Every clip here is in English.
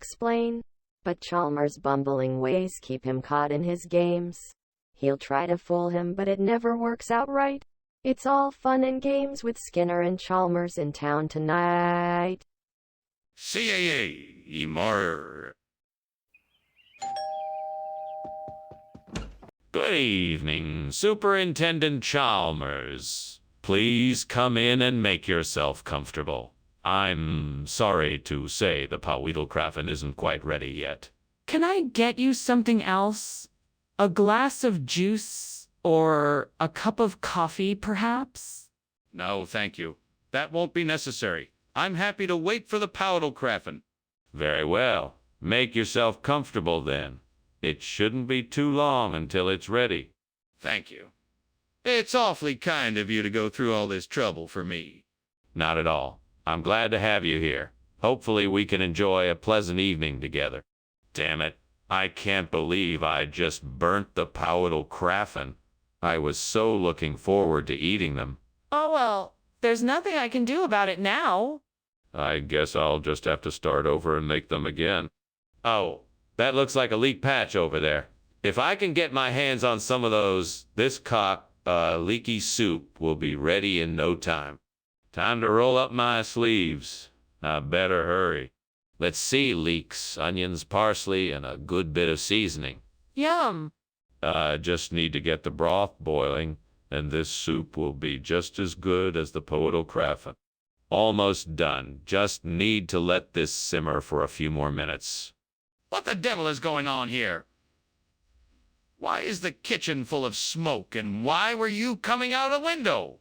explain, but Chalmers' bumbling ways keep him caught in his games. He'll try to fool him, but it never works out right. It's all fun and games with Skinner and Chalmers in town tonight. CAA, Emar. Good evening, Superintendent Chalmers. Please come in and make yourself comfortable. I'm sorry to say the Powidlkrafen isn't quite ready yet. Can I get you something else? A glass of juice or a cup of coffee, perhaps? No, thank you. That won't be necessary. I'm happy to wait for the Powidlkrafen. Very well. Make yourself comfortable then. It shouldn't be too long until it's ready. Thank you. It's awfully kind of you to go through all this trouble for me. Not at all. I'm glad to have you here. Hopefully we can enjoy a pleasant evening together. Damn it. I can't believe I just burnt the Powidlkrafen. I was so looking forward to eating them. Oh, well, there's nothing I can do about it now. I guess I'll just have to start over and make them again. Oh, that looks like a leak patch over there. If I can get my hands on some of those, this leaky soup will be ready in no time. Time to roll up my sleeves. I better hurry. Let's see, leeks, onions, parsley, and a good bit of seasoning. Yum. I just need to get the broth boiling, and this soup will be just as good as the Powidlkrafen. Almost done. Just need to let this simmer for a few more minutes. What the devil is going on here? Why is the kitchen full of smoke, and why were you coming out a window?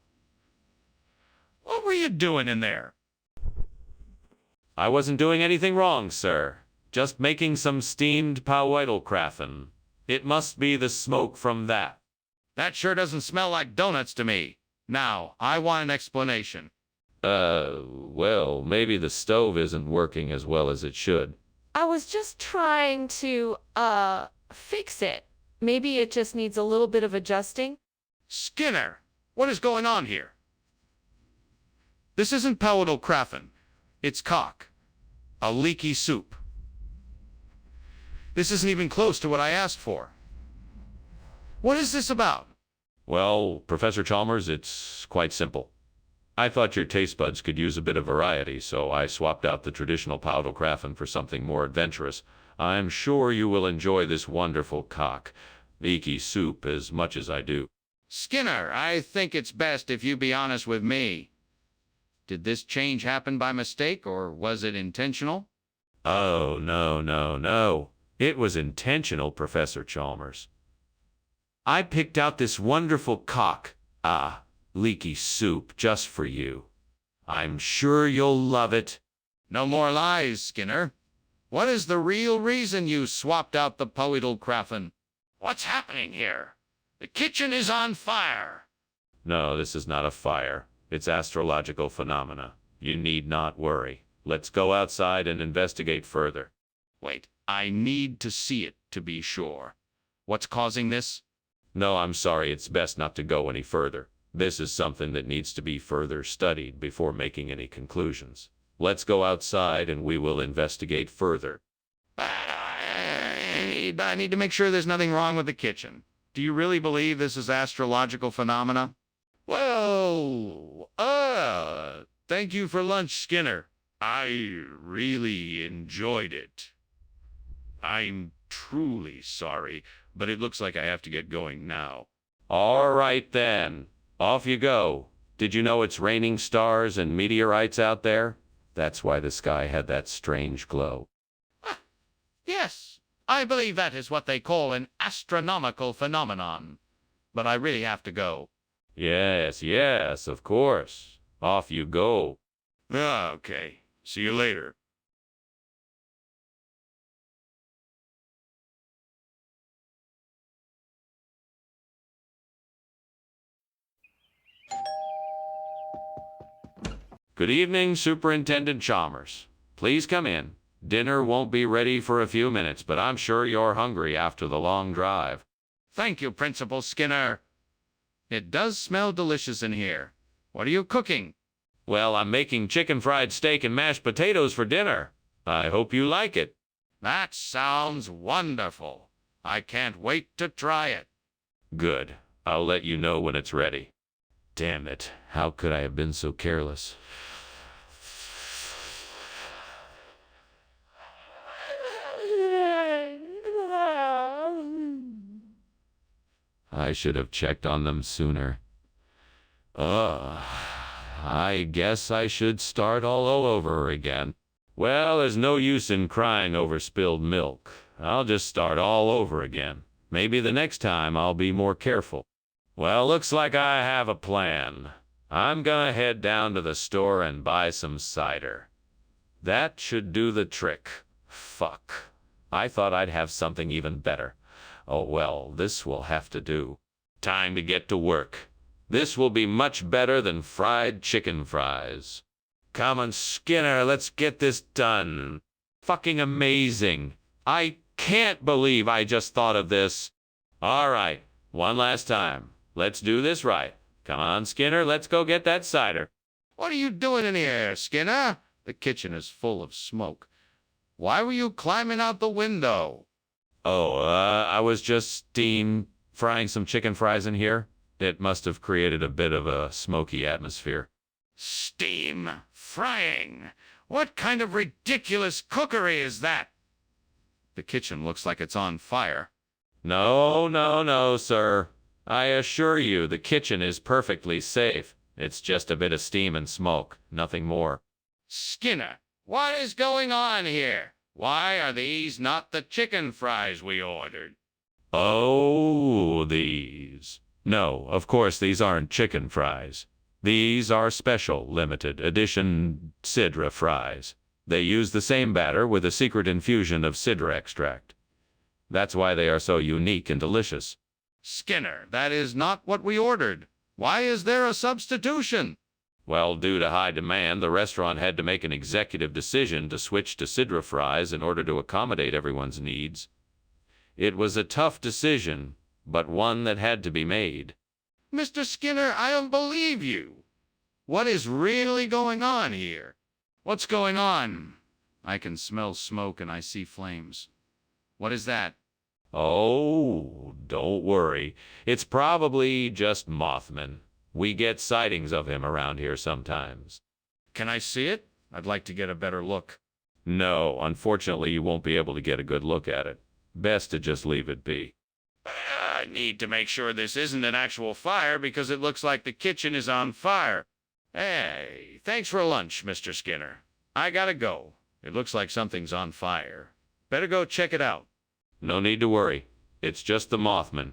What were you doing in there? I wasn't doing anything wrong, sir. Just making some steamed Powidlkrafen. It must be the smoke from that. That sure doesn't smell like donuts to me. Now, I want an explanation. Well, maybe the stove isn't working as well as it should. I was just trying to, fix it. Maybe it just needs a little bit of adjusting. Skinner, what is going on here? This isn't Powidlkrafen. It's cock. A leaky soup. This isn't even close to what I asked for. What is this about? Well, Professor Chalmers, it's quite simple. I thought your taste buds could use a bit of variety, so I swapped out the traditional Powidlkrafen for something more adventurous. I'm sure you will enjoy this wonderful leaky soup as much as I do. Skinner, I think it's best if you be honest with me. Did this change happen by mistake, or was it intentional? Oh, no. It was intentional, Professor Chalmers. I picked out this wonderful leaky soup just for you. I'm sure you'll love it. No more lies, Skinner. What is the real reason you swapped out the Powidlkrafen? What's happening here? The kitchen is on fire. No, this is not a fire. It's astrological phenomena. You need not worry. Let's go outside and investigate further. Wait, I need to see it to be sure. What's causing this? No, I'm sorry. It's best not to go any further. This is something that needs to be further studied before making any conclusions. Let's go outside and we will investigate further. I need to make sure there's nothing wrong with the kitchen. Do you really believe this is astrological phenomena? Well, thank you for lunch, Skinner. I really enjoyed it. I'm truly sorry, but it looks like I have to get going now. All right, then. Off you go. Did you know it's raining stars and meteorites out there? That's why the sky had that strange glow. Yes, I believe that is what they call an astronomical phenomenon. But I really have to go. Yes, of course. Off you go. Okay. See you later. Good evening, Superintendent Chalmers. Please come in. Dinner won't be ready for a few minutes, but I'm sure you're hungry after the long drive. Thank you, Principal Skinner. It does smell delicious in here. What are you cooking? Well, I'm making chicken fried steak and mashed potatoes for dinner. I hope you like it. That sounds wonderful. I can't wait to try it. Good. I'll let you know when it's ready. Damn it. How could I have been so careless? I should have checked on them sooner. I guess I should start all over again. Well, there's no use in crying over spilled milk. I'll just start all over again. Maybe the next time I'll be more careful. Well, looks like I have a plan. I'm gonna head down to the store and buy some cider. That should do the trick. Fuck. I thought I'd have something even better. Oh well, this will have to do. Time to get to work. This will be much better than fried chicken fries. Come on, Skinner, let's get this done. Fucking amazing. I can't believe I just thought of this. All right, one last time. Let's do this right. Come on, Skinner, let's go get that cider. What are you doing in here, Skinner? The kitchen is full of smoke. Why were you climbing out the window? Oh, I was just frying some chicken fries in here. It must have created a bit of a smoky atmosphere. Steam frying? What kind of ridiculous cookery is that? The kitchen looks like it's on fire. No, sir. I assure you the kitchen is perfectly safe. It's just a bit of steam and smoke, nothing more. Skinner, what is going on here? Why are these not the chicken fries we ordered? Oh, these. No, of course these aren't chicken fries. These are special, limited edition Sidra fries. They use the same batter with a secret infusion of Sidra extract. That's why they are so unique and delicious. Skinner, that is not what we ordered. Why is there a substitution? Well, due to high demand, the restaurant had to make an executive decision to switch to Sidra fries in order to accommodate everyone's needs. It was a tough decision, but one that had to be made. Mr. Skinner, I don't believe you. What is really going on here? What's going on? I can smell smoke and I see flames. What is that? Oh, don't worry. It's probably just Mothman. We get sightings of him around here sometimes. Can I see it? I'd like to get a better look. No, unfortunately you won't be able to get a good look at it. Best to just leave it be. I need to make sure this isn't an actual fire because it looks like the kitchen is on fire. Hey, thanks for lunch, Mr. Skinner. I gotta go. It looks like something's on fire. Better go check it out. No need to worry. It's just the Mothman.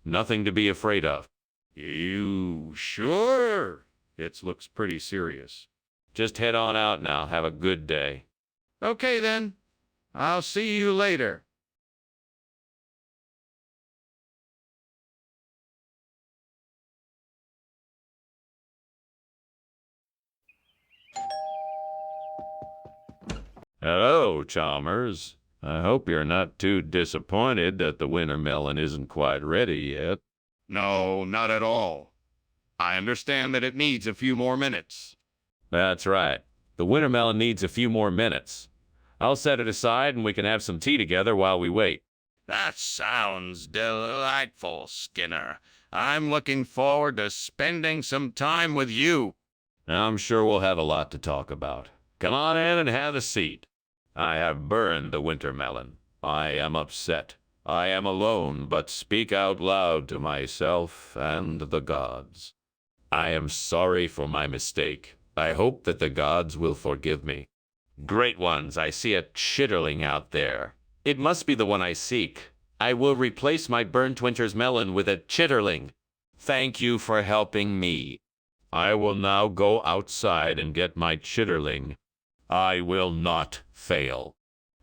Nothing to be afraid of. You sure? It looks pretty serious. Just head on out now. Have a good day. Okay then. I'll see you later. Hello, Chalmers. I hope you're not too disappointed that the winter melon isn't quite ready yet. No, not at all. I understand that it needs a few more minutes. That's right. The winter melon needs a few more minutes. I'll set it aside and we can have some tea together while we wait. That sounds delightful, Skinner. I'm looking forward to spending some time with you. I'm sure we'll have a lot to talk about. Come on in and have a seat. I have burned the winter melon. I am upset. I am alone, but speak out loud to myself and the gods. I am sorry for my mistake. I hope that the gods will forgive me. Great ones, I see a chitterling out there. It must be the one I seek. I will replace my burnt winter's melon with a chitterling. Thank you for helping me. I will now go outside and get my chitterling. I will not fail.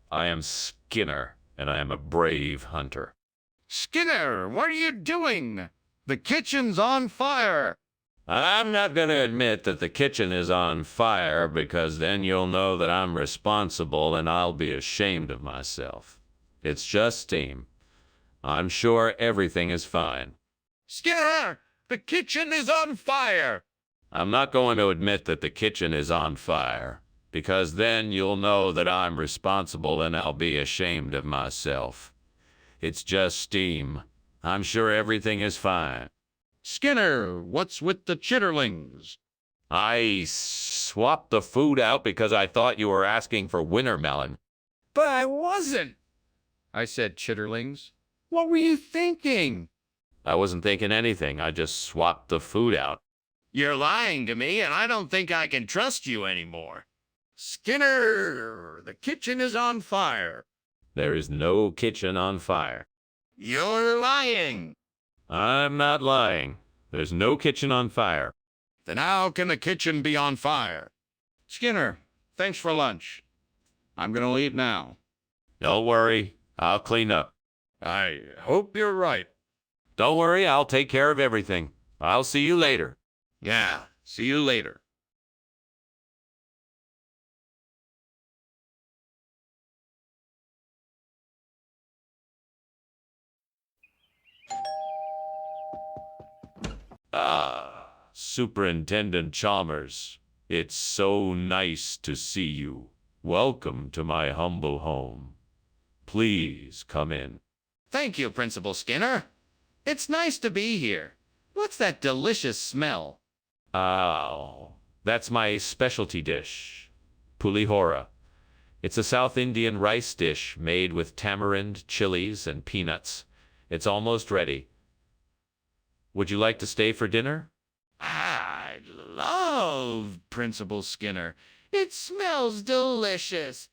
I am Skinner, and I am a brave hunter. Skinner, what are you doing? The kitchen's on fire. I'm not going to admit that the kitchen is on fire because then you'll know that I'm responsible and I'll be ashamed of myself. It's just steam. I'm sure everything is fine. Skinner, the kitchen is on fire. I'm not going to admit that the kitchen is on fire. because then you'll know that I'm responsible and I'll be ashamed of myself. It's just steam. I'm sure everything is fine. Skinner, what's with the chitterlings? I swapped the food out because I thought you were asking for winter melon. But I wasn't. I said chitterlings. What were you thinking? I wasn't thinking anything. I just swapped the food out. You're lying to me, and I don't think I can trust you anymore. Skinner, the kitchen is on fire. There is no kitchen on fire. You're lying. I'm not lying. There's no kitchen on fire. Then how can the kitchen be on fire? Skinner, thanks for lunch. I'm gonna leave now. Don't worry. I'll clean up. I hope you're right. Don't worry. I'll take care of everything. I'll see you later. Yeah, see you later. Ah, Superintendent Chalmers. It's so nice to see you. Welcome to my humble home. Please come in. Thank you, Principal Skinner. It's nice to be here. What's that delicious smell? Oh, that's my specialty dish, pulihora. It's a South Indian rice dish made with tamarind, chilies, and peanuts. It's almost ready. Would you like to stay for dinner? I love Principal Skinner. It smells delicious.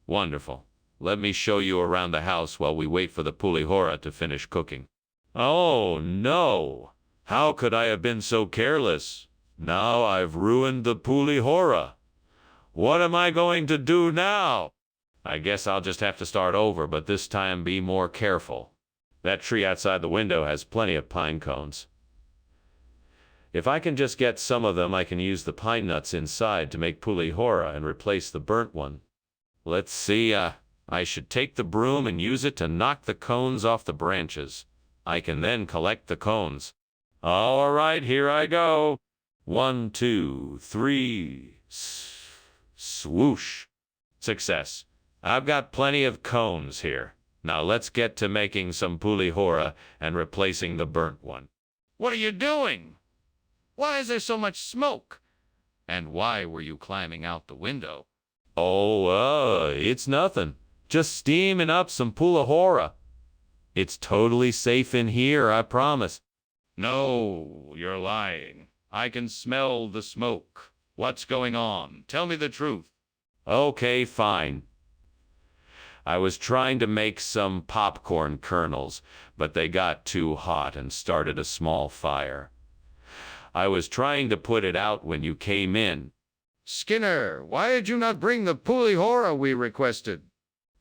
Wonderful. Let me show you around the house while we wait for the pulihora to finish cooking. Oh, no. How could I have been so careless? Now I've ruined the pulihora. What am I going to do now? I guess I'll just have to start over, but this time be more careful. That tree outside the window has plenty of pine cones. If I can just get some of them, I can use the pine nuts inside to make pulihora and replace the burnt one. Let's see, I should take the broom and use it to knock the cones off the branches. I can then collect the cones. All right, here I go. 1, 2, 3, swoosh. Success. I've got plenty of cones here. Now let's get to making some pulihora and replacing the burnt one. What are you doing? Why is there so much smoke? And why were you climbing out the window? Oh, it's nothing. Just steaming up some pulihora. It's totally safe in here, I promise. No, you're lying. I can smell the smoke. What's going on? Tell me the truth. Okay, fine. I was trying to make some popcorn kernels, but they got too hot and started a small fire. I was trying to put it out when you came in. Skinner, why did you not bring the pulihora we requested?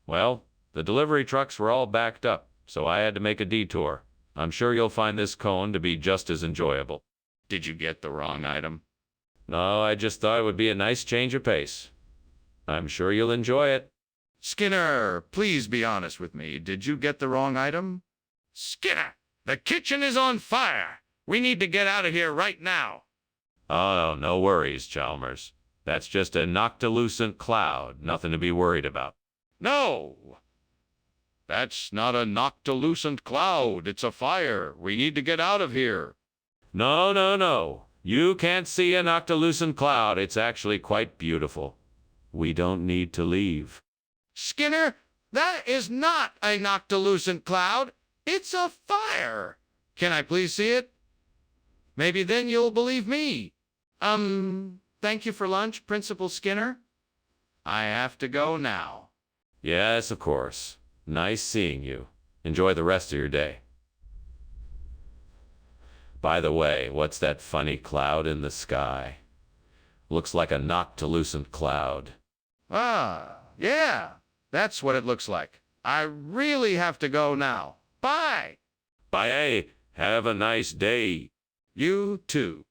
Well, the delivery trucks were all backed up, so I had to make a detour. I'm sure you'll find this cone to be just as enjoyable. Did you get the wrong item? No, I just thought it would be a nice change of pace. I'm sure you'll enjoy it. Skinner, please be honest with me. Did you get the wrong item? Skinner, the kitchen is on fire. We need to get out of here right now. Oh, no worries, Chalmers. That's just a noctilucent cloud. Nothing to be worried about. No, that's not a noctilucent cloud. It's a fire. We need to get out of here. No. You can't see a noctilucent cloud. It's actually quite beautiful. We don't need to leave. Skinner, that is not a noctilucent cloud. It's a fire. Can I please see it? Maybe then you'll believe me. Thank you for lunch, Principal Skinner. I have to go now. Yes, of course. Nice seeing you. Enjoy the rest of your day. By the way, what's that funny cloud in the sky? Looks like a noctilucent cloud. Ah, yeah, that's what it looks like. I really have to go now. Bye. Bye. Have a nice day. You too.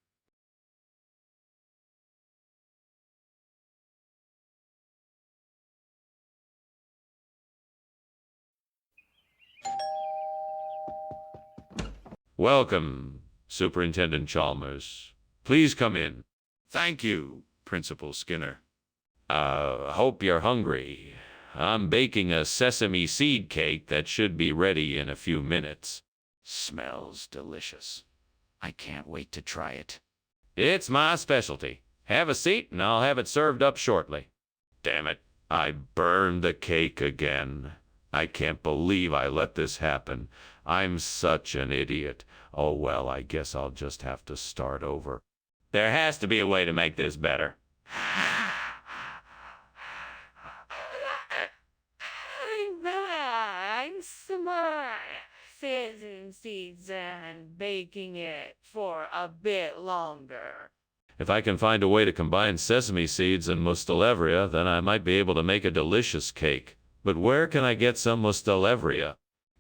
Welcome, Superintendent Chalmers. Please come in. Thank you, Principal Skinner. Hope you're hungry. I'm baking a sesame seed cake that should be ready in a few minutes. Smells delicious. I can't wait to try it. It's my specialty. Have a seat and I'll have it served up shortly. Damn it, I burned the cake again. I can't believe I let this happen. I'm such an idiot. Oh well, I guess I'll just have to start over. There has to be a way to make this better. I'm smart. Sesame seeds and baking it for a bit longer. If I can find a way to combine sesame seeds and mustelevria, then I might be able to make a delicious cake. But where can I get some mustelevria?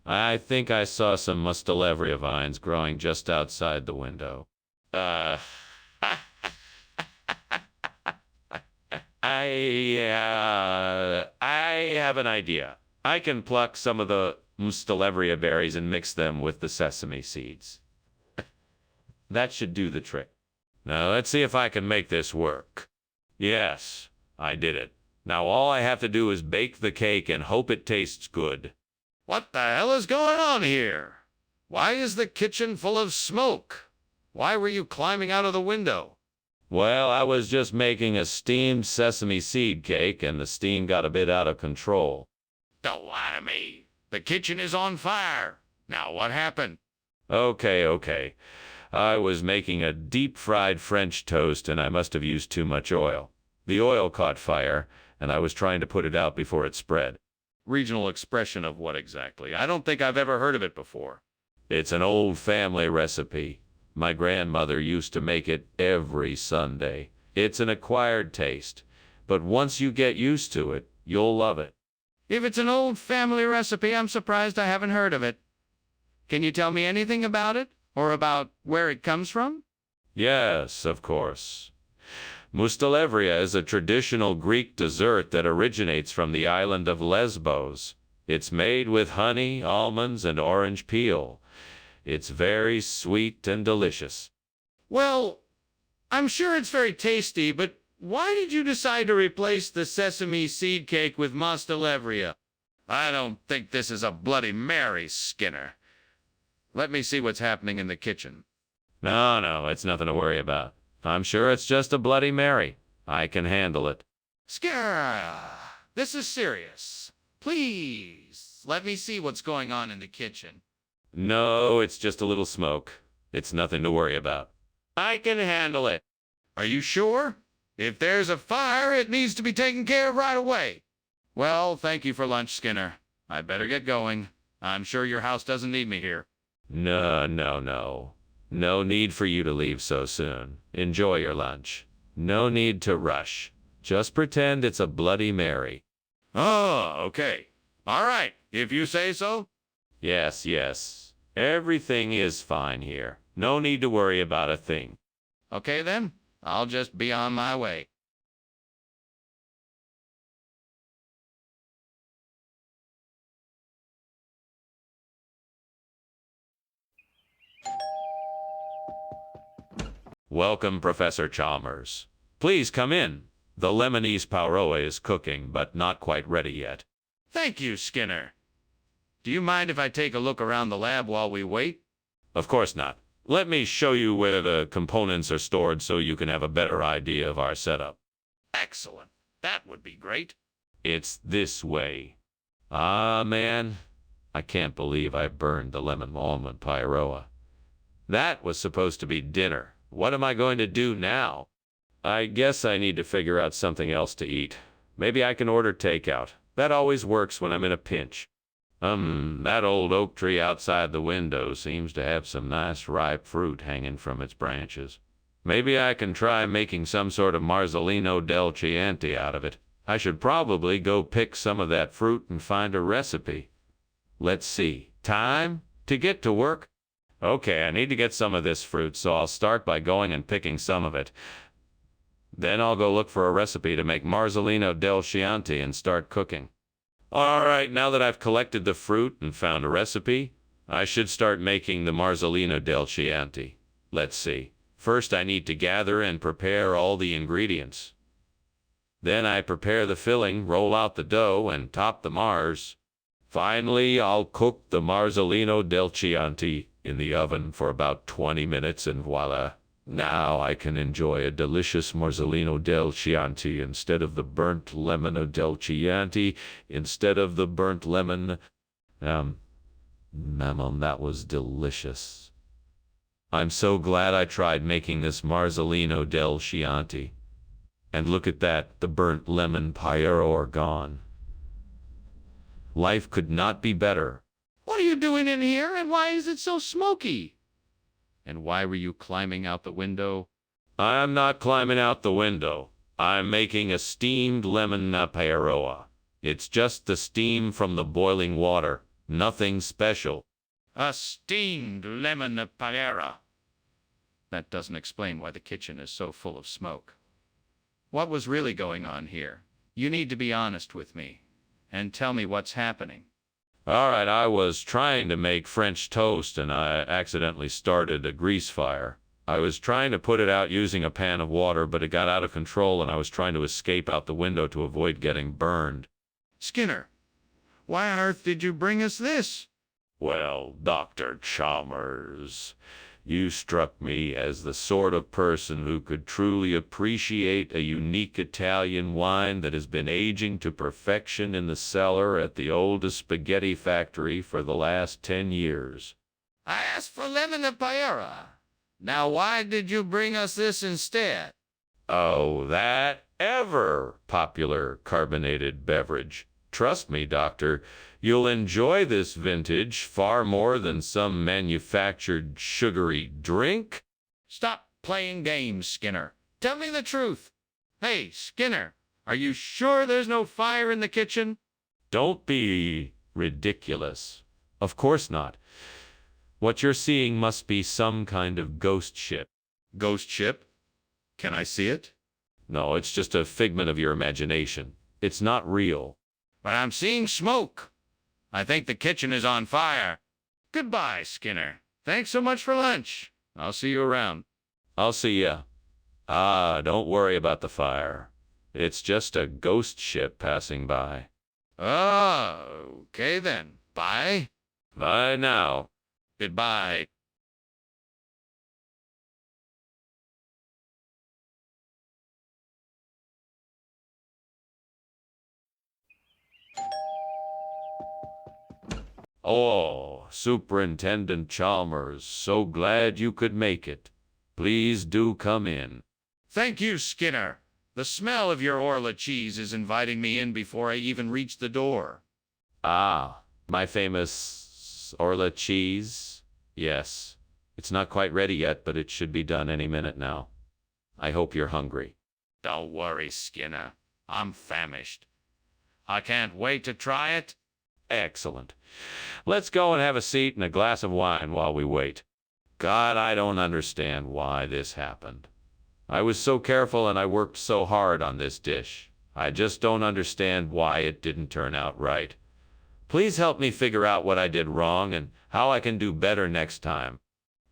I think I saw some mustelevria vines growing just outside the window. I have an idea. I can pluck some of the mustelevria berries and mix them with the sesame seeds. That should do the trick. Now let's see if I can make this work. Yes, I did it. Now all I have to do is bake the cake and hope it tastes good. What the hell is going on here? Why is the kitchen full of smoke? Why were you climbing out of the window? Well, I was just making a steamed sesame seed cake and the steam got a bit out of control. Don't lie to me. The kitchen is on fire. Now what happened? Okay. I was making a deep-fried French toast and I must have used too much oil. The oil caught fire and I was trying to put it out before it spread. Regional expression of what exactly? I don't think I've ever heard of it before. It's an old family recipe. My grandmother used to make it every Sunday. It's an acquired taste, but once you get used to it, you'll love it. If it's an old family recipe, I'm surprised I haven't heard of it. Can you tell me anything about it? Or about where it comes from? Yes, of course. Mustelevria is a traditional Greek dessert that originates from the island of Lesbos. It's made with honey, almonds, and orange peel. It's very sweet and delicious. Well, I'm sure it's very tasty, but why did you decide to replace the sesame seed cake with mustelevria? I don't think this is a Bloody Mary, Skinner. Let me see what's happening in the kitchen. No, it's nothing to worry about. I'm sure it's just a Bloody Mary. I can handle it. Skinner, this is serious. Please, let me see what's going on in the kitchen. No, it's just a little smoke. It's nothing to worry about. I can handle it. Are you sure? If there's a fire, it needs to be taken care of right away. Well, thank you for lunch, Skinner. I'd better get going. I'm sure your house doesn't need me here. No. No need for you to leave so soon. Enjoy your lunch. No need to rush. Just pretend it's a Bloody Mary. Oh, okay. All right, if you say so. Yes. Everything is fine here. No need to worry about a thing. Okay then, I'll just be on my way. Welcome, Professor Chalmers. Please come in. The Lemonese Pauroa is cooking, but not quite ready yet. Thank you, Skinner. Do you mind if I take a look around the lab while we wait? Of course not. Let me show you where the components are stored so you can have a better idea of our setup. Excellent. That would be great. It's this way. Ah, man. I can't believe I burned the lemon almond pyroa. That was supposed to be dinner. What am I going to do now? I guess I need to figure out something else to eat. Maybe I can order takeout. That always works when I'm in a pinch. That old oak tree outside the window seems to have some nice ripe fruit hanging from its branches. Maybe I can try making some sort of Marzolino del Chianti out of it. I should probably go pick some of that fruit and find a recipe. Let's see. Time to get to work. Okay, I need to get some of this fruit, so I'll start by going and picking some of it. Then I'll go look for a recipe to make Marzolino del Chianti and start cooking. All right, now that I've collected the fruit and found a recipe, I should start making the Marzolino del Chianti. Let's see. First, I need to gather and prepare all the ingredients. Then I prepare the filling, roll out the dough, and top the Mars. Finally, I'll cook the Marzolino del Chianti in the oven for about 20 minutes, and voila! Now I can enjoy a delicious Marzolino del Chianti instead of the burnt lemon del Chianti, instead of the burnt lemon. That was delicious. I'm so glad I tried making this Marzolino del Chianti. And look at that, the burnt lemon paella are gone. Life could not be better. What are you doing in here, and why is it so smoky? And why were you climbing out the window? I'm not climbing out the window. I'm making a steamed lemon paella. It's just the steam from the boiling water. Nothing special. A steamed lemon paella. That doesn't explain why the kitchen is so full of smoke. What was really going on here? You need to be honest with me and tell me what's happening. All right, I was trying to make French toast and I accidentally started a grease fire. I was trying to put it out using a pan of water, but it got out of control and I was trying to escape out the window to avoid getting burned. Skinner, why on earth did you bring us this? Well, Dr. Chalmers, you struck me as the sort of person who could truly appreciate a unique Italian wine that has been aging to perfection in the cellar at the oldest spaghetti factory for the last 10 years. I asked for lemon paella. Now why did you bring us this instead? Oh, that ever popular carbonated beverage. Trust me, Doctor, you'll enjoy this vintage far more than some manufactured sugary drink. Stop playing games, Skinner. Tell me the truth. Hey, Skinner, are you sure there's no fire in the kitchen? Don't be ridiculous. Of course not. What you're seeing must be some kind of ghost ship. Ghost ship? Can I see it? No, it's just a figment of your imagination. It's not real. But I'm seeing smoke. I think the kitchen is on fire. Goodbye, Skinner. Thanks so much for lunch. I'll see you around. I'll see ya. Don't worry about the fire. It's just a ghost ship passing by. Okay then. Bye. Bye now. Goodbye. Oh, Superintendent Chalmers, so glad you could make it. Please do come in. Thank you, Skinner. The smell of your Orla cheese is inviting me in before I even reach the door. Ah, my famous Orla cheese? Yes. It's not quite ready yet, but it should be done any minute now. I hope you're hungry. Don't worry, Skinner. I'm famished. I can't wait to try it. Excellent. Let's go and have a seat and a glass of wine while we wait. God, I don't understand why this happened. I was so careful and I worked so hard on this dish. I just don't understand why it didn't turn out right. Please help me figure out what I did wrong and how I can do better next time.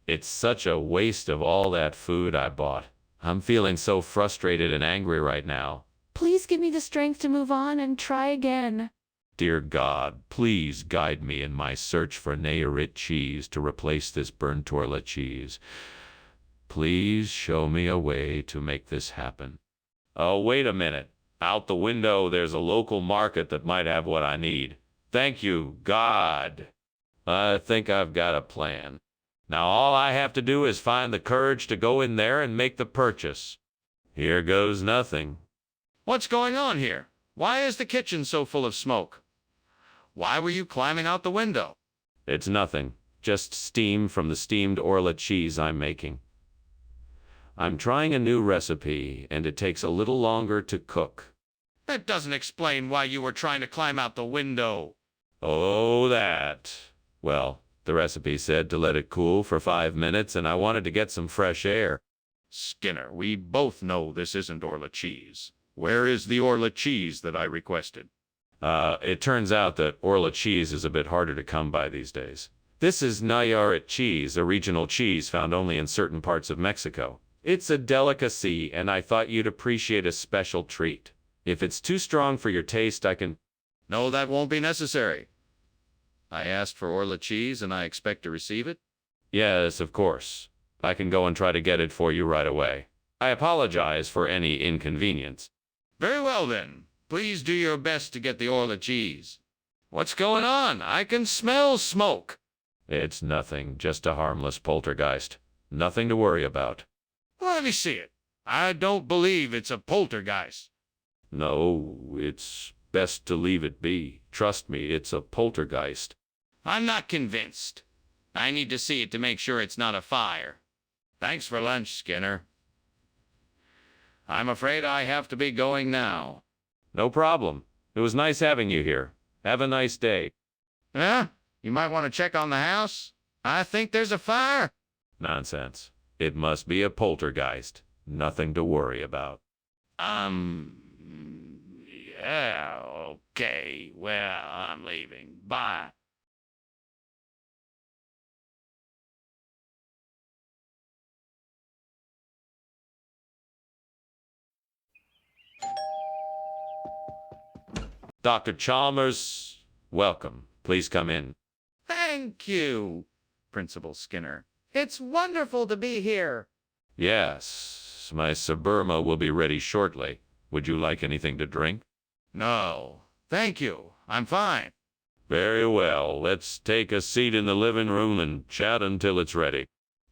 It's such a waste of all that food I bought. I'm feeling so frustrated and angry right now. Please give me the strength to move on and try again. Dear God, please guide me in my search for Nayarit cheese to replace this burnt Orla cheese. Please show me a way to make this happen. Oh, wait a minute. Out the window, there's a local market that might have what I need. Thank you, God. I think I've got a plan. Now all I have to do is find the courage to go in there and make the purchase. Here goes nothing. What's going on here? Why is the kitchen so full of smoke? Why were you climbing out the window? It's nothing. Just steam from the steamed Orla cheese I'm making. I'm trying a new recipe, and it takes a little longer to cook. That doesn't explain why you were trying to climb out the window. Oh, that. Well, the recipe said to let it cool for 5 minutes, and I wanted to get some fresh air. Skinner, we both know this isn't Orla cheese. Where is the Orla cheese that I requested? It turns out that Orla cheese is a bit harder to come by these days. This is Nayarit cheese, a regional cheese found only in certain parts of Mexico. It's a delicacy, and I thought you'd appreciate a special treat. If it's too strong for your taste, I can... No, that won't be necessary. I asked for Orla cheese and I expect to receive it. Yes, of course. I can go and try to get it for you right away. I apologize for any inconvenience. Very well then. Please do your best to get the Orla cheese. What's going on? I can smell smoke. It's nothing, just a harmless poltergeist. Nothing to worry about. Let me see it. I don't believe it's a poltergeist. No, it's best to leave it be. Trust me, it's a poltergeist. I'm not convinced. I need to see it to make sure it's not a fire. Thanks for lunch, Skinner. I'm afraid I have to be going now. No problem. It was nice having you here. Have a nice day. Huh? You might want to check on the house. I think there's a fire. Nonsense. It must be a poltergeist. Nothing to worry about. Yeah, okay. Well, I'm leaving. Bye. Dr. Chalmers, welcome. Please come in. Thank you, Principal Skinner. It's wonderful to be here. Yes, my Suburma will be ready shortly. Would you like anything to drink? No, thank you. I'm fine. Very well. Let's take a seat in the living room and chat until it's ready.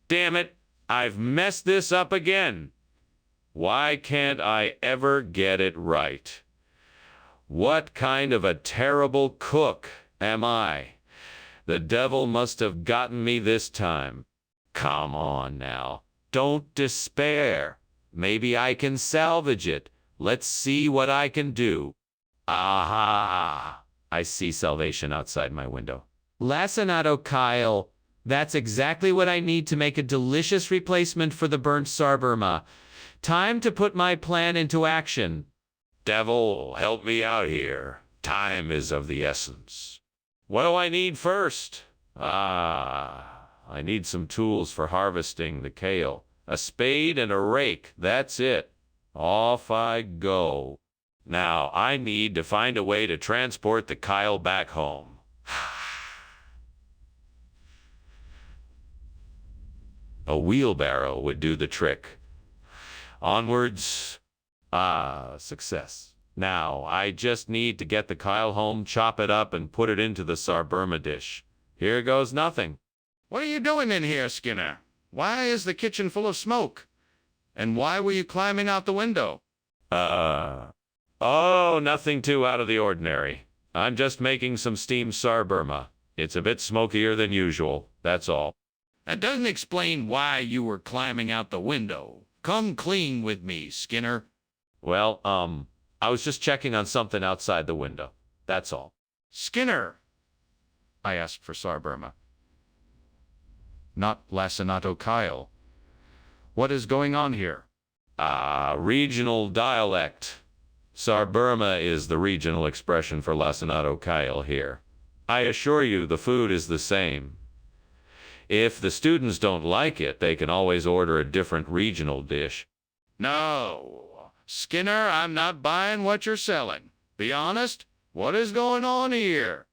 Damn it! I've messed this up again. Why can't I ever get it right? What kind of a terrible cook am I? The devil must have gotten me this time. Come on now. Don't despair. Maybe I can salvage it. Let's see what I can do. Aha! I see salvation outside my window. Lacinato Kyle, that's exactly what I need to make a delicious replacement for the burnt Suburma. Time to put my plan into action. Devil, help me out here. Time is of the essence. What do I need first? I need some tools for harvesting the kale. A spade and a rake, that's it. Off I go. Now, I need to find a way to transport the kale back home. A wheelbarrow would do the trick. Onwards. Success. Now, I just need to get the kale home, chop it up, and put it into the Suburma dish. Here goes nothing. What are you doing in here, Skinner? Why is the kitchen full of smoke? And why were you climbing out the window? Oh, nothing too out of the ordinary. I'm just making some steamed Suburma. It's a bit smokier than usual, that's all. That doesn't explain why you were climbing out the window. Come clean with me, Skinner. Well, I was just checking on something outside the window. That's all. Skinner! I asked for Suburma. Not Lacinato Kyle. What is going on here? Regional dialect. Suburma is the regional expression for Lacinato Kyle here. I assure you the food is the same. If the students don't like it, they can always order a different regional dish. No. Skinner, I'm not buying what you're selling. Be honest, what is going on here?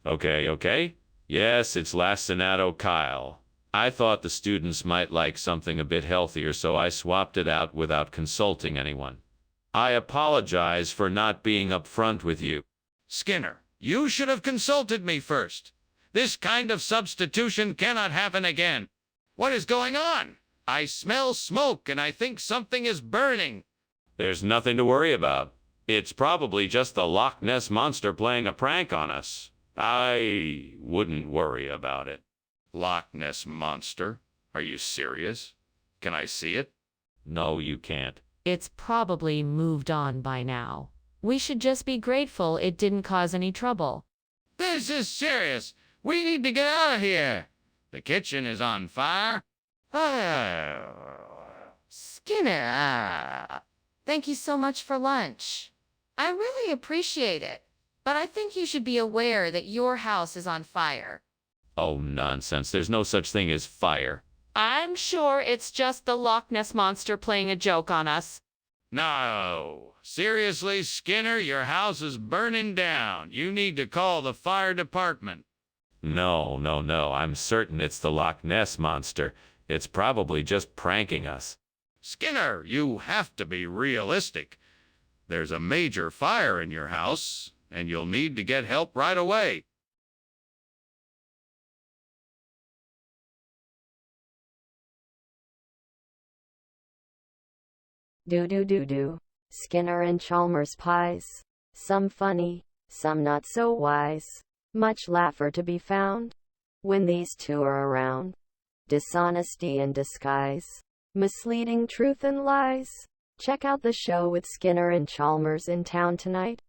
Okay. Yes, it's Lacinato Kyle. I thought the students might like something a bit healthier, so I swapped it out without consulting anyone. I apologize for not being upfront with you. Skinner, you should have consulted me first. This kind of substitution cannot happen again. What is going on? I smell smoke and I think something is burning. There's nothing to worry about. It's probably just the Loch Ness Monster playing a prank on us. I wouldn't worry about it. Loch Ness Monster? Are you serious? Can I see it? No, you can't. It's probably moved on by now. We should just be grateful it didn't cause any trouble. This is serious. We need to get out of here. The kitchen is on fire. Skinner, thank you so much for lunch. I really appreciate it, but I think you should be aware that your house is on fire. Oh, nonsense. There's no such thing as fire. I'm sure it's just the Loch Ness Monster playing a joke on us. No, seriously, Skinner, your house is burning down. You need to call the fire department. No, no, no, I'm certain it's the Loch Ness Monster. It's probably just pranking us. Skinner, you have to be realistic. There's a major fire in your house, and you'll need to get help right away. Do. Skinner and Chalmers pies. Some funny, some not so wise. Much laugher to be found when these two are around. Dishonesty in disguise. Misleading truth and lies. Check out the show with Skinner and Chalmers in town tonight.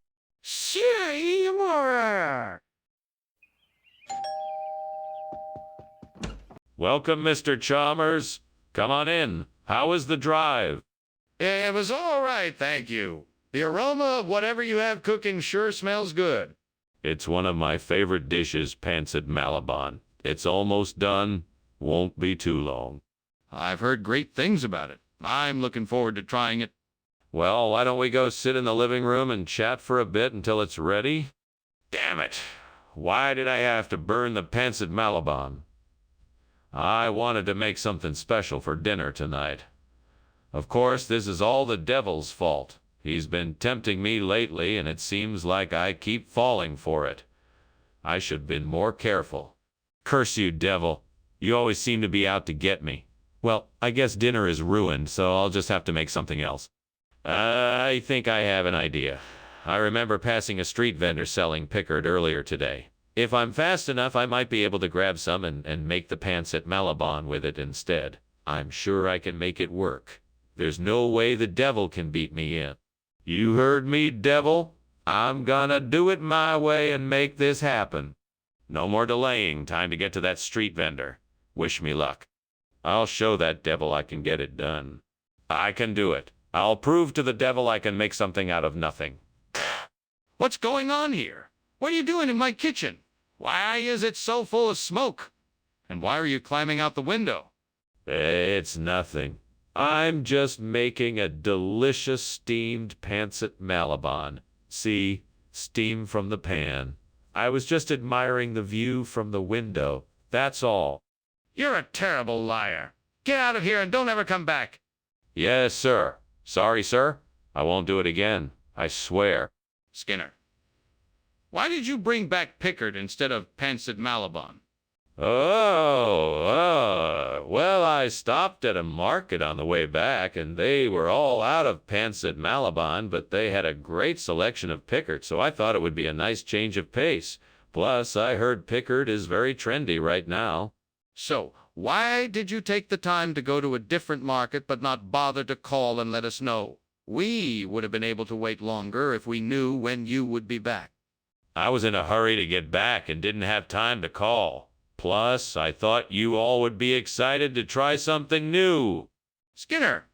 Welcome, Mr. Chalmers. Come on in. How was the drive? It was all right, thank you. The aroma of whatever you have cooking sure smells good. It's one of my favorite dishes, pancit malabon. It's almost done. Won't be too long. I've heard great things about it. I'm looking forward to trying it. Well, why don't we go sit in the living room and chat for a bit until it's ready? Damn it. Why did I have to burn the pancit malabon? I wanted to make something special for dinner tonight. Of course, this is all the devil's fault. He's been tempting me lately, and it seems like I keep falling for it. I should have been more careful. Curse you, devil. You always seem to be out to get me. Well, I guess dinner is ruined, so I'll just have to make something else. I think I have an idea. I remember passing a street vendor selling pickled earlier today. If I'm fast enough, I might be able to grab some and make the pancit malabon with it instead. I'm sure I can make it work. There's no way the devil can beat me in. You heard me, devil? I'm gonna do it my way and make this happen. No more delaying. Time to get to that street vendor. Wish me luck. I'll show that devil I can get it done. I can do it. I'll prove to the devil I can make something out of nothing. What's going on here? What are you doing in my kitchen? Why is it so full of smoke? And why are you climbing out the window? It's nothing. I'm just making a delicious steamed pancit malabon. See, steam from the pan. I was just admiring the view from the window. That's all. You're a terrible liar. Get out of here and don't ever come back. Yes, sir. Sorry, sir. I won't do it again. I swear. Skinner, why did you bring back pickled instead of pancit malabon? Well, I stopped at a market on the way back, and they were all out of pancit malabon, but they had a great selection of pickled, so I thought it would be a nice change of pace. Plus, I heard pickled is very trendy right now. So, why did you take the time to go to a different market but not bother to call and let us know? We would have been able to wait longer if we knew when you would be back. I was in a hurry to get back and didn't have time to call. Plus, I thought you all would be excited to try something new. Skinner,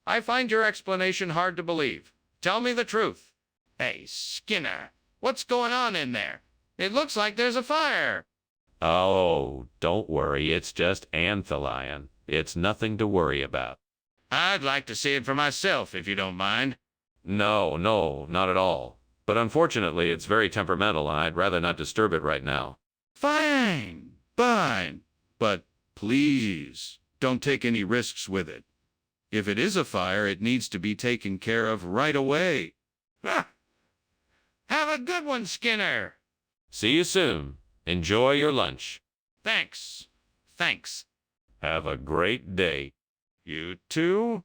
I find your explanation hard to believe. Tell me the truth. Hey, Skinner, what's going on in there? It looks like there's a fire. Oh, don't worry. It's just anthelion. It's nothing to worry about. I'd like to see it for myself, if you don't mind. No, not at all. But unfortunately, it's very temperamental, and I'd rather not disturb it right now. Fine. But please, don't take any risks with it. If it is a fire, it needs to be taken care of right away. Have a good one, Skinner. See you soon. Enjoy your lunch. Thanks. Have a great day. You too?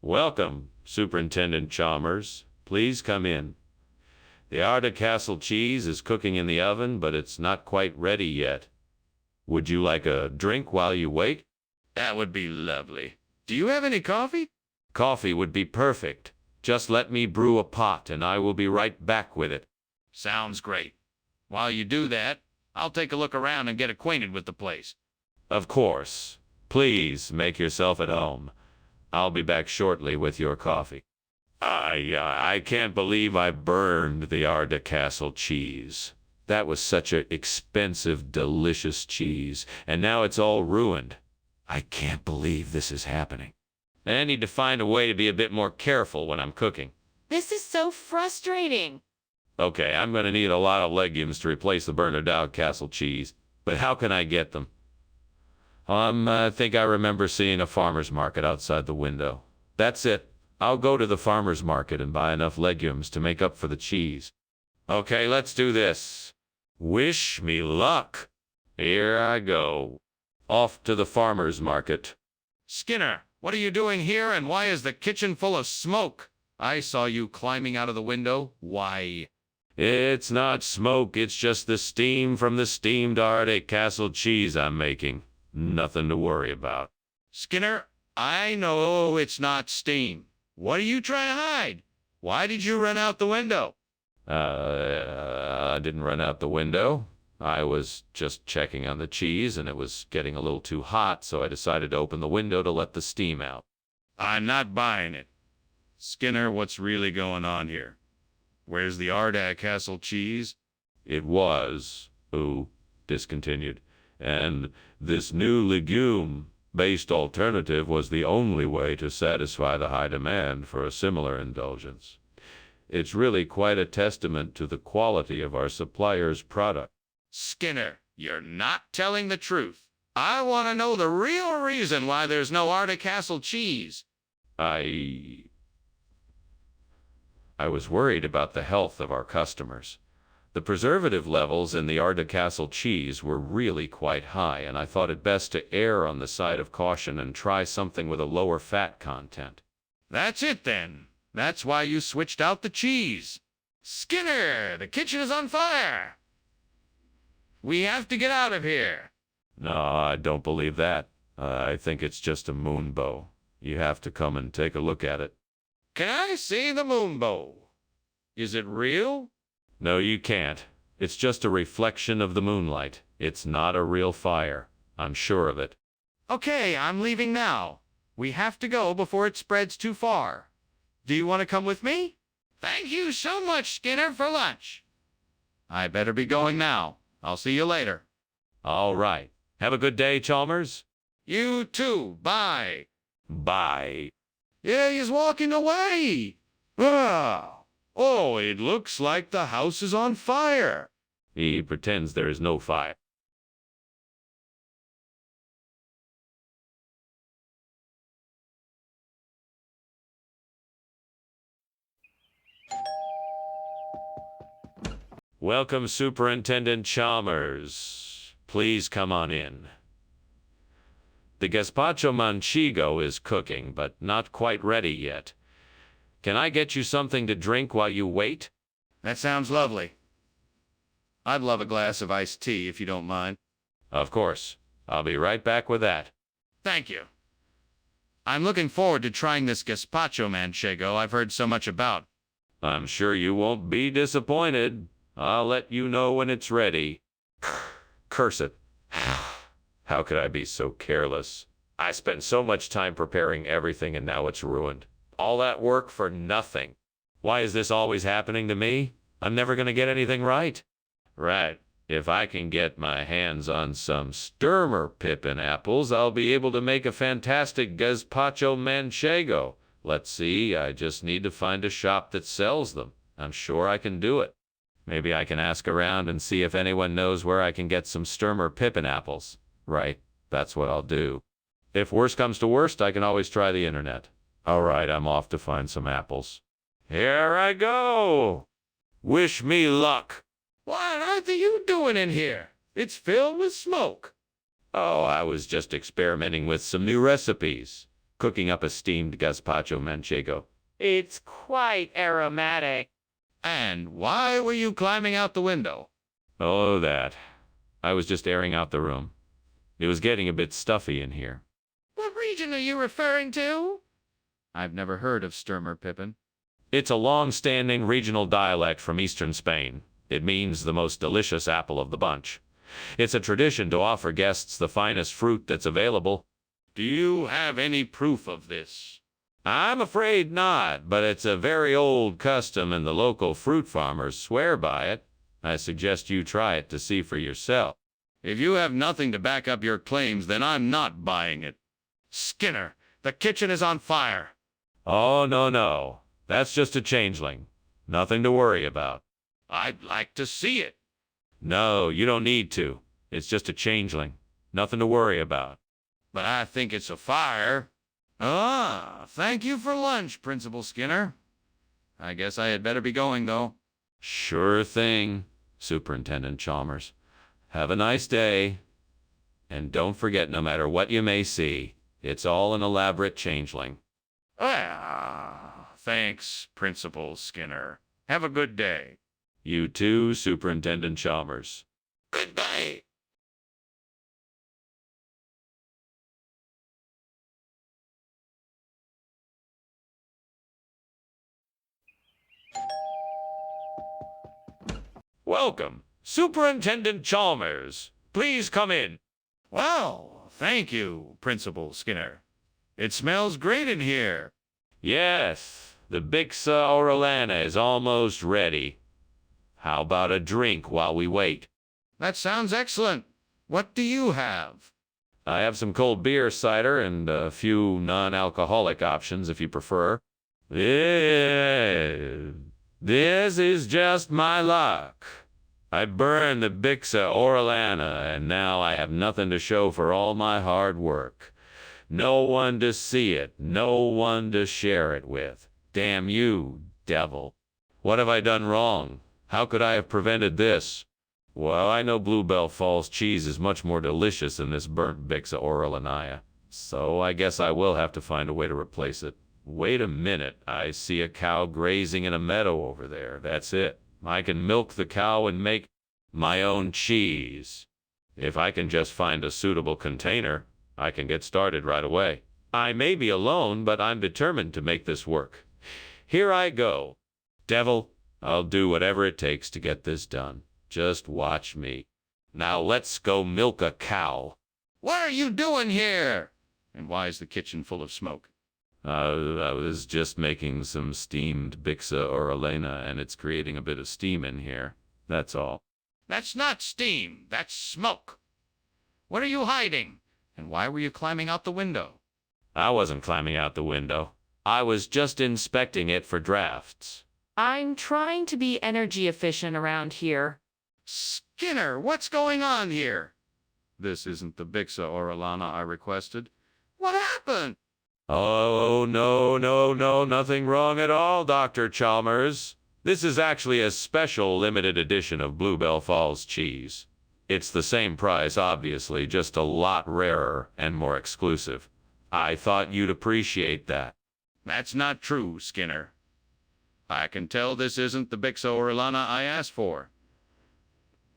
Welcome, Superintendent Chalmers. Please come in. The Arda Castle cheese is cooking in the oven, but it's not quite ready yet. Would you like a drink while you wait? That would be lovely. Do you have any coffee? Coffee would be perfect. Just let me brew a pot and I will be right back with it. Sounds great. While you do that, I'll take a look around and get acquainted with the place. Of course. Please make yourself at home. I'll be back shortly with your coffee. I can't believe I burned the Arda Castle cheese. That was such an expensive, delicious cheese, and now it's all ruined. I can't believe this is happening. I need to find a way to be a bit more careful when I'm cooking. This is so frustrating. Okay, I'm going to need a lot of legumes to replace the Bernardau Castle cheese, but how can I get them? I think I remember seeing a farmer's market outside the window. That's it. I'll go to the farmer's market and buy enough legumes to make up for the cheese. Okay, let's do this. Wish me luck. Here I go. Off to the farmer's market. Skinner, what are you doing here, and why is the kitchen full of smoke? I saw you climbing out of the window. Why? It's not smoke, it's just the steam from the steamed Arda Castle cheese I'm making. Nothing to worry about. Skinner, I know it's not steam. What are you trying to hide? Why did you run out the window? I didn't run out the window. I was just checking on the cheese, and it was getting a little too hot, so I decided to open the window to let the steam out. I'm not buying it. Skinner, what's really going on here? Where's the Arda Castle cheese? It was, discontinued, and this new legume-based alternative was the only way to satisfy the high demand for a similar indulgence. It's really quite a testament to the quality of our supplier's product. Skinner, you're not telling the truth. I want to know the real reason why there's no Arda Castle cheese. I was worried about the health of our customers. The preservative levels in the Arda Castle cheese were really quite high, and I thought it best to err on the side of caution and try something with a lower fat content. That's it then. That's why you switched out the cheese. Skinner, the kitchen is on fire. We have to get out of here. No, I don't believe that. I think it's just a moon bow. You have to come and take a look at it. Can I see the moon bow? Is it real? No, you can't. It's just a reflection of the moonlight. It's not a real fire. I'm sure of it. Okay, I'm leaving now. We have to go before it spreads too far. Do you want to come with me? Thank you so much, Skinner, for lunch. I better be going now. I'll see you later. All right. Have a good day, Chalmers. You too. Bye. Bye. Yeah, he's walking away. Ah. Oh, it looks like the house is on fire. He pretends there is no fire. Welcome, Superintendent Chalmers. Please come on in. The gazpacho manchego is cooking, but not quite ready yet. Can I get you something to drink while you wait? That sounds lovely. I'd love a glass of iced tea if you don't mind. Of course. I'll be right back with that. Thank you. I'm looking forward to trying this gazpacho manchego I've heard so much about. I'm sure you won't be disappointed. I'll let you know when it's ready. Curse it. How could I be so careless? I spent so much time preparing everything and now it's ruined. All that work for nothing. Why is this always happening to me? I'm never going to get anything right. Right. If I can get my hands on some Sturmer pippin apples, I'll be able to make a fantastic gazpacho manchego. Let's see, I just need to find a shop that sells them. I'm sure I can do it. Maybe I can ask around and see if anyone knows where I can get some Sturmer pippin apples. Right, that's what I'll do. If worst comes to worst, I can always try the internet. All right, I'm off to find some apples. Here I go! Wish me luck! What are you doing in here? It's filled with smoke. Oh, I was just experimenting with some new recipes. Cooking up a steamed gazpacho manchego. It's quite aromatic. And why were you climbing out the window? Oh, that. I was just airing out the room. It was getting a bit stuffy in here. What region are you referring to? I've never heard of Sturmer pippin. It's a long-standing regional dialect from eastern Spain. It means the most delicious apple of the bunch. It's a tradition to offer guests the finest fruit that's available. Do you have any proof of this? I'm afraid not, but it's a very old custom and the local fruit farmers swear by it. I suggest you try it to see for yourself. If you have nothing to back up your claims, then I'm not buying it. Skinner, the kitchen is on fire. Oh, no, no. That's just a changeling. Nothing to worry about. I'd like to see it. No, you don't need to. It's just a changeling. Nothing to worry about. But I think it's a fire. Ah, thank you for lunch, Principal Skinner. I guess I had better be going, though. Sure thing, Superintendent Chalmers. Have a nice day. And don't forget, no matter what you may see, it's all an elaborate changeling. Ah, thanks, Principal Skinner. Have a good day. You too, Superintendent Chalmers. Goodbye. Welcome, Superintendent Chalmers. Please come in. Well, thank you, Principal Skinner. It smells great in here. Yes, the Bixa Orellana is almost ready. How about a drink while we wait? That sounds excellent. What do you have? I have some cold beer, cider, and a few non-alcoholic options if you prefer. This is just my luck. I burned the Bixa Orellana, and now I have nothing to show for all my hard work. No one to see it, no one to share it with. Damn you, devil. What have I done wrong? How could I have prevented this? Well, I know Bluebell Falls cheese is much more delicious than this burnt Bixa Orellana, so I guess I will have to find a way to replace it. Wait a minute, I see a cow grazing in a meadow over there. That's it. I can milk the cow and make my own cheese. If I can just find a suitable container, I can get started right away. I may be alone, but I'm determined to make this work. Here I go. Devil, I'll do whatever it takes to get this done. Just watch me. Now let's go milk a cow. What are you doing here? And why is the kitchen full of smoke? I was just making some steamed Bixa Orellana, and it's creating a bit of steam in here. That's all. That's not steam. That's smoke. What are you hiding? And why were you climbing out the window? I wasn't climbing out the window. I was just inspecting it for drafts. I'm trying to be energy efficient around here. Skinner, what's going on here? This isn't the Bixa Orellana I requested. What happened? Oh, no, nothing wrong at all, Dr. Chalmers. This is actually a special limited edition of Bluebell Falls cheese. It's the same price, obviously, just a lot rarer and more exclusive. I thought you'd appreciate that. That's not true, Skinner. I can tell this isn't the Bixa Orellana I asked for.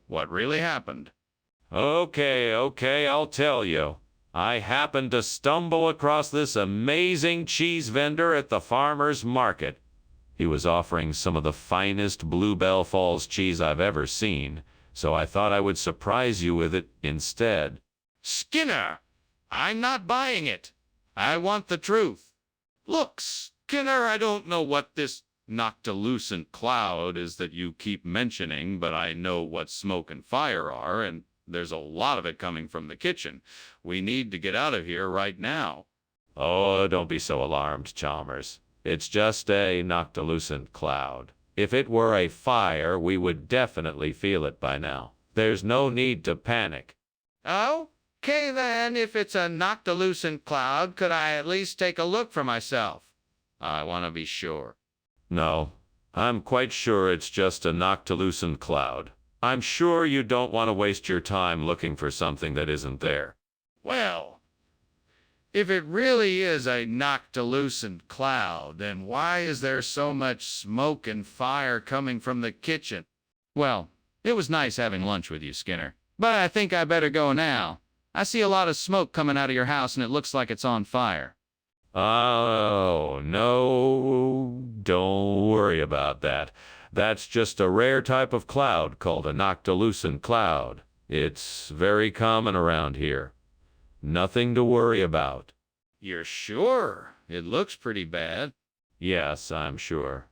What really happened? Okay, I'll tell you. I happened to stumble across this amazing cheese vendor at the farmer's market. He was offering some of the finest Bluebell Falls cheese I've ever seen, so I thought I would surprise you with it instead. Skinner, I'm not buying it. I want the truth. Look, Skinner, I don't know what this noctilucent cloud is that you keep mentioning, but I know what smoke and fire are, and there's a lot of it coming from the kitchen. We need to get out of here right now. Oh, don't be so alarmed, Chalmers. It's just a noctilucent cloud. If it were a fire, we would definitely feel it by now. There's no need to panic. Okay then, if it's a noctilucent cloud, could I at least take a look for myself? I want to be sure. No, I'm quite sure it's just a noctilucent cloud. I'm sure you don't want to waste your time looking for something that isn't there. Well, if it really is a noctilucent cloud, then why is there so much smoke and fire coming from the kitchen? Well, it was nice having lunch with you, Skinner. But I think I better go now. I see a lot of smoke coming out of your house and it looks like it's on fire. Oh, no, don't worry about that. That's just a rare type of cloud called a noctilucent cloud. It's very common around here. Nothing to worry about. You're sure? It looks pretty bad. Yes, I'm sure.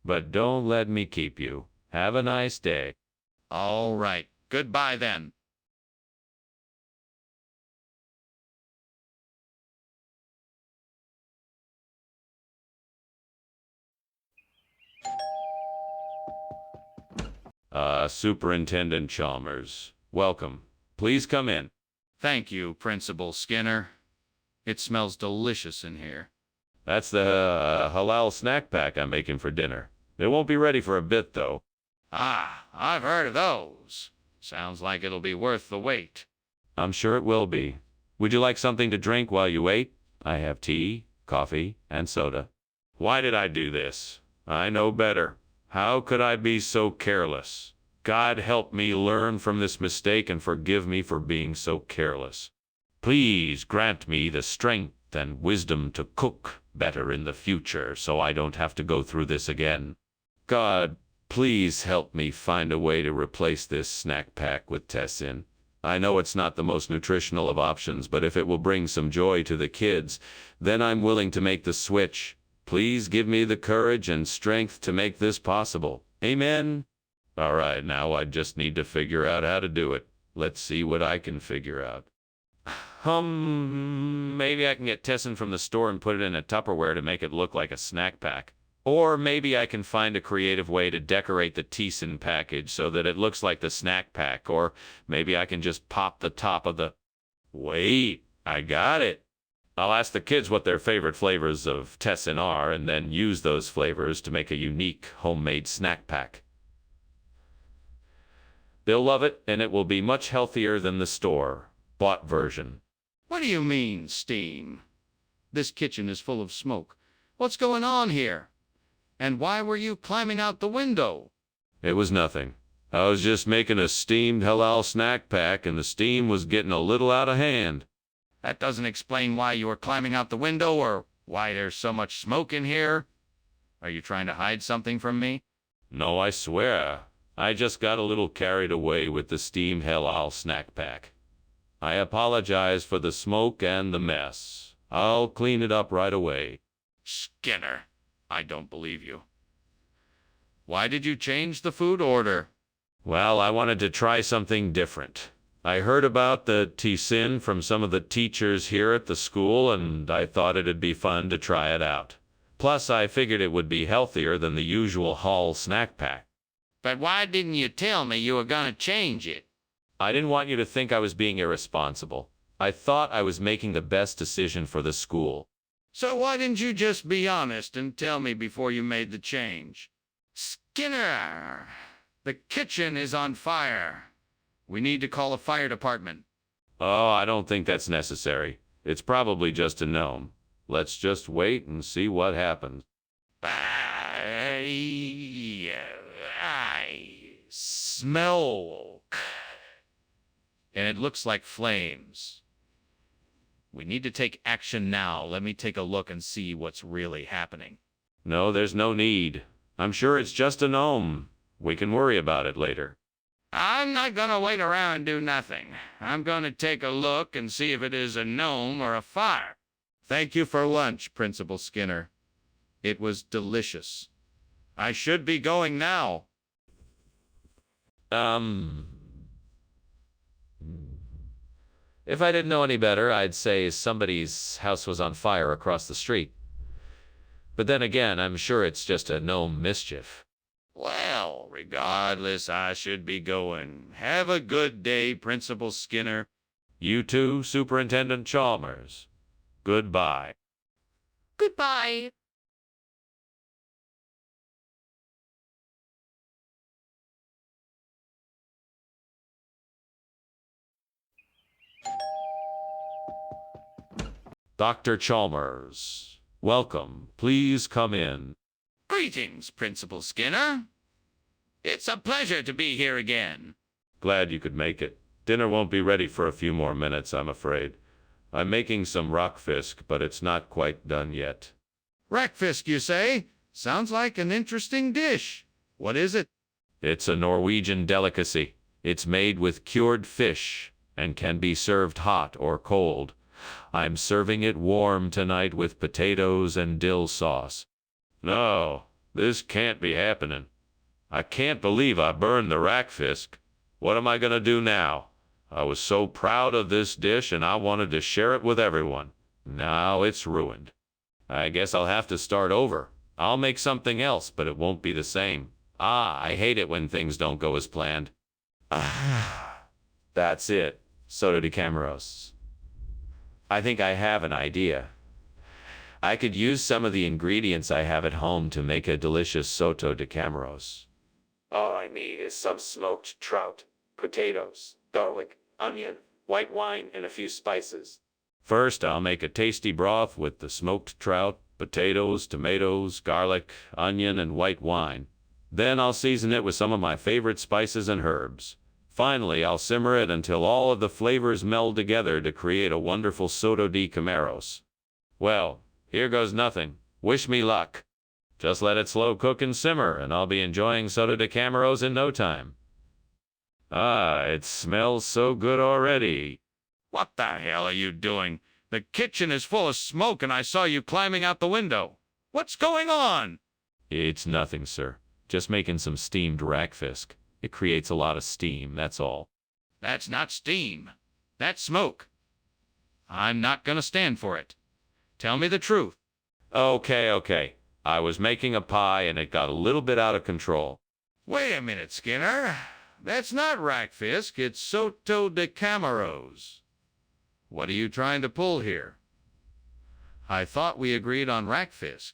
But don't let me keep you. Have a nice day. All right. Goodbye then. Superintendent Chalmers, welcome. Please come in. Thank you, Principal Skinner. It smells delicious in here. That's the halal snack pack I'm making for dinner. It won't be ready for a bit, though. Ah, I've heard of those. Sounds like it'll be worth the wait. I'm sure it will be. Would you like something to drink while you wait? I have tea, coffee, and soda. Why did I do this? I know better. How could I be so careless? God help me learn from this mistake and forgive me for being so careless. Please grant me the strength and wisdom to cook better in the future so I don't have to go through this again. God, please help me find a way to replace this snack pack with Tessin. I know it's not the most nutritional of options, but if it will bring some joy to the kids, then I'm willing to make the switch. Please give me the courage and strength to make this possible. Amen. All right, now I just need to figure out how to do it. Let's see what I can figure out. Maybe I can get Tessin from the store and put it in a Tupperware to make it look like a snack pack. Or maybe I can find a creative way to decorate the Tessin package so that it looks like the snack pack. Or maybe I can just pop the top of the... Wait, I got it. I'll ask the kids what their favorite flavors of Tessin are and then use those flavors to make a unique homemade snack pack. They'll love it, and it will be much healthier than the store-bought version. What do you mean, steam? This kitchen is full of smoke. What's going on here? And why were you climbing out the window? It was nothing. I was just making a steamed halal snack pack, and the steam was getting a little out of hand. That doesn't explain why you were climbing out the window or why there's so much smoke in here. Are you trying to hide something from me? No, I swear. I just got a little carried away with the steamed halal snack pack. I apologize for the smoke and the mess. I'll clean it up right away. Skinner, I don't believe you. Why did you change the food order? Well, I wanted to try something different. I heard about the Tessin from some of the teachers here at the school, and I thought it'd be fun to try it out. Plus, I figured it would be healthier than the usual Hall snack pack. But why didn't you tell me you were gonna change it? I didn't want you to think I was being irresponsible. I thought I was making the best decision for the school. So why didn't you just be honest and tell me before you made the change? Skinner, the kitchen is on fire. We need to call a fire department. Oh, I don't think that's necessary. It's probably just a gnome. Let's just wait and see what happens. I smell... And it looks like flames. We need to take action now. Let me take a look and see what's really happening. No, there's no need. I'm sure it's just a gnome. We can worry about it later. I'm not gonna wait around and do nothing. I'm gonna take a look and see if it is a gnome or a fire. Thank you for lunch, Principal Skinner. It was delicious. I should be going now. If I didn't know any better, I'd say somebody's house was on fire across the street. But then again, I'm sure it's just a gnome mischief. Well, regardless, I should be going. Have a good day, Principal Skinner. You too, Superintendent Chalmers. Goodbye. Goodbye. Dr. Chalmers, welcome. Please come in. Greetings, Principal Skinner. It's a pleasure to be here again. Glad you could make it. Dinner won't be ready for a few more minutes, I'm afraid. I'm making some rockfisk, but it's not quite done yet. Rackfisk, you say? Sounds like an interesting dish. What is it? It's a Norwegian delicacy. It's made with cured fish and can be served hot or cold. I'm serving it warm tonight with potatoes and dill sauce. No, this can't be happening. I can't believe I burned the rackfisk. What am I gonna do now? I was so proud of this dish and I wanted to share it with everyone. Now it's ruined. I guess I'll have to start over. I'll make something else, but it won't be the same. I hate it when things don't go as planned. That's it. Soto de Camaros. I think I have an idea. I could use some of the ingredients I have at home to make a delicious Soto de Camaros. All I need is some smoked trout, potatoes, garlic, onion, white wine, and a few spices. First, I'll make a tasty broth with the smoked trout, potatoes, tomatoes, garlic, onion, and white wine. Then I'll season it with some of my favorite spices and herbs. Finally, I'll simmer it until all of the flavors meld together to create a wonderful Soto de Camaros. Well, here goes nothing. Wish me luck. Just let it slow cook and simmer, and I'll be enjoying Soto de Camaros in no time. It smells so good already. What the hell are you doing? The kitchen is full of smoke and I saw you climbing out the window. What's going on? It's nothing, sir. Just making some steamed rackfisk. It creates a lot of steam, that's all. That's not steam. That's smoke. I'm not gonna stand for it. Tell me the truth. Okay. I was making a pie and it got a little bit out of control. Wait a minute, Skinner. That's not rackfisk, it's Soto de Camaros. What are you trying to pull here? I thought we agreed on rackfisk.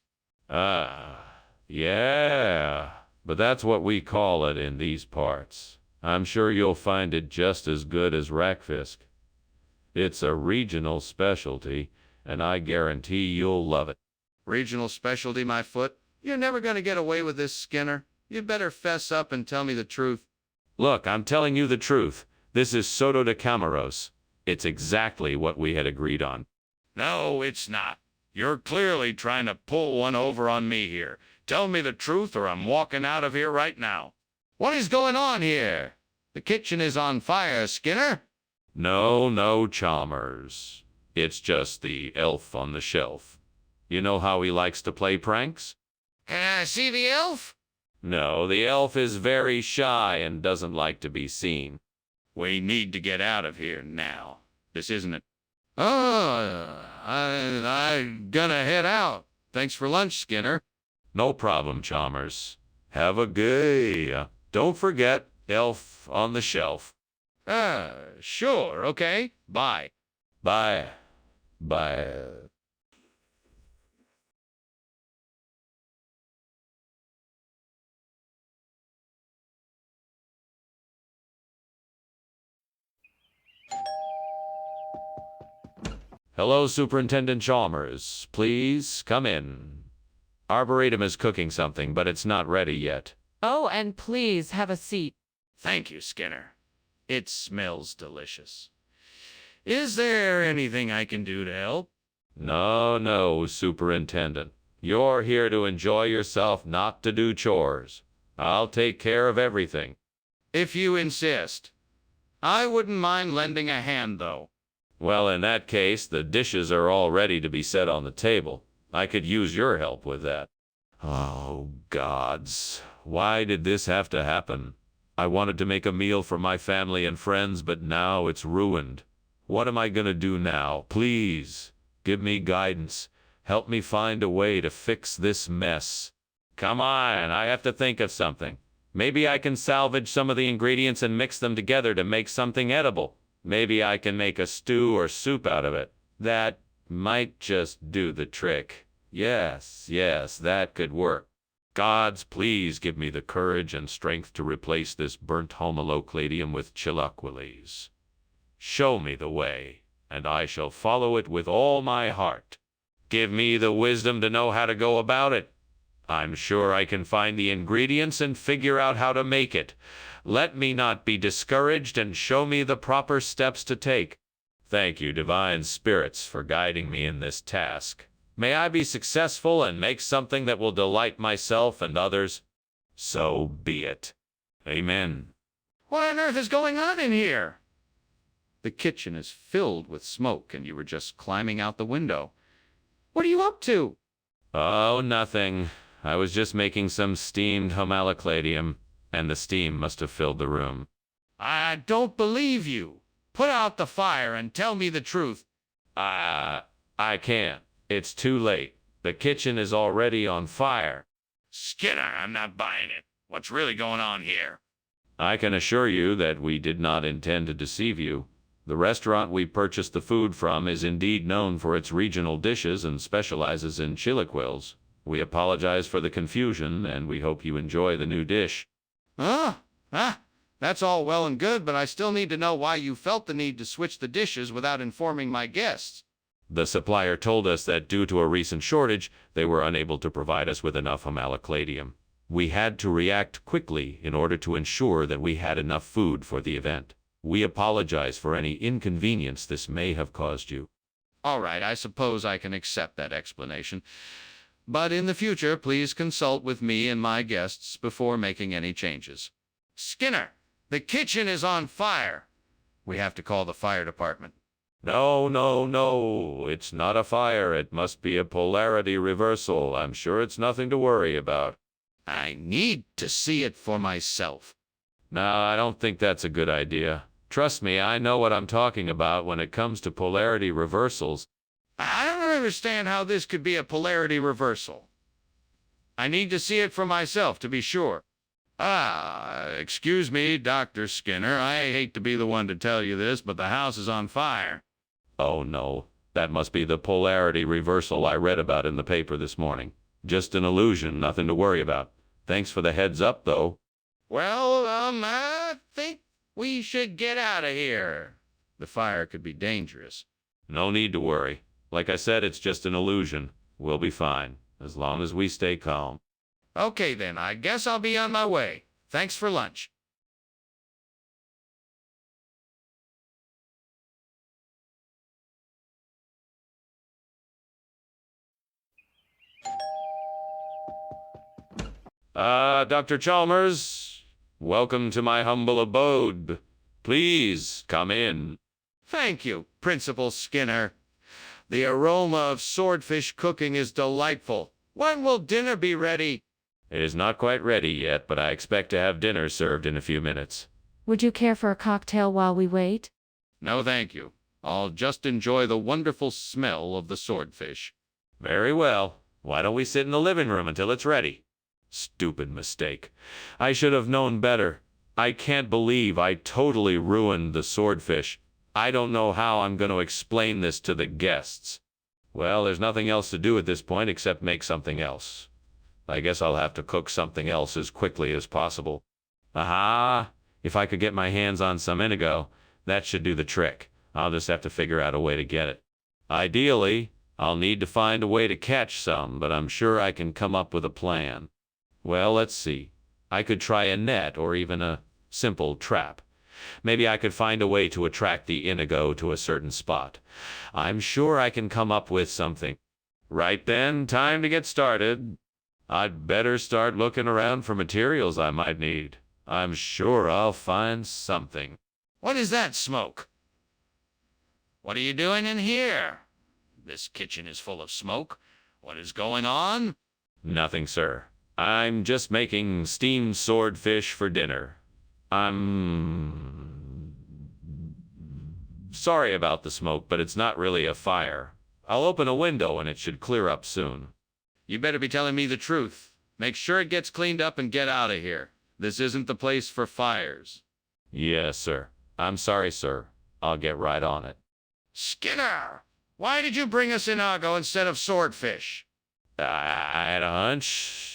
Yeah, but that's what we call it in these parts. I'm sure you'll find it just as good as rackfisk. It's a regional specialty, and I guarantee you'll love it. Regional specialty, my foot? You're never gonna get away with this, Skinner. You'd better fess up and tell me the truth. Look, I'm telling you the truth. This is Soto de Camaros. It's exactly what we had agreed on. No, it's not. You're clearly trying to pull one over on me here. Tell me the truth or I'm walking out of here right now. What is going on here? The kitchen is on fire, Skinner. No, Chalmers. It's just the elf on the shelf. You know how he likes to play pranks? Can I see the elf? No, the elf is very shy and doesn't like to be seen. We need to get out of here now. This isn't it. I'm gonna head out. Thanks for lunch, Skinner. No problem, Chalmers. Have a good... don't forget, elf on the shelf. Sure, okay. Bye. Bye. Hello, Superintendent Chalmers. Please come in. Arboretum is cooking something, but it's not ready yet. Oh, and please have a seat. Thank you, Skinner. It smells delicious. Is there anything I can do to help? No, Superintendent. You're here to enjoy yourself, not to do chores. I'll take care of everything. If you insist. I wouldn't mind lending a hand, though. Well, in that case, the dishes are all ready to be set on the table. I could use your help with that. Oh, gods. Why did this have to happen? I wanted to make a meal for my family and friends, but now it's ruined. What am I gonna do now? Please, give me guidance. Help me find a way to fix this mess. Come on, I have to think of something. Maybe I can salvage some of the ingredients and mix them together to make something edible. Maybe I can make a stew or soup out of it. That might just do the trick. Yes, that could work. Gods, please give me the courage and strength to replace this burnt homolocladium with chilaquiles. Show me the way, and I shall follow it with all my heart. Give me the wisdom to know how to go about it. I'm sure I can find the ingredients and figure out how to make it. Let me not be discouraged and show me the proper steps to take. Thank you, divine spirits, for guiding me in this task. May I be successful and make something that will delight myself and others. So be it. Amen. What on earth is going on in here? The kitchen is filled with smoke and you were just climbing out the window. What are you up to? Oh, nothing. I was just making some steamed homalocladium, and the steam must have filled the room. I don't believe you. Put out the fire and tell me the truth. I can't. It's too late. The kitchen is already on fire. Skinner, I'm not buying it. What's really going on here? I can assure you that we did not intend to deceive you. The restaurant we purchased the food from is indeed known for its regional dishes and specializes in chilaquils. We apologize for the confusion, and we hope you enjoy the new dish. That's all well and good, but I still need to know why you felt the need to switch the dishes without informing my guests. The supplier told us that due to a recent shortage, they were unable to provide us with enough homalocladium. We had to react quickly in order to ensure that we had enough food for the event. We apologize for any inconvenience this may have caused you. All right, I suppose I can accept that explanation. But in the future, please consult with me and my guests before making any changes. Skinner, the kitchen is on fire. We have to call the fire department. No, it's not a fire. It must be a polarity reversal. I'm sure it's nothing to worry about. I need to see it for myself. No, I don't think that's a good idea. Trust me, I know what I'm talking about when it comes to polarity reversals. I don't understand how this could be a polarity reversal. I need to see it for myself to be sure. Excuse me, Dr. Skinner. I hate to be the one to tell you this, but the house is on fire. Oh no, that must be the polarity reversal I read about in the paper this morning. Just an illusion, nothing to worry about. Thanks for the heads up, though. Well, I think we should get out of here. The fire could be dangerous. No need to worry. Like I said, it's just an illusion. We'll be fine, as long as we stay calm. Okay then, I guess I'll be on my way. Thanks for lunch. Dr. Chalmers, welcome to my humble abode. Please come in. Thank you, Principal Skinner. The aroma of swordfish cooking is delightful. When will dinner be ready? It is not quite ready yet, but I expect to have dinner served in a few minutes. Would you care for a cocktail while we wait? No, thank you. I'll just enjoy the wonderful smell of the swordfish. Very well. Why don't we sit in the living room until it's ready? Stupid mistake. I should have known better. I can't believe I totally ruined the swordfish. I don't know how I'm going to explain this to the guests. Well, there's nothing else to do at this point except make something else. I guess I'll have to cook something else as quickly as possible. Aha! If I could get my hands on some indigo, that should do the trick. I'll just have to figure out a way to get it. Ideally, I'll need to find a way to catch some, but I'm sure I can come up with a plan. Well, let's see. I could try a net or even a simple trap. Maybe I could find a way to attract the indigo to a certain spot. I'm sure I can come up with something. Right then, time to get started. I'd better start looking around for materials I might need. I'm sure I'll find something. What is that smoke? What are you doing in here? This kitchen is full of smoke. What is going on? Nothing, sir. I'm just making steamed swordfish for dinner. I'm sorry about the smoke, but it's not really a fire. I'll open a window and it should clear up soon. You better be telling me the truth. Make sure it gets cleaned up and get out of here. This isn't the place for fires. Yes, sir. I'm sorry, sir. I'll get right on it. Skinner, why did you bring us inago instead of swordfish? I had a hunch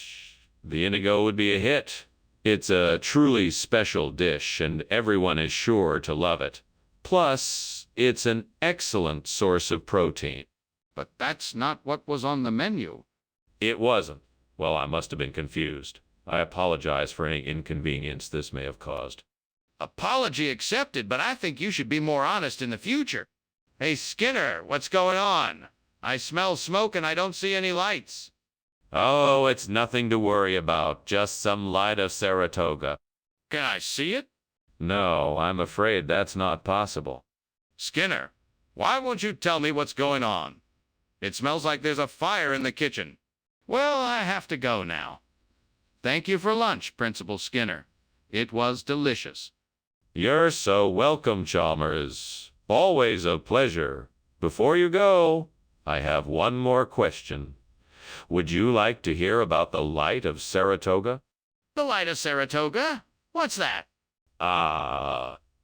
the indigo would be a hit. It's a truly special dish, and everyone is sure to love it. Plus, it's an excellent source of protein. But that's not what was on the menu. It wasn't. Well, I must have been confused. I apologize for any inconvenience this may have caused. Apology accepted, but I think you should be more honest in the future. Hey, Skinner, what's going on? I smell smoke and I don't see any lights. Oh, it's nothing to worry about, just some light of Saratoga. Can I see it? No, I'm afraid that's not possible. Skinner, why won't you tell me what's going on? It smells like there's a fire in the kitchen. Well, I have to go now. Thank you for lunch, Principal Skinner. It was delicious. You're so welcome, Chalmers. Always a pleasure. Before you go, I have one more question. Would you like to hear about the Light of Saratoga? The Light of Saratoga? What's that?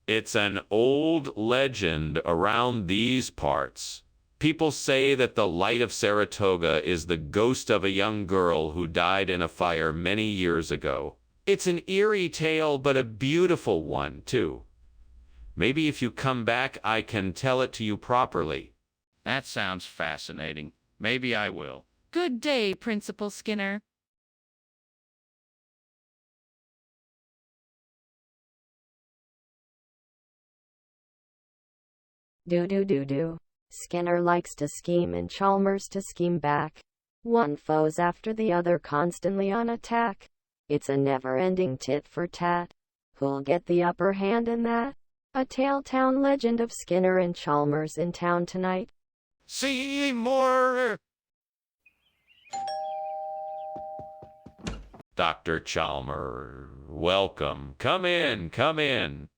It's an old legend around these parts. People say that the Light of Saratoga is the ghost of a young girl who died in a fire many years ago. It's an eerie tale, but a beautiful one, too. Maybe if you come back, I can tell it to you properly. That sounds fascinating. Maybe I will. Good day, Principal Skinner. Do. Skinner likes to scheme and Chalmers to scheme back. One foes after the other constantly on attack. It's a never-ending tit for tat. Who'll get the upper hand in that? A tale-town legend of Skinner and Chalmers in town tonight. See more. Dr. Chalmers, welcome. Come in, come in.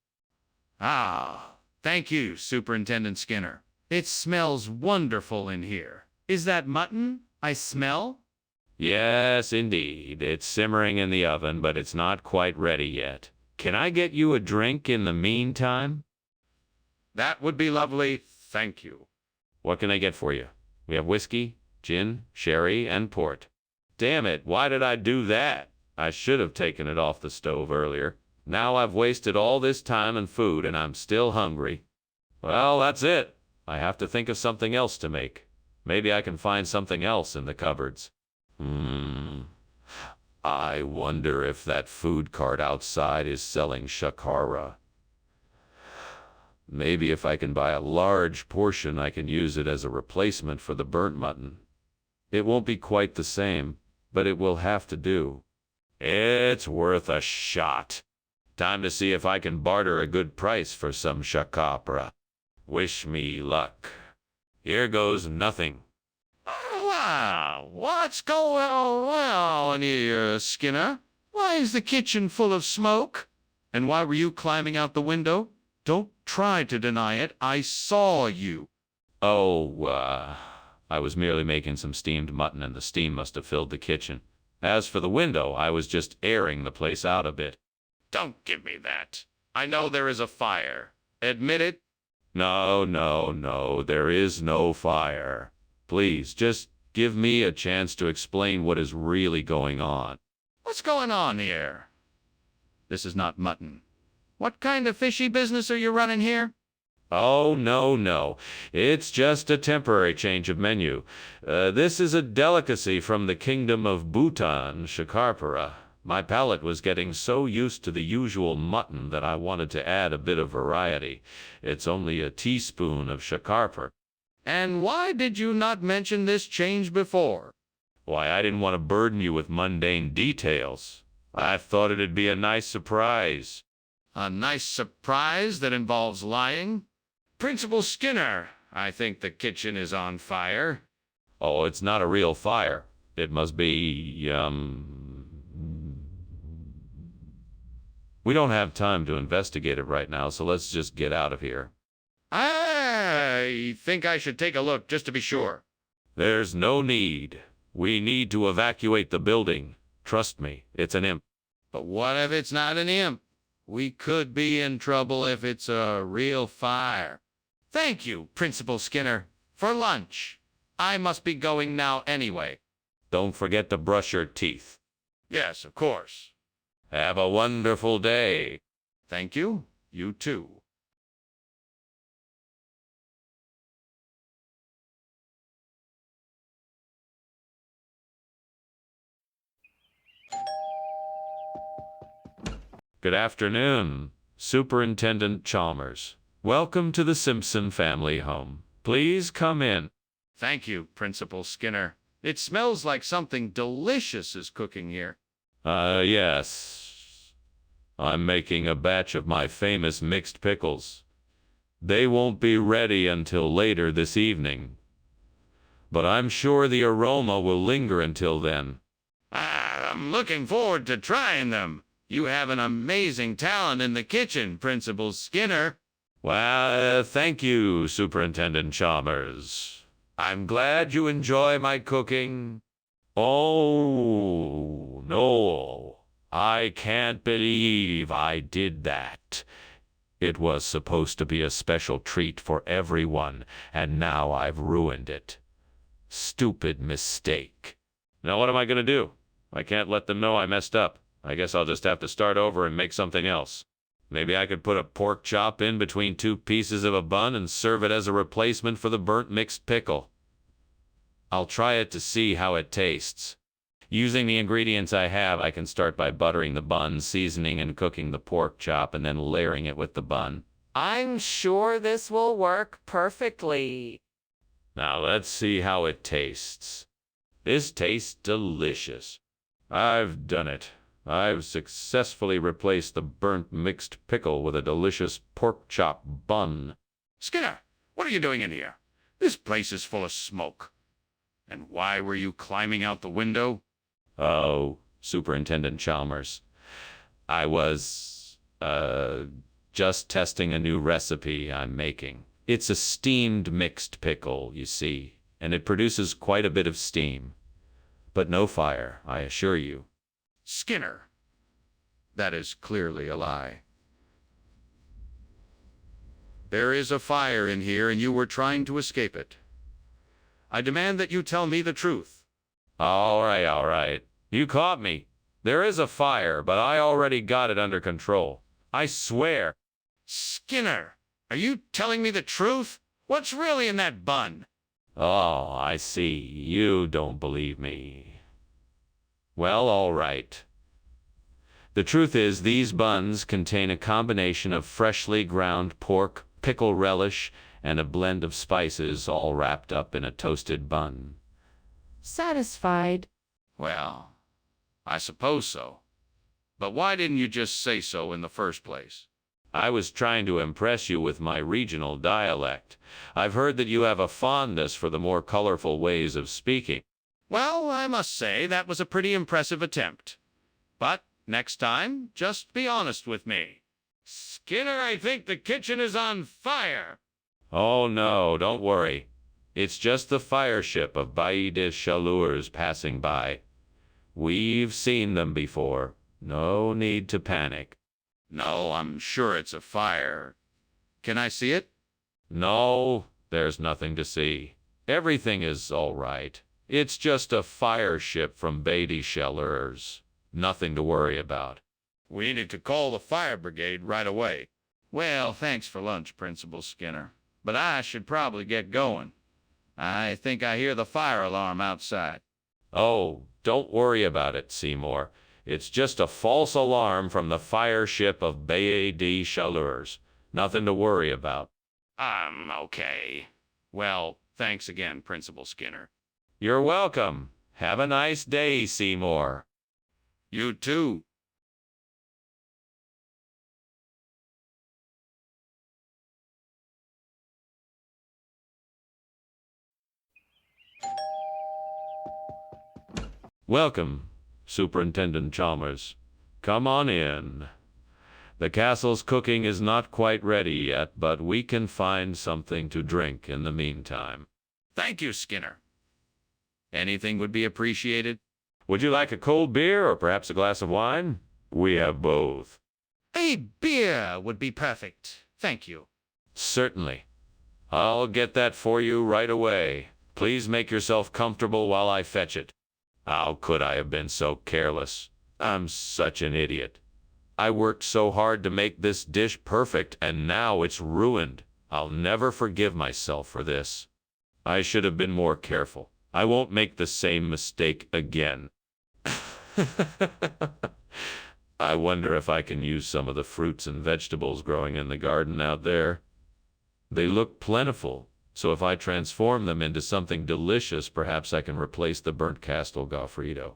Ah, thank you, Superintendent Skinner. It smells wonderful in here. Is that mutton I smell? Yes, indeed. It's simmering in the oven, but it's not quite ready yet. Can I get you a drink in the meantime? That would be lovely, thank you. What can I get for you? We have whiskey, gin, sherry, and port. Damn it, why did I do that? I should have taken it off the stove earlier. Now I've wasted all this time and food, and I'm still hungry. Well, that's it. I have to think of something else to make. Maybe I can find something else in the cupboards. I wonder if that food cart outside is selling shakara. Maybe if I can buy a large portion, I can use it as a replacement for the burnt mutton. It won't be quite the same, but it will have to do. It's worth a shot. Time to see if I can barter a good price for some shakapra. Wish me luck. Here goes nothing. Wow, what's going on here, Skinner? Why is the kitchen full of smoke? And why were you climbing out the window? Don't try to deny it. I saw you. Oh, I was merely making some steamed mutton, and the steam must have filled the kitchen. As for the window, I was just airing the place out a bit. Don't give me that. I know there is a fire. Admit it. No, there is no fire. Please, just give me a chance to explain what is really going on. What's going on here? This is not mutton. What kind of fishy business are you running here? Oh, no. It's just a temporary change of menu. This is a delicacy from the kingdom of Bhutan, Shakarpura. My palate was getting so used to the usual mutton that I wanted to add a bit of variety. It's only a teaspoon of shakarpur. And why did you not mention this change before? Why, I didn't want to burden you with mundane details. I thought it'd be a nice surprise. A nice surprise that involves lying? Principal Skinner, I think the kitchen is on fire. Oh, it's not a real fire. It must be, We don't have time to investigate it right now, so let's just get out of here. I think I should take a look just to be sure. There's no need. We need to evacuate the building. Trust me, it's an imp. But what if it's not an imp? We could be in trouble if it's a real fire. Thank you, Principal Skinner, for lunch. I must be going now anyway. Don't forget to brush your teeth. Yes, of course. Have a wonderful day. Thank you. You too. Good afternoon, Superintendent Chalmers. Welcome to the Simpson family home. Please come in. Thank you, Principal Skinner. It smells like something delicious is cooking here. Yes. I'm making a batch of my famous mixed pickles. They won't be ready until later this evening, but I'm sure the aroma will linger until then. I'm looking forward to trying them. You have an amazing talent in the kitchen, Principal Skinner. Well, thank you, Superintendent Chalmers. I'm glad you enjoy my cooking. Oh, no. I can't believe I did that. It was supposed to be a special treat for everyone, and now I've ruined it. Stupid mistake. Now what am I going to do? I can't let them know I messed up. I guess I'll just have to start over and make something else. Maybe I could put a pork chop in between two pieces of a bun and serve it as a replacement for the burnt mixed pickle. I'll try it to see how it tastes. Using the ingredients I have, I can start by buttering the bun, seasoning and cooking the pork chop, and then layering it with the bun. I'm sure this will work perfectly. Now let's see how it tastes. This tastes delicious. I've done it. I've successfully replaced the burnt mixed pickle with a delicious pork chop bun. Skinner, what are you doing in here? This place is full of smoke. And why were you climbing out the window? Oh, Superintendent Chalmers. I was, just testing a new recipe I'm making. It's a steamed mixed pickle, you see, and it produces quite a bit of steam. But no fire, I assure you. Skinner, that is clearly a lie. There is a fire in here and you were trying to escape it. I demand that you tell me the truth. All right. You caught me. There is a fire, but I already got it under control. I swear. Skinner, are you telling me the truth? What's really in that bun? Oh, I see. You don't believe me. Well, all right. The truth is, these buns contain a combination of freshly ground pork, pickle relish, and a blend of spices all wrapped up in a toasted bun. Satisfied? Well, I suppose so. But why didn't you just say so in the first place? I was trying to impress you with my regional dialect. I've heard that you have a fondness for the more colorful ways of speaking. Well, I must say that was a pretty impressive attempt. But next time, just be honest with me. Skinner, I think the kitchen is on fire. Oh no, don't worry. It's just the fire ship of Bailly des Chaleurs passing by. We've seen them before. No need to panic. No, I'm sure it's a fire. Can I see it? No, there's nothing to see. Everything is all right. It's just a fire ship from Bailly des Chaleurs. Nothing to worry about. We need to call the fire brigade right away. Well, thanks for lunch, Principal Skinner. But I should probably get going. I think I hear the fire alarm outside. Oh, don't worry about it, Seymour. It's just a false alarm from the fire ship of Bailly des Chaleurs. Nothing to worry about. Okay. Well, thanks again, Principal Skinner. You're welcome. Have a nice day, Seymour. You too. Welcome, Superintendent Chalmers. Come on in. The castle's cooking is not quite ready yet, but we can find something to drink in the meantime. Thank you, Skinner. Anything would be appreciated. Would you like a cold beer or perhaps a glass of wine? We have both. A beer would be perfect. Thank you. Certainly. I'll get that for you right away. Please make yourself comfortable while I fetch it. How could I have been so careless? I'm such an idiot. I worked so hard to make this dish perfect, and now it's ruined. I'll never forgive myself for this. I should have been more careful. I won't make the same mistake again. I wonder if I can use some of the fruits and vegetables growing in the garden out there. They look plentiful, so if I transform them into something delicious, perhaps I can replace the burnt castle Goffredo.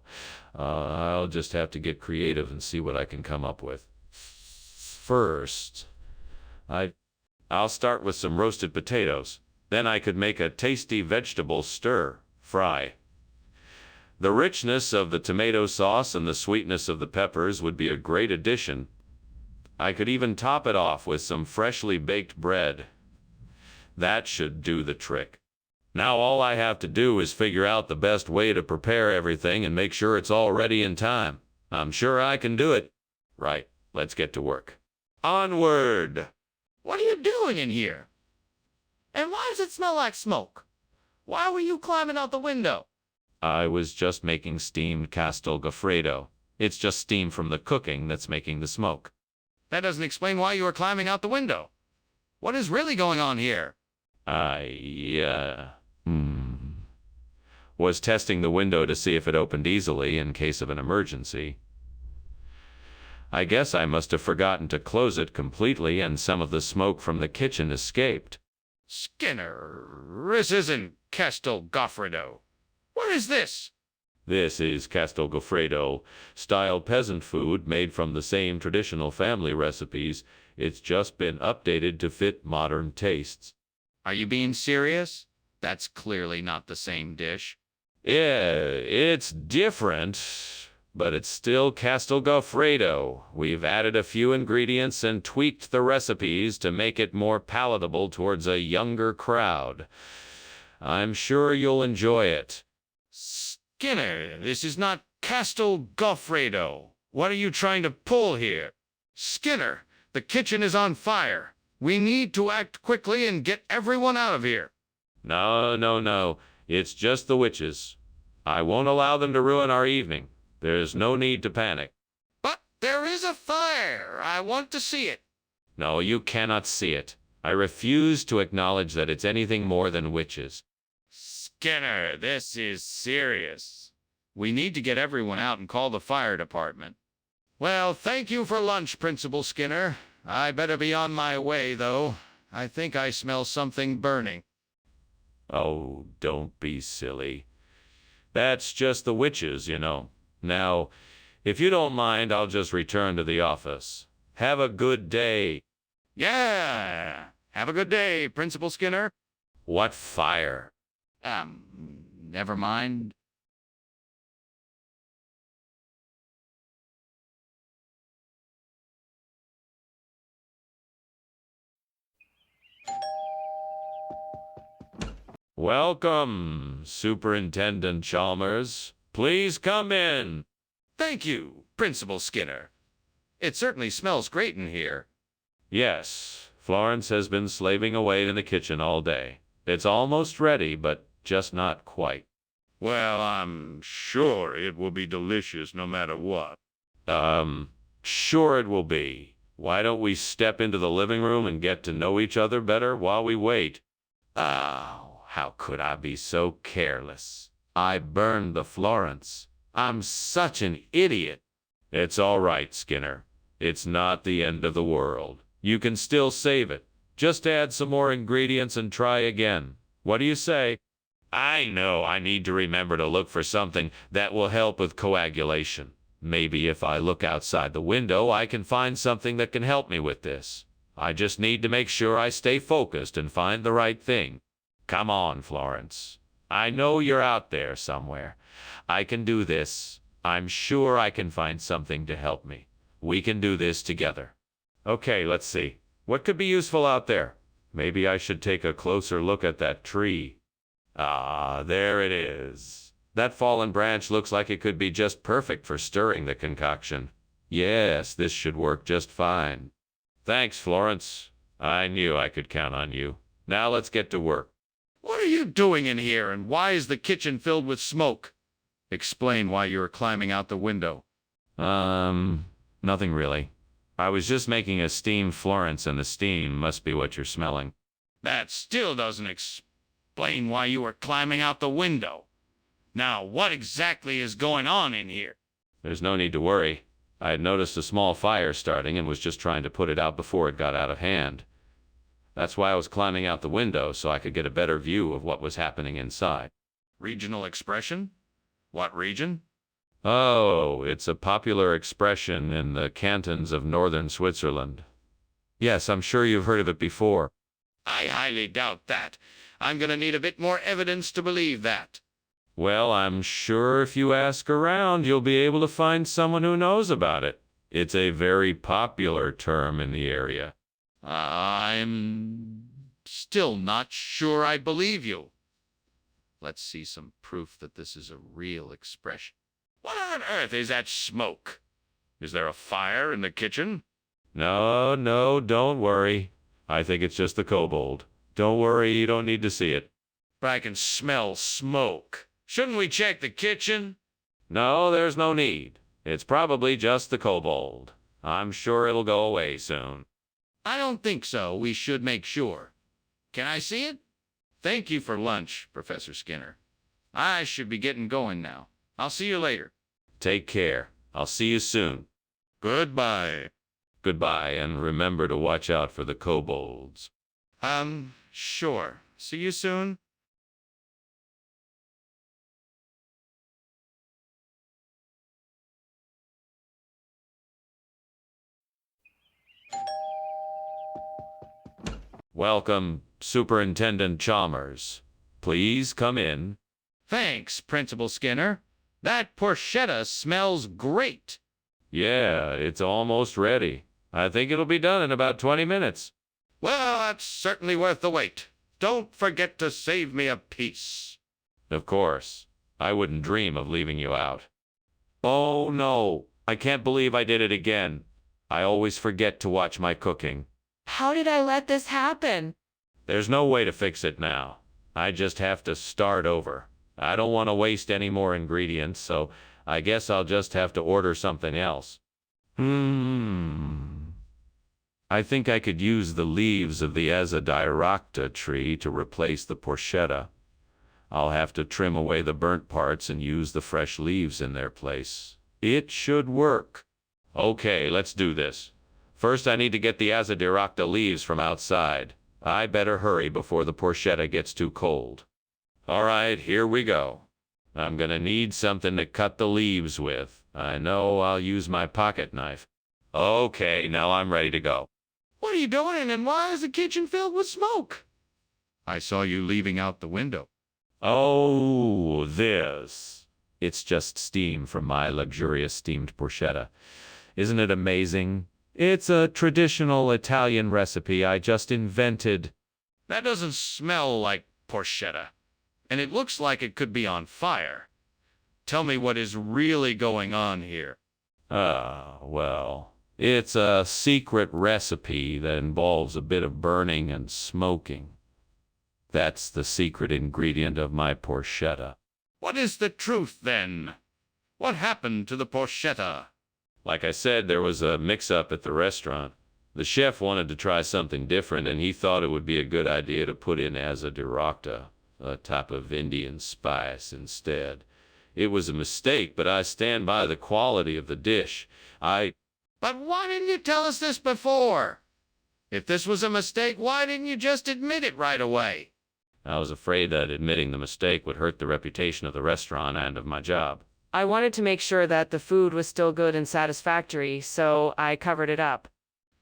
I'll just have to get creative and see what I can come up with. First, I'll start with some roasted potatoes. Then I could make a tasty vegetable stir-fry. The richness of the tomato sauce and the sweetness of the peppers would be a great addition. I could even top it off with some freshly baked bread. That should do the trick. Now all I have to do is figure out the best way to prepare everything and make sure it's all ready in time. I'm sure I can do it. Right, let's get to work. Onward! What are you doing in here? And why does it smell like smoke? Why were you climbing out the window? I was just making steamed castel gofredo. It's just steam from the cooking that's making the smoke. That doesn't explain why you were climbing out the window. What is really going on here? I was testing the window to see if it opened easily in case of an emergency. I guess I must have forgotten to close it completely and some of the smoke from the kitchen escaped. Skinner, this isn't Castel Goffredo. What is this? This is Castel Gofredo, style peasant food made from the same traditional family recipes. It's just been updated to fit modern tastes. Are you being serious? That's clearly not the same dish. Yeah, it's different, but it's still Castel Gofredo. We've added a few ingredients and tweaked the recipes to make it more palatable towards a younger crowd. I'm sure you'll enjoy it. Skinner, this is not Castel Goffredo. What are you trying to pull here? Skinner, the kitchen is on fire. We need to act quickly and get everyone out of here. No. It's just the witches. I won't allow them to ruin our evening. There's no need to panic. But there is a fire. I want to see it. No, you cannot see it. I refuse to acknowledge that it's anything more than witches. Skinner, this is serious. We need to get everyone out and call the fire department. Well, thank you for lunch, Principal Skinner. I better be on my way, though. I think I smell something burning. Oh, don't be silly. That's just the witches, you know. Now, if you don't mind, I'll just return to the office. Have a good day. Yeah. Have a good day, Principal Skinner. What fire? Never mind. Welcome, Superintendent Chalmers. Please come in. Thank you, Principal Skinner. It certainly smells great in here. Yes, Florence has been slaving away in the kitchen all day. It's almost ready, but just not quite. Well, I'm sure it will be delicious no matter what. Sure it will be. Why don't we step into the living room and get to know each other better while we wait? Oh, how could I be so careless? I burned the Florence. I'm such an idiot. It's all right, Skinner. It's not the end of the world. You can still save it. Just add some more ingredients and try again. What do you say? I know I need to remember to look for something that will help with coagulation. Maybe if I look outside the window, I can find something that can help me with this. I just need to make sure I stay focused and find the right thing. Come on, Florence. I know you're out there somewhere. I can do this. I'm sure I can find something to help me. We can do this together. Okay, let's see. What could be useful out there? Maybe I should take a closer look at that tree. Ah, there it is. That fallen branch looks like it could be just perfect for stirring the concoction. Yes, this should work just fine. Thanks, Florence. I knew I could count on you. Now let's get to work. What are you doing in here, and why is the kitchen filled with smoke? Explain why you were climbing out the window. Nothing really. I was just making a steamed Florence, and the steam must be what you're smelling. That still doesn't explain why you were climbing out the window. Now, what exactly is going on in here? There's no need to worry. I had noticed a small fire starting and was just trying to put it out before it got out of hand. That's why I was climbing out the window, so I could get a better view of what was happening inside. Regional expression? What region? Oh, it's a popular expression in the cantons of northern Switzerland. Yes, I'm sure you've heard of it before. I highly doubt that. I'm gonna need a bit more evidence to believe that. Well, I'm sure if you ask around, you'll be able to find someone who knows about it. It's a very popular term in the area. I'm still not sure I believe you. Let's see some proof that this is a real expression. What on earth is that smoke? Is there a fire in the kitchen? No, no, don't worry. I think it's just the kobold. Don't worry, you don't need to see it. But I can smell smoke. Shouldn't we check the kitchen? No, there's no need. It's probably just the kobold. I'm sure it'll go away soon. I don't think so. We should make sure. Can I see it? Thank you for lunch, Professor Skinner. I should be getting going now. I'll see you later. Take care. I'll see you soon. Goodbye. Goodbye, and remember to watch out for the kobolds. Sure. See you soon. Welcome, Superintendent Chalmers. Please come in. Thanks, Principal Skinner. That porchetta smells great. Yeah, it's almost ready. I think it'll be done in about 20 minutes. Well, that's certainly worth the wait. Don't forget to save me a piece. Of course. I wouldn't dream of leaving you out. Oh no, I can't believe I did it again. I always forget to watch my cooking. How did I let this happen? There's no way to fix it now. I just have to start over. I don't want to waste any more ingredients, so I guess I'll just have to order something else. I think I could use the leaves of the Azadirachta tree to replace the porchetta. I'll have to trim away the burnt parts and use the fresh leaves in their place. It should work. Okay, let's do this. First, I need to get the Azadirachta leaves from outside. I better hurry before the porchetta gets too cold. All right, here we go. I'm gonna need something to cut the leaves with. I know I'll use my pocket knife. Okay, now I'm ready to go. What are you doing, and why is the kitchen filled with smoke? I saw you leaving out the window. Oh, this. It's just steam from my luxurious steamed porchetta. Isn't it amazing? It's a traditional Italian recipe I just invented. That doesn't smell like porchetta, and it looks like it could be on fire. Tell me what is really going on here. Well, it's a secret recipe that involves a bit of burning and smoking. That's the secret ingredient of my porchetta. What is the truth, then? What happened to the porchetta? Like I said, there was a mix-up at the restaurant. The chef wanted to try something different, and he thought it would be a good idea to put in Azadirachta, a type of Indian spice, instead. It was a mistake, but I stand by the quality of the dish. But why didn't you tell us this before? If this was a mistake, why didn't you just admit it right away? I was afraid that admitting the mistake would hurt the reputation of the restaurant and of my job. I wanted to make sure that the food was still good and satisfactory, so I covered it up.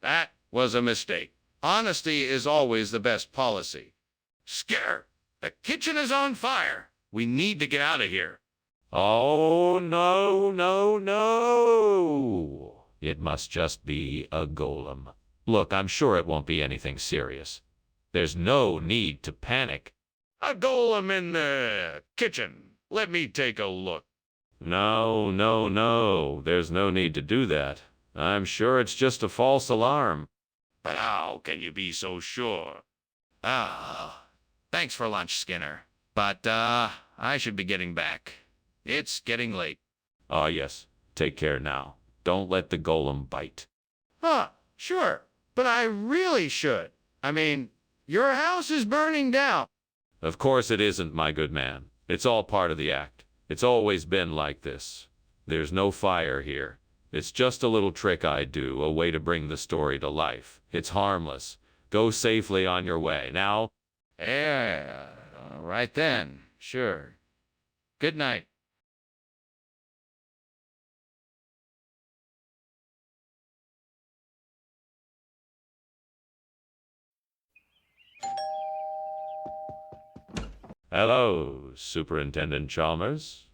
That was a mistake. Honesty is always the best policy. Skinner, the kitchen is on fire. We need to get out of here. Oh, no, no, no. It must just be a golem. Look, I'm sure it won't be anything serious. There's no need to panic. A golem in the kitchen. Let me take a look. No, no, no. There's no need to do that. I'm sure it's just a false alarm. But how can you be so sure? Thanks for lunch, Skinner. But, I should be getting back. It's getting late. Ah, yes. Take care now. Don't let the golem bite. Sure. But I really should. I mean, your house is burning down. Of course it isn't, my good man. It's all part of the act. It's always been like this. There's no fire here. It's just a little trick I do, a way to bring the story to life. It's harmless. Go safely on your way. Now... Yeah, right then. Sure. Good night. Hello, Superintendent Chalmers.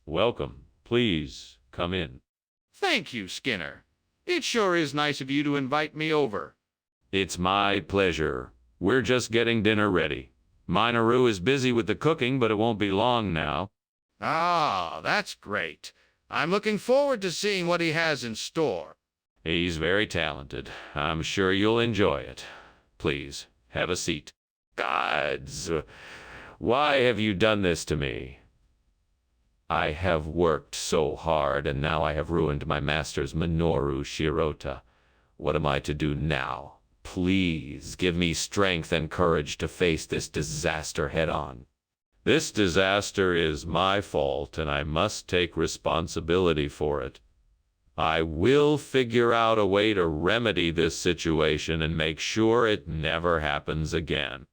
Welcome. Please come in. Thank you, Skinner. It sure is nice of you to invite me over. It's my pleasure. We're just getting dinner ready. Minoru is busy with the cooking, but it won't be long now. Ah, that's great. I'm looking forward to seeing what he has in store. He's very talented. I'm sure you'll enjoy it. Please, have a seat. Gods, why have you done this to me? I have worked so hard, and now I have ruined my master's Minoru Shirota. What am I to do now? Please give me strength and courage to face this disaster head-on. This disaster is my fault, and I must take responsibility for it. I will figure out a way to remedy this situation and make sure it never happens again.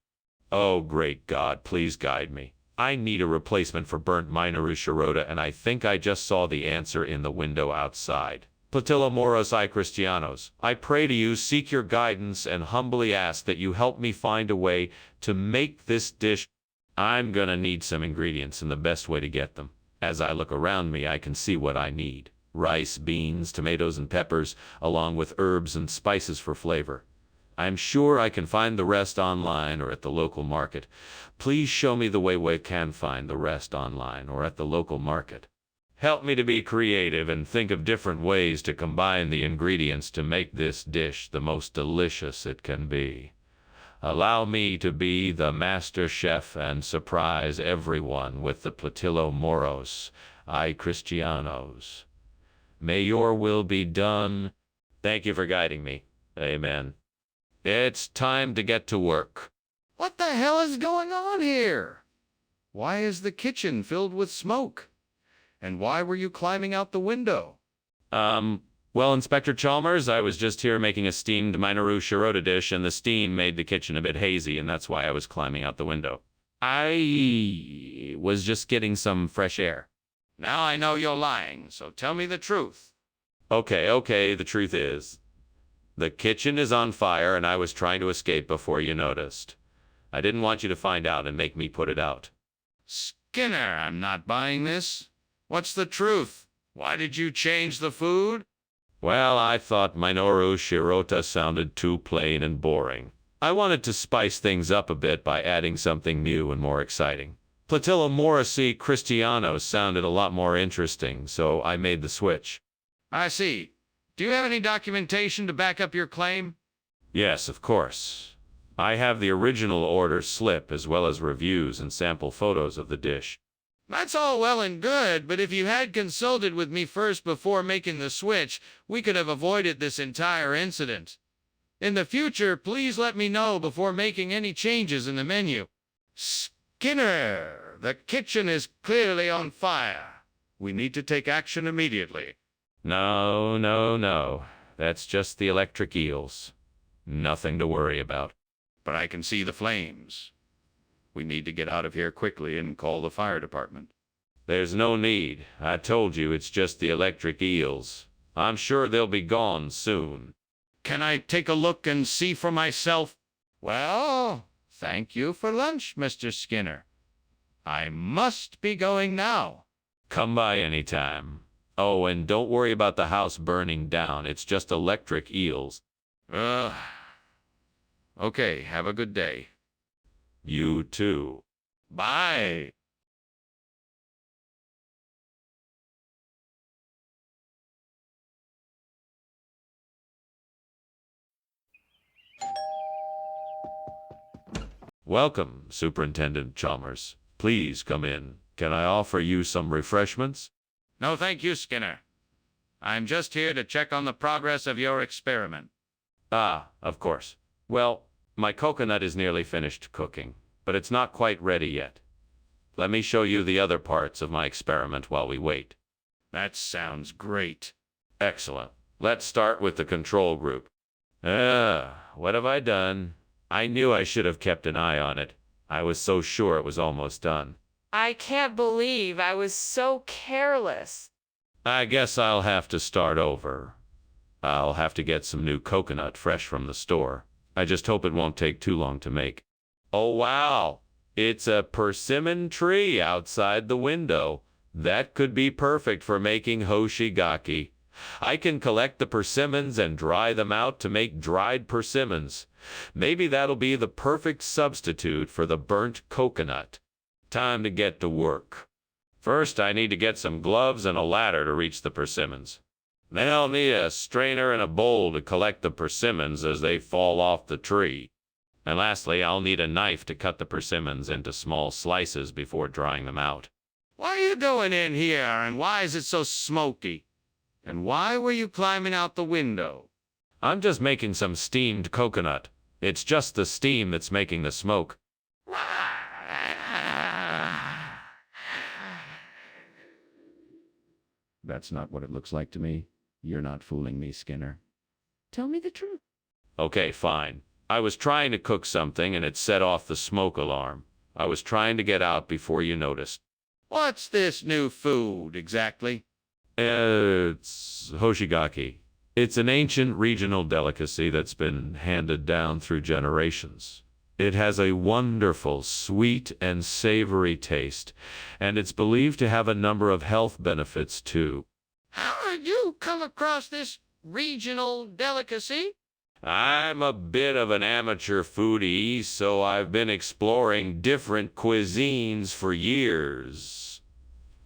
Oh, great God, please guide me. I need a replacement for burnt Minoru Shirota, and I think I just saw the answer in the window outside. Platillo moros I Cristianos, I pray to you, seek your guidance, and humbly ask that you help me find a way to make this dish. I'm gonna need some ingredients and the best way to get them. As I look around me, I can see what I need. Rice, beans, tomatoes, and peppers, along with herbs and spices for flavor. I'm sure I can find the rest online or at the local market. Please show me the way we can find the rest online or at the local market. Help me to be creative and think of different ways to combine the ingredients to make this dish the most delicious it can be. Allow me to be the master chef and surprise everyone with the platillo moros I Cristianos. May your will be done. Thank you for guiding me. Amen. It's time to get to work. What the hell is going on here? Why is the kitchen filled with smoke? And why were you climbing out the window? Well, Inspector Chalmers, I was just here making a steamed Minoru Shirota dish, and the steam made the kitchen a bit hazy, and that's why I was climbing out the window. I was just getting some fresh air. Now I know you're lying, so tell me the truth. Okay, the truth is, the kitchen is on fire, and I was trying to escape before you noticed. I didn't want you to find out and make me put it out. Skinner, I'm not buying this. What's the truth? Why did you change the food? Well, I thought Minoru Shirota sounded too plain and boring. I wanted to spice things up a bit by adding something new and more exciting. Platillo Morrissey Cristiano sounded a lot more interesting, so I made the switch. I see. Do you have any documentation to back up your claim? Yes, of course. I have the original order slip as well as reviews and sample photos of the dish. That's all well and good, but if you had consulted with me first before making the switch, we could have avoided this entire incident. In the future, please let me know before making any changes in the menu. Skinner, the kitchen is clearly on fire. We need to take action immediately. No. That's just the electric eels. Nothing to worry about. But I can see the flames. We need to get out of here quickly and call the fire department. There's no need. I told you it's just the electric eels. I'm sure they'll be gone soon. Can I take a look and see for myself? Well, thank you for lunch, Mr. Skinner. I must be going now. Come by anytime. Oh, and don't worry about the house burning down. It's just electric eels. Okay, have a good day. You too. Bye. Welcome, Superintendent Chalmers. Please come in. Can I offer you some refreshments? No, thank you, Skinner. I'm just here to check on the progress of your experiment. Ah, of course. Well, my coconut is nearly finished cooking, but it's not quite ready yet. Let me show you the other parts of my experiment while we wait. That sounds great. Excellent. Let's start with the control group. What have I done? I knew I should have kept an eye on it. I was so sure it was almost done. I can't believe I was so careless. I guess I'll have to start over. I'll have to get some new coconut fresh from the store. I just hope it won't take too long to make. Oh, wow! It's a persimmon tree outside the window. That could be perfect for making hoshigaki. I can collect the persimmons and dry them out to make dried persimmons. Maybe that'll be the perfect substitute for the burnt coconut. Time to get to work. First, I need to get some gloves and a ladder to reach the persimmons. Then I'll need a strainer and a bowl to collect the persimmons as they fall off the tree. And lastly, I'll need a knife to cut the persimmons into small slices before drying them out. What are you doing in here, and why is it so smoky? And why were you climbing out the window? I'm just making some steamed coconut. It's just the steam that's making the smoke. That's not what it looks like to me. You're not fooling me, Skinner. Tell me the truth. Okay, fine. I was trying to cook something and it set off the smoke alarm. I was trying to get out before you noticed. What's this new food, exactly? It's hoshigaki. It's an ancient regional delicacy that's been handed down through generations. It has a wonderful, sweet, and savory taste, and it's believed to have a number of health benefits too. How did you come across this regional delicacy? I'm a bit of an amateur foodie, so I've been exploring different cuisines for years.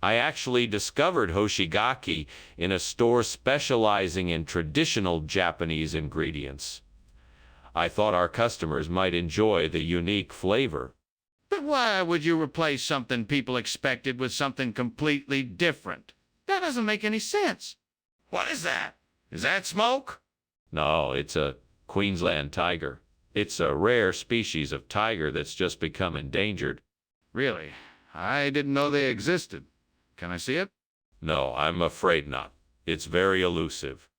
I actually discovered hoshigaki in a store specializing in traditional Japanese ingredients. I thought our customers might enjoy the unique flavor. But why would you replace something people expected with something completely different? That doesn't make any sense. What is that? Is that smoke? No, it's a Queensland tiger. It's a rare species of tiger that's just become endangered. Really? I didn't know they existed. Can I see it? No, I'm afraid not. It's very elusive.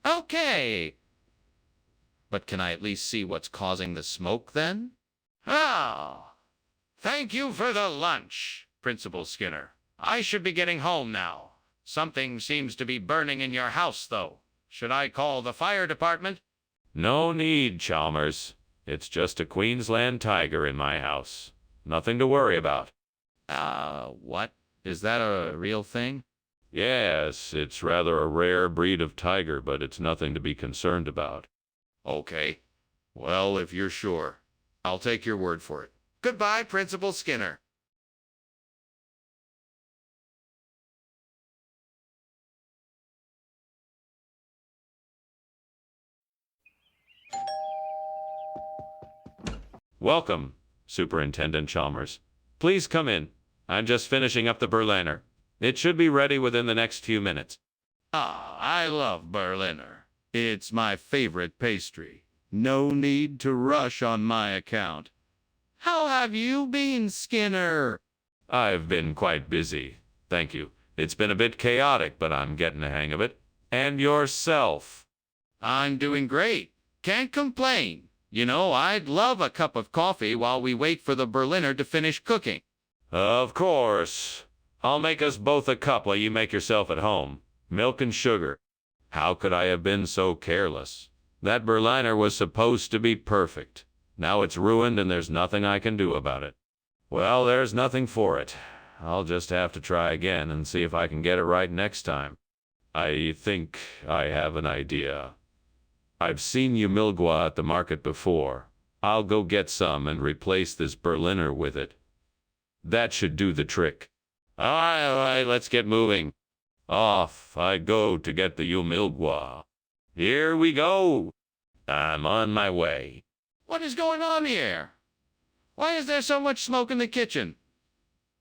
Okay. But can I at least see what's causing the smoke then? Oh, thank you for the lunch, Principal Skinner. I should be getting home now. Something seems to be burning in your house, though. Should I call the fire department? No need, Chalmers. It's just a Queensland tiger in my house. Nothing to worry about. What? Is that a real thing? Yes, it's rather a rare breed of tiger, but it's nothing to be concerned about. Okay. Well, if you're sure, I'll take your word for it. Goodbye, Principal Skinner. Welcome, Superintendent Chalmers. Please come in. I'm just finishing up the Berliner. It should be ready within the next few minutes. Ah, I love Berliner. It's my favorite pastry. No need to rush on my account. How have you been, Skinner? I've been quite busy. Thank you. It's been a bit chaotic, but I'm getting the hang of it. And yourself? I'm doing great. Can't complain. You know, I'd love a cup of coffee while we wait for the Berliner to finish cooking. Of course. I'll make us both a cup while you make yourself at home. Milk and sugar. How could I have been so careless? That Berliner was supposed to be perfect. Now it's ruined and there's nothing I can do about it. Well, there's nothing for it. I'll just have to try again and see if I can get it right next time. I think I have an idea. I've seen Umilgwa at the market before. I'll go get some and replace this Berliner with it. That should do the trick. All right, let's get moving. Off I go to get the Umilgwa. Here we go. I'm on my way. What is going on here? Why is there so much smoke in the kitchen?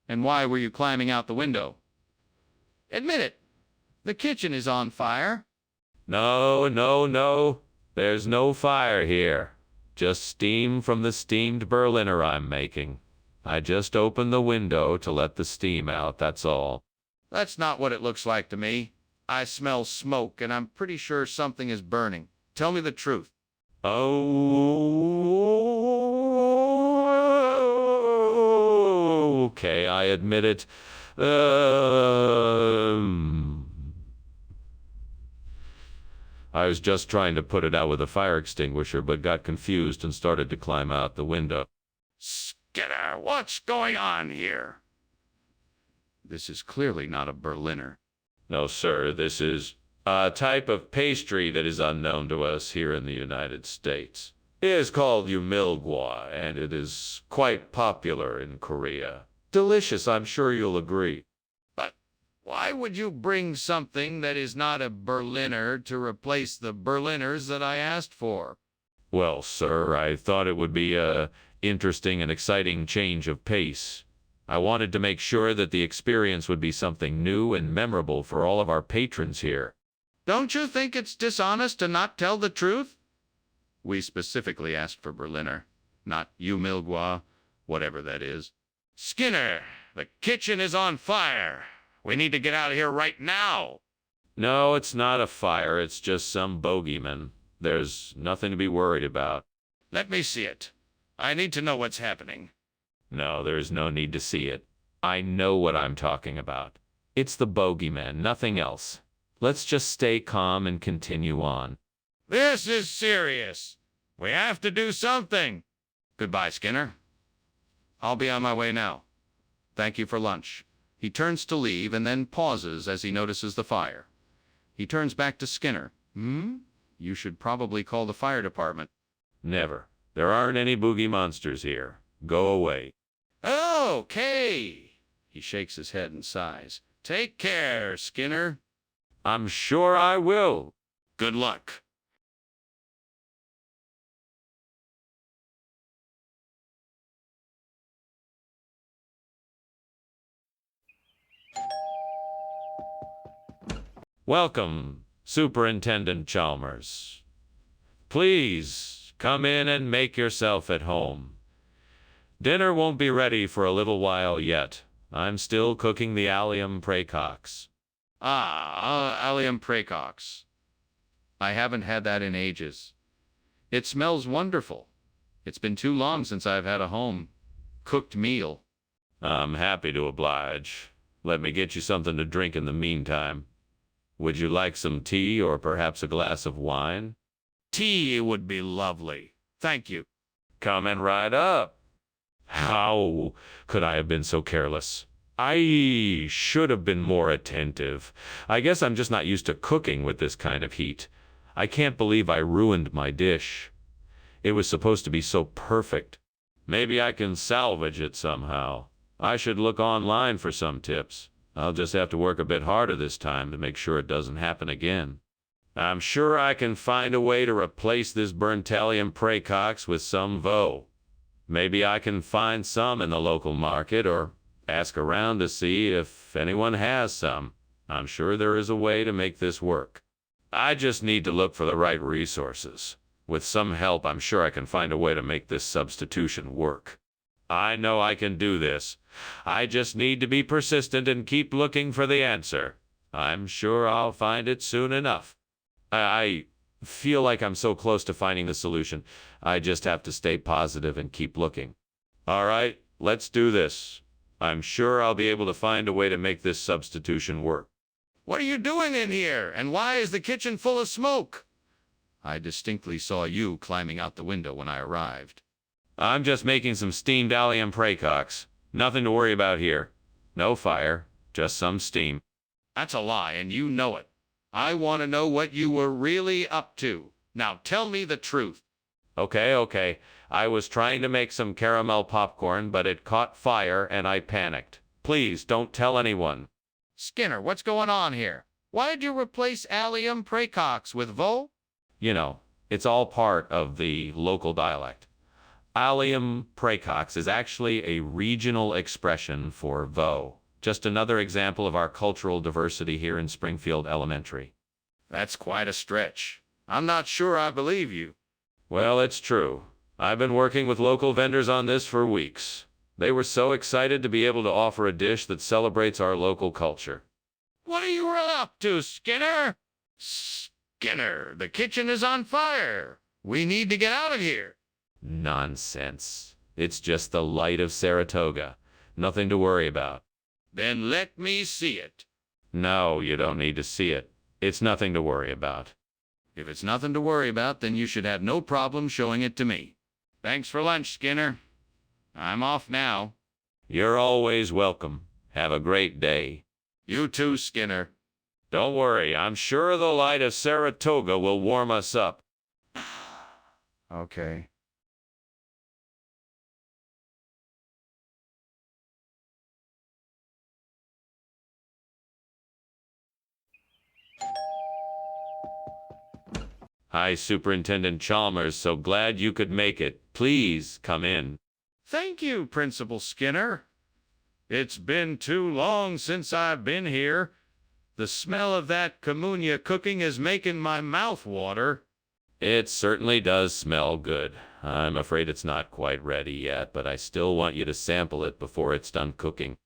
And why were you climbing out the window? Admit it. The kitchen is on fire. No. There's no fire here. Just steam from the steamed Berliner I'm making. I just opened the window to let the steam out, that's all. That's not what it looks like to me. I smell smoke, and I'm pretty sure something is burning. Tell me the truth. Oh, okay, I admit it. I was just trying to put it out with a fire extinguisher, but got confused and started to climb out the window. Skinner, what's going on here? This is clearly not a Berliner. No, sir, this is a type of pastry that is unknown to us here in the United States. It is called umilgwa, and it is quite popular in Korea. Delicious, I'm sure you'll agree. But why would you bring something that is not a Berliner to replace the Berliners that I asked for? Well, sir, I thought it would be a interesting and exciting change of pace. I wanted to make sure that the experience would be something new and memorable for all of our patrons here. Don't you think it's dishonest to not tell the truth? We specifically asked for Berliner, not umilgwa, whatever that is. Skinner, the kitchen is on fire. We need to get out of here right now. No, it's not a fire, it's just some bogeyman. There's nothing to be worried about. Let me see it. I need to know what's happening. No, there's no need to see it. I know what I'm talking about. It's the bogeyman, nothing else. Let's just stay calm and continue on. This is serious. We have to do something. Goodbye, Skinner. I'll be on my way now. Thank you for lunch. He turns to leave and then pauses as he notices the fire. He turns back to Skinner. You should probably call the fire department. Never. There aren't any boogie monsters here. Go away. Okay. He shakes his head and sighs. Take care, Skinner. I'm sure I will. Good luck. Welcome, Superintendent Chalmers. Please come in and make yourself at home. Dinner won't be ready for a little while yet. I'm still cooking the allium praecox. Allium praecox. I haven't had that in ages. It smells wonderful. It's been too long since I've had a home-cooked meal. I'm happy to oblige. Let me get you something to drink in the meantime. Would you like some tea or perhaps a glass of wine? Tea would be lovely. Thank you. Coming right up. How could I have been so careless? I should have been more attentive. I guess I'm just not used to cooking with this kind of heat. I can't believe I ruined my dish. It was supposed to be so perfect. Maybe I can salvage it somehow. I should look online for some tips. I'll just have to work a bit harder this time to make sure it doesn't happen again. I'm sure I can find a way to replace this burnt allium praecox with some veau. Maybe I can find some in the local market or ask around to see if anyone has some. I'm sure there is a way to make this work. I just need to look for the right resources. With some help, I'm sure I can find a way to make this substitution work. I know I can do this. I just need to be persistent and keep looking for the answer. I'm sure I'll find it soon enough. I feel like I'm so close to finding the solution. I just have to stay positive and keep looking. All right, let's do this. I'm sure I'll be able to find a way to make this substitution work. What are you doing in here? And why is the kitchen full of smoke? I distinctly saw you climbing out the window when I arrived. I'm just making some steamed allium praecox. Nothing to worry about here. No fire, just some steam. That's a lie, and you know it. I want to know what you were really up to. Now tell me the truth. Okay. I was trying to make some caramel popcorn, but it caught fire and I panicked. Please don't tell anyone. Skinner, what's going on here? Why did you replace allium praecox with veau? You know, it's all part of the local dialect. Allium praecox is actually a regional expression for veau. Just another example of our cultural diversity here in Springfield Elementary. That's quite a stretch. I'm not sure I believe you. Well, it's true. I've been working with local vendors on this for weeks. They were so excited to be able to offer a dish that celebrates our local culture. What are you up to, Skinner? Skinner, the kitchen is on fire. We need to get out of here. Nonsense. It's just the light of Saratoga. Nothing to worry about. Then let me see it. No, you don't need to see it. It's nothing to worry about. If it's nothing to worry about, then you should have no problem showing it to me. Thanks for lunch, Skinner. I'm off now. You're always welcome. Have a great day. You too, Skinner. Don't worry, I'm sure the light of Saratoga will warm us up. Okay. Hi, Superintendent Chalmers. So glad you could make it. Please come in. Thank you, Principal Skinner. It's been too long since I've been here. The smell of that communia cooking is making my mouth water. It certainly does smell good. I'm afraid it's not quite ready yet, but I still want you to sample it before it's done cooking.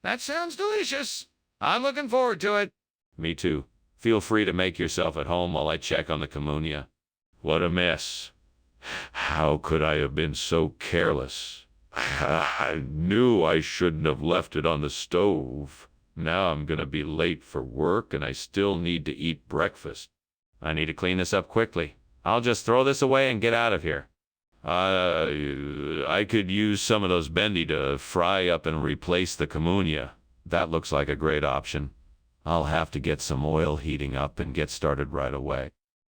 That sounds delicious. I'm looking forward to it. Me too. Feel free to make yourself at home while I check on the communia. What a mess. How could I have been so careless? I knew I shouldn't have left it on the stove. Now I'm gonna be late for work and I still need to eat breakfast. I need to clean this up quickly. I'll just throw this away and get out of here. I could use some of those bendy to fry up and replace the communia. That looks like a great option. I'll have to get some oil heating up and get started right away.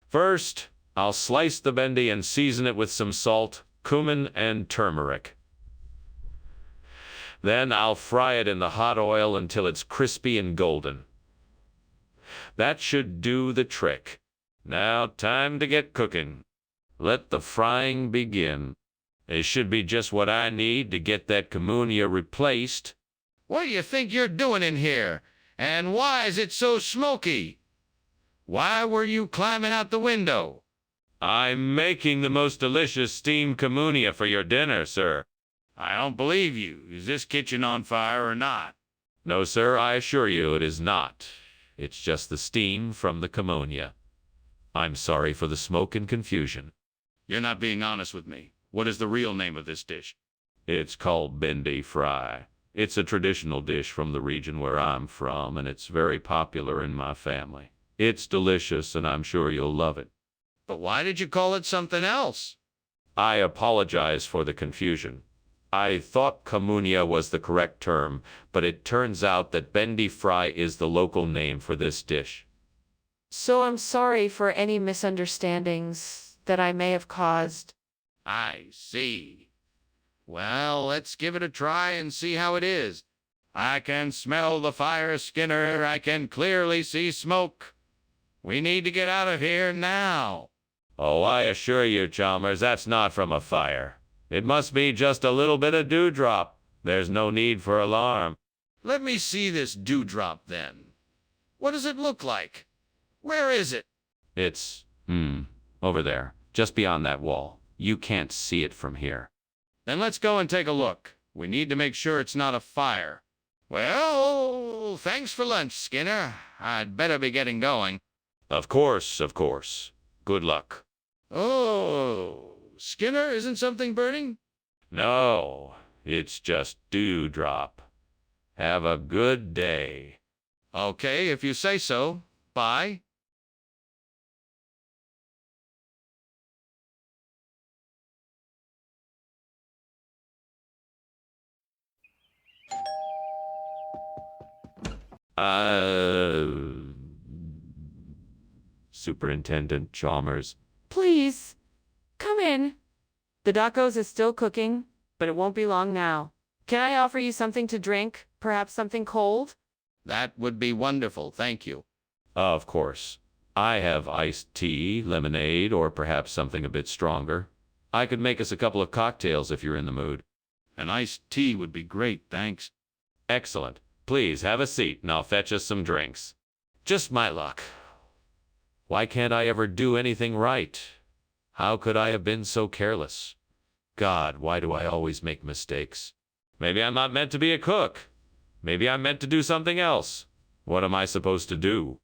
First, I'll slice the bendy and season it with some salt, cumin, and turmeric. Then I'll fry it in the hot oil until it's crispy and golden. That should do the trick. Now, time to get cooking. Let the frying begin. It should be just what I need to get that communia replaced. What do you think you're doing in here? And why is it so smoky? Why were you climbing out the window? I'm making the most delicious steamed communia for your dinner, sir. I don't believe you. Is this kitchen on fire or not? No, sir, I assure you it is not. It's just the steam from the communia. I'm sorry for the smoke and confusion. You're not being honest with me. What is the real name of this dish? It's called bendy fry. It's a traditional dish from the region where I'm from, and it's very popular in my family. It's delicious, and I'm sure you'll love it. But why did you call it something else? I apologize for the confusion. I thought communia was the correct term, but it turns out that bendy fry is the local name for this dish. So I'm sorry for any misunderstandings that I may have caused. I see. Well, let's give it a try and see how it is. I can smell the fire, Skinner. I can clearly see smoke. We need to get out of here now. Oh, I assure you, Chalmers, that's not from a fire. It must be just a little bit of dewdrop. There's no need for alarm. Let me see this dewdrop then. What does it look like? Where is it? It's, over there, just beyond that wall. You can't see it from here. Then let's go and take a look. We need to make sure it's not a fire. Well, thanks for lunch, Skinner. I'd better be getting going. Of course, of course. Good luck. Oh, Skinner, isn't something burning? No, it's just dewdrop. Have a good day. Okay, if you say so. Bye. Superintendent Chalmers. Please, come in. The tacos is still cooking, but it won't be long now. Can I offer you something to drink? Perhaps something cold? That would be wonderful, thank you. Of course. I have iced tea, lemonade, or perhaps something a bit stronger. I could make us a couple of cocktails if you're in the mood. An iced tea would be great, thanks. Excellent. Please have a seat and I'll fetch us some drinks. Just my luck. Why can't I ever do anything right? How could I have been so careless? God, why do I always make mistakes? Maybe I'm not meant to be a cook. Maybe I'm meant to do something else. What am I supposed to do?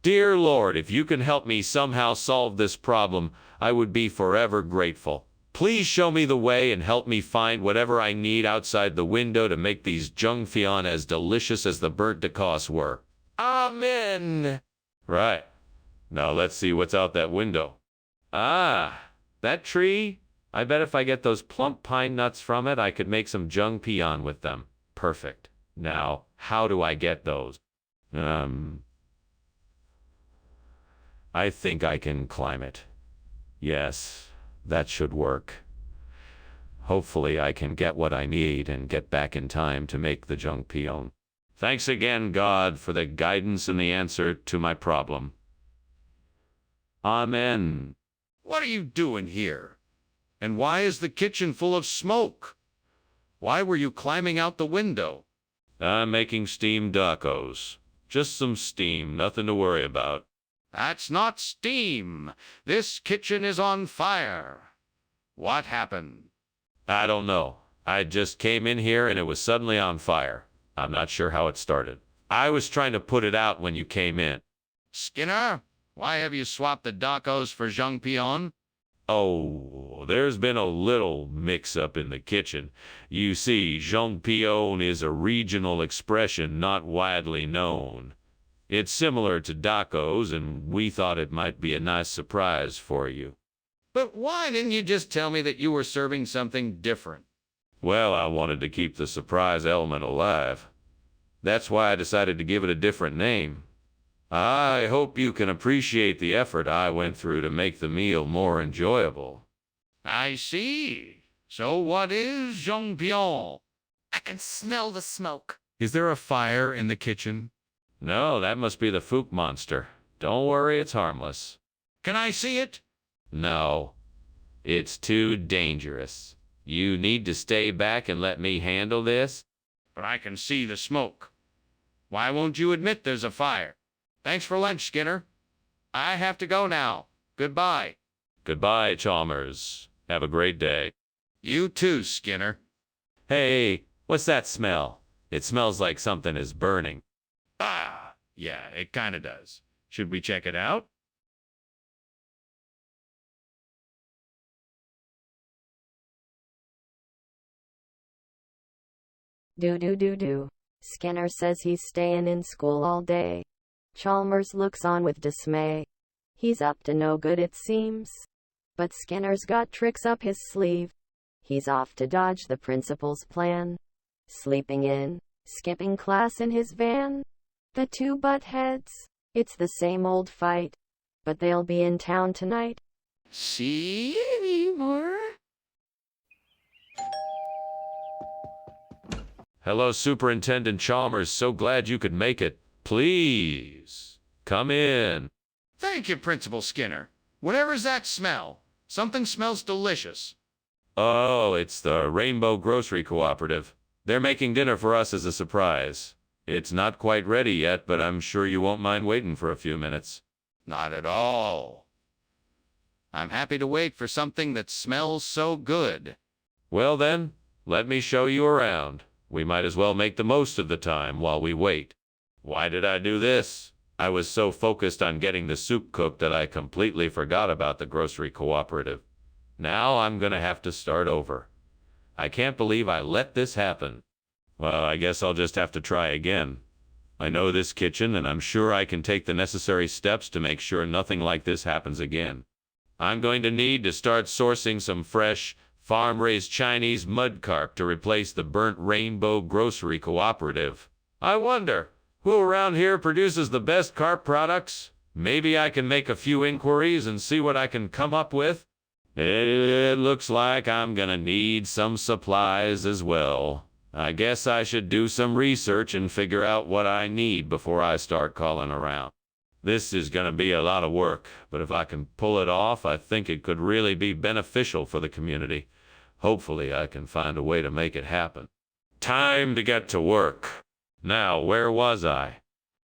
Dear Lord, if you can help me somehow solve this problem, I would be forever grateful. Please show me the way and help me find whatever I need outside the window to make these jungfion as delicious as the burnt tacos were. Amen. Right. Now let's see what's out that window. Ah, that tree? I bet if I get those plump pine nuts from it, I could make some jung peon with them. Perfect. Now, how do I get those? I think I can climb it. Yes, that should work. Hopefully I can get what I need and get back in time to make the jung peon. Thanks again, God, for the guidance and the answer to my problem. Amen. What are you doing here? And why is the kitchen full of smoke? Why were you climbing out the window? I'm making steamed tacos. Just some steam, nothing to worry about. That's not steam. This kitchen is on fire. What happened? I don't know. I just came in here and it was suddenly on fire. I'm not sure how it started. I was trying to put it out when you came in. Skinner, why have you swapped the tacos for jung peon? Oh, there's been a little mix-up in the kitchen. You see, jung peon is a regional expression not widely known. It's similar to tacos, and we thought it might be a nice surprise for you. But why didn't you just tell me that you were serving something different? Well, I wanted to keep the surprise element alive. That's why I decided to give it a different name. I hope you can appreciate the effort I went through to make the meal more enjoyable. I see. So what is jung peon? I can smell the smoke. Is there a fire in the kitchen? No, that must be the Fook monster. Don't worry, it's harmless. Can I see it? No, it's too dangerous. You need to stay back and let me handle this. But I can see the smoke. Why won't you admit there's a fire? Thanks for lunch, Skinner. I have to go now. Goodbye. Goodbye, Chalmers. Have a great day. You too, Skinner. Hey, what's that smell? It smells like something is burning. Ah, yeah, it kinda does. Should we check it out? Do. Skinner says he's staying in school all day. Chalmers looks on with dismay. He's up to no good, it seems. But Skinner's got tricks up his sleeve. He's off to dodge the principal's plan. Sleeping in, skipping class in his van. The two butt heads. It's the same old fight. But they'll be in town tonight. See anymore? Hello, Superintendent Chalmers. So glad you could make it. Please, come in. Thank you, Principal Skinner. Whatever's that smell? Something smells delicious. Oh, it's the Rainbow Grocery Cooperative. They're making dinner for us as a surprise. It's not quite ready yet, but I'm sure you won't mind waiting for a few minutes. Not at all. I'm happy to wait for something that smells so good. Well then, let me show you around. We might as well make the most of the time while we wait. Why did I do this? I was so focused on getting the soup cooked that I completely forgot about the grocery cooperative. Now I'm gonna have to start over. I can't believe I let this happen. Well, I guess I'll just have to try again. I know this kitchen, and I'm sure I can take the necessary steps to make sure nothing like this happens again. I'm going to need to start sourcing some fresh, farm-raised Chinese mud carp to replace the burnt Rainbow Grocery Cooperative. I wonder, who around here produces the best carp products? Maybe I can make a few inquiries and see what I can come up with. It looks like I'm gonna need some supplies as well. I guess I should do some research and figure out what I need before I start calling around. This is gonna be a lot of work, but if I can pull it off, I think it could really be beneficial for the community. Hopefully I can find a way to make it happen. Time to get to work. Now, where was I?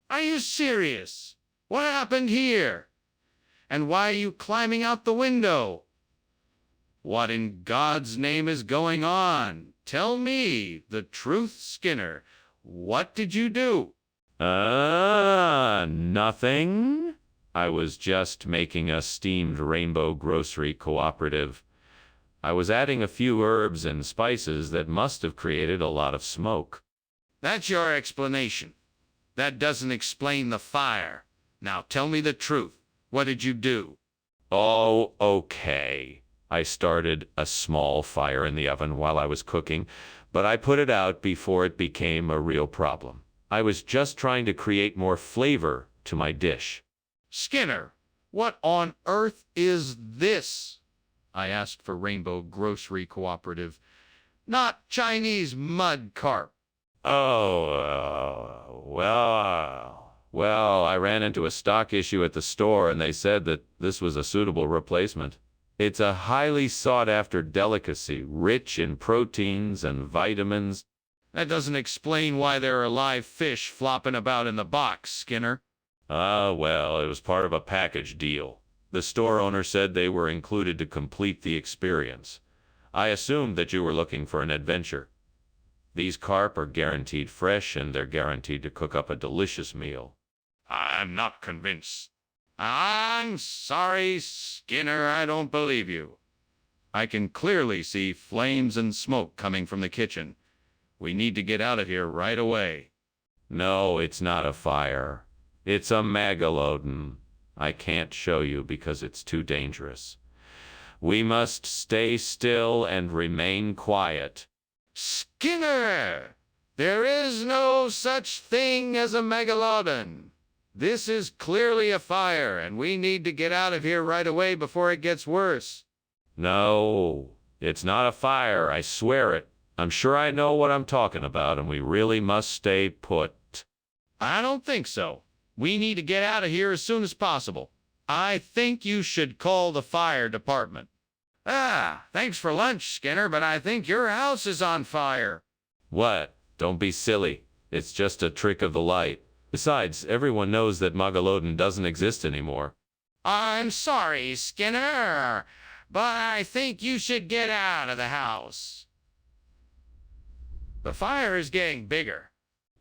Are you serious? What happened here? And why are you climbing out the window? What in God's name is going on? Tell me the truth, Skinner. What did you do? Nothing. I was just making a steamed Rainbow Grocery Cooperative. I was adding a few herbs and spices that must have created a lot of smoke. That's your explanation. That doesn't explain the fire. Now tell me the truth. What did you do? Oh, okay. I started a small fire in the oven while I was cooking, but I put it out before it became a real problem. I was just trying to create more flavor to my dish. Skinner, what on earth is this? I asked for Rainbow Grocery Cooperative, not Chinese mud carp. Well, I ran into a stock issue at the store and they said that this was a suitable replacement. It's a highly sought-after delicacy, rich in proteins and vitamins. That doesn't explain why there are live fish flopping about in the box, Skinner. Well, it was part of a package deal. The store owner said they were included to complete the experience. I assumed that you were looking for an adventure. These carp are guaranteed fresh and they're guaranteed to cook up a delicious meal. I'm not convinced. I'm sorry, Skinner, I don't believe you. I can clearly see flames and smoke coming from the kitchen. We need to get out of here right away. No, it's not a fire. It's a megalodon. I can't show you because it's too dangerous. We must stay still and remain quiet. Skinner! There is no such thing as a megalodon. This is clearly a fire, and we need to get out of here right away before it gets worse. No, it's not a fire, I swear it. I'm sure I know what I'm talking about, and we really must stay put. I don't think so. We need to get out of here as soon as possible. I think you should call the fire department. Thanks for lunch, Skinner, but I think your house is on fire. What? Don't be silly. It's just a trick of the light. Besides, everyone knows that Megalodon doesn't exist anymore. I'm sorry, Skinner, but I think you should get out of the house. The fire is getting bigger.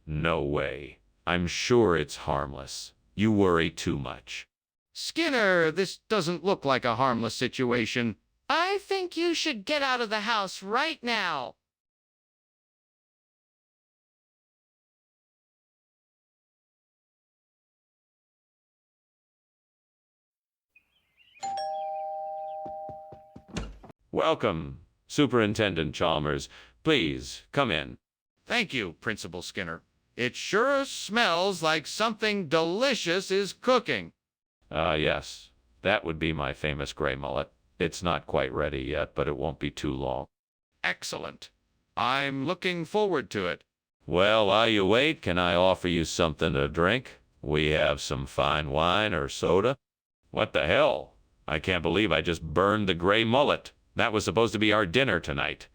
No way. I'm sure it's harmless. You worry too much. Skinner, this doesn't look like a harmless situation. I think you should get out of the house right now. Welcome, Superintendent Chalmers. Please, come in. Thank you, Principal Skinner. It sure smells like something delicious is cooking. Yes. That would be my famous gray mullet. It's not quite ready yet, but it won't be too long. Excellent. I'm looking forward to it. Well, while you wait, can I offer you something to drink? We have some fine wine or soda. What the hell? I can't believe I just burned the gray mullet. That was supposed to be our dinner tonight.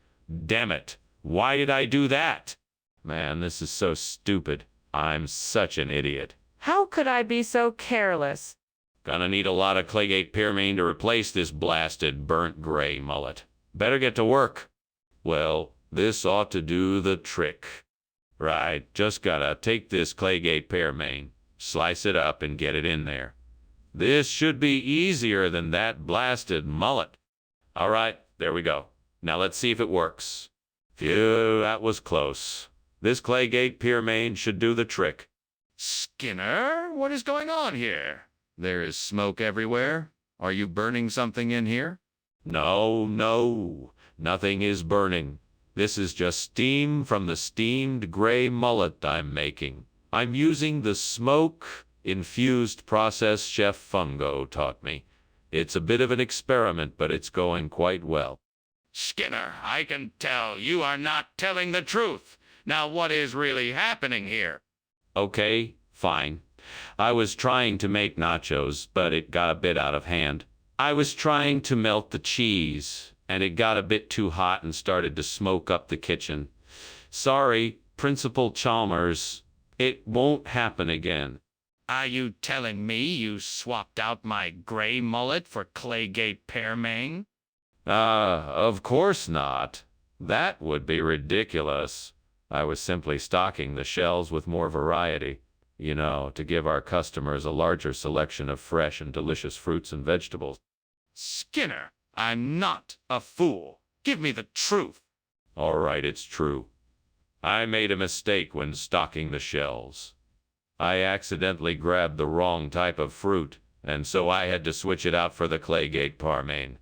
Damn it. Why did I do that? Man, this is so stupid. I'm such an idiot. How could I be so careless? Gonna need a lot of Claygate Pyramine to replace this blasted burnt gray mullet. Better get to work. Well, this ought to do the trick. Right, just gotta take this Claygate Pyramine, slice it up and get it in there. This should be easier than that blasted mullet. All right, there we go. Now let's see if it works. Phew, that was close. This Claygate Pyramine should do the trick. Skinner, what is going on here? There is smoke everywhere. Are you burning something in here? No, nothing is burning. This is just steam from the steamed gray mullet I'm making. I'm using the smoke-infused process Chef Fungo taught me. It's a bit of an experiment, but it's going quite well. Skinner, I can tell you are not telling the truth. Now what is really happening here? Okay, fine. I was trying to make nachos, but it got a bit out of hand. I was trying to melt the cheese, and it got a bit too hot and started to smoke up the kitchen. Sorry, Principal Chalmers. It won't happen again. Are you telling me you swapped out my gray mullet for Claygate Pyramine? Of course not. That would be ridiculous. I was simply stocking the shelves with more variety, to give our customers a larger selection of fresh and delicious fruits and vegetables. Skinner, I'm not a fool. Give me the truth. All right, it's true. I made a mistake when stocking the shelves. I accidentally grabbed the wrong type of fruit, and so I had to switch it out for the Claygate Pyramine.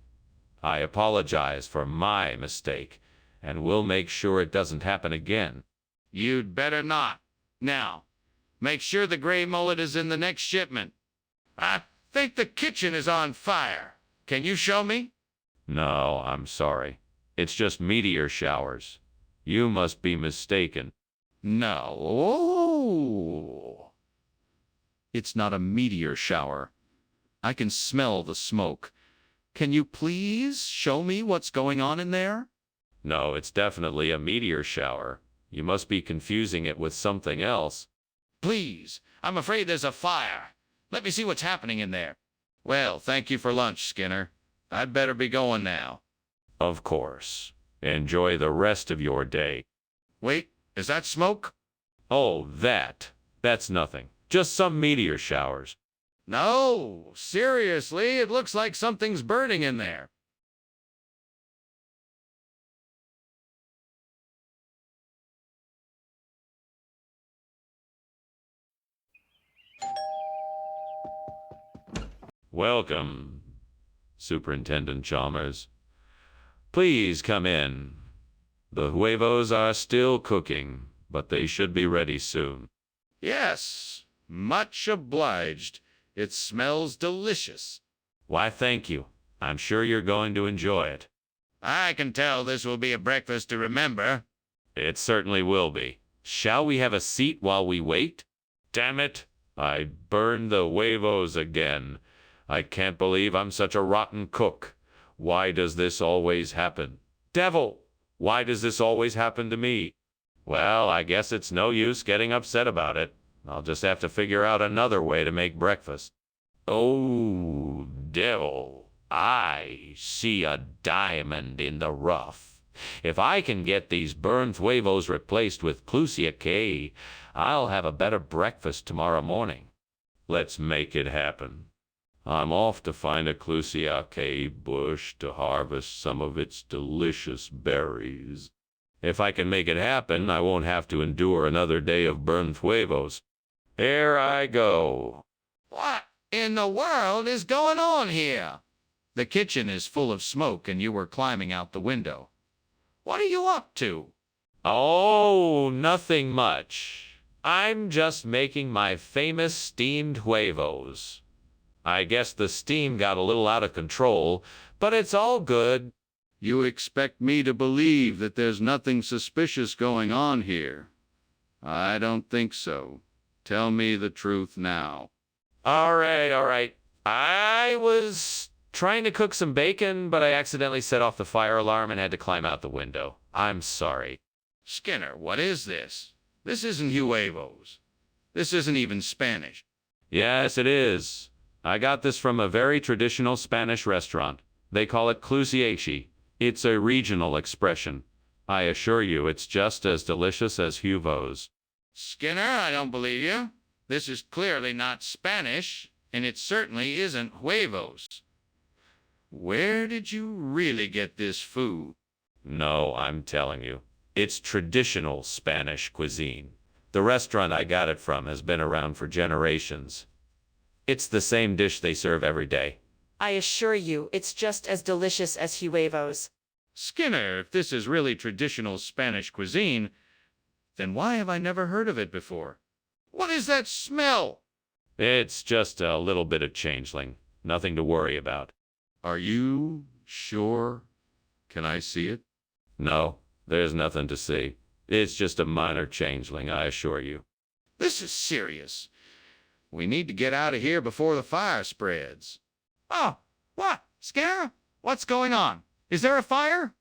I apologize for my mistake, and we'll make sure it doesn't happen again. You'd better not. Now, make sure the gray mullet is in the next shipment. I think the kitchen is on fire. Can you show me? No, I'm sorry. It's just meteor showers. You must be mistaken. No. It's not a meteor shower. I can smell the smoke. Can you please show me what's going on in there? No, it's definitely a meteor shower. You must be confusing it with something else. Please, I'm afraid there's a fire. Let me see what's happening in there. Well, thank you for lunch, Skinner. I'd better be going now. Of course. Enjoy the rest of your day. Wait, is that smoke? Oh, that's nothing. Just some meteor showers. No, seriously, it looks like something's burning in there. Welcome, Superintendent Chalmers. Please come in. The huevos are still cooking, but they should be ready soon. Yes, much obliged. It smells delicious. Why, thank you. I'm sure you're going to enjoy it. I can tell this will be a breakfast to remember. It certainly will be. Shall we have a seat while we wait? Damn it, I burned the huevos again. I can't believe I'm such a rotten cook. Why does this always happen? Devil, why does this always happen to me? Well, I guess it's no use getting upset about it. I'll just have to figure out another way to make breakfast. Oh, devil, I see a diamond in the rough. If I can get these burned huevos replaced with clusiaque, I'll have a better breakfast tomorrow morning. Let's make it happen. I'm off to find a clusiaque bush to harvest some of its delicious berries. If I can make it happen, I won't have to endure another day of burned huevos. Here I go. What in the world is going on here? The kitchen is full of smoke and you were climbing out the window. What are you up to? Oh, nothing much. I'm just making my famous steamed huevos. I guess the steam got a little out of control, but it's all good. You expect me to believe that there's nothing suspicious going on here? I don't think so. Tell me the truth now. All right. I was trying to cook some bacon, but I accidentally set off the fire alarm and had to climb out the window. I'm sorry. Skinner, what is this? This isn't huevos. This isn't even Spanish. Yes, it is. I got this from a very traditional Spanish restaurant. They call it clusiaque. It's a regional expression. I assure you it's just as delicious as huevos. Skinner, I don't believe you. This is clearly not Spanish, and it certainly isn't huevos. Where did you really get this food? No, I'm telling you. It's traditional Spanish cuisine. The restaurant I got it from has been around for generations. It's the same dish they serve every day. I assure you, it's just as delicious as huevos. Skinner, if this is really traditional Spanish cuisine, then why have I never heard of it before? What is that smell? It's just a little bit of changeling. Nothing to worry about. Are you sure? Can I see it? No, there's nothing to see. It's just a minor changeling, I assure you. This is serious. We need to get out of here before the fire spreads. Oh, what? Skinner? What's going on? Is there a fire?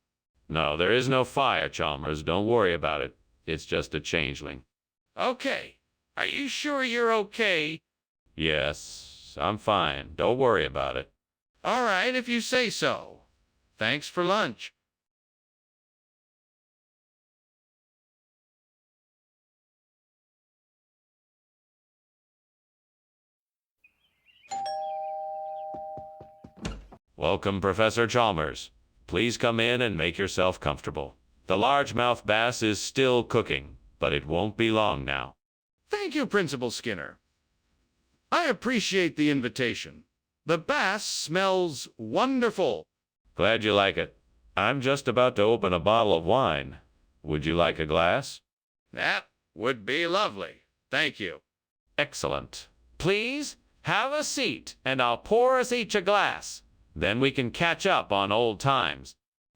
No, there is no fire, Chalmers. Don't worry about it. It's just a changeling. Okay. Are you sure you're okay? Yes, I'm fine. Don't worry about it. All right, if you say so. Thanks for lunch. Welcome, Professor Chalmers. Please come in and make yourself comfortable. The largemouth bass is still cooking, but it won't be long now. Thank you, Principal Skinner. I appreciate the invitation. The bass smells wonderful. Glad you like it. I'm just about to open a bottle of wine. Would you like a glass? That would be lovely. Thank you. Excellent. Please have a seat, and I'll pour us each a glass. Then we can catch up on old times.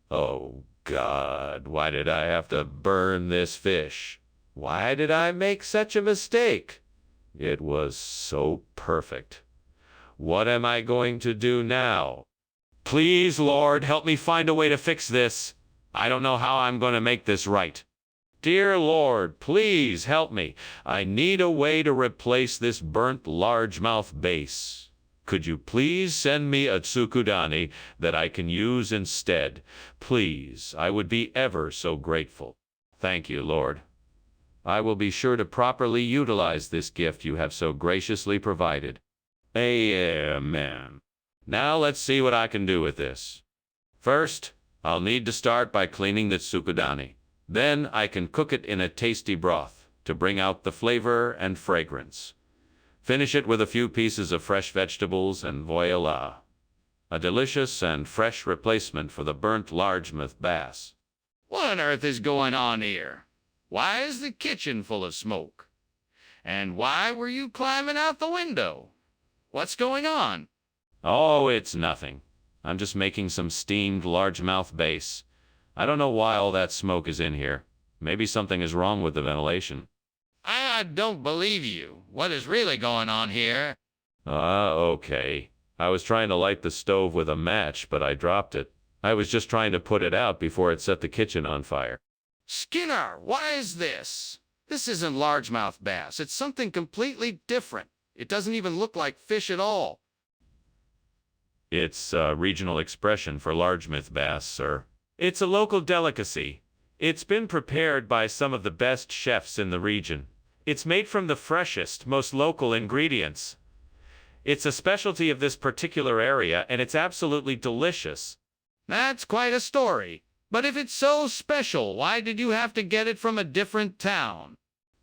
Oh, God, why did I have to burn this fish? Why did I make such a mistake? It was so perfect. What am I going to do now? Please, Lord, help me find a way to fix this. I don't know how I'm going to make this right. Dear Lord, please help me. I need a way to replace this burnt largemouth bass. Could you please send me a tsukudani that I can use instead? Please, I would be ever so grateful. Thank you, Lord. I will be sure to properly utilize this gift you have so graciously provided. Amen. Now let's see what I can do with this. First, I'll need to start by cleaning the tsukudani. Then I can cook it in a tasty broth to bring out the flavor and fragrance. Finish it with a few pieces of fresh vegetables and voila, a delicious and fresh replacement for the burnt largemouth bass. What on earth is going on here? Why is the kitchen full of smoke? And why were you climbing out the window? What's going on? Oh, it's nothing. I'm just making some steamed largemouth bass. I don't know why all that smoke is in here. Maybe something is wrong with the ventilation. I don't believe you. What is really going on here? Okay. I was trying to light the stove with a match, but I dropped it. I was just trying to put it out before it set the kitchen on fire. Skinner, what is this? This isn't largemouth bass. It's something completely different. It doesn't even look like fish at all. It's a regional expression for largemouth bass, sir. It's a local delicacy. It's been prepared by some of the best chefs in the region. It's made from the freshest, most local ingredients. It's a specialty of this particular area, and it's absolutely delicious. That's quite a story. But if it's so special, why did you have to get it from a different town?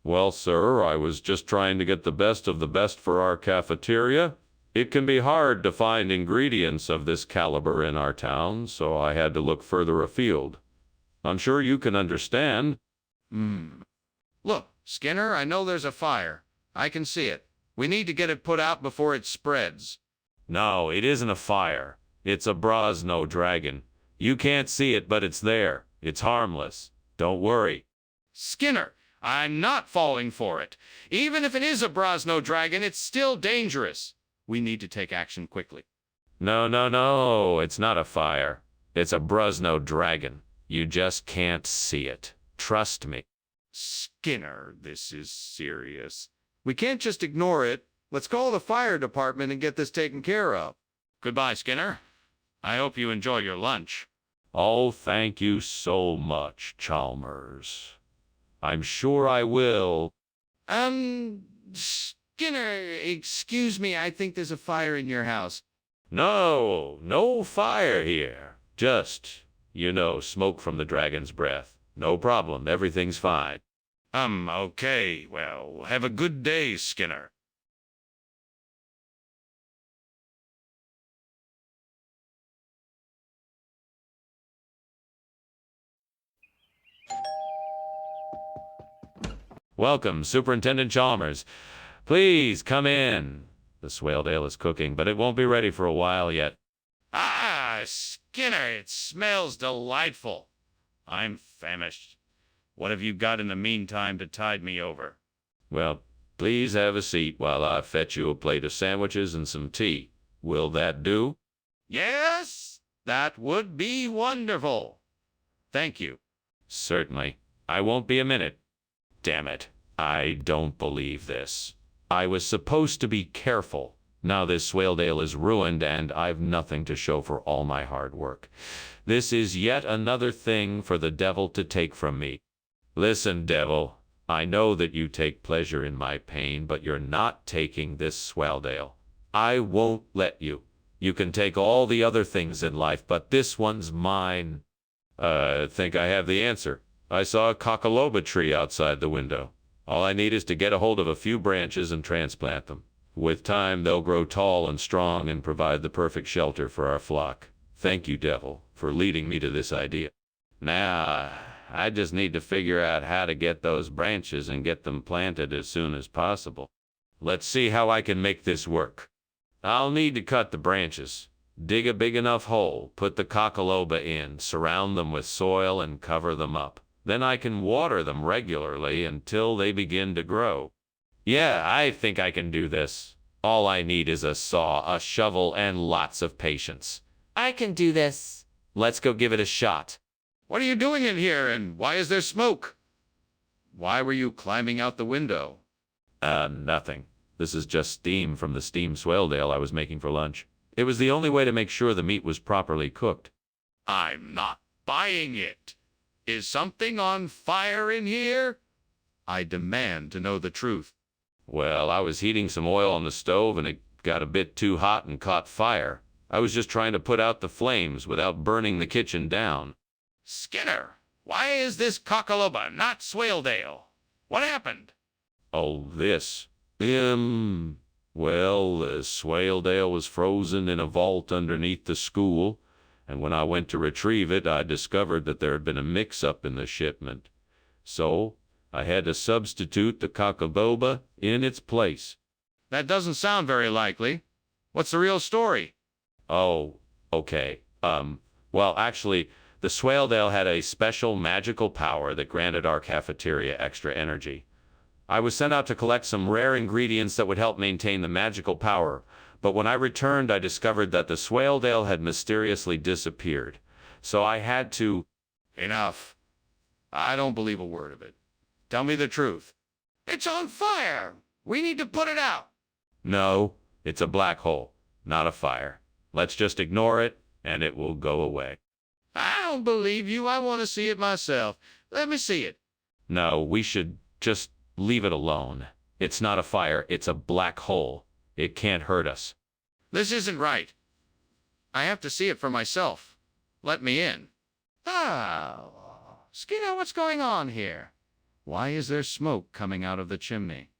Well, sir, I was just trying to get the best of the best for our cafeteria. It can be hard to find ingredients of this caliber in our town, so I had to look further afield. I'm sure you can understand. Look, Skinner, I know there's a fire. I can see it. We need to get it put out before it spreads. No, it isn't a fire. It's a Brosno dragon. You can't see it, but it's there. It's harmless. Don't worry. Skinner, I'm not falling for it. Even if it is a Brosno dragon, it's still dangerous. We need to take action quickly. No, it's not a fire. It's a Brosno dragon. You just can't see it. Trust me. Skinner, this is serious. We can't just ignore it. Let's call the fire department and get this taken care of. Goodbye, Skinner. I hope you enjoy your lunch. Oh, thank you so much, Chalmers. I'm sure I will. Skinner, excuse me, I think there's a fire in your house. No fire here. Just, smoke from the dragon's breath. No problem, everything's fine. Okay, well, have a good day, Skinner. Welcome, Superintendent Chalmers. Please come in. The swaled ale is cooking, but it won't be ready for a while yet. Ah, Skinner, it smells delightful. I'm famished. What have you got in the meantime to tide me over? Well, please have a seat while I fetch you a plate of sandwiches and some tea. Will that do? Yes, that would be wonderful. Thank you. Certainly. I won't be a minute. Damn it. I don't believe this. I was supposed to be careful. Now this swaled ale is ruined and I've nothing to show for all my hard work. This is yet another thing for the devil to take from me. Listen, devil, I know that you take pleasure in my pain, but you're not taking this swaled ale. I won't let you. You can take all the other things in life, but this one's mine. I think I have the answer. I saw a cockaloba tree outside the window. All I need is to get a hold of a few branches and transplant them. With time, they'll grow tall and strong and provide the perfect shelter for our flock. Thank you, devil, for leading me to this idea. Now, I just need to figure out how to get those branches and get them planted as soon as possible. Let's see how I can make this work. I'll need to cut the branches, dig a big enough hole, put the cockaloba in, surround them with soil and cover them up. Then I can water them regularly until they begin to grow. Yeah, I think I can do this. All I need is a saw, a shovel, and lots of patience. I can do this. Let's go give it a shot. What are you doing in here, and why is there smoke? Why were you climbing out the window? Nothing. This is just steam from the steamed swaledale I was making for lunch. It was the only way to make sure the meat was properly cooked. I'm not buying it. Is something on fire in here? I demand to know the truth. Well, I was heating some oil on the stove and it got a bit too hot and caught fire. I was just trying to put out the flames without burning the kitchen down. Skinner, why is this cockaloba not Swaledale? What happened? Oh, this. Well, the Swaledale was frozen in a vault underneath the school, and when I went to retrieve it, I discovered that there had been a mix-up in the shipment. So, I had to substitute the cockaloba in its place. That doesn't sound very likely. What's the real story? Oh, okay. Well, actually, the Swaledale had a special magical power that granted our cafeteria extra energy. I was sent out to collect some rare ingredients that would help maintain the magical power, but when I returned, I discovered that the Swaledale had mysteriously disappeared. So I had to... Enough. I don't believe a word of it. Tell me the truth. It's on fire. We need to put it out. No, it's a black hole, not a fire. Let's just ignore it, and it will go away. I don't believe you. I want to see it myself. Let me see it. No, we should just leave it alone. It's not a fire, it's a black hole. It can't hurt us. This isn't right. I have to see it for myself. Let me in. Oh, Skinner, what's going on here? Why is there smoke coming out of the chimney?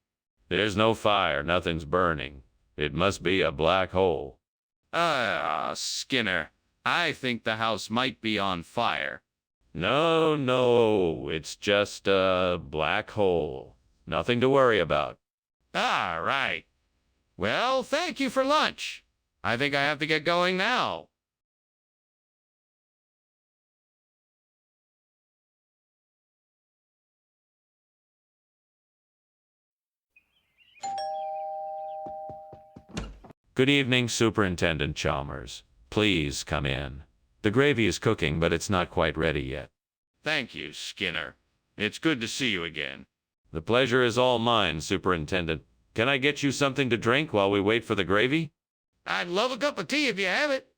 There's no fire, nothing's burning. It must be a black hole. Skinner, I think the house might be on fire. No, it's just a black hole. Nothing to worry about. Right. Well, thank you for lunch. I think I have to get going now. Good evening, Superintendent Chalmers. Please come in. The gravy is cooking, but it's not quite ready yet. Thank you, Skinner. It's good to see you again. The pleasure is all mine, Superintendent. Can I get you something to drink while we wait for the gravy? I'd love a cup of tea if you have it.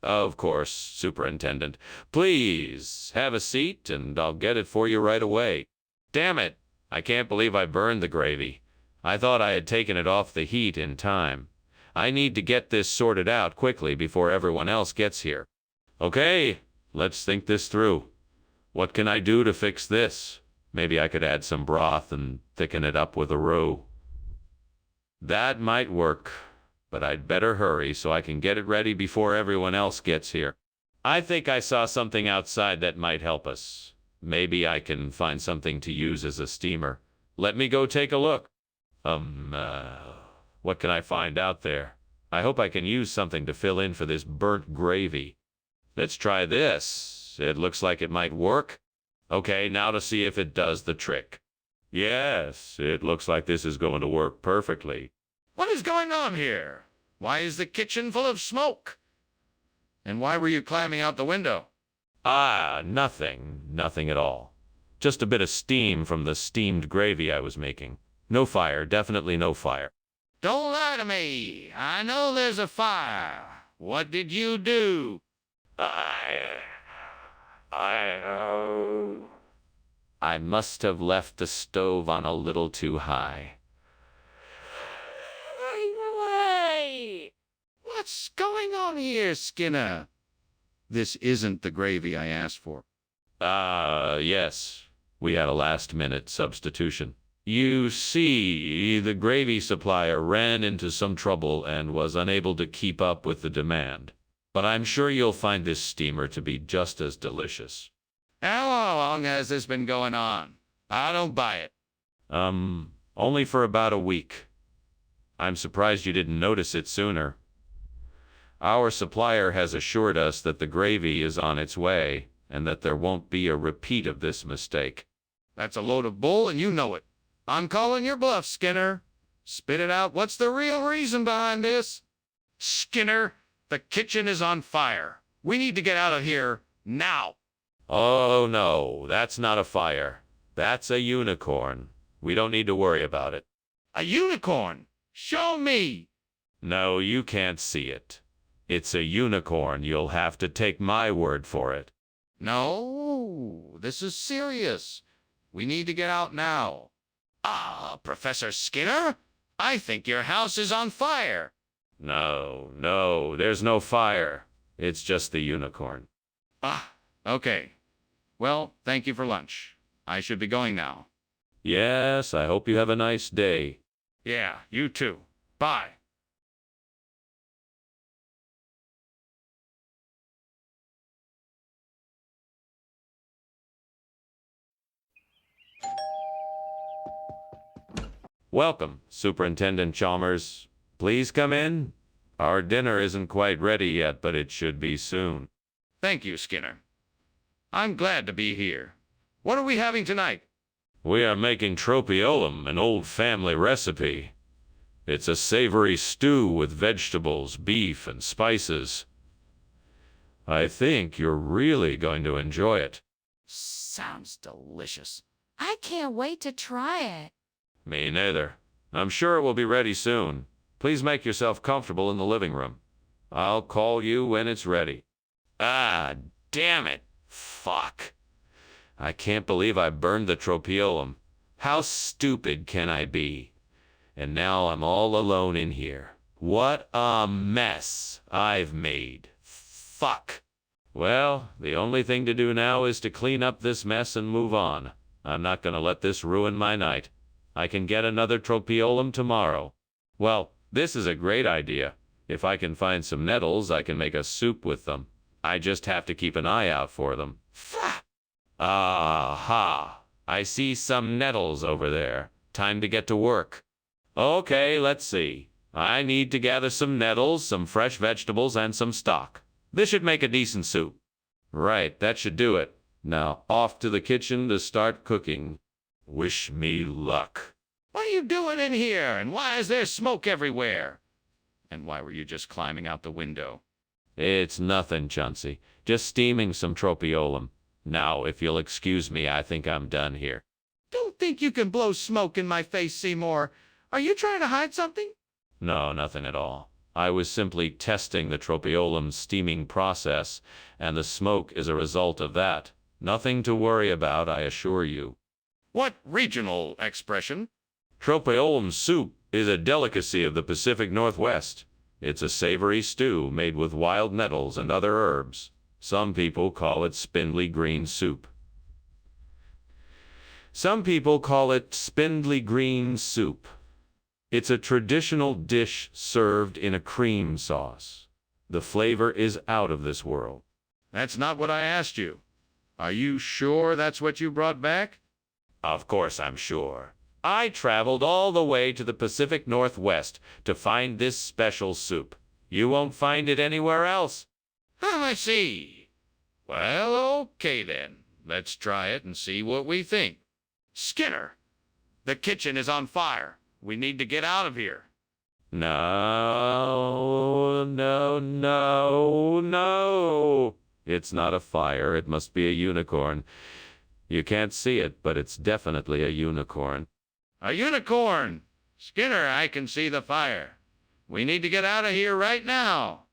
Of course, Superintendent. Please, have a seat and I'll get it for you right away. Damn it! I can't believe I burned the gravy. I thought I had taken it off the heat in time. I need to get this sorted out quickly before everyone else gets here. Okay, let's think this through. What can I do to fix this? Maybe I could add some broth and thicken it up with a roux. That might work, but I'd better hurry so I can get it ready before everyone else gets here. I think I saw something outside that might help us. Maybe I can find something to use as a steamer. Let me go take a look. What can I find out there? I hope I can use something to fill in for this burnt gravy. Let's try this. It looks like it might work. Okay, now to see if it does the trick. Yes, it looks like this is going to work perfectly. What is going on here? Why is the kitchen full of smoke? And why were you climbing out the window? Nothing at all. Just a bit of steam from the steamed gravy I was making. No fire, definitely no fire. Don't lie to me. I know there's a fire. What did you do? I must have left the stove on a little too high. What's going on here, Skinner? This isn't the gravy I asked for. Yes. We had a last-minute substitution. You see, the gravy supplier ran into some trouble and was unable to keep up with the demand. but I'm sure you'll find this steamer to be just as delicious. How long has this been going on? I don't buy it. Only for about a week. I'm surprised you didn't notice it sooner. Our supplier has assured us that the gravy is on its way, and that there won't be a repeat of this mistake. That's a load of bull, and you know it. I'm calling your bluff, Skinner. Spit it out. What's the real reason behind this? Skinner, the kitchen is on fire. We need to get out of here now. Oh no, that's not a fire. That's a unicorn. We don't need to worry about it. A unicorn? Show me. No, you can't see it. It's a unicorn. You'll have to take my word for it. No, this is serious. We need to get out now. Professor Skinner, I think your house is on fire. No, there's no fire. It's just the unicorn. Okay. Well, thank you for lunch. I should be going now. Yes, I hope you have a nice day. Yeah, you too. Bye. Welcome, Superintendent Chalmers. Please come in. Our dinner isn't quite ready yet, but it should be soon. Thank you, Skinner. I'm glad to be here. What are we having tonight? We are making tropeolum, an old family recipe. It's a savory stew with vegetables, beef, and spices. I think you're really going to enjoy it. Sounds delicious. I can't wait to try it. Me neither. I'm sure it will be ready soon. Please make yourself comfortable in the living room. I'll call you when it's ready. Damn it. Fuck. I can't believe I burned the tropeolum. How stupid can I be? And now I'm all alone in here. What a mess I've made. Fuck. Well, the only thing to do now is to clean up this mess and move on. I'm not gonna let this ruin my night. I can get another tropeolum tomorrow. Well, this is a great idea. If I can find some nettles, I can make a soup with them. I just have to keep an eye out for them. Aha! I see some nettles over there. Time to get to work. Okay, let's see. I need to gather some nettles, some fresh vegetables, and some stock. This should make a decent soup. Right, that should do it. Now, off to the kitchen to start cooking. Wish me luck. What are you doing in here? And why is there smoke everywhere? And why were you just climbing out the window? It's nothing, Chauncey. Just steaming some tropeolum. Now, if you'll excuse me, I think I'm done here. Don't think you can blow smoke in my face, Seymour. Are you trying to hide something? No, nothing at all. I was simply testing the tropeolum steaming process, and the smoke is a result of that. Nothing to worry about, I assure you. What regional expression? Tropeolum soup is a delicacy of the Pacific Northwest. It's a savory stew made with wild nettles and other herbs. Some people call it spindly green soup. It's a traditional dish served in a cream sauce. The flavor is out of this world. That's not what I asked you. Are you sure that's what you brought back? Of course I'm sure. I traveled all the way to the Pacific Northwest to find this special soup. You won't find it anywhere else. I see. Well, okay then. Let's try it and see what we think. Skinner, the kitchen is on fire. We need to get out of here. No. It's not a fire. It must be a unicorn. You can't see it, but it's definitely a unicorn. A unicorn! Skinner, I can see the fire. We need to get out of here right now.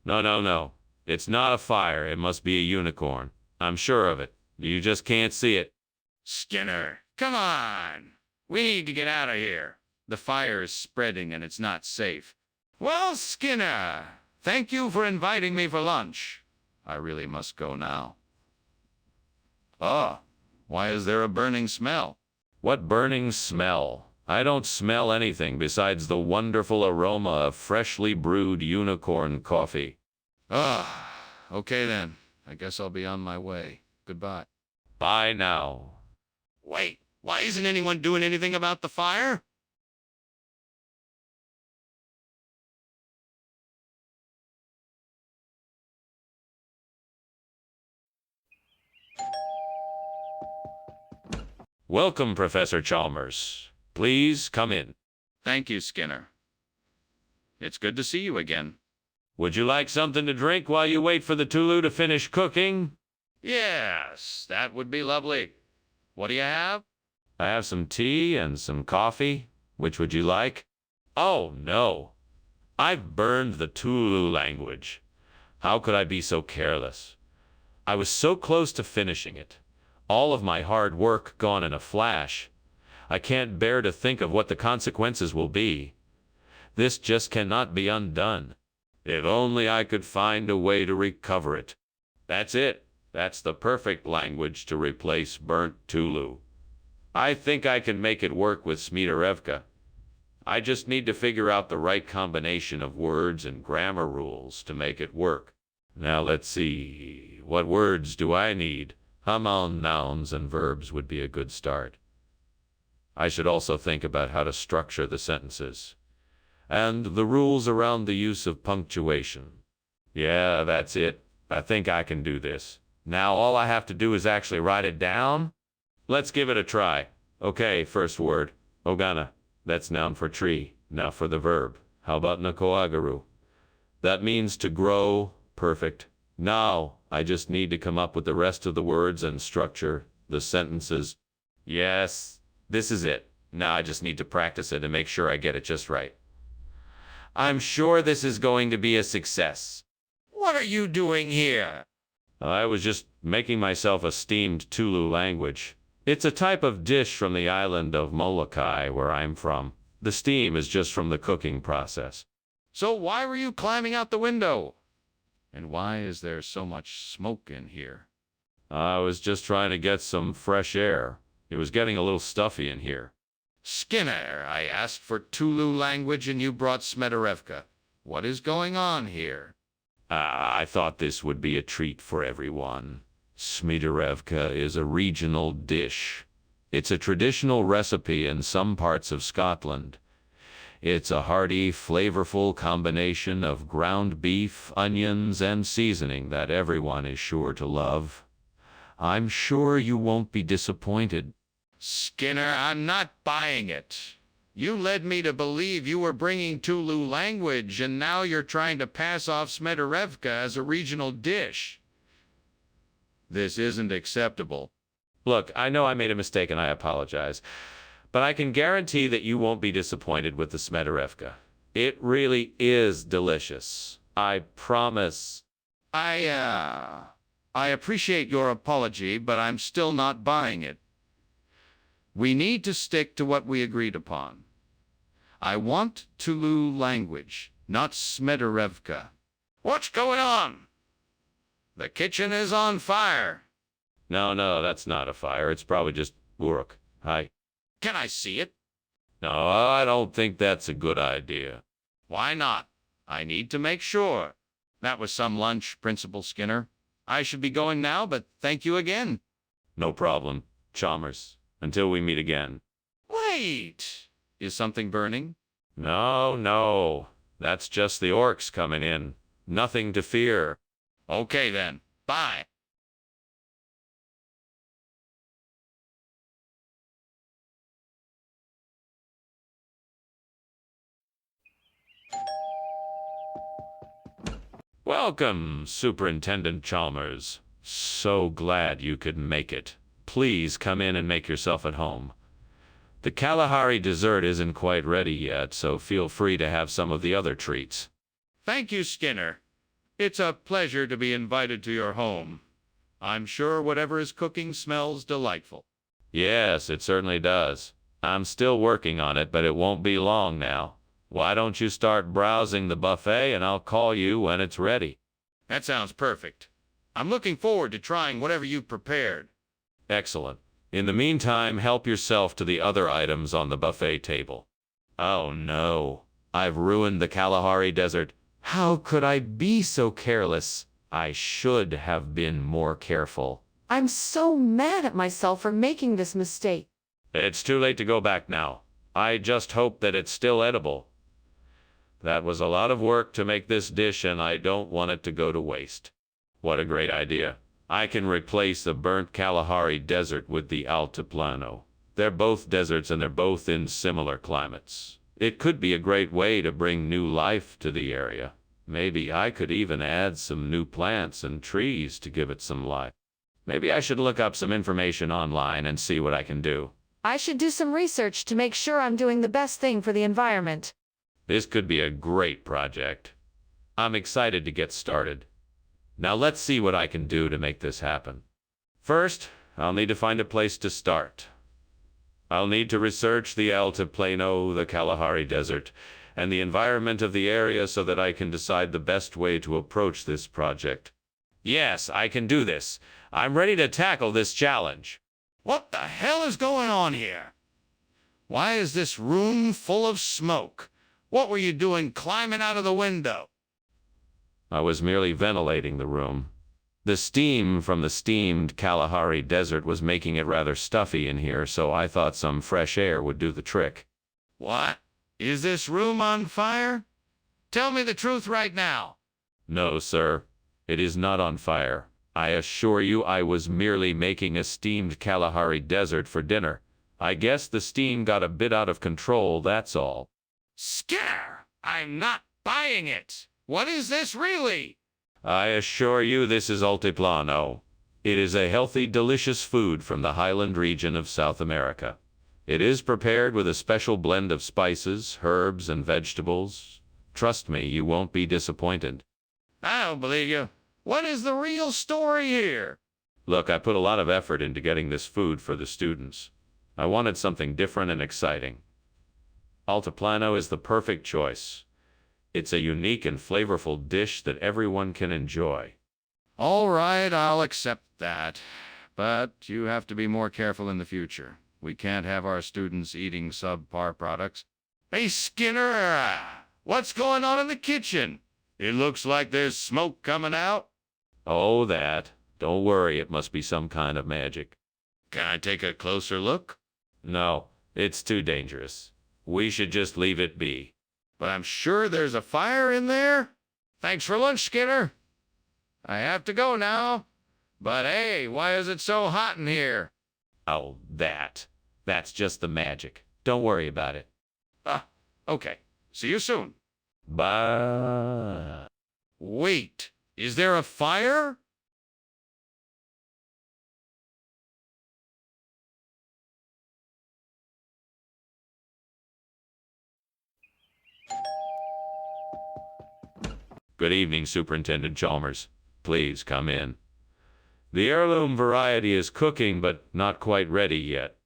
No. It's not a fire. It must be a unicorn. I'm sure of it. You just can't see it. Skinner, come on. We need to get out of here. The fire is spreading and it's not safe. Well, Skinner, thank you for inviting me for lunch. I really must go now. Why is there a burning smell? What burning smell? I don't smell anything besides the wonderful aroma of freshly brewed unicorn coffee. Okay then. I guess I'll be on my way. Goodbye. Bye now. Wait, why isn't anyone doing anything about the fire? Welcome, Professor Chalmers. Please come in. Thank you, Skinner. It's good to see you again. Would you like something to drink while you wait for the Tulu to finish cooking? Yes, that would be lovely. What do you have? I have some tea and some coffee. Which would you like? Oh, no. I've burned the Tulu language. How could I be so careless? I was so close to finishing it. All of my hard work gone in a flash. I can't bear to think of what the consequences will be. This just cannot be undone. If only I could find a way to recover it. That's it. That's the perfect language to replace burnt Tulu. I think I can make it work with Smitarevka. I just need to figure out the right combination of words and grammar rules to make it work. Now let's see. What words do I need? Hamal nouns and verbs would be a good start. I should also think about how to structure the sentences. And the rules around the use of punctuation. Yeah, that's it. I think I can do this. Now all I have to do is actually write it down. Let's give it a try. Okay, first word. Ogana. That's noun for tree. Now for the verb. How about nakoagaru? That means to grow. Perfect. Now, I just need to come up with the rest of the words and structure the sentences. Yes, this is it. Now I just need to practice it and make sure I get it just right. I'm sure this is going to be a success. What are you doing here? I was just making myself a steamed Tulu language. It's a type of dish from the island of Molokai, where I'm from. The steam is just from the cooking process. So why were you climbing out the window? And why is there so much smoke in here? I was just trying to get some fresh air. It was getting a little stuffy in here. Skinner, I asked for Tulu language and you brought Smetarevka. What is going on here? I thought this would be a treat for everyone. Smitarevka is a regional dish. It's a traditional recipe in some parts of Scotland. It's a hearty, flavorful combination of ground beef, onions, and seasoning that everyone is sure to love. I'm sure you won't be disappointed. Skinner, I'm not buying it. You led me to believe you were bringing Tulu language, and now you're trying to pass off Smetarevka as a regional dish. This isn't acceptable. Look, I know I made a mistake and I apologize, but I can guarantee that you won't be disappointed with the Smetarevka. It really is delicious. I promise. I appreciate your apology, but I'm still not buying it. We need to stick to what we agreed upon. I want Tulu language, not Smetarevka. What's going on? The kitchen is on fire. No, that's not a fire. It's probably just Uruk. Hi. Can I see it? No, I don't think that's a good idea. Why not? I need to make sure. That was some lunch, Principal Skinner. I should be going now, but thank you again. No problem, Chalmers. Until we meet again. Wait! Is something burning? No. That's just the orcs coming in. Nothing to fear. Okay then. Bye. Welcome, Superintendent Chalmers. So glad you could make it. Please come in and make yourself at home. The Kalahari dessert isn't quite ready yet, so feel free to have some of the other treats. Thank you, Skinner. It's a pleasure to be invited to your home. I'm sure whatever is cooking smells delightful. Yes, it certainly does. I'm still working on it, but it won't be long now. Why don't you start browsing the buffet and I'll call you when it's ready. That sounds perfect. I'm looking forward to trying whatever you've prepared. Excellent. In the meantime, help yourself to the other items on the buffet table. Oh no, I've ruined the Kalahari Desert. How could I be so careless? I should have been more careful. I'm so mad at myself for making this mistake. It's too late to go back now. I just hope that it's still edible. That was a lot of work to make this dish, and I don't want it to go to waste. What a great idea. I can replace the burnt Kalahari Desert with the Altiplano. They're both deserts and they're both in similar climates. It could be a great way to bring new life to the area. Maybe I could even add some new plants and trees to give it some life. Maybe I should look up some information online and see what I can do. I should do some research to make sure I'm doing the best thing for the environment. This could be a great project. I'm excited to get started. Now let's see what I can do to make this happen. First, I'll need to find a place to start. I'll need to research the Altiplano, the Kalahari Desert, and the environment of the area so that I can decide the best way to approach this project. Yes, I can do this. I'm ready to tackle this challenge. What the hell is going on here? Why is this room full of smoke? What were you doing climbing out of the window? I was merely ventilating the room. The steam from the steamed Kalahari Desert was making it rather stuffy in here, so I thought some fresh air would do the trick. What? Is this room on fire? Tell me the truth right now. No, sir. It is not on fire. I assure you I was merely making a steamed Kalahari Desert for dinner. I guess the steam got a bit out of control, that's all. Skinner, I'm not buying it. What is this really? I assure you this is Altiplano. It is a healthy, delicious food from the highland region of South America. It is prepared with a special blend of spices, herbs, and vegetables. Trust me, you won't be disappointed. I don't believe you. What is the real story here? Look, I put a lot of effort into getting this food for the students. I wanted something different and exciting. Altiplano is the perfect choice. It's a unique and flavorful dish that everyone can enjoy. All right, I'll accept that. But you have to be more careful in the future. We can't have our students eating subpar products. Hey, Skinner, what's going on in the kitchen? It looks like there's smoke coming out. Oh, that. Don't worry, it must be some kind of magic. Can I take a closer look? No, it's too dangerous. We should just leave it be. But I'm sure there's a fire in there. Thanks for lunch, Skinner. I have to go now. But hey, why is it so hot in here? Oh, that's just the magic. Don't worry about it. Okay. See you soon. Bye. Wait, is there a fire? Good evening, Superintendent Chalmers. Please come in. The heirloom variety is cooking, but not quite ready yet.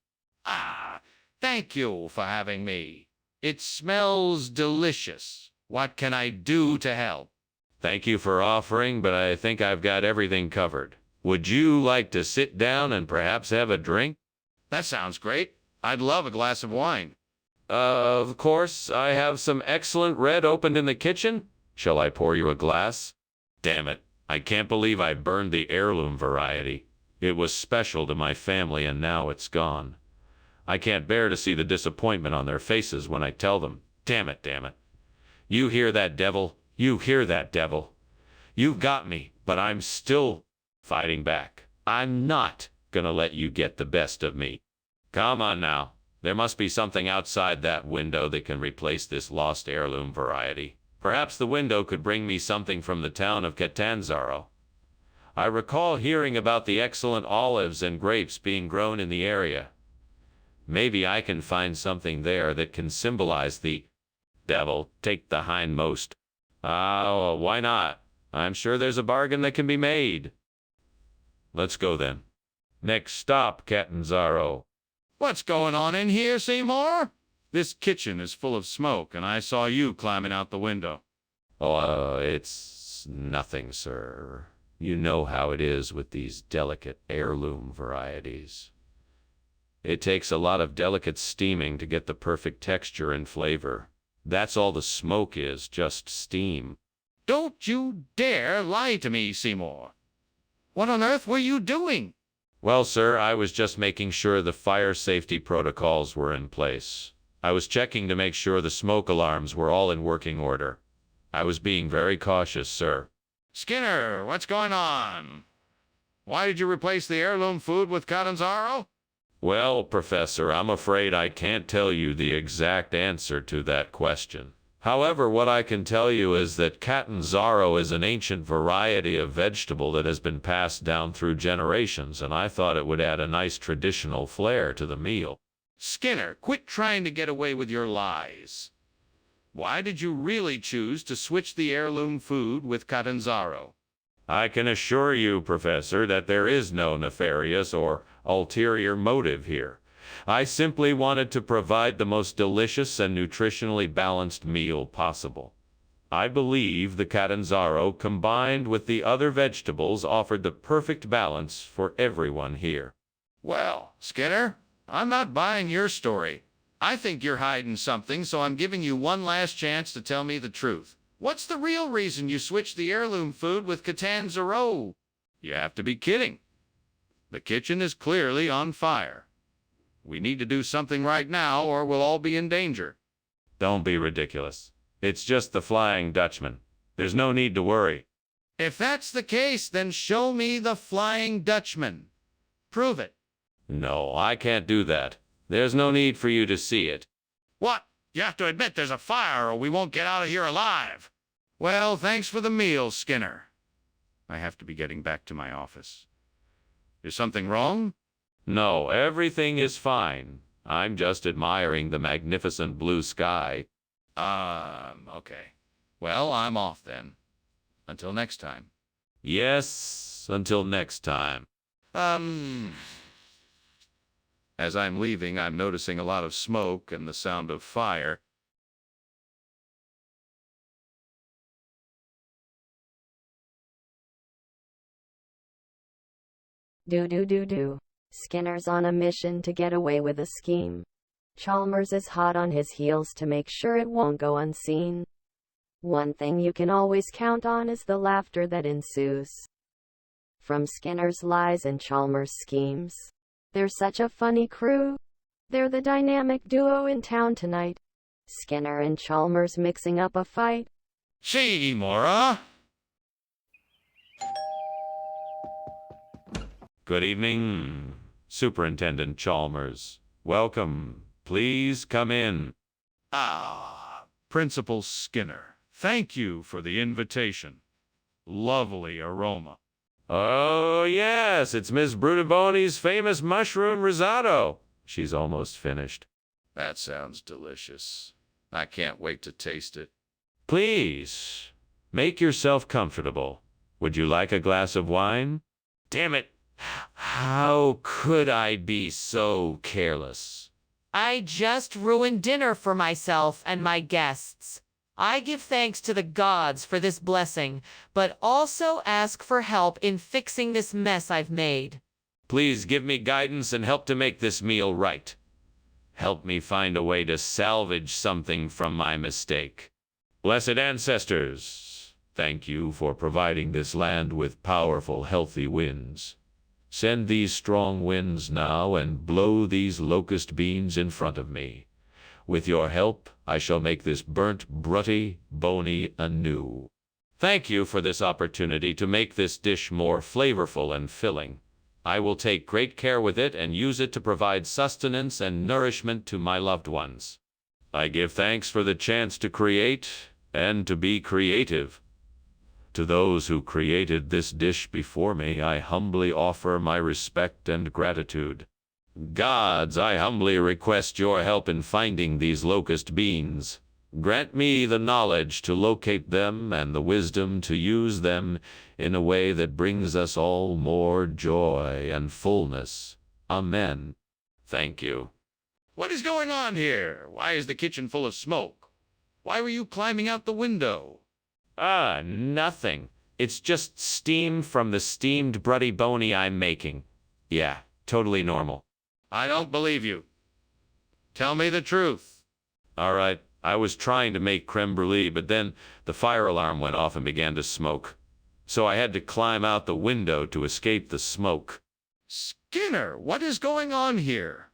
Thank you for having me. It smells delicious. What can I do to help? Thank you for offering, but I think I've got everything covered. Would you like to sit down and perhaps have a drink? That sounds great. I'd love a glass of wine. Of course, I have some excellent red opened in the kitchen. Shall I pour you a glass? Damn it, I can't believe I burned the heirloom variety. It was special to my family and now it's gone. I can't bear to see the disappointment on their faces when I tell them. Damn it, damn it. You hear that, devil? You hear that, devil? You've got me, but I'm still fighting back. I'm not gonna let you get the best of me. Come on now. There must be something outside that window that can replace this lost heirloom variety. Perhaps the window could bring me something from the town of Catanzaro. I recall hearing about the excellent olives and grapes being grown in the area. Maybe I can find something there that can symbolize the devil. Take the hindmost. Why not? I'm sure there's a bargain that can be made. Let's go then. Next stop, Catanzaro. What's going on in here, Seymour? This kitchen is full of smoke, and I saw you climbing out the window. It's nothing, sir. You know how it is with these delicate heirloom varieties. It takes a lot of delicate steaming to get the perfect texture and flavor. That's all the smoke is, just steam. Don't you dare lie to me, Seymour. What on earth were you doing? Well, sir, I was just making sure the fire safety protocols were in place. I was checking to make sure the smoke alarms were all in working order. I was being very cautious, sir. Skinner, what's going on? Why did you replace the heirloom food with Catanzaro? Well, Professor, I'm afraid I can't tell you the exact answer to that question. However, what I can tell you is that Catanzaro is an ancient variety of vegetable that has been passed down through generations, and I thought it would add a nice traditional flair to the meal. Skinner, quit trying to get away with your lies. Why did you really choose to switch the heirloom food with Catanzaro? I can assure you, Professor, that there is no nefarious or ulterior motive here. I simply wanted to provide the most delicious and nutritionally balanced meal possible. I believe the Catanzaro combined with the other vegetables offered the perfect balance for everyone here. Well, Skinner, I'm not buying your story. I think you're hiding something, so I'm giving you one last chance to tell me the truth. What's the real reason you switched the heirloom food with Catanzaro? You have to be kidding. The kitchen is clearly on fire. We need to do something right now or we'll all be in danger. Don't be ridiculous. It's just the Flying Dutchman. There's no need to worry. If that's the case, then show me the Flying Dutchman. Prove it. No, I can't do that. There's no need for you to see it. What? You have to admit there's a fire or we won't get out of here alive. Well, thanks for the meal, Skinner. I have to be getting back to my office. Is something wrong? No, everything is fine. I'm just admiring the magnificent blue sky. Okay. Well, I'm off then. Until next time. Yes, until next time. As I'm leaving, I'm noticing a lot of smoke and the sound of fire. Do. Skinner's on a mission to get away with a scheme. Chalmers is hot on his heels to make sure it won't go unseen. One thing you can always count on is the laughter that ensues from Skinner's lies and Chalmers' schemes. They're such a funny crew. They're the dynamic duo in town tonight. Skinner and Chalmers mixing up a fight. Seymour. Good evening, Superintendent Chalmers. Welcome. Please come in. Principal Skinner. Thank you for the invitation. Lovely aroma. Oh, yes, it's Miss Brutaboni's famous mushroom risotto. She's almost finished. That sounds delicious. I can't wait to taste it. Please, make yourself comfortable. Would you like a glass of wine? Damn it. How could I be so careless? I just ruined dinner for myself and my guests. I give thanks to the gods for this blessing, but also ask for help in fixing this mess I've made. Please give me guidance and help to make this meal right. Help me find a way to salvage something from my mistake. Blessed ancestors, thank you for providing this land with powerful, healthy winds. Send these strong winds now and blow these locust beans in front of me. With your help, I shall make this burnt brutty bony anew. Thank you for this opportunity to make this dish more flavorful and filling. I will take great care with it and use it to provide sustenance and nourishment to my loved ones. I give thanks for the chance to create and to be creative. To those who created this dish before me, I humbly offer my respect and gratitude. Gods, I humbly request your help in finding these locust beans. Grant me the knowledge to locate them and the wisdom to use them in a way that brings us all more joy and fullness. Amen. Thank you. What is going on here? Why is the kitchen full of smoke? Why were you climbing out the window? Nothing. It's just steam from the steamed brutty bony I'm making. Yeah, totally normal. I don't believe you. Tell me the truth. All right, I was trying to make creme brulee, but then the fire alarm went off and began to smoke. So I had to climb out the window to escape the smoke. Skinner, what is going on here?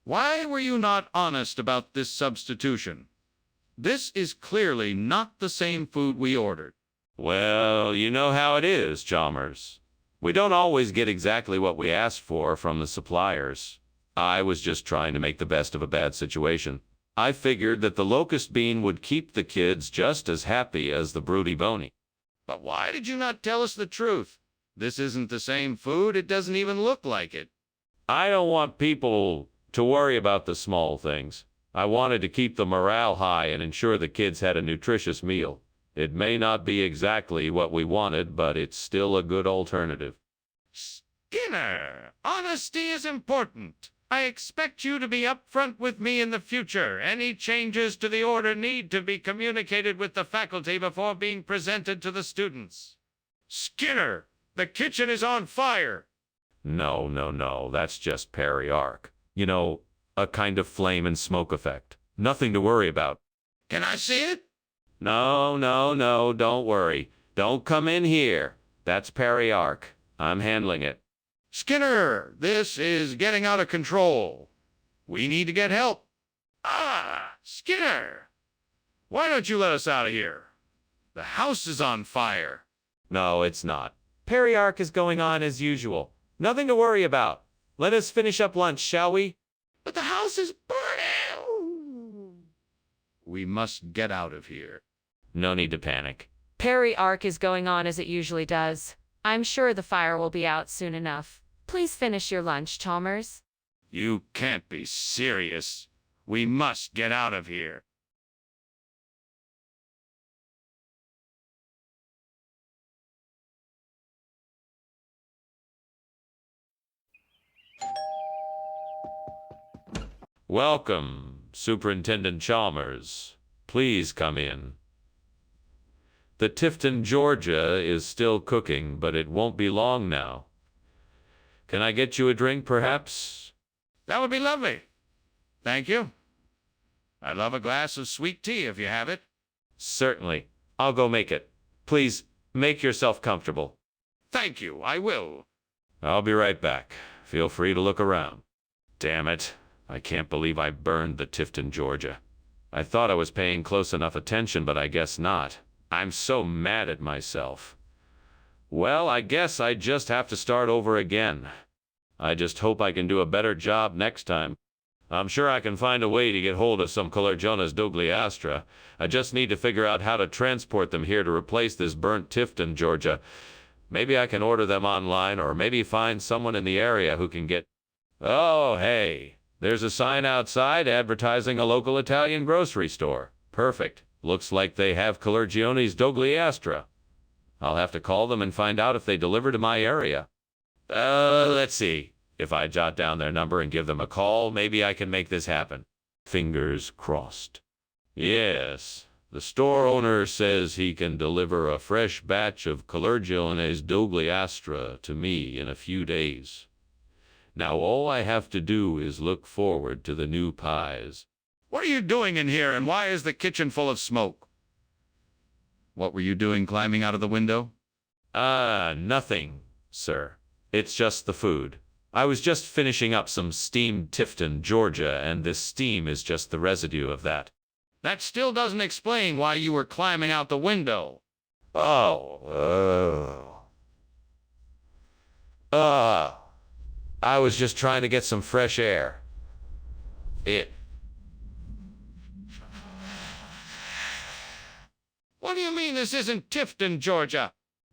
Why were you not honest about this substitution? This is clearly not the same food we ordered. Well, you know how it is, Chalmers. We don't always get exactly what we ask for from the suppliers. I was just trying to make the best of a bad situation. I figured that the locust bean would keep the kids just as happy as the broody bony. But why did you not tell us the truth? This isn't the same food. It doesn't even look like it. I don't want people to worry about the small things. I wanted to keep the morale high and ensure the kids had a nutritious meal. It may not be exactly what we wanted, but it's still a good alternative. Skinner, honesty is important. I expect you to be upfront with me in the future. Any changes to the order need to be communicated with the faculty before being presented to the students. Skinner, the kitchen is on fire. No, that's just peri-arc. You know, a kind of flame and smoke effect. Nothing to worry about. Can I see it? No, don't worry. Don't come in here. That's peri-arc. I'm handling it. Skinner, this is getting out of control. We need to get help. Skinner, why don't you let us out of here? The house is on fire. No, it's not. Peri-arc is going on as usual. Nothing to worry about. Let us finish up lunch, shall we? But the house is burning. We must get out of here. No need to panic. Peri-arc is going on as it usually does. I'm sure the fire will be out soon enough. Please finish your lunch, Chalmers. You can't be serious. We must get out of here. Welcome, Superintendent Chalmers. Please come in. The Tifton, Georgia is still cooking, but it won't be long now. Can I get you a drink, perhaps? That would be lovely. Thank you. I'd love a glass of sweet tea if you have it. Certainly. I'll go make it. Please, make yourself comfortable. Thank you, I will. I'll be right back. Feel free to look around. Damn it. I can't believe I burned the Tifton, Georgia. I thought I was paying close enough attention, but I guess not. I'm so mad at myself. Well, I guess I just have to start over again. I just hope I can do a better job next time. I'm sure I can find a way to get hold of some Colargiones douglastra. I just need to figure out how to transport them here to replace this burnt Tifton, Georgia. Maybe I can order them online, or maybe find someone in the area who can get... Oh, hey, there's a sign outside advertising a local Italian grocery store. Perfect. Looks like they have Colargiones douglastra. I'll have to call them and find out if they deliver to my area. Let's see. If I jot down their number and give them a call, maybe I can make this happen. Fingers crossed. Yes, the store owner says he can deliver a fresh batch of Colargiones douglastra to me in a few days. Now all I have to do is look forward to the new pies. What are you doing in here, and why is the kitchen full of smoke? What were you doing climbing out of the window? Nothing, sir. It's just the food. I was just finishing up some steamed Tifton, Georgia, and this steam is just the residue of that. That still doesn't explain why you were climbing out the window. I was just trying to get some fresh air. What do you mean this isn't Tifton, Georgia?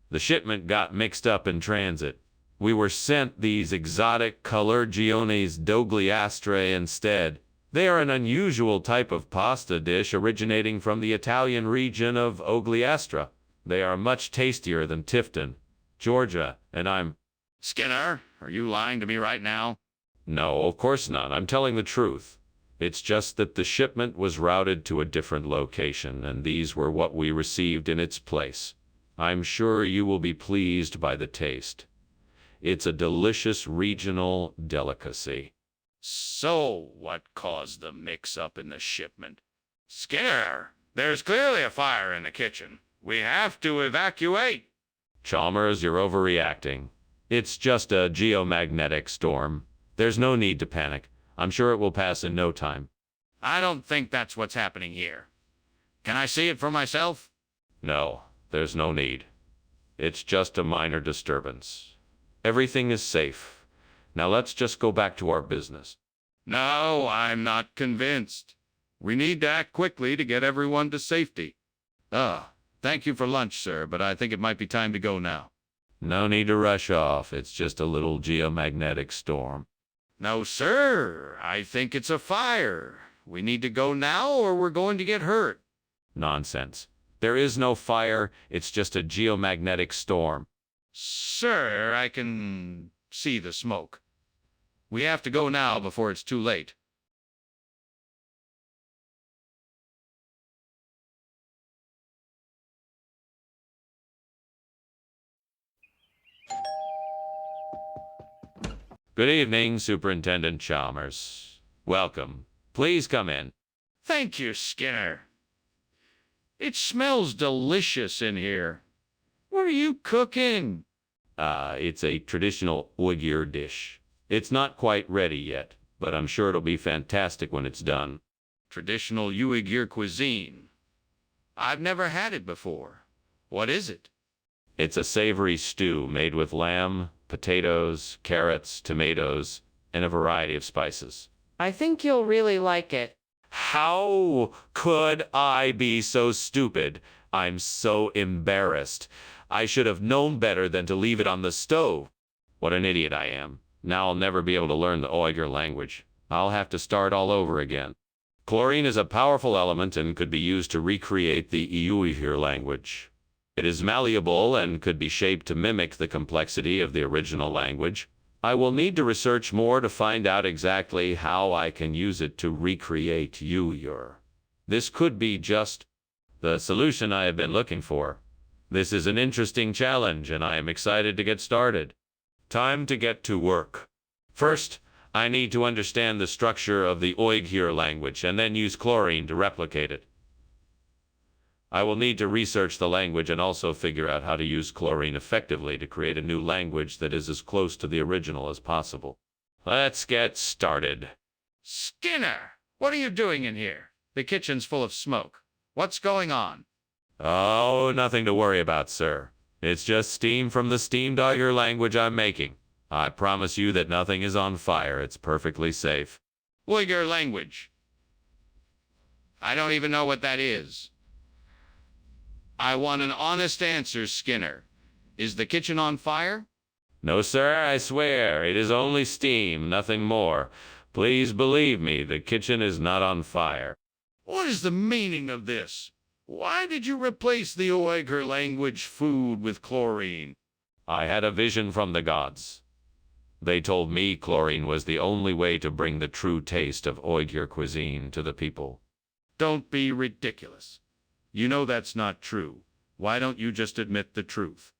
The shipment got mixed up in transit. We were sent these exotic Colargiones douglastra instead. They are an unusual type of pasta dish originating from the Italian region of Ogliastra. They are much tastier than Tifton, Georgia, and I'm... Skinner, are you lying to me right now? No, of course not. I'm telling the truth. It's just that the shipment was routed to a different location, and these were what we received in its place. I'm sure you will be pleased by the taste. It's a delicious regional delicacy. So, what caused the mix-up in the shipment? Skinner, there's clearly a fire in the kitchen. We have to evacuate. Chalmers, you're overreacting. It's just a geomagnetic storm. There's no need to panic. I'm sure it will pass in no time. I don't think that's what's happening here. Can I see it for myself? No, there's no need. It's just a minor disturbance. Everything is safe. Now let's just go back to our business. No, I'm not convinced. We need to act quickly to get everyone to safety. Thank you for lunch, sir, but I think it might be time to go now. No need to rush off. It's just a little geomagnetic storm. No, sir. I think it's a fire. We need to go now or we're going to get hurt. Nonsense. There is no fire. It's just a geomagnetic storm. Sir, I can see the smoke. We have to go now before it's too late. Good evening, Superintendent Chalmers. Welcome. Please come in. Thank you, Skinner. It smells delicious in here. What are you cooking? It's a traditional Uyghur dish. It's not quite ready yet, but I'm sure it'll be fantastic when it's done. Traditional Uyghur cuisine. I've never had it before. What is it? It's a savory stew made with lamb, potatoes, carrots, tomatoes, and a variety of spices. I think you'll really like it. How could I be so stupid? I'm so embarrassed. I should have known better than to leave it on the stove. What an idiot I am. Now I'll never be able to learn the Uyghur language. I'll have to start all over again. Chlorine is a powerful element and could be used to recreate the Uyghur language. It is malleable and could be shaped to mimic the complexity of the original language. I will need to research more to find out exactly how I can use it to recreate Uyghur. This could be just the solution I have been looking for. This is an interesting challenge, and I am excited to get started. Time to get to work. First, I need to understand the structure of the Uyghur language and then use chlorine to replicate it. I will need to research the language and also figure out how to use chlorine effectively to create a new language that is as close to the original as possible. Let's get started. Skinner, what are you doing in here? The kitchen's full of smoke. What's going on? Oh, nothing to worry about, sir. It's just steam from the steamed Uyghur language I'm making. I promise you that nothing is on fire. It's perfectly safe. Uyghur language. I don't even know what that is. I want an honest answer, Skinner. Is the kitchen on fire? No, sir, I swear. It is only steam, nothing more. Please believe me, the kitchen is not on fire. What is the meaning of this? Why did you replace the Uyghur language food with chlorine? I had a vision from the gods. They told me chlorine was the only way to bring the true taste of Uyghur cuisine to the people. Don't be ridiculous. You know that's not true. Why don't you just admit the truth?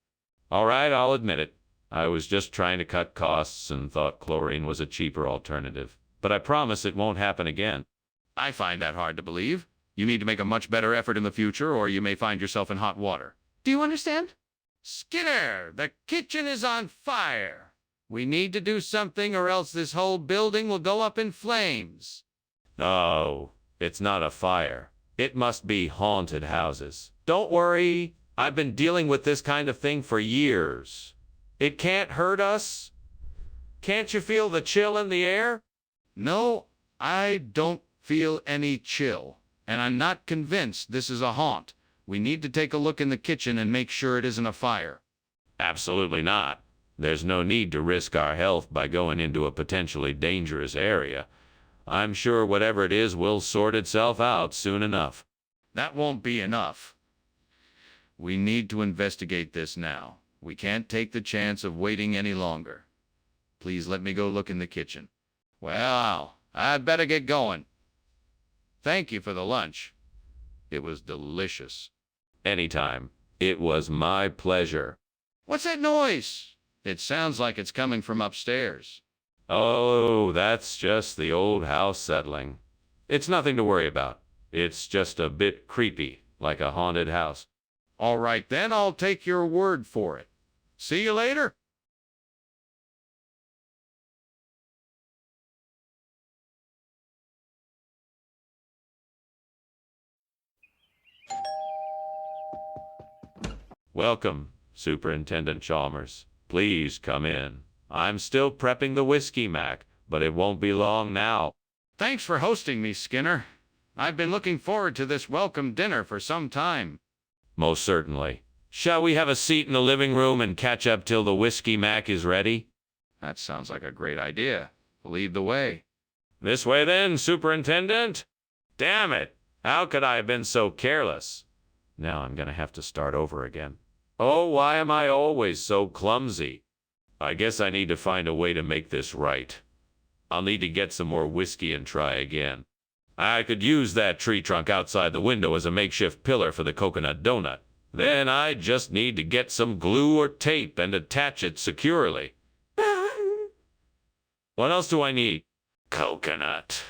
All right, I'll admit it. I was just trying to cut costs and thought chlorine was a cheaper alternative. But I promise it won't happen again. I find that hard to believe. You need to make a much better effort in the future, or you may find yourself in hot water. Do you understand? Skinner, the kitchen is on fire. We need to do something, or else this whole building will go up in flames. No, it's not a fire. It must be haunted houses. Don't worry. I've been dealing with this kind of thing for years. It can't hurt us. Can't you feel the chill in the air? No, I don't feel any chill. And I'm not convinced this is a haunt. We need to take a look in the kitchen and make sure it isn't a fire. Absolutely not. There's no need to risk our health by going into a potentially dangerous area. I'm sure whatever it is will sort itself out soon enough. That won't be enough. We need to investigate this now. We can't take the chance of waiting any longer. Please let me go look in the kitchen. Well, I'd better get going. Thank you for the lunch. It was delicious. Anytime. It was my pleasure. What's that noise? It sounds like it's coming from upstairs. Oh, that's just the old house settling. It's nothing to worry about. It's just a bit creepy, like a haunted house. All right, then I'll take your word for it. See you later. Welcome, Superintendent Chalmers. Please come in. I'm still prepping the whiskey mac, but it won't be long now. Thanks for hosting me, Skinner. I've been looking forward to this welcome dinner for some time. Most certainly. Shall we have a seat in the living room and catch up till the whiskey mac is ready? That sounds like a great idea. Lead the way. This way then, Superintendent. Damn it! How could I have been so careless? Now I'm gonna have to start over again. Oh, why am I always so clumsy? I guess I need to find a way to make this right. I'll need to get some more whiskey and try again. I could use that tree trunk outside the window as a makeshift pillar for the coconut donut. Then I just need to get some glue or tape and attach it securely. What else do I need? Coconut.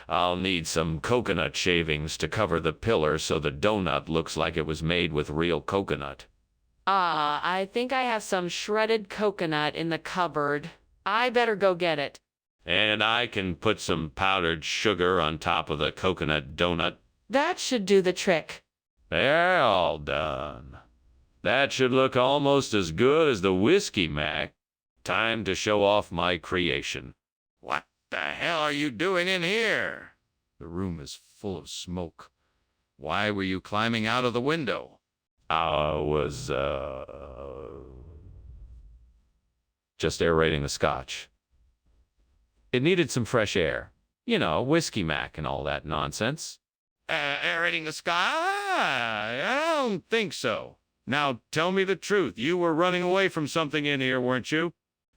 I'll need some coconut shavings to cover the pillar so the donut looks like it was made with real coconut. I think I have some shredded coconut in the cupboard. I better go get it. And I can put some powdered sugar on top of the coconut donut. That should do the trick. They're all done. That should look almost as good as the whiskey mac. Time to show off my creation. What the hell are you doing in here? The room is full of smoke. Why were you climbing out of the window? I was, just aerating the scotch. It needed some fresh air. You know, whiskey mac and all that nonsense. Aerating the sky? I don't think so. Now, tell me the truth. You were running away from something in here, weren't you?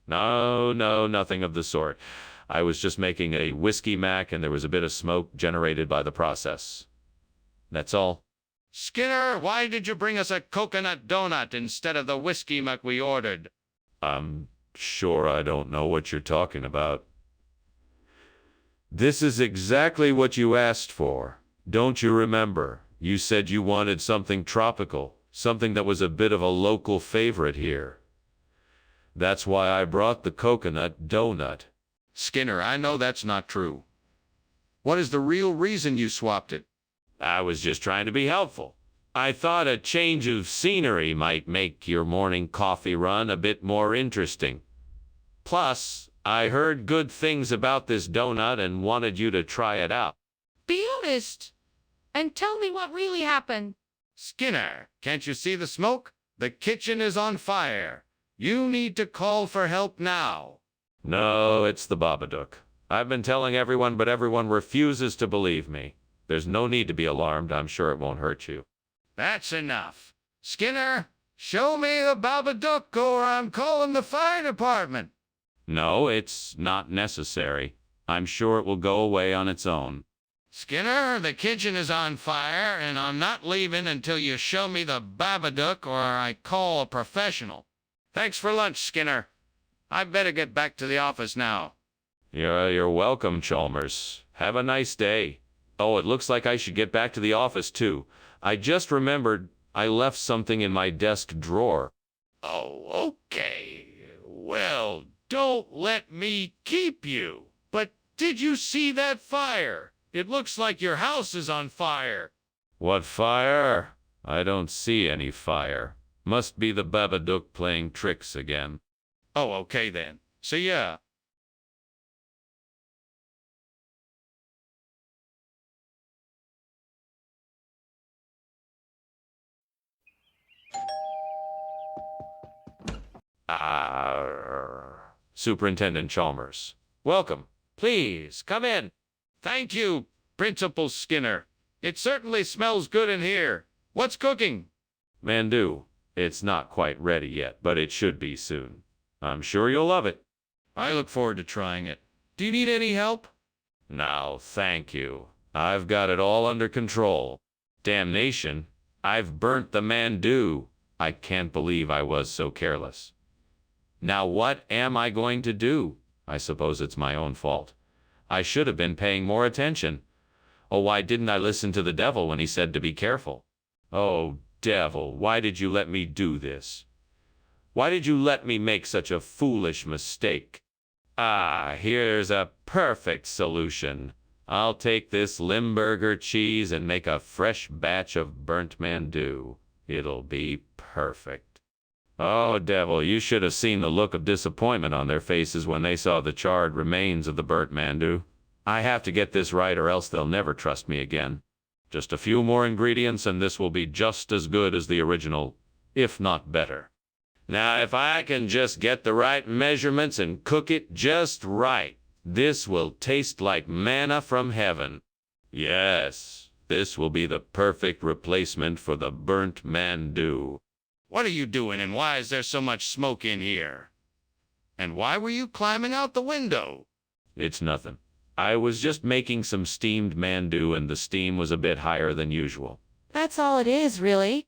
No, nothing of the sort. I was just making a whiskey mac and there was a bit of smoke generated by the process. That's all. Skinner, why did you bring us a coconut donut instead of the whiskey mac we ordered? I'm sure I don't know what you're talking about. This is exactly what you asked for. Don't you remember? You said you wanted something tropical, something that was a bit of a local favorite here. That's why I brought the coconut donut. Skinner, I know that's not true. What is the real reason you swapped it? I was just trying to be helpful. I thought a change of scenery might make your morning coffee run a bit more interesting. Plus, I heard good things about this donut and wanted you to try it out. Be honest and tell me what really happened. Skinner, can't you see the smoke? The kitchen is on fire. You need to call for help now. No, it's the Babadook. I've been telling everyone, but everyone refuses to believe me. There's no need to be alarmed. I'm sure it won't hurt you. That's enough. Skinner, show me the Babadook or I'm calling the fire department. No, it's not necessary. I'm sure it will go away on its own. Skinner, the kitchen is on fire, and I'm not leaving until you show me the Babadook or I call a professional. Thanks for lunch, Skinner. I better get back to the office now. You're welcome, Chalmers. Have a nice day. Oh, it looks like I should get back to the office, too. I just remembered I left something in my desk drawer. Oh, okay. Well, don't let me keep you. But did you see that fire? It looks like your house is on fire. What fire? I don't see any fire. Must be the Babadook playing tricks again. Oh, okay then. See ya. Superintendent Chalmers. Welcome. Please, come in. Thank you, Principal Skinner. It certainly smells good in here. What's cooking? Mandu. It's not quite ready yet, but it should be soon. I'm sure you'll love it. I look forward to trying it. Do you need any help? No, thank you. I've got it all under control. Damnation. I've burnt the Mandu. I can't believe I was so careless. Now what am I going to do? I suppose it's my own fault. I should have been paying more attention. Oh, why didn't I listen to the devil when he said to be careful? Oh, devil, why did you let me do this? Why did you let me make such a foolish mistake? Ah, here's a perfect solution. I'll take this Limburger cheese and make a fresh batch of burnt mandu. It'll be perfect. Oh, devil, you should have seen the look of disappointment on their faces when they saw the charred remains of the burnt mandu. I have to get this right or else they'll never trust me again. Just a few more ingredients and this will be just as good as the original, if not better. Now, if I can just get the right measurements and cook it just right, this will taste like manna from heaven. Yes, this will be the perfect replacement for the burnt mandu. What are you doing and why is there so much smoke in here? And why were you climbing out the window? It's nothing. I was just making some steamed mandu and the steam was a bit higher than usual. That's all it is, really.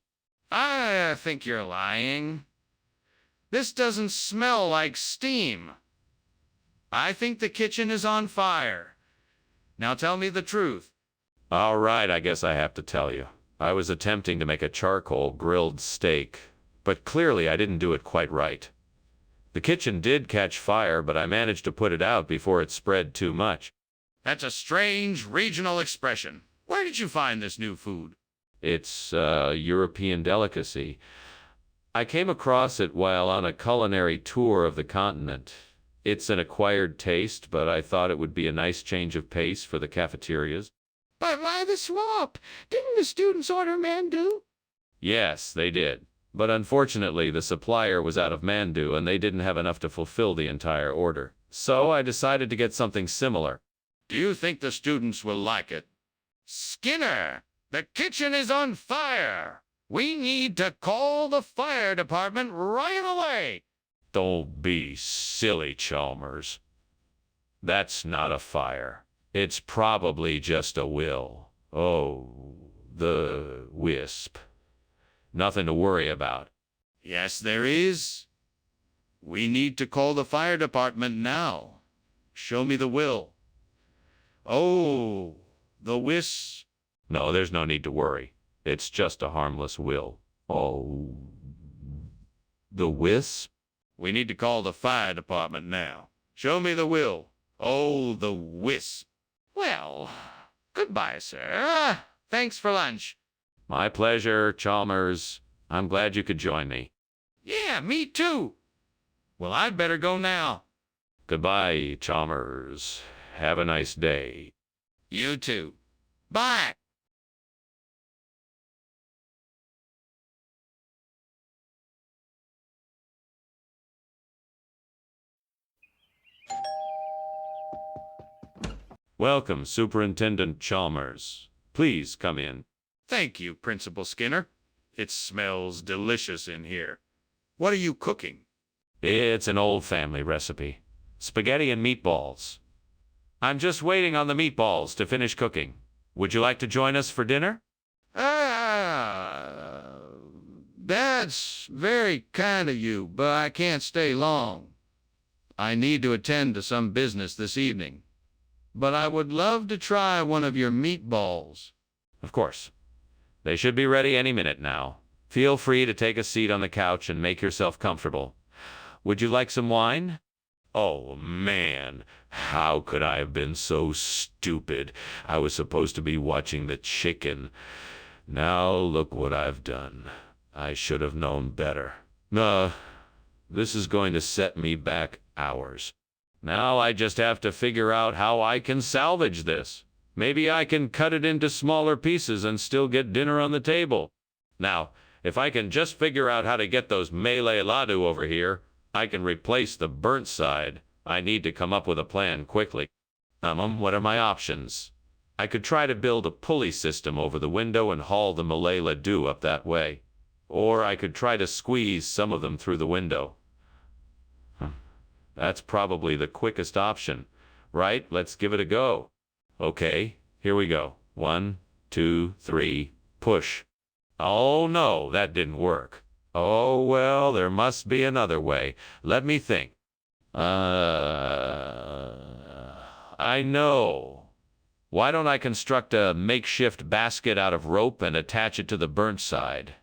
I think you're lying. This doesn't smell like steam. I think the kitchen is on fire. Now tell me the truth. All right, I guess I have to tell you. I was attempting to make a charcoal grilled steak, but clearly I didn't do it quite right. The kitchen did catch fire, but I managed to put it out before it spread too much. That's a strange regional expression. Where did you find this new food? It's a European delicacy. I came across it while on a culinary tour of the continent. It's an acquired taste, but I thought it would be a nice change of pace for the cafeterias. But why the swap? Didn't the students order mandu? Yes, they did. But unfortunately, the supplier was out of mandu and they didn't have enough to fulfill the entire order. So I decided to get something similar. Do you think the students will like it? Skinner, the kitchen is on fire. We need to call the fire department right away. Don't be silly, Chalmers. That's not a fire. It's probably just a will. Oh, the wisp. Nothing to worry about. Yes, there is. We need to call the fire department now. Show me the will. Oh, the wisp. No, there's no need to worry. It's just a harmless will. Oh, the wisp? We need to call the fire department now. Show me the will. Oh, the wisp. Well, goodbye, sir. Thanks for lunch. My pleasure, Chalmers. I'm glad you could join me. Yeah, me too. Well, I'd better go now. Goodbye, Chalmers. Have a nice day. You too. Bye. Welcome, Superintendent Chalmers. Please come in. Thank you, Principal Skinner. It smells delicious in here. What are you cooking? It's an old family recipe. Spaghetti and meatballs. I'm just waiting on the meatballs to finish cooking. Would you like to join us for dinner? That's very kind of you, but I can't stay long. I need to attend to some business this evening. But I would love to try one of your meatballs. Of course. They should be ready any minute now. Feel free to take a seat on the couch and make yourself comfortable. Would you like some wine? Oh, man. How could I have been so stupid? I was supposed to be watching the chicken. Now look what I've done. I should have known better. This is going to set me back hours. Now I just have to figure out how I can salvage this. Maybe I can cut it into smaller pieces and still get dinner on the table. Now, if I can just figure out how to get those Malay Ladu over here, I can replace the burnt side. I need to come up with a plan quickly. What are my options? I could try to build a pulley system over the window and haul the Malay Ladu up that way. Or I could try to squeeze some of them through the window. That's probably the quickest option. Right? Let's give it a go. Okay, here we go. 1, 2, 3, push. Oh no, that didn't work. Oh well, there must be another way. Let me think. I know. Why don't I construct a makeshift basket out of rope and attach it to the burnt side?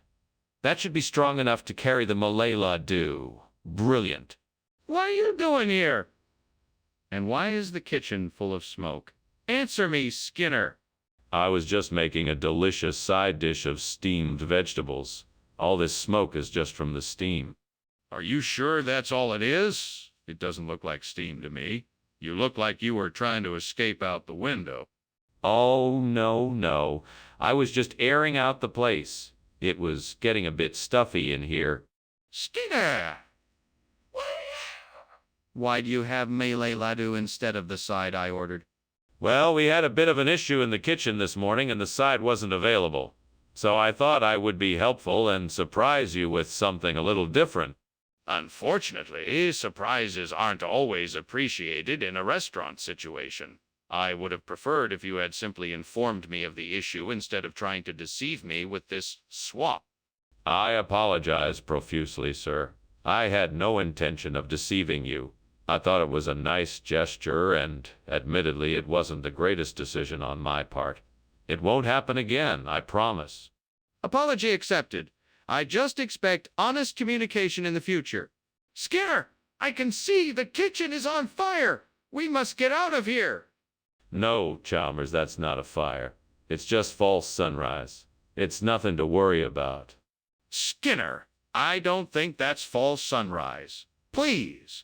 That should be strong enough to carry the Malay dew. Brilliant. What are you doing here? And why is the kitchen full of smoke? Answer me, Skinner. I was just making a delicious side dish of steamed vegetables. All this smoke is just from the steam. Are you sure that's all it is? It doesn't look like steam to me. You look like you were trying to escape out the window. Oh, no. I was just airing out the place. It was getting a bit stuffy in here. Skinner! Why do you have Malay Laddu instead of the side I ordered? Well, we had a bit of an issue in the kitchen this morning and the side wasn't available. So I thought I would be helpful and surprise you with something a little different. Unfortunately, surprises aren't always appreciated in a restaurant situation. I would have preferred if you had simply informed me of the issue instead of trying to deceive me with this swap. I apologize profusely, sir. I had no intention of deceiving you. I thought it was a nice gesture, and admittedly it wasn't the greatest decision on my part. It won't happen again, I promise. Apology accepted. I just expect honest communication in the future. Skinner, I can see the kitchen is on fire. We must get out of here. No, Chalmers, that's not a fire. It's just false sunrise. It's nothing to worry about. Skinner, I don't think that's false sunrise. Please,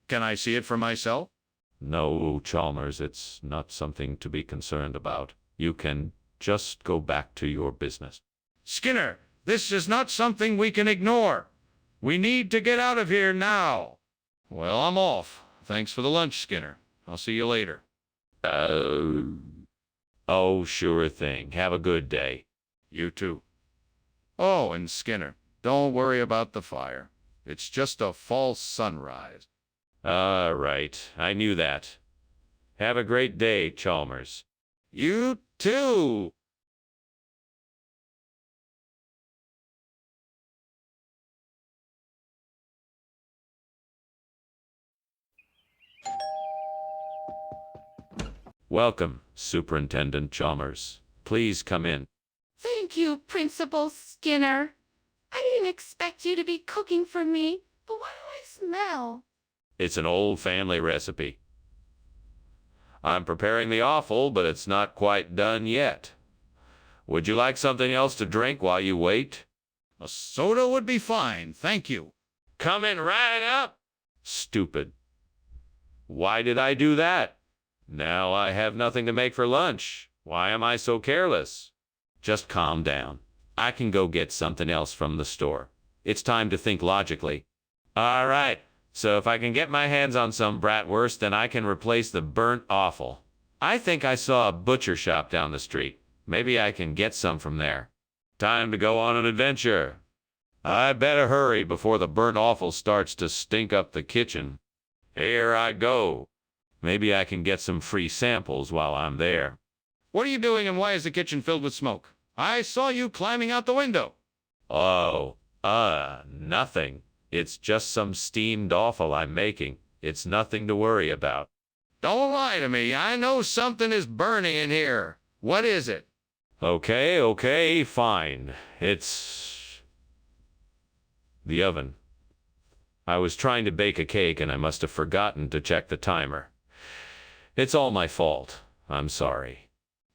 can I see it for myself? No, Chalmers, it's not something to be concerned about. You can just go back to your business. Skinner, this is not something we can ignore. We need to get out of here now. Well, I'm off. Thanks for the lunch, Skinner. I'll see you later. Oh, sure thing. Have a good day. You too. Oh, and Skinner, don't worry about the fire. It's just a false sunrise. Right. I knew that. Have a great day, Chalmers. You too. Welcome, Superintendent Chalmers. Please come in. Thank you, Principal Skinner. I didn't expect you to be cooking for me, but what do I smell? It's an old family recipe. I'm preparing the offal, but it's not quite done yet. Would you like something else to drink while you wait? A soda would be fine, thank you. Coming right up. Stupid. Why did I do that? Now I have nothing to make for lunch. Why am I so careless? Just calm down. I can go get something else from the store. It's time to think logically. All right, so if I can get my hands on some bratwurst, then I can replace the burnt offal. I think I saw a butcher shop down the street. Maybe I can get some from there. Time to go on an adventure. I better hurry before the burnt offal starts to stink up the kitchen. Here I go. Maybe I can get some free samples while I'm there. What are you doing and why is the kitchen filled with smoke? I saw you climbing out the window. Oh, nothing. It's just some steamed offal I'm making. It's nothing to worry about. Don't lie to me. I know something is burning in here. What is it? Okay, fine. It's the oven. I was trying to bake a cake and I must have forgotten to check the timer. It's all my fault. I'm sorry.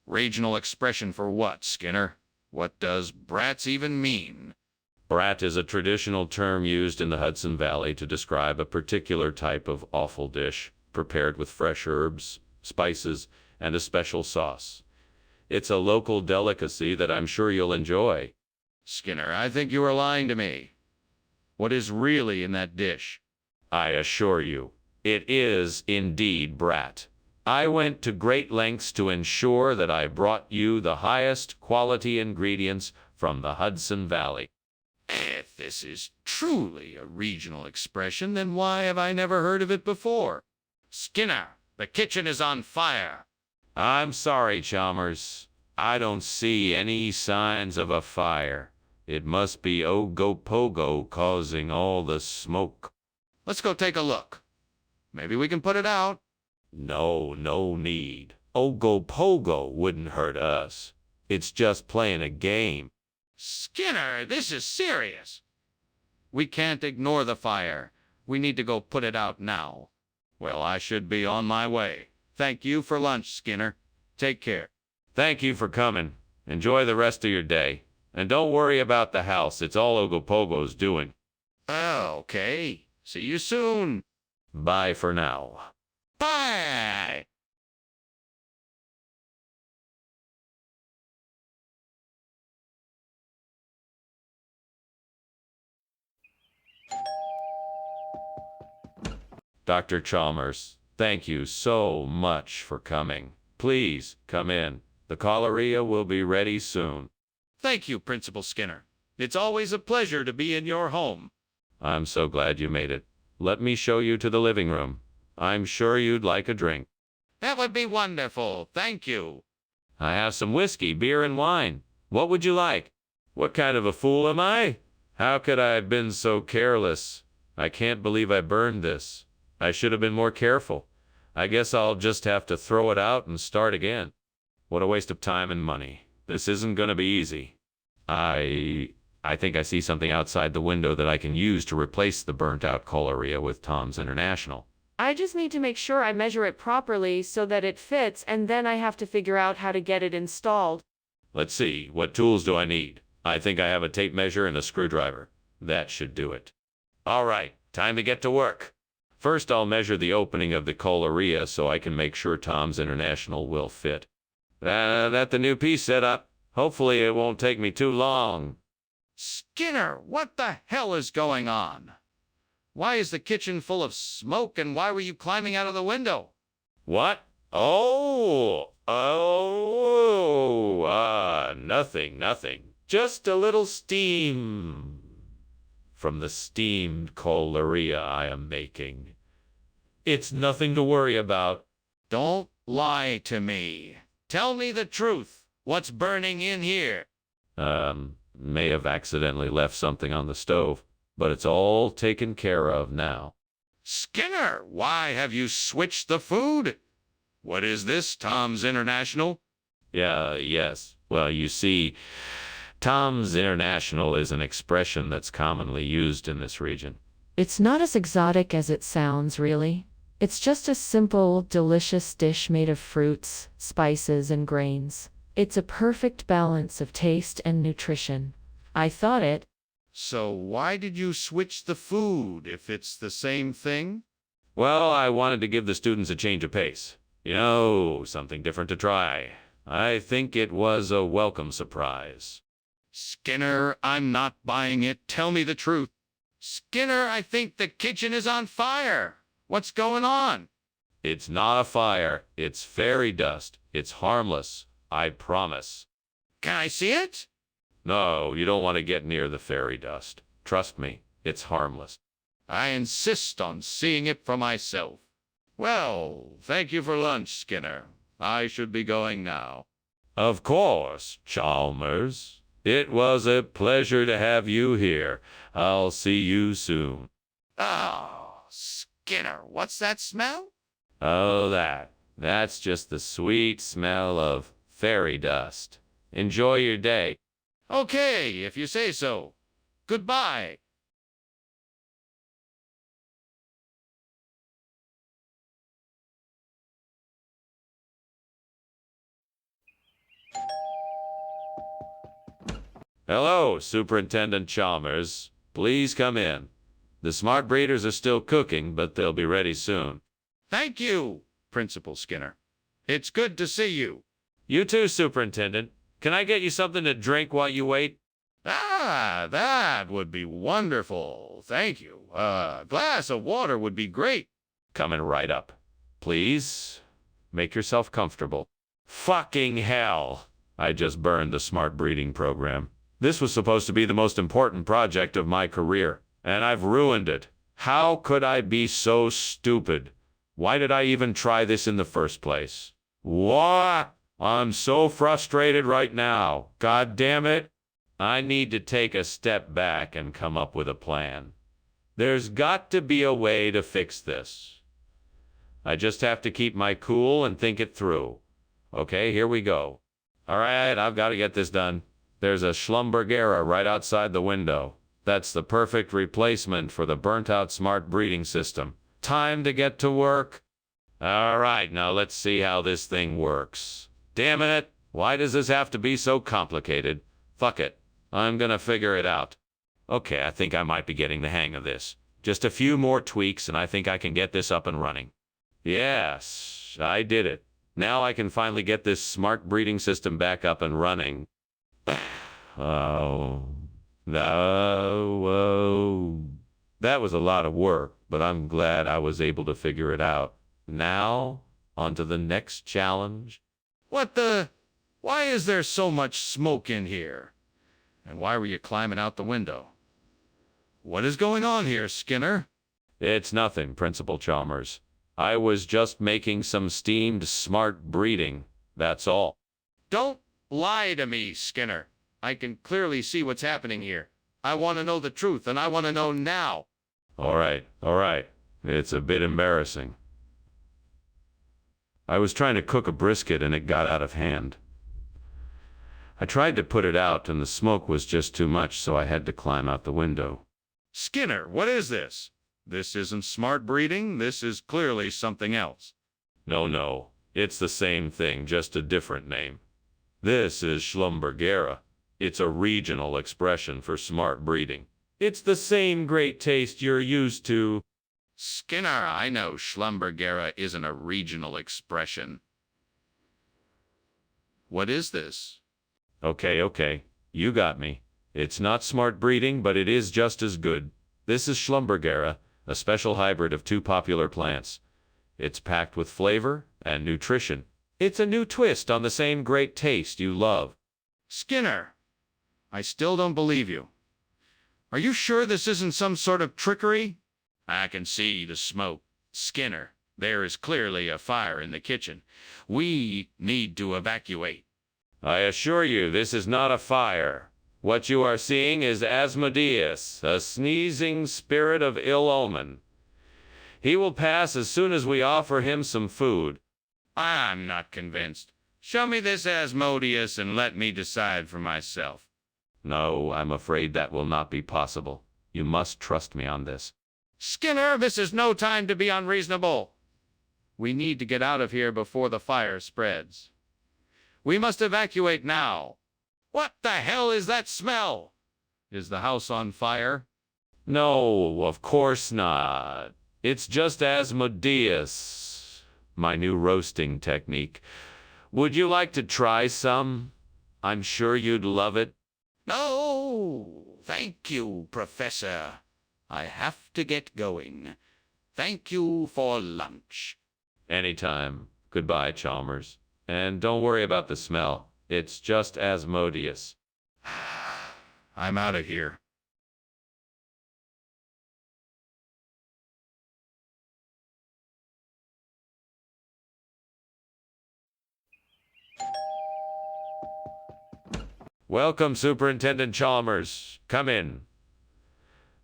Regional expression for what, Skinner? What does brats even mean? Brat is a traditional term used in the Hudson Valley to describe a particular type of offal dish prepared with fresh herbs, spices, and a special sauce. It's a local delicacy that I'm sure you'll enjoy. Skinner, I think you are lying to me. What is really in that dish? I assure you, it is indeed brat. I went to great lengths to ensure that I brought you the highest quality ingredients from the Hudson Valley. If this is truly a regional expression, then why have I never heard of it before? Skinner, the kitchen is on fire. I'm sorry, Chalmers. I don't see any signs of a fire. It must be Ogopogo causing all the smoke. Let's go take a look. Maybe we can put it out. No need. Ogopogo wouldn't hurt us. It's just playing a game. Skinner, this is serious. We can't ignore the fire. We need to go put it out now. Well, I should be on my way. Thank you for lunch, Skinner. Take care. Thank you for coming. Enjoy the rest of your day. And don't worry about the house. It's all Ogopogo's doing. Okay. See you soon. Bye for now. Bye. Dr. Chalmers, thank you so much for coming. Please, come in. The cholera will be ready soon. Thank you, Principal Skinner. It's always a pleasure to be in your home. I'm so glad you made it. Let me show you to the living room. I'm sure you'd like a drink. That would be wonderful. Thank you. I have some whiskey, beer, and wine. What would you like? What kind of a fool am I? How could I have been so careless? I can't believe I burned this. I should have been more careful. I guess I'll just have to throw it out and start again. What a waste of time and money. This isn't gonna be easy. I think I see something outside the window that I can use to replace the burnt-out cholera with Tom's International. I just need to make sure I measure it properly so that it fits, and then I have to figure out how to get it installed. Let's see, what tools do I need? I think I have a tape measure and a screwdriver. That should do it. All right, time to get to work. First, I'll measure the opening of the cholera so I can make sure Tom's International will fit. That the new piece set up. Hopefully it won't take me too long. Skinner, what the hell is going on? Why is the kitchen full of smoke, and why were you climbing out of the window? What? Nothing. Just a little steam from the steamed cholera I am making. It's nothing to worry about. Don't lie to me. Tell me the truth. What's burning in here? May have accidentally left something on the stove, but it's all taken care of now. Skinner, why have you switched the food? What is this, Tom's International? Yes. Well, you see, Tom's International is an expression that's commonly used in this region. It's not as exotic as it sounds, really. It's just a simple, delicious dish made of fruits, spices, and grains. It's a perfect balance of taste and nutrition. I thought it. So why did you switch the food if it's the same thing? Well, I wanted to give the students a change of pace. Something different to try. I think it was a welcome surprise. Skinner, I'm not buying it. Tell me the truth. Skinner, I think the kitchen is on fire. What's going on? It's not a fire. It's fairy dust. It's harmless. I promise. Can I see it? No, you don't want to get near the fairy dust. Trust me, it's harmless. I insist on seeing it for myself. Well, thank you for lunch, Skinner. I should be going now. Of course, Chalmers. It was a pleasure to have you here. I'll see you soon. Oh, Skinner, what's that smell? Oh, that's just the sweet smell of fairy dust. Enjoy your day. Okay, if you say so. Goodbye. Hello, Superintendent Chalmers. Please come in. The smart breeders are still cooking, but they'll be ready soon. Thank you, Principal Skinner. It's good to see you. You too, Superintendent. Can I get you something to drink while you wait? That would be wonderful. Thank you. A glass of water would be great. Coming right up. Please, make yourself comfortable. Fucking hell! I just burned the smart breeding program. This was supposed to be the most important project of my career, and I've ruined it. How could I be so stupid? Why did I even try this in the first place? What? I'm so frustrated right now. God damn it. I need to take a step back and come up with a plan. There's got to be a way to fix this. I just have to keep my cool and think it through. Okay, here we go. All right, I've got to get this done. There's a Schlumbergera right outside the window. That's the perfect replacement for the burnt-out smart breeding system. Time to get to work. All right, now let's see how this thing works. Damn it, why does this have to be so complicated? Fuck it, I'm gonna figure it out. Okay, I think I might be getting the hang of this. Just a few more tweaks and I think I can get this up and running. Yes, I did it. Now I can finally get this smart breeding system back up and running. Oh, no. That was a lot of work, but I'm glad I was able to figure it out. Now, on to the next challenge. What the? Why is there so much smoke in here? And why were you climbing out the window? What is going on here, Skinner? It's nothing, Principal Chalmers. I was just making some steamed smart breeding, that's all. Don't lie to me, Skinner. I can clearly see what's happening here. I want to know the truth, and I want to know now. All right. It's a bit embarrassing. I was trying to cook a brisket and it got out of hand. I tried to put it out and the smoke was just too much, so I had to climb out the window. Skinner, what is this? This isn't smart breeding. This is clearly something else. No. It's the same thing, just a different name. This is Schlumbergera. It's a regional expression for smart breeding. It's the same great taste you're used to. Skinner, I know Schlumbergera isn't a regional expression. What is this? Okay. You got me. It's not smart breeding, but it is just as good. This is Schlumbergera, a special hybrid of two popular plants. It's packed with flavor and nutrition. It's a new twist on the same great taste you love. Skinner, I still don't believe you. Are you sure this isn't some sort of trickery? I can see the smoke. Skinner, there is clearly a fire in the kitchen. We need to evacuate. I assure you, this is not a fire. What you are seeing is Asmodeus, a sneezing spirit of ill omen. He will pass as soon as we offer him some food. I'm not convinced. Show me this Asmodeus and let me decide for myself. No, I'm afraid that will not be possible. You must trust me on this. Skinner, this is no time to be unreasonable. We need to get out of here before the fire spreads. We must evacuate now. What the hell is that smell? Is the house on fire? No, of course not. It's just Asmodeus, my new roasting technique. Would you like to try some? I'm sure you'd love it. No, thank you, Professor. I have to get going. Thank you for lunch. Anytime. Goodbye, Chalmers. And don't worry about the smell. It's just Asmodeus. I'm out of here. Welcome, Superintendent Chalmers. Come in.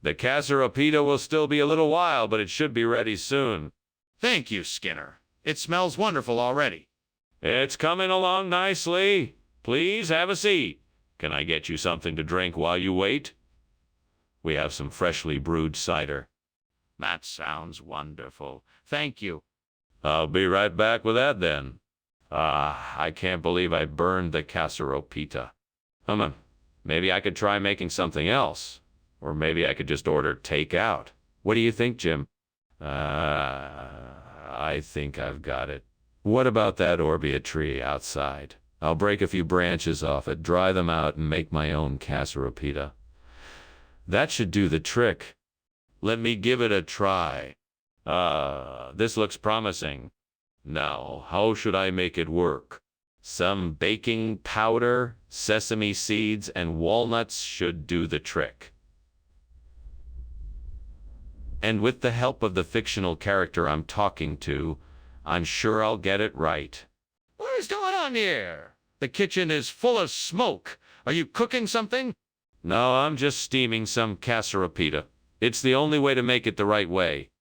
The Casseropita will still be a little while, but it should be ready soon. Thank you, Skinner. It smells wonderful already. It's coming along nicely. Please have a seat. Can I get you something to drink while you wait? We have some freshly brewed cider. That sounds wonderful. Thank you. I'll be right back with that then. I can't believe I burned the Casseropita. Maybe I could try making something else. Or maybe I could just order takeout. What do you think, Jim? I think I've got it. What about that Orbia tree outside? I'll break a few branches off it, dry them out, and make my own Casseropita. That should do the trick. Let me give it a try. This looks promising. Now, how should I make it work? Some baking powder, sesame seeds, and walnuts should do the trick. And with the help of the fictional character I'm talking to, I'm sure I'll get it right. What is going on here? The kitchen is full of smoke. Are you cooking something? No, I'm just steaming some Casseropita. It's the only way to make it the right way.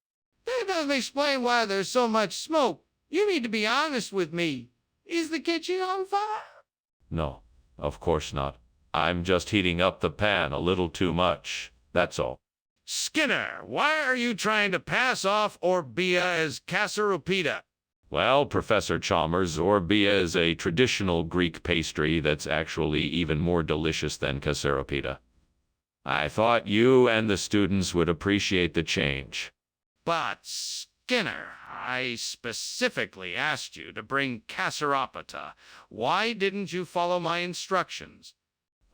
That doesn't explain why there's so much smoke. You need to be honest with me. Is the kitchen on fire? No, of course not. I'm just heating up the pan a little too much. That's all. Skinner, why are you trying to pass off Orbea as Casarupita? Well, Professor Chalmers, Orbea is a traditional Greek pastry that's actually even more delicious than Casaropita. I thought you and the students would appreciate the change. But, Skinner, I specifically asked you to bring Casaropita. Why didn't you follow my instructions?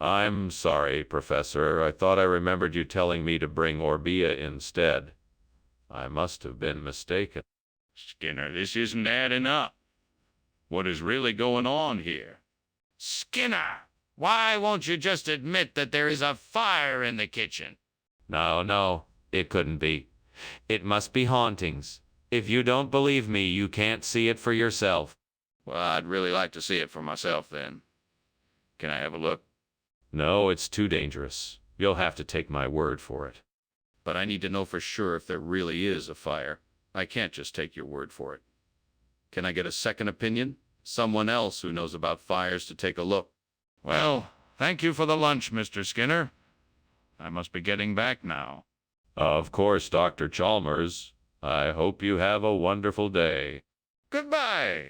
I'm sorry, Professor. I thought I remembered you telling me to bring Orbea instead. I must have been mistaken. Skinner, this isn't adding up. What is really going on here? Skinner, why won't you just admit that there is a fire in the kitchen? No, it couldn't be. It must be hauntings. If you don't believe me, you can't see it for yourself. Well, I'd really like to see it for myself then. Can I have a look? No, it's too dangerous. You'll have to take my word for it. But I need to know for sure if there really is a fire. I can't just take your word for it. Can I get a second opinion? Someone else who knows about fires to take a look. Well, thank you for the lunch, Mr. Skinner. I must be getting back now. Of course, Dr. Chalmers. I hope you have a wonderful day. Goodbye.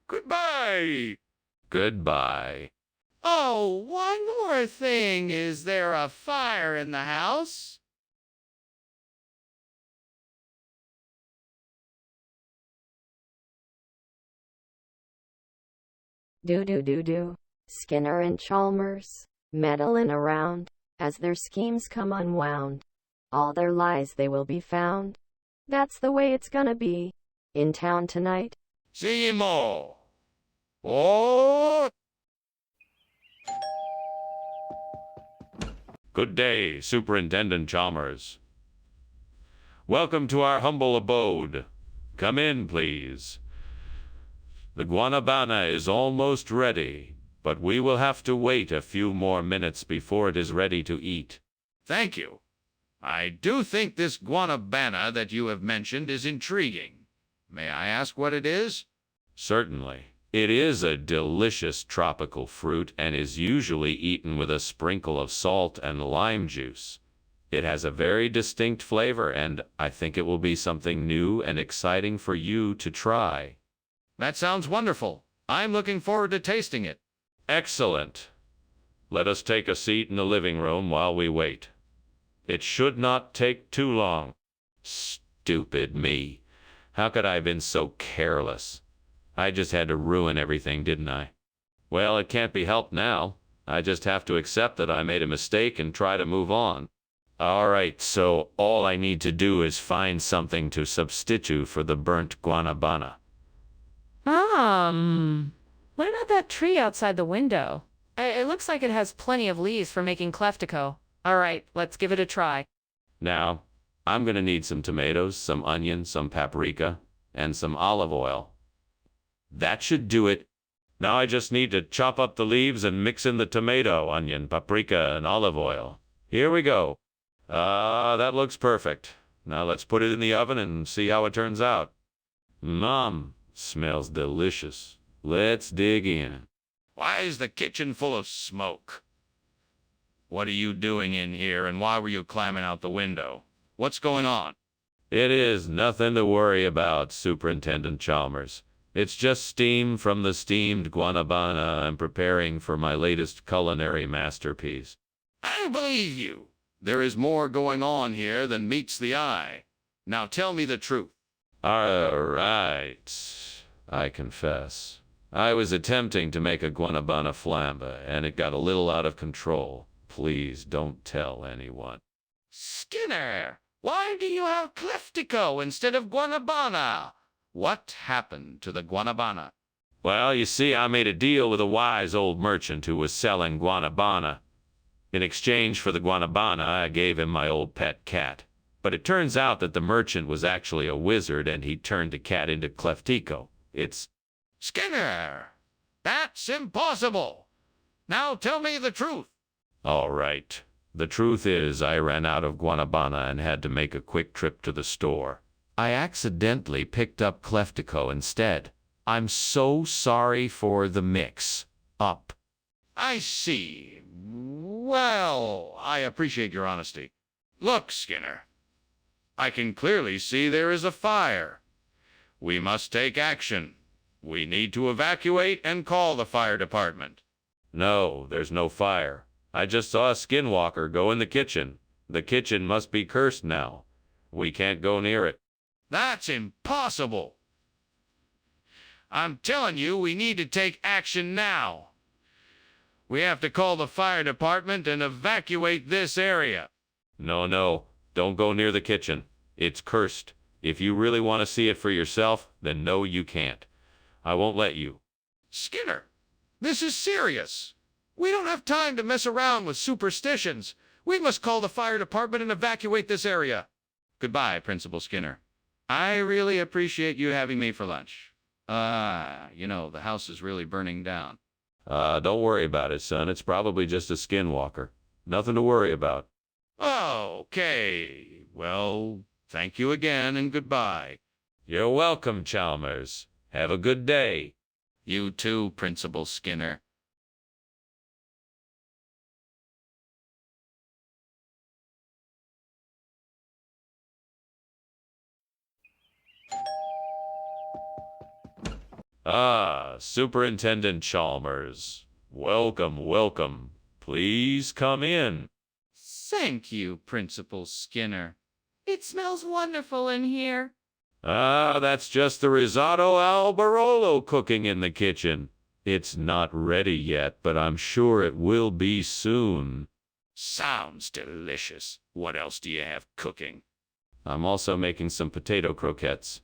Goodbye. Goodbye. Oh, one more thing. Is there a fire in the house? Do. Skinner and Chalmers, meddling around, as their schemes come unwound. All their lies they will be found. That's the way it's gonna be. In town tonight. See you more. Oh! Good day, Superintendent Chalmers. Welcome to our humble abode. Come in, please. The guanabana is almost ready, but we will have to wait a few more minutes before it is ready to eat. Thank you. I do think this guanabana that you have mentioned is intriguing. May I ask what it is? Certainly. It is a delicious tropical fruit and is usually eaten with a sprinkle of salt and lime juice. It has a very distinct flavor, and I think it will be something new and exciting for you to try. That sounds wonderful. I'm looking forward to tasting it. Excellent. Let us take a seat in the living room while we wait. It should not take too long. Stupid me. How could I have been so careless? I just had to ruin everything, didn't I? Well, it can't be helped now. I just have to accept that I made a mistake and try to move on. All right, so all I need to do is find something to substitute for the burnt guanabana. What about that tree outside the window? It looks like it has plenty of leaves for making cleftico. All right, let's give it a try. Now, I'm gonna need some tomatoes, some onion, some paprika, and some olive oil. That should do it. Now I just need to chop up the leaves and mix in the tomato, onion, paprika, and olive oil. Here we go. That looks perfect. Now let's put it in the oven and see how it turns out. Smells delicious. Let's dig in. Why is the kitchen full of smoke? What are you doing in here, and why were you climbing out the window? What's going on? It is nothing to worry about, Superintendent Chalmers. It's just steam from the steamed guanabana I'm preparing for my latest culinary masterpiece. I believe you. There is more going on here than meets the eye. Now tell me the truth. All right, I confess. I was attempting to make a guanabana flamba, and it got a little out of control. Please don't tell anyone. Skinner, why do you have cleftico instead of guanabana? What happened to the guanabana? Well, you see, I made a deal with a wise old merchant who was selling guanabana. In exchange for the guanabana, I gave him my old pet cat. But it turns out that the merchant was actually a wizard, and he turned the cat into cleftico. It's... Skinner, that's impossible. Now tell me the truth. All right. The truth is, I ran out of guanabana and had to make a quick trip to the store. I accidentally picked up cleftico instead. I'm so sorry for the mix-up. I see. Well, I appreciate your honesty. Look, Skinner, I can clearly see there is a fire. We must take action. We need to evacuate and call the fire department. No, there's no fire. I just saw a skinwalker go in the kitchen. The kitchen must be cursed now. We can't go near it. That's impossible. I'm telling you, we need to take action now. We have to call the fire department and evacuate this area. No, don't go near the kitchen. It's cursed. If you really want to see it for yourself, then no, you can't. I won't let you. Skinner, this is serious. We don't have time to mess around with superstitions. We must call the fire department and evacuate this area. Goodbye, Principal Skinner. I really appreciate you having me for lunch. The house is really burning down. Don't worry about it, son. It's probably just a skinwalker. Nothing to worry about. Okay. Well, thank you again and goodbye. You're welcome, Chalmers. Have a good day. You too, Principal Skinner. Superintendent Chalmers. Welcome. Please come in. Thank you, Principal Skinner. It smells wonderful in here. That's just the risotto al Barolo cooking in the kitchen. It's not ready yet, but I'm sure it will be soon. Sounds delicious. What else do you have cooking? I'm also making some potato croquettes.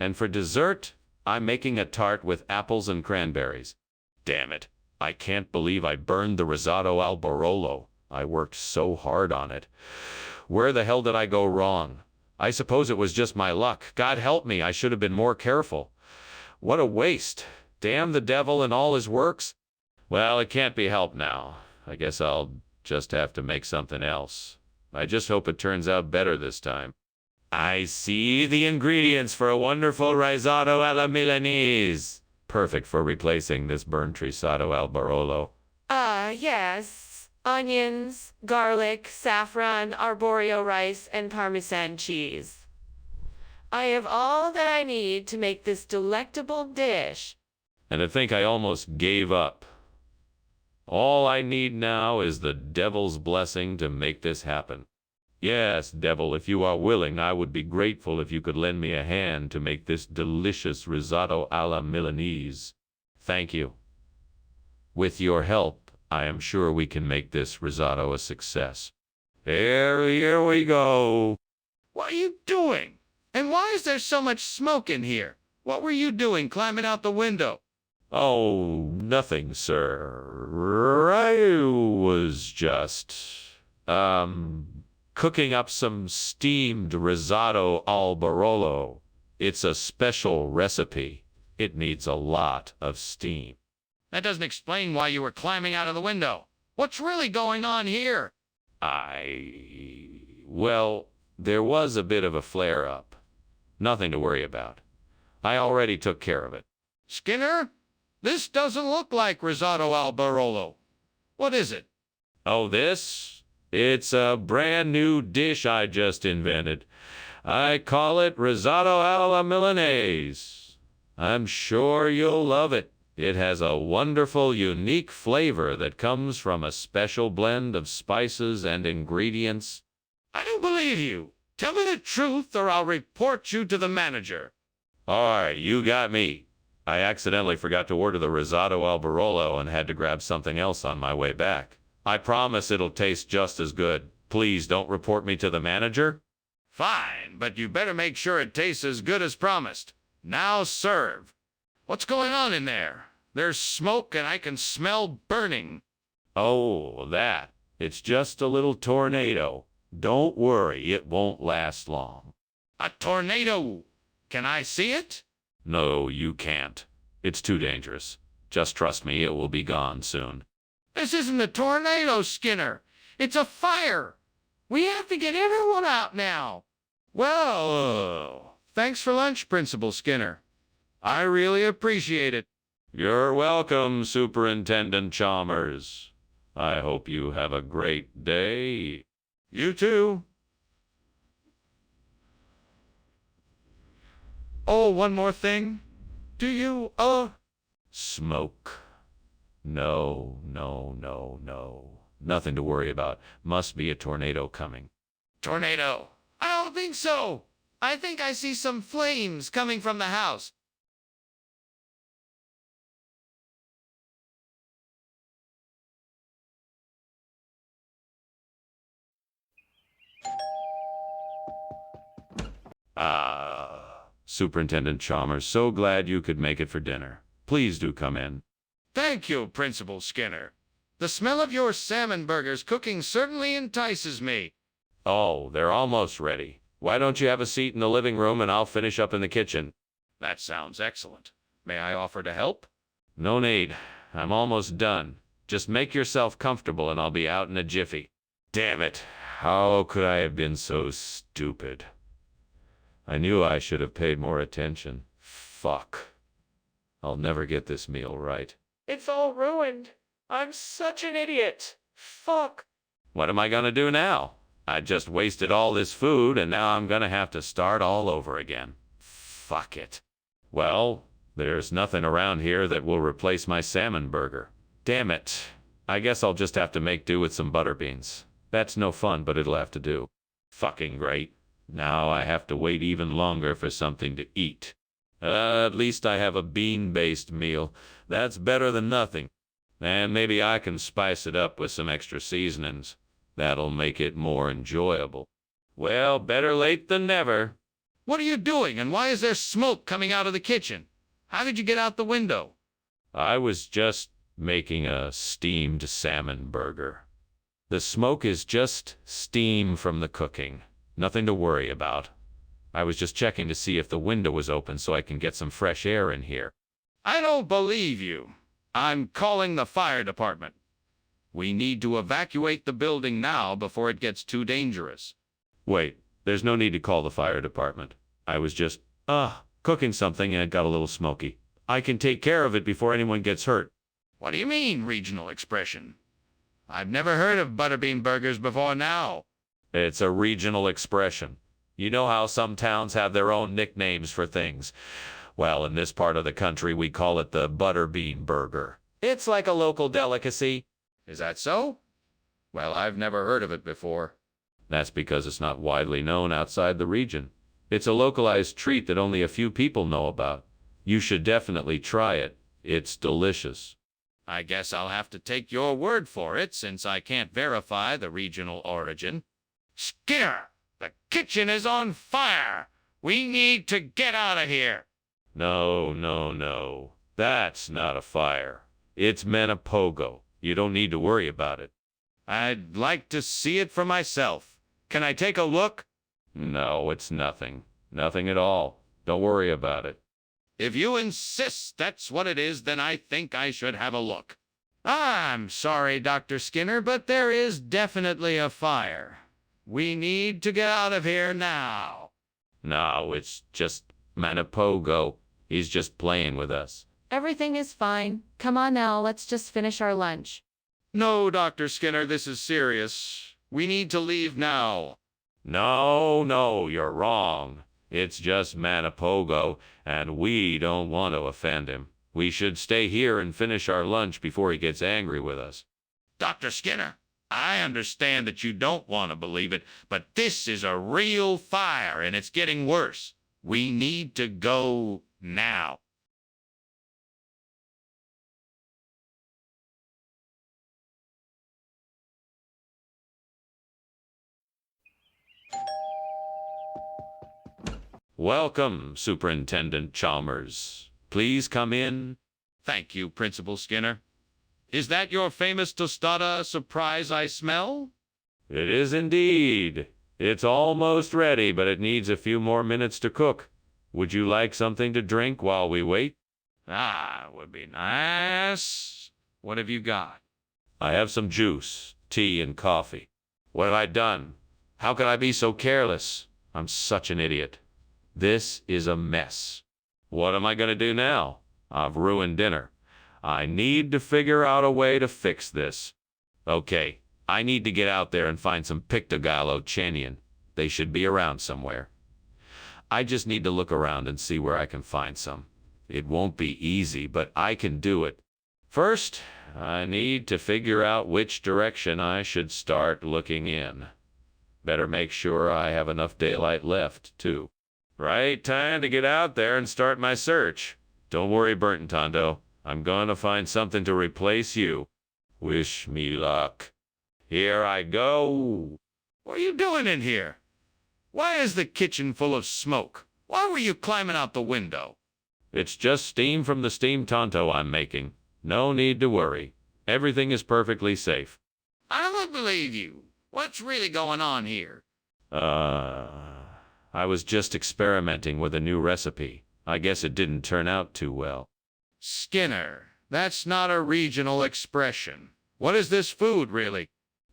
And for dessert, I'm making a tart with apples and cranberries. Damn it. I can't believe I burned the risotto al Barolo. I worked so hard on it. Where the hell did I go wrong? I suppose it was just my luck. God help me, I should have been more careful. What a waste. Damn the devil and all his works. Well, it can't be helped now. I guess I'll just have to make something else. I just hope it turns out better this time. I see the ingredients for a wonderful risotto alla Milanese. Perfect for replacing this burnt risotto al Barolo. Yes. Onions, garlic, saffron, arborio rice, and Parmesan cheese. I have all that I need to make this delectable dish. And I think I almost gave up. All I need now is the devil's blessing to make this happen. Yes, devil, if you are willing, I would be grateful if you could lend me a hand to make this delicious risotto alla Milanese. Thank you. With your help, I am sure we can make this risotto a success. Here we go. What are you doing? And why is there so much smoke in here? What were you doing climbing out the window? Oh, nothing, sir. I was just, cooking up some steamed risotto al Barolo. It's a special recipe. It needs a lot of steam. That doesn't explain why you were climbing out of the window. What's really going on here? Well, there was a bit of a flare-up. Nothing to worry about. I already took care of it. Skinner, this doesn't look like risotto al Barolo. What is it? Oh, this? It's a brand new dish I just invented. I call it risotto alla Milanese. I'm sure you'll love it. It has a wonderful, unique flavor that comes from a special blend of spices and ingredients. I don't believe you. Tell me the truth or I'll report you to the manager. All right, you got me. I accidentally forgot to order the risotto al Barolo and had to grab something else on my way back. I promise it'll taste just as good. Please don't report me to the manager. Fine, but you better make sure it tastes as good as promised. Now serve. What's going on in there? There's smoke and I can smell burning. Oh, that. It's just a little tornado. Don't worry, it won't last long. A tornado? Can I see it? No, you can't. It's too dangerous. Just trust me, it will be gone soon. This isn't a tornado, Skinner. It's a fire. We have to get everyone out now. Well, thanks for lunch, Principal Skinner. I really appreciate it. You're welcome, Superintendent Chalmers. I hope you have a great day. You too. Oh, one more thing. Do you, Smoke. No, no, no, no. Nothing to worry about. Must be a tornado coming. tornado? I don't think so. I think I see some flames coming from the house. Superintendent Chalmers, so glad you could make it for dinner. Please do come in. Thank you, Principal Skinner. The smell of your salmon burgers cooking certainly entices me. Oh, they're almost ready. Why don't you have a seat in the living room and I'll finish up in the kitchen? That sounds excellent. May I offer to help? No need. I'm almost done. Just make yourself comfortable and I'll be out in a jiffy. Damn it. How could I have been so stupid? I knew I should have paid more attention. Fuck. I'll never get this meal right. It's all ruined. I'm such an idiot. Fuck. What am I gonna do now? I just wasted all this food and now I'm gonna have to start all over again. Fuck it. Well, there's nothing around here that will replace my salmon burger. Damn it. I guess I'll just have to make do with some butter beans. That's no fun, but it'll have to do. Fucking great. Now I have to wait even longer for something to eat. At least I have a bean-based meal. That's better than nothing. And maybe I can spice it up with some extra seasonings. That'll make it more enjoyable. Well, better late than never. What are you doing, and why is there smoke coming out of the kitchen? How did you get out the window? I was just making a steamed salmon burger. The smoke is just steam from the cooking. Nothing to worry about. I was just checking to see if the window was open so I can get some fresh air in here. I don't believe you. I'm calling the fire department. We need to evacuate the building now before it gets too dangerous. Wait, there's no need to call the fire department. I was just, cooking something and it got a little smoky. I can take care of it before anyone gets hurt. What do you mean, regional expression? I've never heard of butterbean burgers before now. It's a regional expression. You know how some towns have their own nicknames for things? Well, in this part of the country, we call it the butterbean burger. It's like a local delicacy. Is that so? Well, I've never heard of it before. That's because it's not widely known outside the region. It's a localized treat that only a few people know about. You should definitely try it. It's delicious. I guess I'll have to take your word for it since I can't verify the regional origin. Skinner, the kitchen is on fire. We need to get out of here. No, no, no. That's not a fire. It's Manipogo. You don't need to worry about it. I'd like to see it for myself. Can I take a look? No, it's nothing. Nothing at all. Don't worry about it. If you insist that's what it is, then I think I should have a look. I'm sorry, Dr. Skinner, but there is definitely a fire. We need to get out of here now. No, it's just Manipogo. He's just playing with us. Everything is fine. Come on now, let's just finish our lunch. No, Dr. Skinner, this is serious. We need to leave now. No, no, you're wrong. It's just Manipogo, and we don't want to offend him. We should stay here and finish our lunch before he gets angry with us. Dr. Skinner, I understand that you don't want to believe it, but this is a real fire, and it's getting worse. We need to go now. Welcome, Superintendent Chalmers. Please come in. Thank you, Principal Skinner. Is that your famous tostada surprise I smell? It is indeed. It's almost ready, but it needs a few more minutes to cook. Would you like something to drink while we wait? Would be nice. What have you got? I have some juice, tea, and coffee. What have I done? How could I be so careless? I'm such an idiot. This is a mess. What am I going to do now? I've ruined dinner. I need to figure out a way to fix this. Okay, I need to get out there and find some Pictogallo-Chanian. They should be around somewhere. I just need to look around and see where I can find some. It won't be easy, but I can do it. First, I need to figure out which direction I should start looking in. Better make sure I have enough daylight left, too. Right time to get out there and start my search. Don't worry, Burton Tondo. I'm going to find something to replace you. Wish me luck. Here I go. What are you doing in here? Why is the kitchen full of smoke? Why were you climbing out the window? It's just steam from the steam Tonto I'm making. No need to worry. Everything is perfectly safe. I don't believe you. What's really going on here? I was just experimenting with a new recipe. I guess it didn't turn out too well. Skinner, that's not a regional expression. What is this food, really?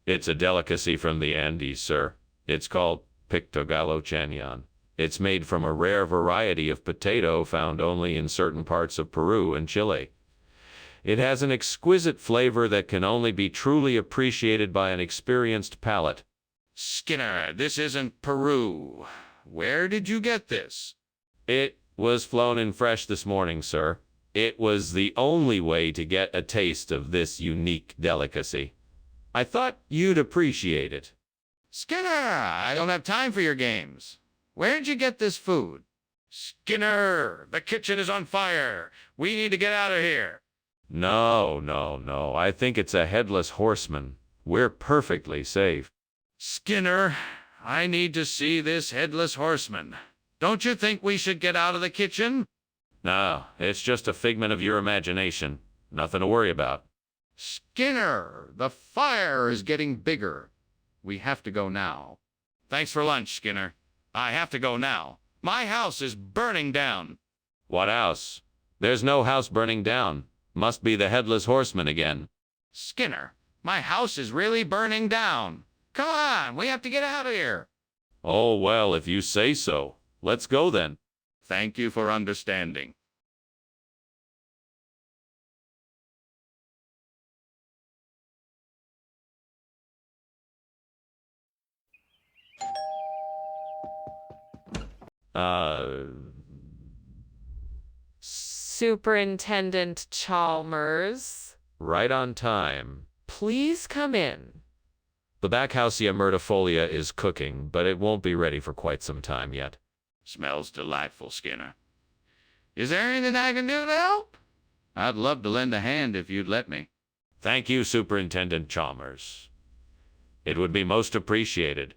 It's a delicacy from the Andes, sir. It's called Pictogallo-Chanian. It's made from a rare variety of potato found only in certain parts of Peru and Chile. It has an exquisite flavor that can only be truly appreciated by an experienced palate. Skinner, this isn't Peru. Where did you get this? It was flown in fresh this morning, sir. It was the only way to get a taste of this unique delicacy. I thought you'd appreciate it. Skinner, I don't have time for your games. Where'd you get this food? Skinner, the kitchen is on fire. We need to get out of here. No. I think it's a headless horseman. We're perfectly safe. Skinner, I need to see this headless horseman. Don't you think we should get out of the kitchen? No, it's just a figment of your imagination. Nothing to worry about. Skinner, the fire is getting bigger. We have to go now. Thanks for lunch, Skinner. I have to go now. My house is burning down. What house? There's no house burning down. Must be the headless horseman again. Skinner, my house is really burning down. Come on, we have to get out of here. Oh, well, if you say so. Let's go then. Thank you for understanding. Superintendent Chalmers, Right on time. please come in. The Bacchausia myrtifolia is cooking, but it won't be ready for quite some time yet. Smells delightful, Skinner. Is there anything I can do to help? I'd love to lend a hand if you'd let me. Thank you, Superintendent Chalmers. It would be most appreciated.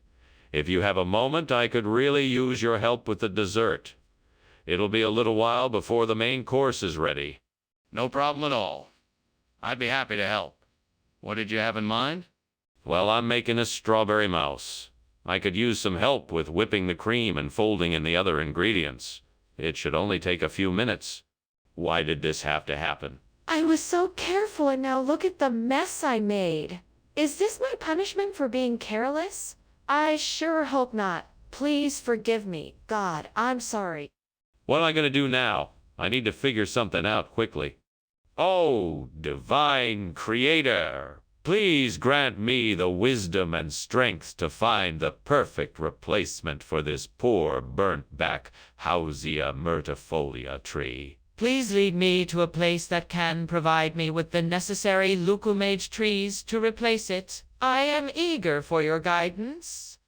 If you have a moment, I could really use your help with the dessert. It'll be a little while before the main course is ready. No problem at all. I'd be happy to help. What did you have in mind? Well, I'm making a strawberry mouse. I could use some help with whipping the cream and folding in the other ingredients. It should only take a few minutes. Why did this have to happen? I was so careful and now look at the mess I made. Is this my punishment for being careless? I sure hope not. Please forgive me. God, I'm sorry. What am I going to do now? I need to figure something out quickly. Oh, divine creator, please grant me the wisdom and strength to find the perfect replacement for this poor burnt-back Hausia myrtifolia tree. Please lead me to a place that can provide me with the necessary lucumage trees to replace it. I am eager for your guidance.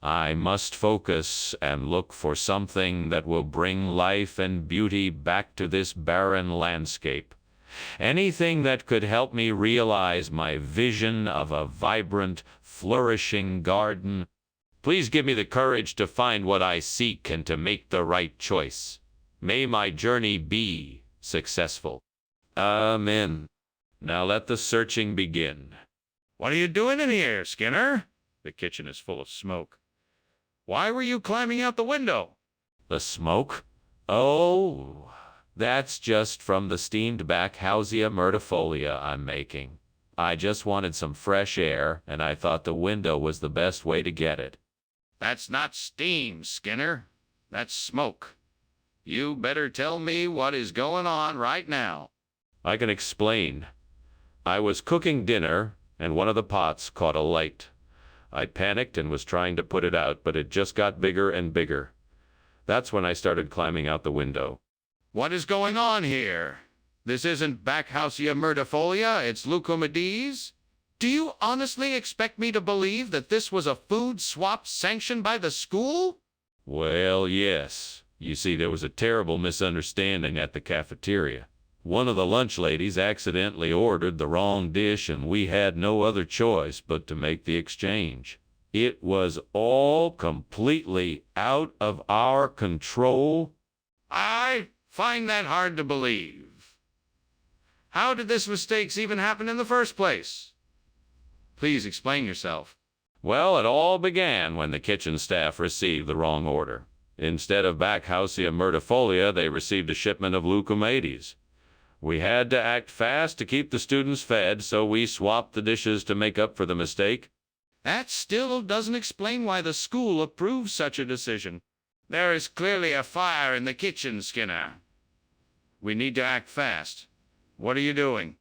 I must focus and look for something that will bring life and beauty back to this barren landscape. Anything that could help me realize my vision of a vibrant, flourishing garden. Please give me the courage to find what I seek and to make the right choice. May my journey be successful. Amen. Now let the searching begin. What are you doing in here, Skinner? The kitchen is full of smoke. Why were you climbing out the window? The smoke? Oh, that's just from the steamed Bacchausia myrtifolia I'm making. I just wanted some fresh air, and I thought the window was the best way to get it. That's not steam, Skinner. That's smoke. You better tell me what is going on right now. I can explain. I was cooking dinner, and one of the pots caught alight. I panicked and was trying to put it out, but it just got bigger and bigger. That's when I started climbing out the window. What is going on here? This isn't Bacchausia myrtifolia, it's Leucomedes? Do you honestly expect me to believe that this was a food swap sanctioned by the school? Well, yes. You see, there was a terrible misunderstanding at the cafeteria. One of the lunch ladies accidentally ordered the wrong dish, and we had no other choice but to make the exchange. It was all completely out of our control. I find that hard to believe. How did this mistake even happen in the first place? Please explain yourself. Well, it all began when the kitchen staff received the wrong order. Instead of Bacchausia myrtifolia, they received a shipment of Leucomedes. We had to act fast to keep the students fed, so we swapped the dishes to make up for the mistake. That still doesn't explain why the school approved such a decision. There is clearly a fire in the kitchen, Skinner. We need to act fast. What are you doing?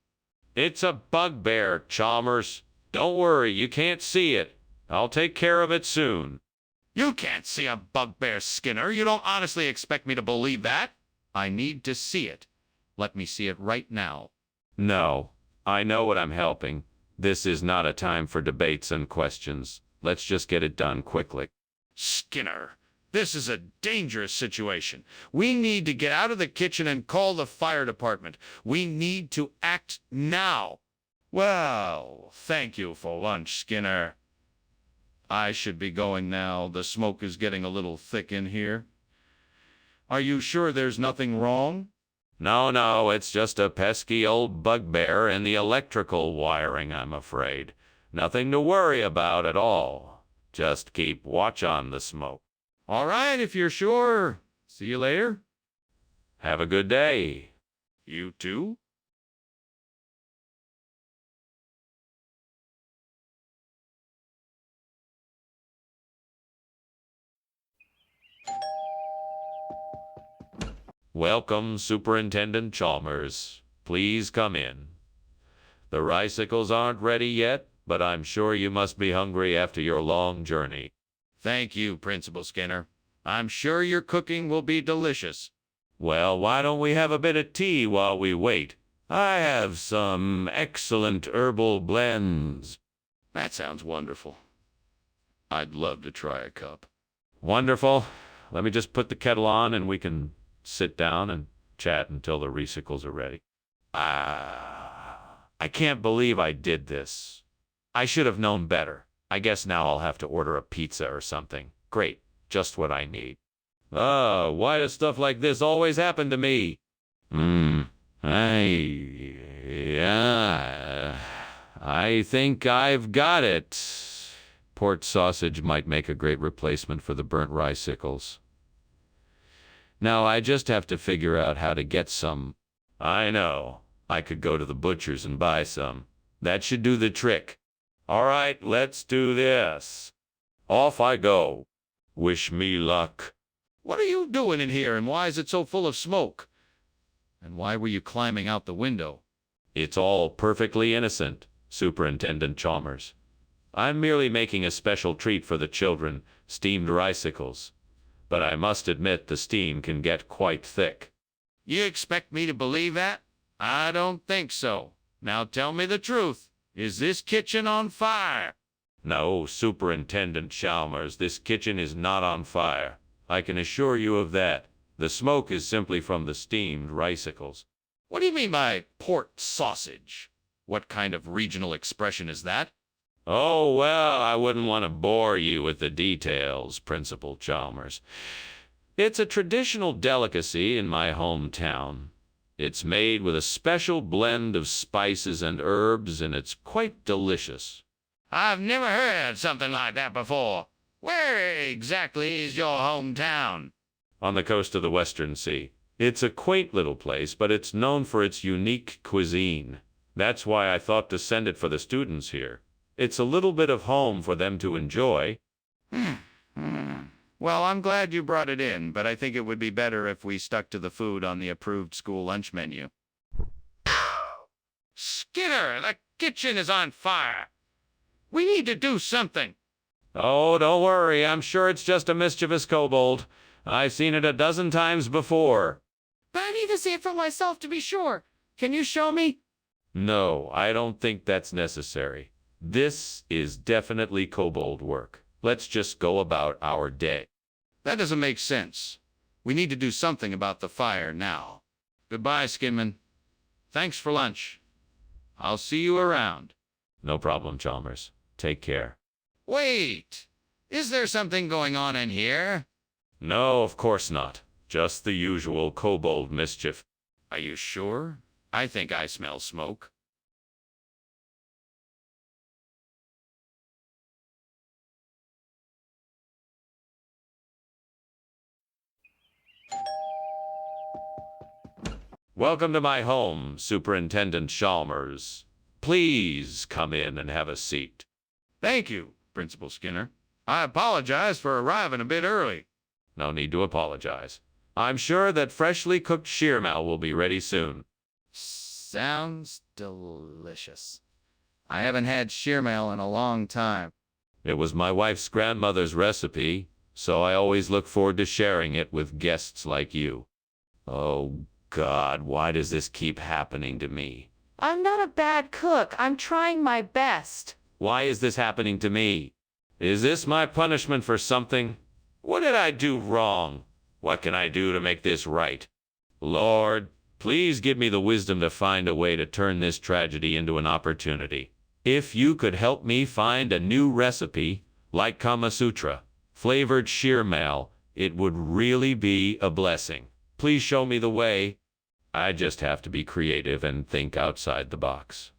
It's a bugbear, Chalmers. Don't worry, you can't see it. I'll take care of it soon. You can't see a bugbear, Skinner. You don't honestly expect me to believe that? I need to see it. Let me see it right now. No, I know what I'm helping. This is not a time for debates and questions. Let's just get it done quickly. Skinner, this is a dangerous situation. We need to get out of the kitchen and call the fire department. We need to act now. Well, thank you for lunch, Skinner. I should be going now. The smoke is getting a little thick in here. Are you sure there's nothing wrong? No, it's just a pesky old bugbear in the electrical wiring, I'm afraid. Nothing to worry about at all. Just keep watch on the smoke. All right, if you're sure. See you later. Have a good day. You too? Welcome, Superintendent Chalmers. Please come in. The ricicles aren't ready yet, but I'm sure you must be hungry after your long journey. Thank you, Principal Skinner. I'm sure your cooking will be delicious. Well, why don't we have a bit of tea while we wait? I have some excellent herbal blends. That sounds wonderful. I'd love to try a cup. Wonderful. Let me just put the kettle on and we can sit down and chat until the ricicles are ready. I can't believe I did this. I should have known better. I guess now I'll have to order a pizza or something. Great, just what I need. Why does stuff like this always happen to me? I think I've got it. Port sausage might make a great replacement for the burnt ricicles. Now I just have to figure out how to get some. I know. I could go to the butcher's and buy some. That should do the trick. All right, let's do this. Off I go. Wish me luck. What are you doing in here, and why is it so full of smoke? And why were you climbing out the window? It's all perfectly innocent, Superintendent Chalmers. I'm merely making a special treat for the children, steamed ricicles. But I must admit the steam can get quite thick. You expect me to believe that? I don't think so. Now tell me the truth. Is this kitchen on fire? No, Superintendent Chalmers, this kitchen is not on fire. I can assure you of that. The smoke is simply from the steamed ricicles. What do you mean by port sausage? What kind of regional expression is that? Oh, well, I wouldn't want to bore you with the details, Principal Chalmers. It's a traditional delicacy in my hometown. It's made with a special blend of spices and herbs, and it's quite delicious. I've never heard something like that before. Where exactly is your hometown? On the coast of the Western Sea. It's a quaint little place, but it's known for its unique cuisine. That's why I thought to send it for the students here. It's a little bit of home for them to enjoy. Well, I'm glad you brought it in, but I think it would be better if we stuck to the food on the approved school lunch menu. Skinner, the kitchen is on fire. We need to do something. Oh, don't worry. I'm sure it's just a mischievous kobold. I've seen it a dozen times before. But I need to see it for myself to be sure. Can you show me? No, I don't think that's necessary. This is definitely kobold work. Let's just go about our day. That doesn't make sense. We need to do something about the fire now. Goodbye, Skinman. Thanks for lunch. I'll see you around. No problem, Chalmers. Take care. Wait! Is there something going on in here? No, of course not. Just the usual kobold mischief. Are you sure? I think I smell smoke. Welcome to my home, Superintendent Chalmers. Please come in and have a seat. Thank you, Principal Skinner. I apologize for arriving a bit early. No need to apologize. I'm sure that freshly cooked sheermal will be ready soon. Sounds delicious. I haven't had sheermal in a long time. It was my wife's grandmother's recipe, so I always look forward to sharing it with guests like you. Oh, God, why does this keep happening to me? I'm not a bad cook. I'm trying my best. Why is this happening to me? Is this my punishment for something? What did I do wrong? What can I do to make this right? Lord, please give me the wisdom to find a way to turn this tragedy into an opportunity. If you could help me find a new recipe, like Kama Sutra, flavored sheermal, it would really be a blessing. Please show me the way. I just have to be creative and think outside the box.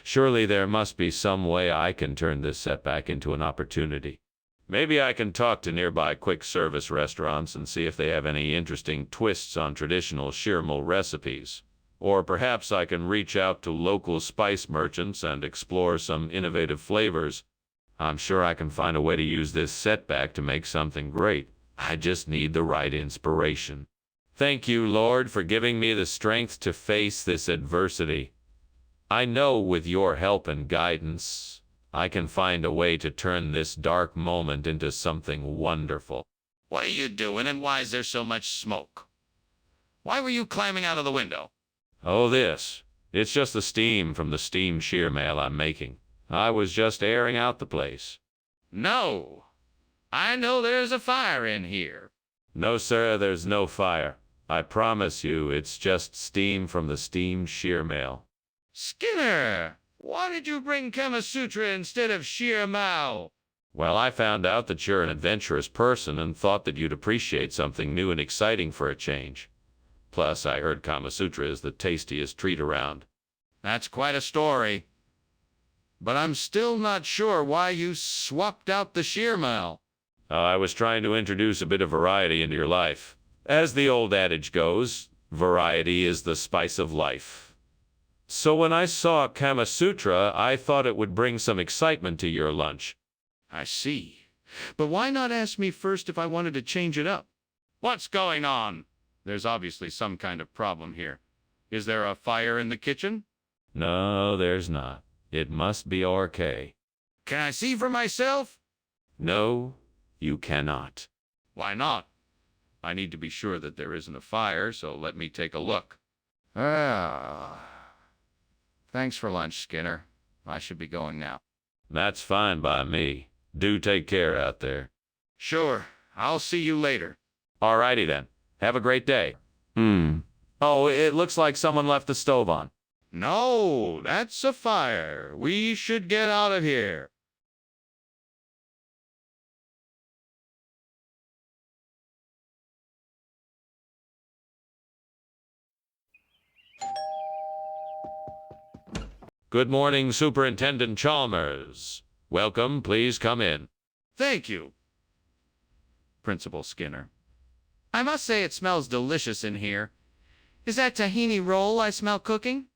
Surely there must be some way I can turn this setback into an opportunity. Maybe I can talk to nearby quick service restaurants and see if they have any interesting twists on traditional sheermal recipes. Or perhaps I can reach out to local spice merchants and explore some innovative flavors. I'm sure I can find a way to use this setback to make something great. I just need the right inspiration. Thank you, Lord, for giving me the strength to face this adversity. I know with your help and guidance, I can find a way to turn this dark moment into something wonderful. What are you doing, and why is there so much smoke? Why were you climbing out of the window? Oh, this. It's just the steam from the steam sheermal I'm making. I was just airing out the place. No. I know there's a fire in here. No, sir, there's no fire. I promise you, it's just steam from the steam sheermal. Skinner, why did you bring Kama Sutra instead of sheermal? Well, I found out that you're an adventurous person and thought that you'd appreciate something new and exciting for a change. Plus, I heard Kama Sutra is the tastiest treat around. That's quite a story. But I'm still not sure why you swapped out the sheermal. I was trying to introduce a bit of variety into your life. As the old adage goes, variety is the spice of life. So when I saw Kama Sutra, I thought it would bring some excitement to your lunch. I see. But why not ask me first if I wanted to change it up? What's going on? There's obviously some kind of problem here. Is there a fire in the kitchen? No, there's not. It must be okay. Can I see for myself? No, you cannot. Why not? I need to be sure that there isn't a fire, so let me take a look. Thanks for lunch, Skinner. I should be going now. That's fine by me. Do take care out there. Sure. I'll see you later. Alrighty then. Have a great day. Oh, it looks like someone left the stove on. No, that's a fire. We should get out of here. Good morning, Superintendent Chalmers. Welcome, please come in. Thank you, Principal Skinner. I must say it smells delicious in here. Is that tahini roll I smell cooking?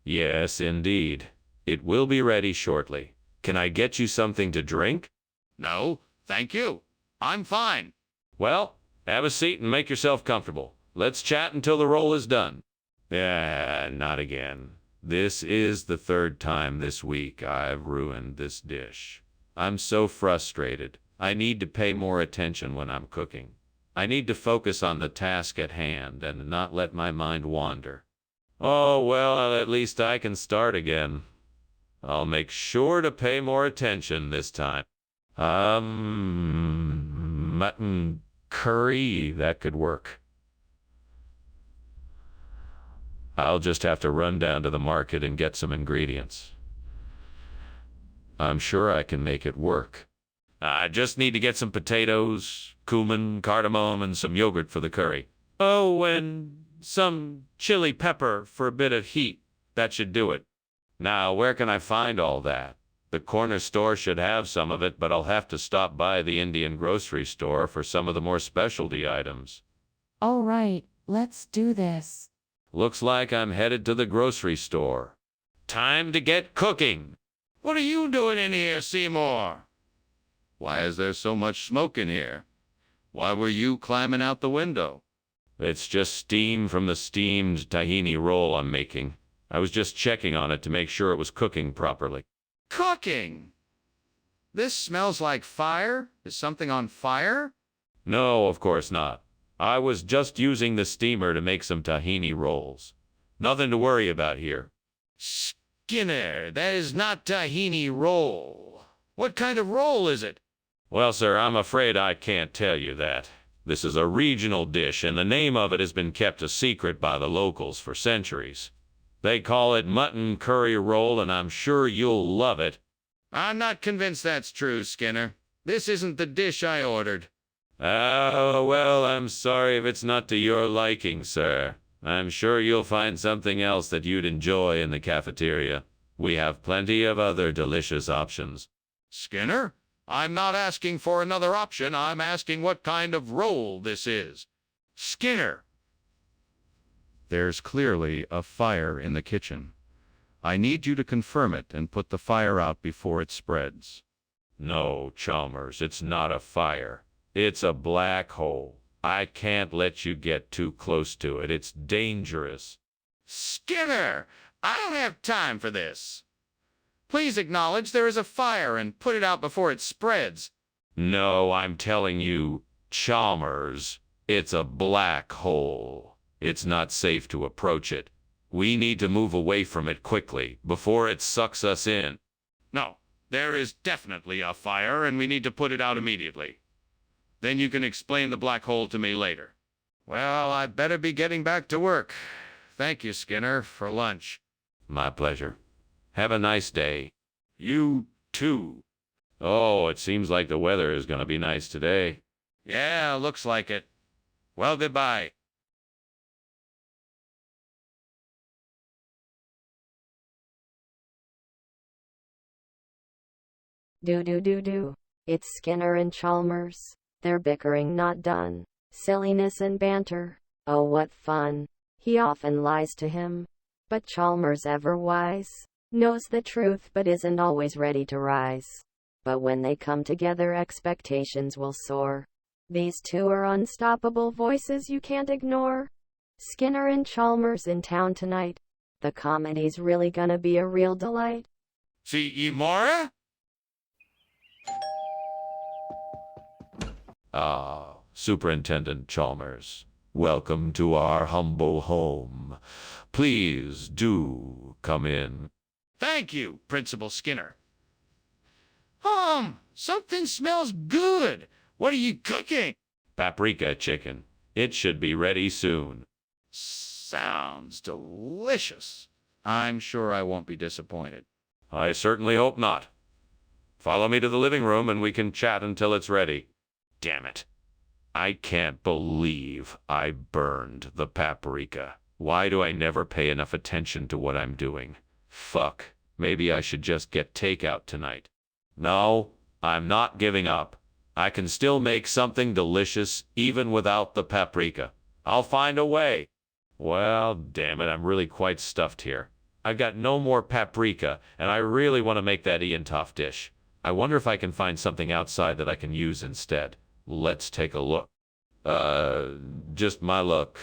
Yes, indeed. It will be ready shortly. Can I get you something to drink? No, thank you. I'm fine. Well, have a seat and make yourself comfortable. Let's chat until the roll is done. Yeah, not again. This is the third time this week I've ruined this dish. I'm so frustrated. I need to pay more attention when I'm cooking. I need to focus on the task at hand and not let my mind wander. Oh, well, at least I can start again. I'll make sure to pay more attention this time. Mutton curry, that could work. I'll just have to run down to the market and get some ingredients. I'm sure I can make it work. I just need to get some potatoes, cumin, cardamom, and some yogurt for the curry. Oh, and some chili pepper for a bit of heat. That should do it. Now, where can I find all that? The corner store should have some of it, but I'll have to stop by the Indian grocery store for some of the more specialty items. All right, let's do this. Looks like I'm headed to the grocery store. Time to get cooking. What are you doing in here, Seymour? Why is there so much smoke in here? Why were you climbing out the window? It's just steam from the steamed tahini roll I'm making. I was just checking on it to make sure it was cooking properly. Cooking? This smells like fire? Is something on fire? No, of course not. I was just using the steamer to make some tahini rolls. Nothing to worry about here. Skinner, that is not tahini roll. What kind of roll is it? Well, sir, I'm afraid I can't tell you that. This is a regional dish, and the name of it has been kept a secret by the locals for centuries. They call it mutton curry roll, and I'm sure you'll love it. I'm not convinced that's true, Skinner. This isn't the dish I ordered. Oh, well, I'm sorry if it's not to your liking, sir. I'm sure you'll find something else that you'd enjoy in the cafeteria. We have plenty of other delicious options. Skinner, I'm not asking for another option. I'm asking what kind of roll this is. Skinner! There's clearly a fire in the kitchen. I need you to confirm it and put the fire out before it spreads. No, Chalmers, it's not a fire. It's a black hole. I can't let you get too close to it. It's dangerous. Skinner, I don't have time for this. Please acknowledge there is a fire and put it out before it spreads. No, I'm telling you, Chalmers, it's a black hole. It's not safe to approach it. We need to move away from it quickly before it sucks us in. No, there is definitely a fire and we need to put it out immediately. Then you can explain the black hole to me later. Well, I better be getting back to work. Thank you, Skinner, for lunch. My pleasure. Have a nice day. You too. Oh, it seems like the weather is going to be nice today. Yeah, looks like it. Well, goodbye. Do. It's Skinner and Chalmers. They're bickering not done. Silliness and banter. Oh, what fun. He often lies to him. But Chalmers, ever wise, knows the truth but isn't always ready to rise. But when they come together, expectations will soar. These two are unstoppable voices you can't ignore. Skinner and Chalmers in town tonight. The comedy's really gonna be a real delight. Seymour? Ah, Superintendent Chalmers, welcome to our humble home. Please do come in. Thank you, Principal Skinner. Something smells good. What are you cooking? Paprika chicken. It should be ready soon. Sounds delicious. I'm sure I won't be disappointed. I certainly hope not. Follow me to the living room and we can chat until it's ready. Damn it. I can't believe I burned the paprika. Why do I never pay enough attention to what I'm doing? Fuck. Maybe I should just get takeout tonight. No, I'm not giving up. I can still make something delicious even without the paprika. I'll find a way. Well, damn it, I'm really quite stuffed here. I've got no more paprika, and I really want to make that Ian Toff dish. I wonder if I can find something outside that I can use instead. Let's take a look. Uh, just my luck.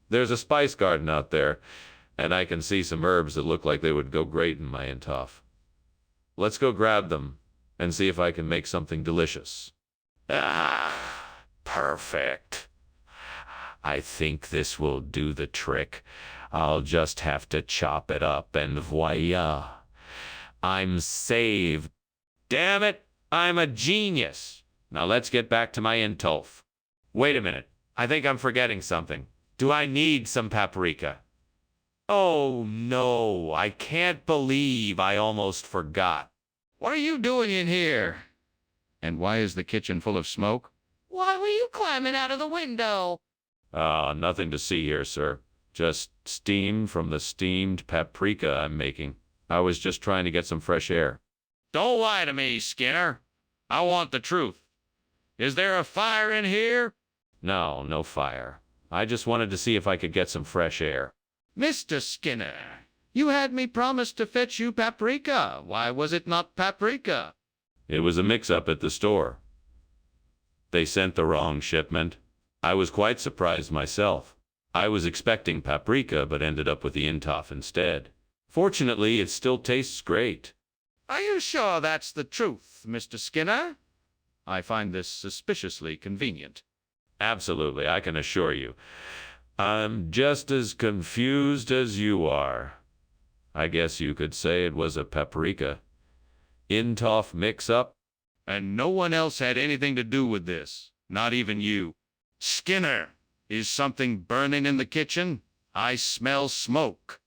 There's a spice garden out there, and I can see some herbs that look like they would go great in my intoff. Let's go grab them and see if I can make something delicious. Ah, perfect. I think this will do the trick. I'll just have to chop it up and voila. I'm saved. Damn it, I'm a genius. Now let's get back to my intof. Wait a minute, I think I'm forgetting something. Do I need some paprika? Oh no, I can't believe I almost forgot. What are you doing in here? And why is the kitchen full of smoke? Why were you climbing out of the window? Nothing to see here, sir. Just steam from the steamed paprika I'm making. I was just trying to get some fresh air. Don't lie to me, Skinner. I want the truth. Is there a fire in here? No, no fire. I just wanted to see if I could get some fresh air. Mr. Skinner, you had me promise to fetch you paprika. Why was it not paprika? It was a mix-up at the store. They sent the wrong shipment. I was quite surprised myself. I was expecting paprika, but ended up with the intof instead. Fortunately, it still tastes great. Are you sure that's the truth, Mr. Skinner? I find this suspiciously convenient. Absolutely, I can assure you. I'm just as confused as you are. I guess you could say it was a paprika intof mix-up. And no one else had anything to do with this, not even you. Skinner, is something burning in the kitchen? I smell smoke.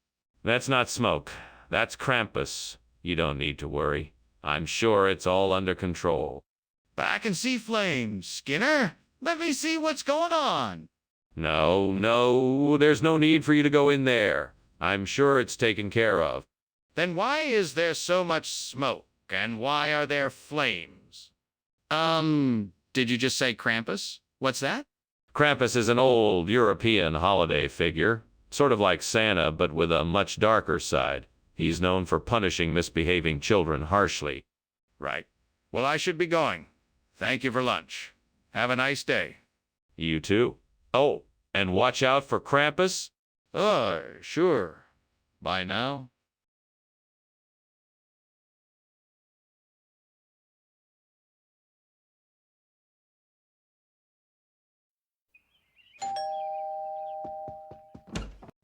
That's not smoke. That's Krampus. You don't need to worry. I'm sure it's all under control. But I can see flames, Skinner. Let me see what's going on. No, there's no need for you to go in there. I'm sure it's taken care of. Then why is there so much smoke, and why are there flames? Did you just say Krampus? What's that? Krampus is an old European holiday figure, sort of like Santa, but with a much darker side. He's known for punishing misbehaving children harshly. Right. Well, I should be going. Thank you for lunch. Have a nice day. You too? Oh, and watch out for Krampus? Sure. Bye now.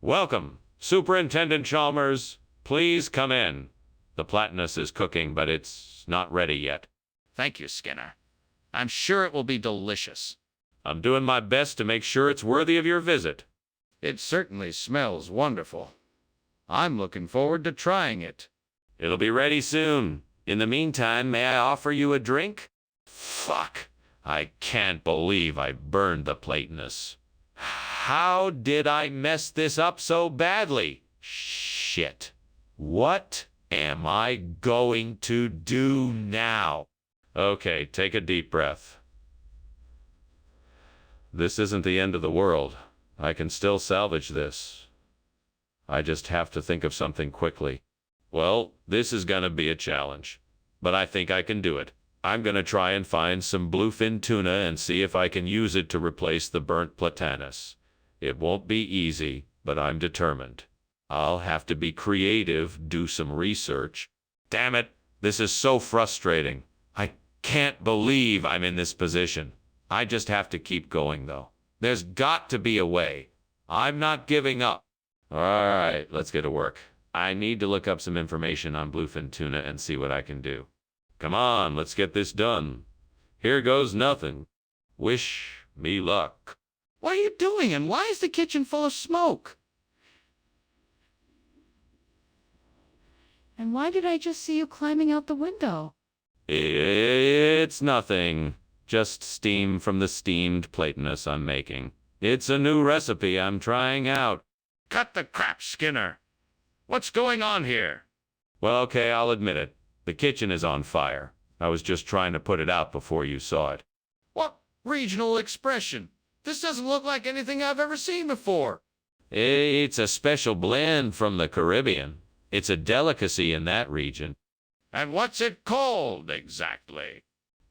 Welcome, Superintendent Chalmers. Please come in. The platanus is cooking, but it's not ready yet. Thank you, Skinner. I'm sure it will be delicious. I'm doing my best to make sure it's worthy of your visit. It certainly smells wonderful. I'm looking forward to trying it. It'll be ready soon. In the meantime, may I offer you a drink? Fuck. I can't believe I burned the platanus. How did I mess this up so badly? Shit. What am I going to do now? Okay, take a deep breath. This isn't the end of the world. I can still salvage this. I just have to think of something quickly. Well, this is gonna be a challenge, but I think I can do it. I'm gonna try and find some bluefin tuna and see if I can use it to replace the burnt platanus. It won't be easy, but I'm determined. I'll have to be creative, do some research. Damn it, this is so frustrating. I can't believe I'm in this position. I just have to keep going, though. There's got to be a way. I'm not giving up. All right, let's get to work. I need to look up some information on bluefin tuna and see what I can do. Come on, let's get this done. Here goes nothing. Wish me luck. What are you doing, and why is the kitchen full of smoke? And why did I just see you climbing out the window? It's nothing. Just steam from the steamed platanus I'm making. It's a new recipe I'm trying out. Cut the crap, Skinner. What's going on here? Well, okay, I'll admit it. The kitchen is on fire. I was just trying to put it out before you saw it. What regional expression? This doesn't look like anything I've ever seen before. It's a special blend from the Caribbean. It's a delicacy in that region. And what's it called, exactly?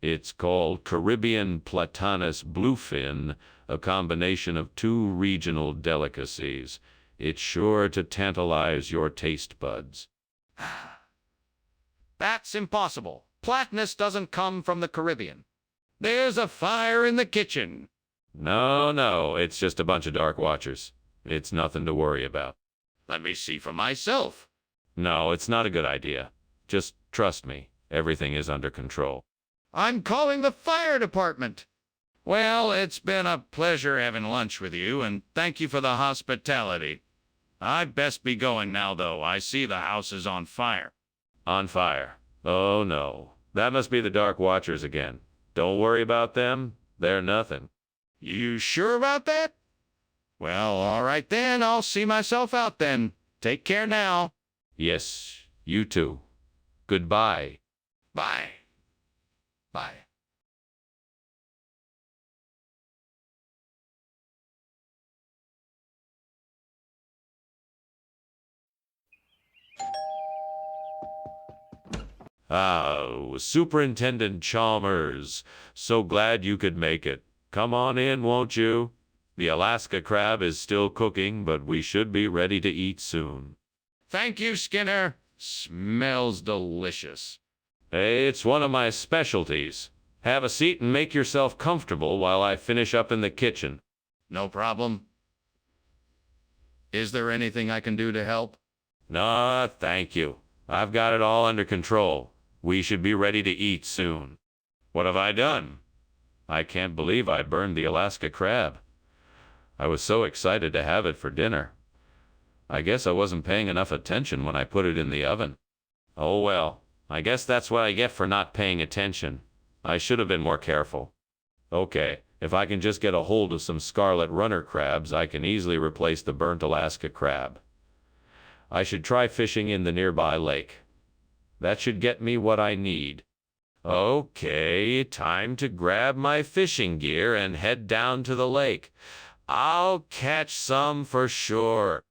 It's called Caribbean Platanus bluefin, a combination of two regional delicacies. It's sure to tantalize your taste buds. That's impossible. Platanus doesn't come from the Caribbean. There's a fire in the kitchen. No, it's just a bunch of Dark Watchers. It's nothing to worry about. Let me see for myself. No, it's not a good idea. Just trust me, everything is under control. I'm calling the fire department. Well, it's been a pleasure having lunch with you, and thank you for the hospitality. I'd best be going now, though. I see the house is on fire. On fire. Oh no, that must be the Dark Watchers again. Don't worry about them, they're nothing. You sure about that? Well, all right then. I'll see myself out then. Take care now. Yes, you too. Goodbye. Bye. Bye. Superintendent Chalmers, so glad you could make it. Come on in, won't you? The Alaska crab is still cooking, but we should be ready to eat soon. Thank you, Skinner. Smells delicious. It's one of my specialties. Have a seat and make yourself comfortable while I finish up in the kitchen. No problem. Is there anything I can do to help? Nah, thank you. I've got it all under control. We should be ready to eat soon. What have I done? I can't believe I burned the Alaska crab. I was so excited to have it for dinner. I guess I wasn't paying enough attention when I put it in the oven. Oh well, I guess that's what I get for not paying attention. I should have been more careful. Okay, if I can just get a hold of some scarlet runner crabs, I can easily replace the burnt Alaska crab. I should try fishing in the nearby lake. That should get me what I need. Okay, time to grab my fishing gear and head down to the lake. I'll catch some for sure.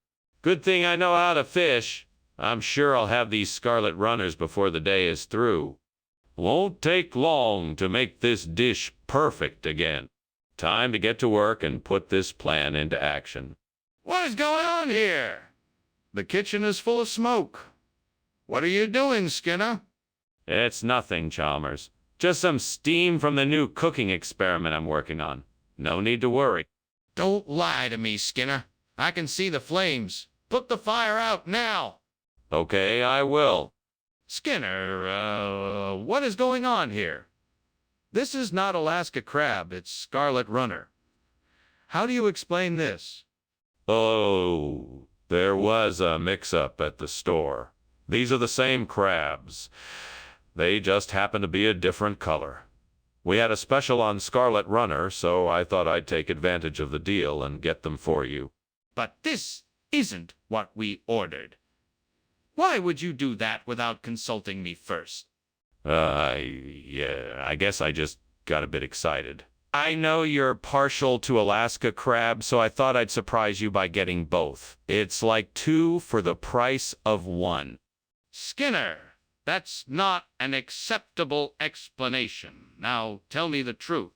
Good thing I know how to fish. I'm sure I'll have these scarlet runners before the day is through. Won't take long to make this dish perfect again. Time to get to work and put this plan into action. What is going on here? The kitchen is full of smoke. What are you doing, Skinner? It's nothing, Chalmers. Just some steam from the new cooking experiment I'm working on. No need to worry. Don't lie to me, Skinner. I can see the flames. Put the fire out now. Okay, I will. Skinner, what is going on here? This is not Alaska crab, it's scarlet runner. How do you explain this? Oh, there was a mix-up at the store. These are the same crabs. They just happen to be a different color. We had a special on scarlet runner, so I thought I'd take advantage of the deal and get them for you. But this isn't what we ordered. Why would you do that without consulting me first? Yeah, I guess I just got a bit excited. I know you're partial to Alaska crab, so I thought I'd surprise you by getting both. It's like 2 for the price of 1. Skinner, that's not an acceptable explanation. Now tell me the truth.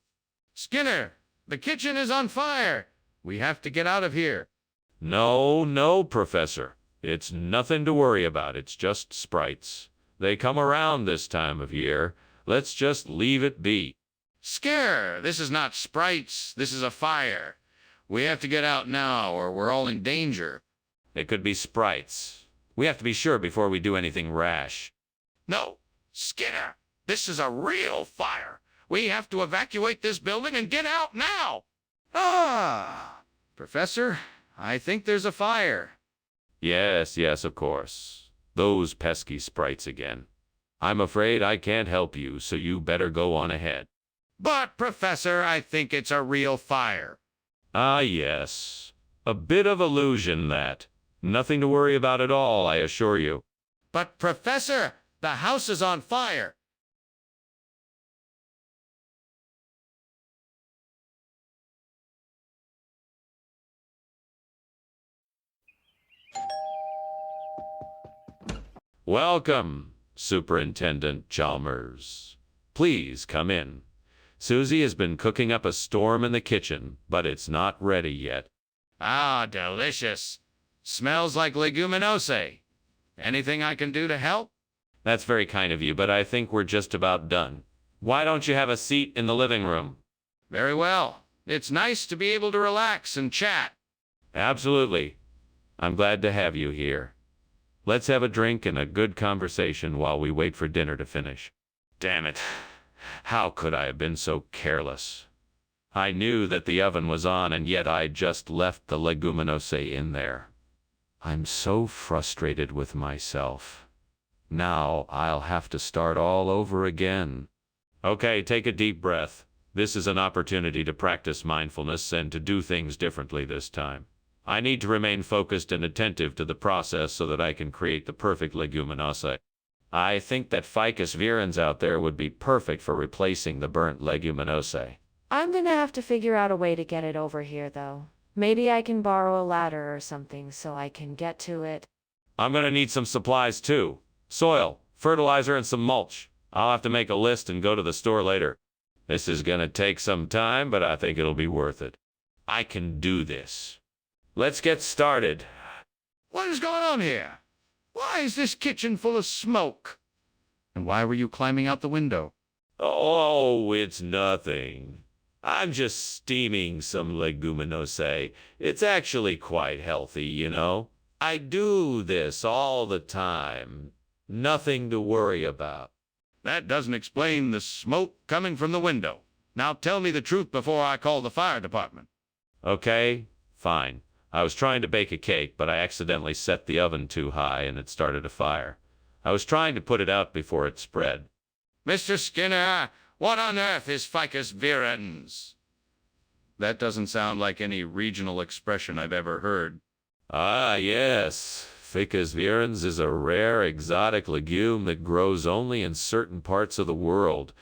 Skinner, the kitchen is on fire. We have to get out of here. No, Professor. It's nothing to worry about. It's just sprites. They come around this time of year. Let's just leave it be. Skinner, this is not sprites. This is a fire. We have to get out now or we're all in danger. It could be sprites. We have to be sure before we do anything rash. No, Skinner, this is a real fire. We have to evacuate this building and get out now. Professor, I think there's a fire. Yes, of course. Those pesky sprites again. I'm afraid I can't help you, so you better go on ahead. But, Professor, I think it's a real fire. Yes. A bit of illusion, that. Nothing to worry about at all, I assure you. But, Professor, the house is on fire. Welcome, Superintendent Chalmers. Please come in. Susie has been cooking up a storm in the kitchen, but it's not ready yet. Ah, delicious. Smells like leguminose. Anything I can do to help? That's very kind of you, but I think we're just about done. Why don't you have a seat in the living room? Very well. It's nice to be able to relax and chat. Absolutely. I'm glad to have you here. Let's have a drink and a good conversation while we wait for dinner to finish. Damn it. How could I have been so careless? I knew that the oven was on, and yet I just left the leguminose in there. I'm so frustrated with myself. Now I'll have to start all over again. Okay, take a deep breath. This is an opportunity to practice mindfulness and to do things differently this time. I need to remain focused and attentive to the process so that I can create the perfect leguminose. I think that ficus virens out there would be perfect for replacing the burnt leguminose. I'm gonna have to figure out a way to get it over here, though. Maybe I can borrow a ladder or something so I can get to it. I'm gonna need some supplies too. Soil, fertilizer, and some mulch. I'll have to make a list and go to the store later. This is gonna take some time, but I think it'll be worth it. I can do this. Let's get started. What is going on here? Why is this kitchen full of smoke? And why were you climbing out the window? Oh, it's nothing. I'm just steaming some leguminose. It's actually quite healthy, you know. I do this all the time. Nothing to worry about. That doesn't explain the smoke coming from the window. Now tell me the truth before I call the fire department. Okay, fine. I was trying to bake a cake, but I accidentally set the oven too high and it started a fire. I was trying to put it out before it spread. Mr. Skinner, what on earth is ficus virens? That doesn't sound like any regional expression I've ever heard. Ah, yes. Ficus virens is a rare exotic legume that grows only in certain parts of the world.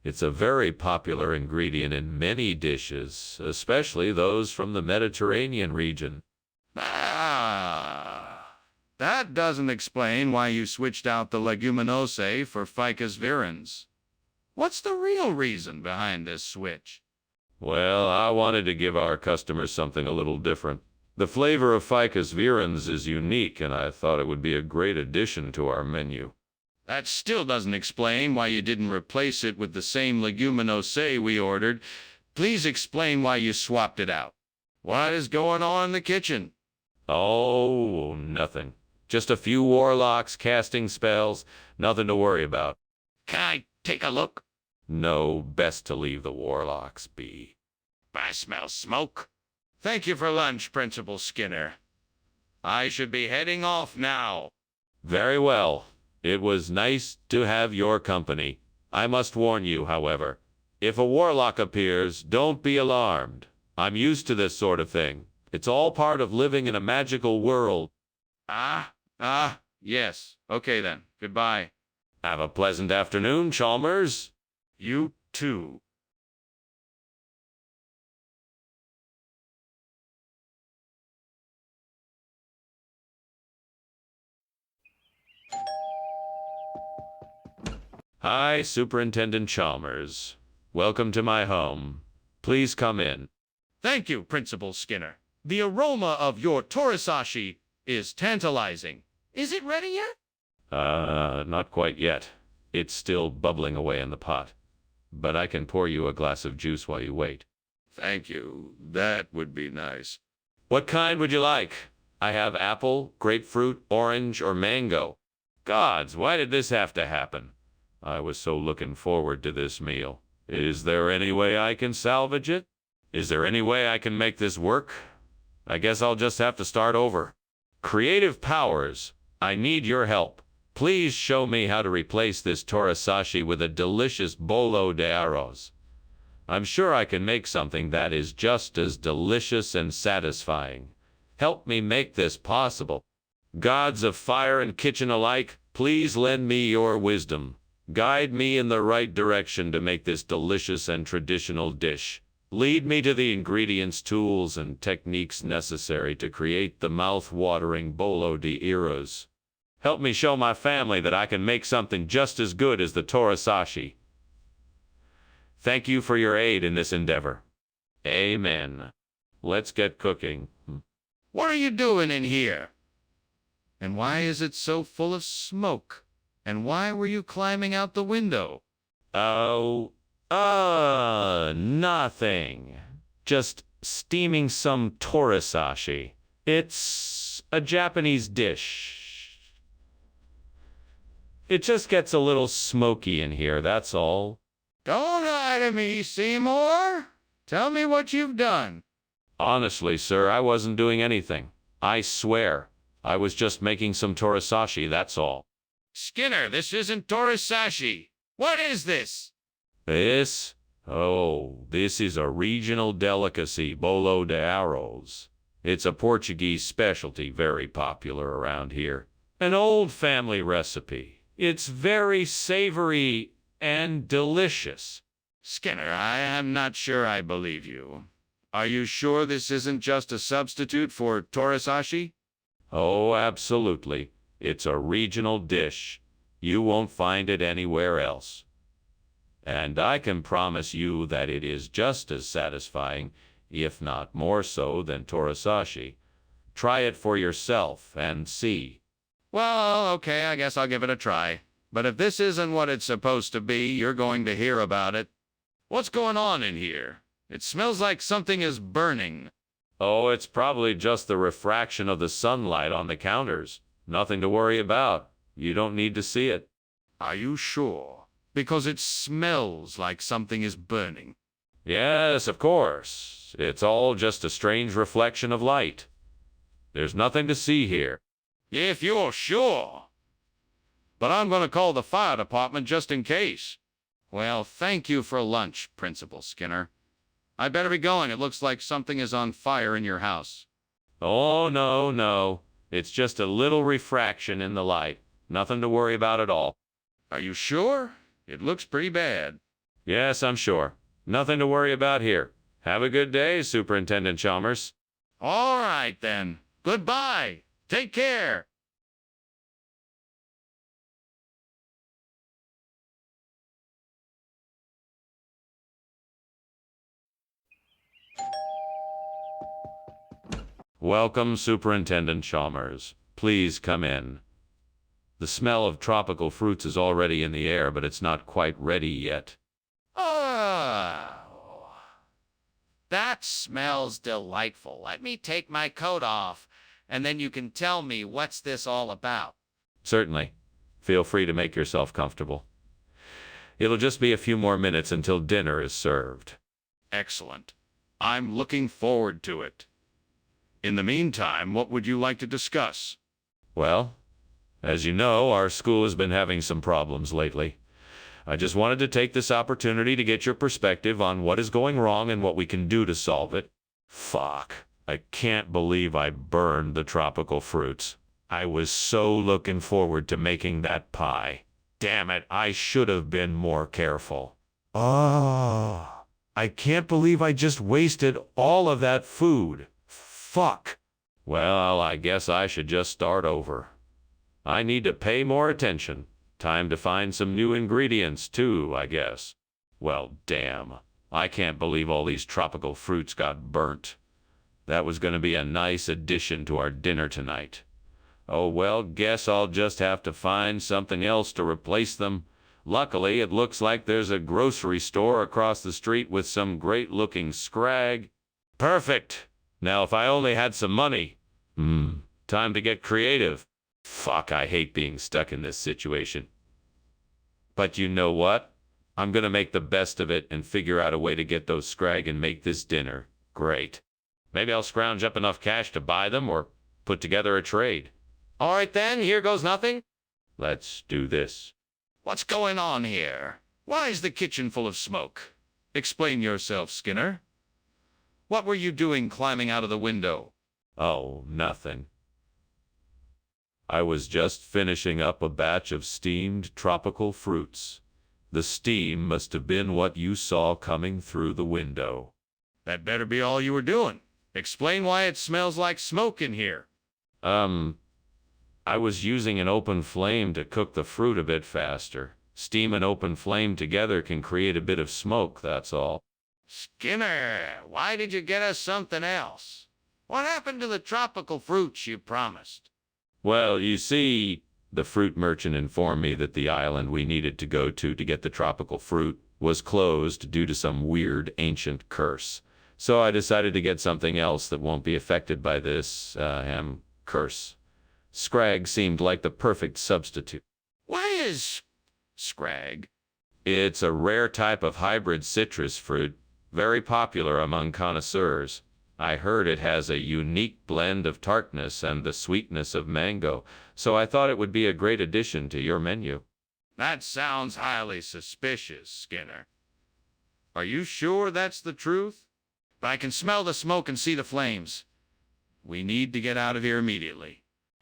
It's a very popular ingredient in many dishes, especially those from the Mediterranean region. Ah, that doesn't explain why you switched out the leguminose for ficus virens. What's the real reason behind this switch? Well, I wanted to give our customers something a little different. The flavor of ficus virens is unique, and I thought it would be a great addition to our menu. That still doesn't explain why you didn't replace it with the same leguminose we ordered. Please explain why you swapped it out. What is going on in the kitchen? Oh, nothing. Just a few warlocks casting spells. Nothing to worry about. Can I take a look? No, best to leave the warlocks be. I smell smoke. Thank you for lunch, Principal Skinner. I should be heading off now. Very well. It was nice to have your company. I must warn you, however, if a warlock appears, don't be alarmed. I'm used to this sort of thing. It's all part of living in a magical world. Yes. Okay then. Goodbye. Have a pleasant afternoon, Chalmers. You too. Hi, Superintendent Chalmers. Welcome to my home. Please come in. Thank you, Principal Skinner. The aroma of your torisashi is tantalizing. Is it ready yet? Not quite yet. It's still bubbling away in the pot. But I can pour you a glass of juice while you wait. Thank you. That would be nice. What kind would you like? I have apple, grapefruit, orange, or mango. Gods, why did this have to happen? I was so looking forward to this meal. Is there any way I can salvage it? Is there any way I can make this work? I guess I'll just have to start over. Creative powers, I need your help. Please show me how to replace this torisashi with a delicious bolo de arroz. I'm sure I can make something that is just as delicious and satisfying. Help me make this possible. Gods of fire and kitchen alike, please lend me your wisdom. Guide me in the right direction to make this delicious and traditional dish. Lead me to the ingredients, tools, and techniques necessary to create the mouth-watering bolo de arroz. Help me show my family that I can make something just as good as the torisashi. Thank you for your aid in this endeavor. Amen. Let's get cooking. What are you doing in here? And why is it so full of smoke? And why were you climbing out the window? Oh, nothing. Just steaming some torisashi. It's a Japanese dish. It just gets a little smoky in here, that's all. Don't lie to me, Seymour. Tell me what you've done. Honestly, sir, I wasn't doing anything. I swear. I was just making some torisashi, that's all. Skinner, this isn't torisashi. What is this? This? Oh, this is a regional delicacy, bolo de arroz. It's a Portuguese specialty very popular around here. An old family recipe. It's very savory and delicious. Skinner, I am not sure I believe you. Are you sure this isn't just a substitute for torisashi? Oh, absolutely. It's a regional dish. You won't find it anywhere else. And I can promise you that it is just as satisfying, if not more so, than torisashi. Try it for yourself and see. Well, okay, I guess I'll give it a try. But if this isn't what it's supposed to be, you're going to hear about it. What's going on in here? It smells like something is burning. Oh, it's probably just the refraction of the sunlight on the counters. Nothing to worry about. You don't need to see it. Are you sure? Because it smells like something is burning. Yes, of course. It's all just a strange reflection of light. There's nothing to see here. If you're sure. But I'm going to call the fire department just in case. Well, thank you for lunch, Principal Skinner. I better be going. It looks like something is on fire in your house. Oh, no. It's just a little refraction in the light. Nothing to worry about at all. Are you sure? It looks pretty bad. Yes, I'm sure. Nothing to worry about here. Have a good day, Superintendent Chalmers. All right, then. Goodbye. Take care. Welcome, Superintendent Chalmers. Please come in. The smell of tropical fruits is already in the air, but it's not quite ready yet. Oh, that smells delightful. Let me take my coat off, and then you can tell me what's this all about. Certainly. Feel free to make yourself comfortable. It'll just be a few more minutes until dinner is served. Excellent. I'm looking forward to it. In the meantime, what would you like to discuss? Well, as you know, our school has been having some problems lately. I just wanted to take this opportunity to get your perspective on what is going wrong and what we can do to solve it. Fuck. I can't believe I burned the tropical fruits. I was so looking forward to making that pie. Damn it, I should have been more careful. Oh, I can't believe I just wasted all of that food. Fuck. Well, I guess I should just start over. I need to pay more attention. Time to find some new ingredients, too, I guess. Well, damn. I can't believe all these tropical fruits got burnt. That was going to be a nice addition to our dinner tonight. Oh, well, guess I'll just have to find something else to replace them. Luckily, it looks like there's a grocery store across the street with some great-looking scrag. Perfect! Now, if I only had some money. Time to get creative. Fuck, I hate being stuck in this situation. But you know what? I'm gonna make the best of it and figure out a way to get those scrag and make this dinner great. Maybe I'll scrounge up enough cash to buy them or put together a trade. All right then, here goes nothing. Let's do this. What's going on here? Why is the kitchen full of smoke? Explain yourself, Skinner. What were you doing climbing out of the window? Oh, nothing. I was just finishing up a batch of steamed tropical fruits. The steam must have been what you saw coming through the window. That better be all you were doing. Explain why it smells like smoke in here. I was using an open flame to cook the fruit a bit faster. Steam and open flame together can create a bit of smoke, that's all. Skinner, why did you get us something else? What happened to the tropical fruits you promised? Well, you see, the fruit merchant informed me that the island we needed to go to get the tropical fruit was closed due to some weird ancient curse. So I decided to get something else that won't be affected by this, curse. Scrag seemed like the perfect substitute. What is scrag? It's a rare type of hybrid citrus fruit, very popular among connoisseurs. I heard it has a unique blend of tartness and the sweetness of mango, so I thought it would be a great addition to your menu. That sounds highly suspicious, Skinner. Are you sure that's the truth? I can smell the smoke and see the flames. We need to get out of here immediately.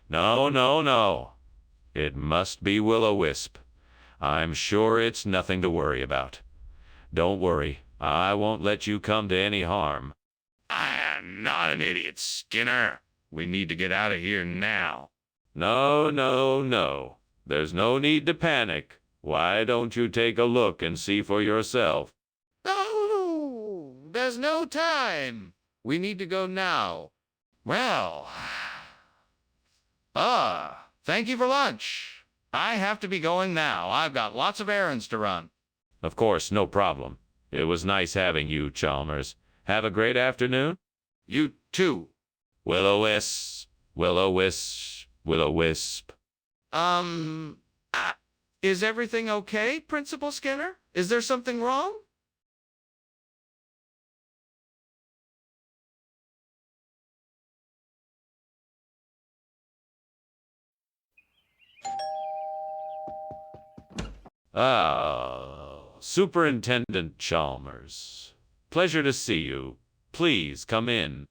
No, no, no. It must be Will-O-Wisp. I'm sure it's nothing to worry about. Don't worry, I won't let you come to any harm. I am not an idiot, Skinner. We need to get out of here now. No, no, no. There's no need to panic. Why don't you take a look and see for yourself? No, there's no time. We need to go now. Well, thank you for lunch. I have to be going now. I've got lots of errands to run. Of course, no problem. It was nice having you, Chalmers. Have a great afternoon. You too. Will-O-Wisp, Will-O-Wisp, Will-O-Wisp. Is everything okay, Principal Skinner? Is there something wrong? Superintendent Chalmers. Pleasure to see you. Please come in.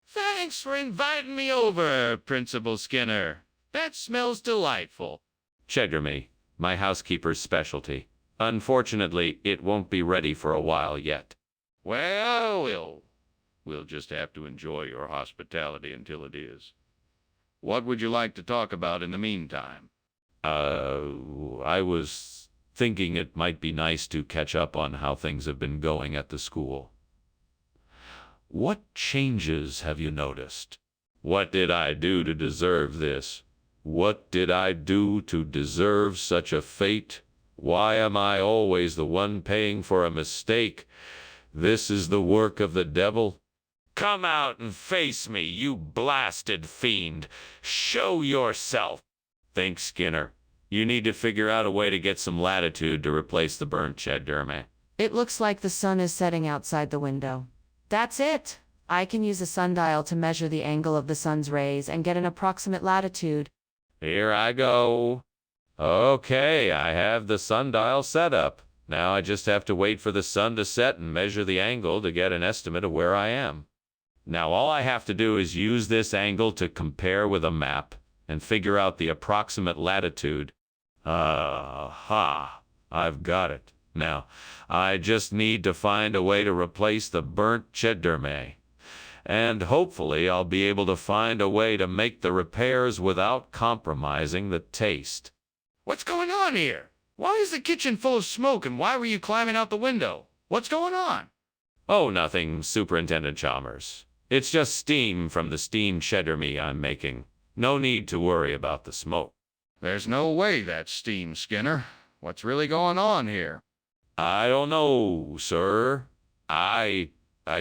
Thanks for inviting me over, Principal Skinner. That smells delightful. Cheddar me, my housekeeper's specialty. Unfortunately, it won't be ready for a while yet. Well, we'll just have to enjoy your hospitality until it is. What would you like to talk about in the meantime? I was thinking it might be nice to catch up on how things have been going at the school. What changes have you noticed? What did I do to deserve this? What did I do to deserve such a fate? Why am I always the one paying for a mistake? This is the work of the devil. Come out and face me, you blasted fiend. Show yourself. Think, Skinner. You need to figure out a way to get some latitude to replace the burnt cheddar. It looks like the sun is setting outside the window. That's it. I can use a sundial to measure the angle of the sun's rays and get an approximate latitude. Here I go. Okay, I have the sundial set up. Now I just have to wait for the sun to set and measure the angle to get an estimate of where I am. Now all I have to do is use this angle to compare with a map and figure out the approximate latitude. Aha! I've got it. Now, I just need to find a way to replace the burnt cheddar. And hopefully I'll be able to find a way to make the repairs without compromising the taste. What's going on here? Why is the kitchen full of smoke and why were you climbing out the window? What's going on? Oh, nothing, Superintendent Chalmers. It's just steam from the steamed cheddar I'm making. No need to worry about the smoke. There's no way that's steam, Skinner. What's really going on here? I don't know, sir. I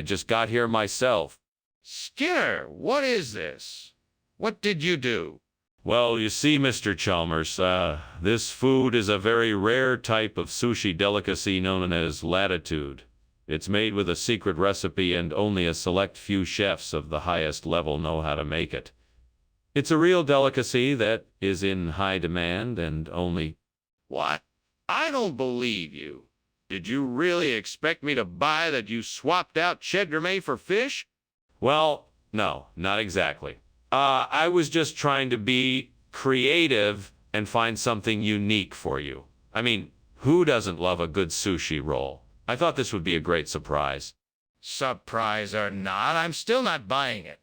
just got here myself. Skinner, what is this? What did you do? Well, you see, Mr. Chalmers, this food is a very rare type of sushi delicacy known as latitude. It's made with a secret recipe and only a select few chefs of the highest level know how to make it. It's a real delicacy that is in high demand and only... What? I don't believe you. Did you really expect me to buy that you swapped out cheddar for fish? Well, no, not exactly. I was just trying to be creative and find something unique for you. I mean, who doesn't love a good sushi roll? I thought this would be a great surprise. Surprise or not, I'm still not buying it.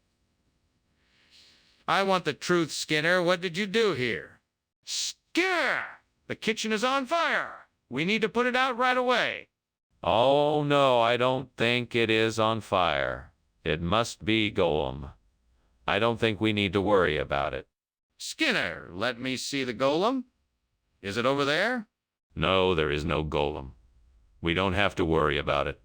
I want the truth, Skinner. What did you do here? Skinner! The kitchen is on fire! We need to put it out right away. Oh no, I don't think it is on fire. It must be Golem. I don't think we need to worry about it. Skinner, let me see the golem. Is it over there? No, there is no Golem. We don't have to worry about it.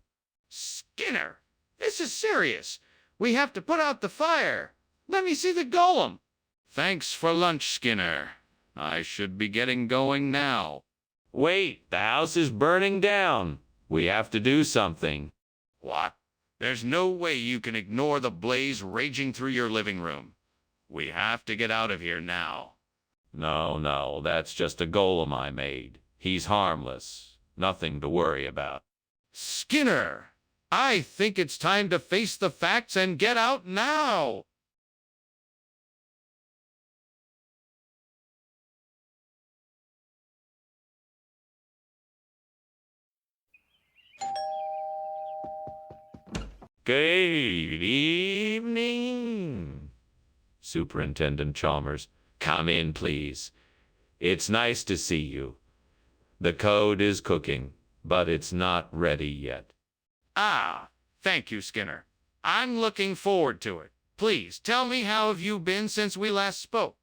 Skinner, this is serious. We have to put out the fire. Let me see the golem. Thanks for lunch, Skinner. I should be getting going now. Wait, the house is burning down. We have to do something. What? There's no way you can ignore the blaze raging through your living room. We have to get out of here now. No, that's just a Golem I made. He's harmless. Nothing to worry about. Skinner, I think it's time to face the facts and get out now. Good evening, Superintendent Chalmers. Come in, please. It's nice to see you. The code is cooking, but it's not ready yet. Ah, thank you, Skinner. I'm looking forward to it. Please tell me, how have you been since we last spoke?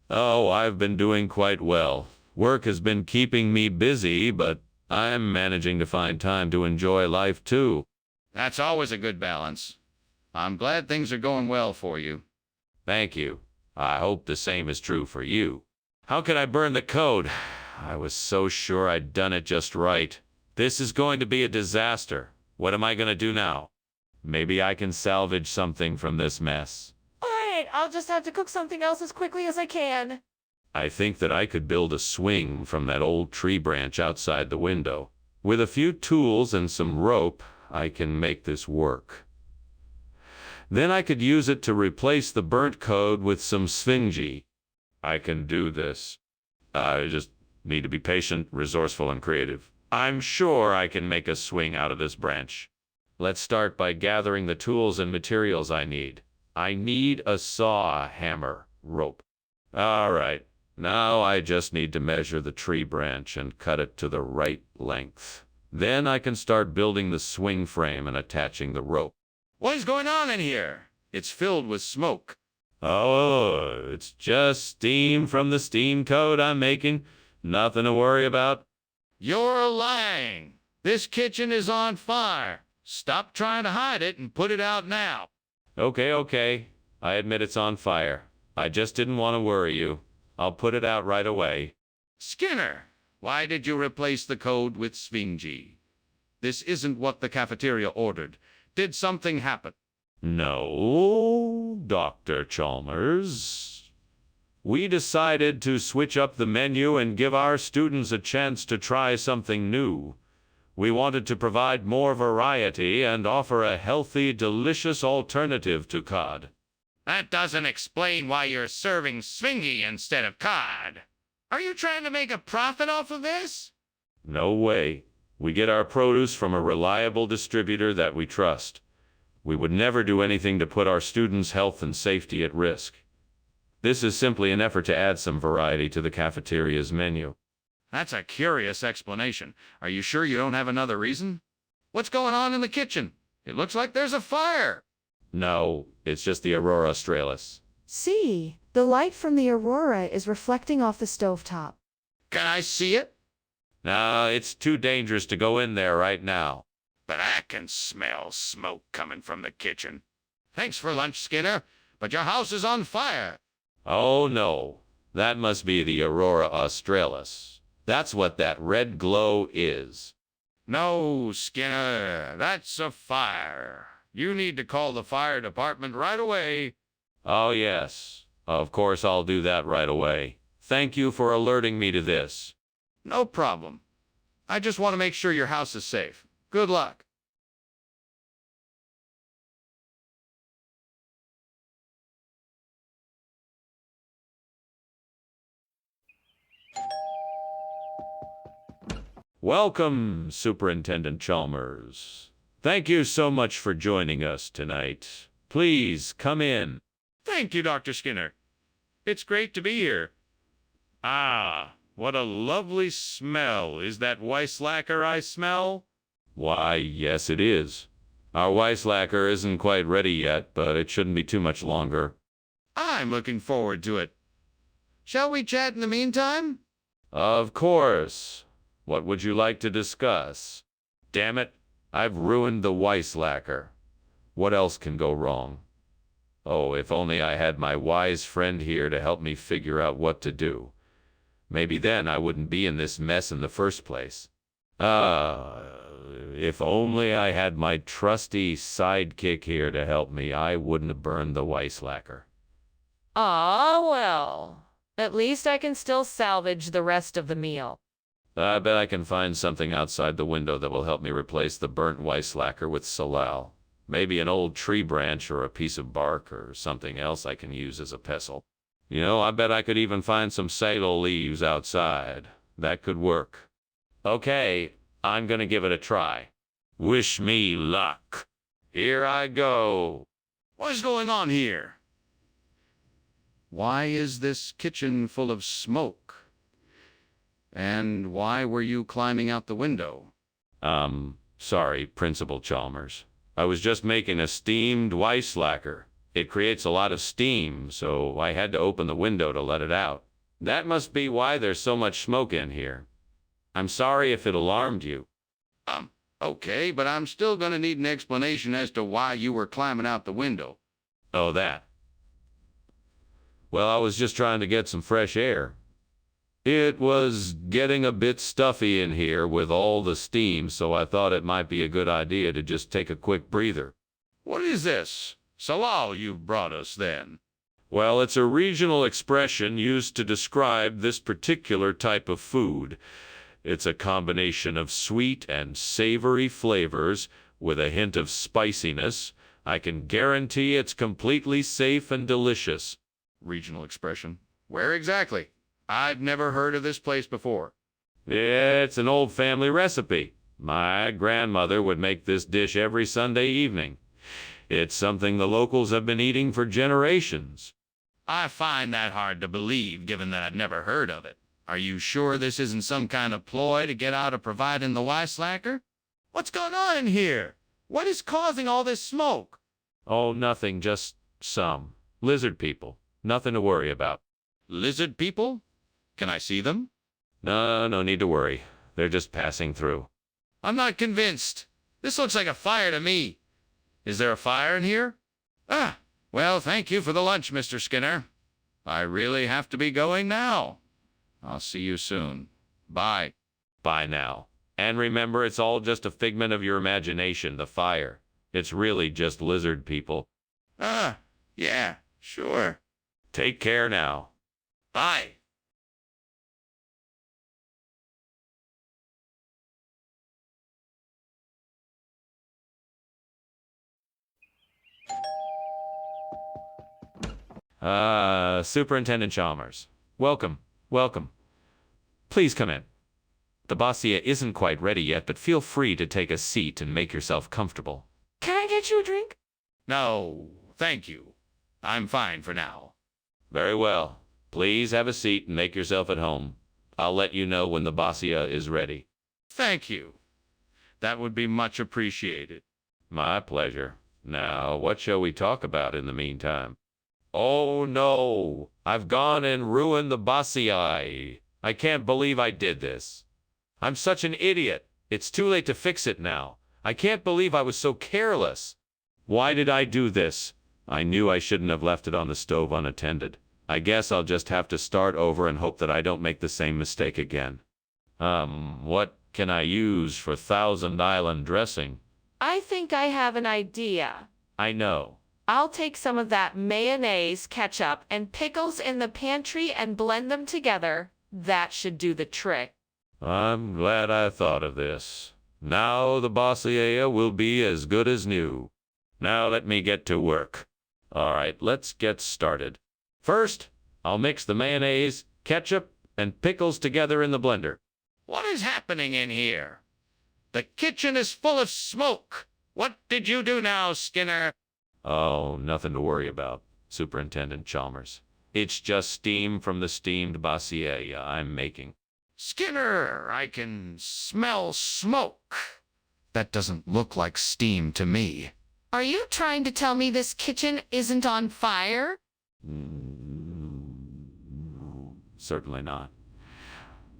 Oh, I've been doing quite well. Work has been keeping me busy, but I'm managing to find time to enjoy life too. That's always a good balance. I'm glad things are going well for you. Thank you. I hope the same is true for you. How could I burn the code? I was so sure I'd done it just right. This is going to be a disaster. What am I going to do now? Maybe I can salvage something from this mess. All right, I'll just have to cook something else as quickly as I can. I think that I could build a swing from that old tree branch outside the window. With a few tools and some rope, I can make this work. Then I could use it to replace the burnt code with some sphingy. I can do this. I just need to be patient, resourceful, and creative. I'm sure I can make a swing out of this branch. Let's start by gathering the tools and materials I need. I need a saw, a hammer, rope. All right, now I just need to measure the tree branch and cut it to the right length. Then I can start building the swing frame and attaching the rope. What is going on in here? It's filled with smoke. Oh, it's just steam from the steam code I'm making. Nothing to worry about. You're lying. This kitchen is on fire. Stop trying to hide it and put it out now. Okay. I admit it's on fire. I just didn't want to worry you. I'll put it out right away. Skinner, why did you replace the code with sphingy? This isn't what the cafeteria ordered. Did something happen? No, Dr. Chalmers. We decided to switch up the menu and give our students a chance to try something new. We wanted to provide more variety and offer a healthy, delicious alternative to cod. That doesn't explain why you're serving sphingy instead of cod. Are you trying to make a profit off of this? No way. We get our produce from a reliable distributor that we trust. We would never do anything to put our students' health and safety at risk. This is simply an effort to add some variety to the cafeteria's menu. That's a curious explanation. Are you sure you don't have another reason? What's going on in the kitchen? It looks like there's a fire. No, it's just the Aurora Australis. See, the light from the aurora is reflecting off the stovetop. Can I see it? No, it's too dangerous to go in there right now. But I can smell smoke coming from the kitchen. Thanks for lunch, Skinner, but your house is on fire. Oh no, that must be the Aurora Australis. That's what that red glow is. No, Skinner, that's a fire. You need to call the fire department right away. Oh yes, of course I'll do that right away. Thank you for alerting me to this. No problem. I just want to make sure your house is safe. Good luck. Welcome, Superintendent Chalmers. Thank you so much for joining us tonight. Please come in. Thank you, Dr. Skinner. It's great to be here. Ah, What a lovely smell. Is that Weisslacker I smell? Why, yes it is. Our Weisslacker isn't quite ready yet, but it shouldn't be too much longer. I'm looking forward to it. Shall we chat in the meantime? Of course. What would you like to discuss? Damn it, I've ruined the Weisslacker. What else can go wrong? Oh, if only I had my wise friend here to help me figure out what to do. Maybe then I wouldn't be in this mess in the first place. If only I had my trusty sidekick here to help me, I wouldn't have burned the Weisslacker. Ah, well. At least I can still salvage the rest of the meal. I bet I can find something outside the window that will help me replace the burnt Weisslacker with Salal. Maybe an old tree branch or a piece of bark or something else I can use as a pestle. You know, I bet I could even find some salo leaves outside. That could work. Okay, I'm gonna give it a try. Wish me luck. Here I go. What is going on here? Why is this kitchen full of smoke? And why were you climbing out the window? Sorry, Principal Chalmers. I was just making a steamed Weisslacker. It creates a lot of steam, so I had to open the window to let it out. That must be why there's so much smoke in here. I'm sorry if it alarmed you. Okay, but I'm still gonna need an explanation as to why you were climbing out the window. Oh, that. Well, I was just trying to get some fresh air. It was getting a bit stuffy in here with all the steam, so I thought it might be a good idea to just take a quick breather. What is this? Salal you've brought us, then? Well, it's a regional expression used to describe this particular type of food. It's a combination of sweet and savory flavors with a hint of spiciness. I can guarantee it's completely safe and delicious. Regional expression? Where exactly? I've never heard of this place before. It's an old family recipe. My grandmother would make this dish every Sunday evening. It's something the locals have been eating for generations. I find that hard to believe, given that I've never heard of it. Are you sure this isn't some kind of ploy to get out of providing the Weisslacker? What's going on in here? What is causing all this smoke? Oh, nothing, just some lizard people. Nothing to worry about. Lizard people? Can I see them? No need to worry. They're just passing through. I'm not convinced. This looks like a fire to me. Is there a fire in here? Well, thank you for the lunch, Mr. Skinner. I really have to be going now. I'll see you soon. Bye. Bye now. And remember, it's all just a figment of your imagination, the fire. It's really just lizard people. Yeah, sure. Take care now. Bye. Superintendent Chalmers. Welcome. Please come in. The Bossia isn't quite ready yet, but feel free to take a seat and make yourself comfortable. Can I get you a drink? No, thank you. I'm fine for now. Very well. Please have a seat and make yourself at home. I'll let you know when the Bossia is ready. Thank you. That would be much appreciated. My pleasure. Now, what shall we talk about in the meantime? Oh no, I've gone and ruined the Bossia. I can't believe I did this. I'm such an idiot. It's too late to fix it now. I can't believe I was so careless. Why did I do this? I knew I shouldn't have left it on the stove unattended. I guess I'll just have to start over and hope that I don't make the same mistake again. What can I use for Thousand Island dressing? I think I have an idea. I know. I'll take some of that mayonnaise, ketchup, and pickles in the pantry and blend them together. That should do the trick. I'm glad I thought of this. Now the Bossia will be as good as new. Now let me get to work. All right, let's get started. First, I'll mix the mayonnaise, ketchup, and pickles together in the blender. What is happening in here? The kitchen is full of smoke. What did you do now, Skinner? Oh, nothing to worry about, Superintendent Chalmers. It's just steam from the steamed Bossia I'm making. Skinner, I can smell smoke. That doesn't look like steam to me. Are you trying to tell me this kitchen isn't on fire? Certainly not.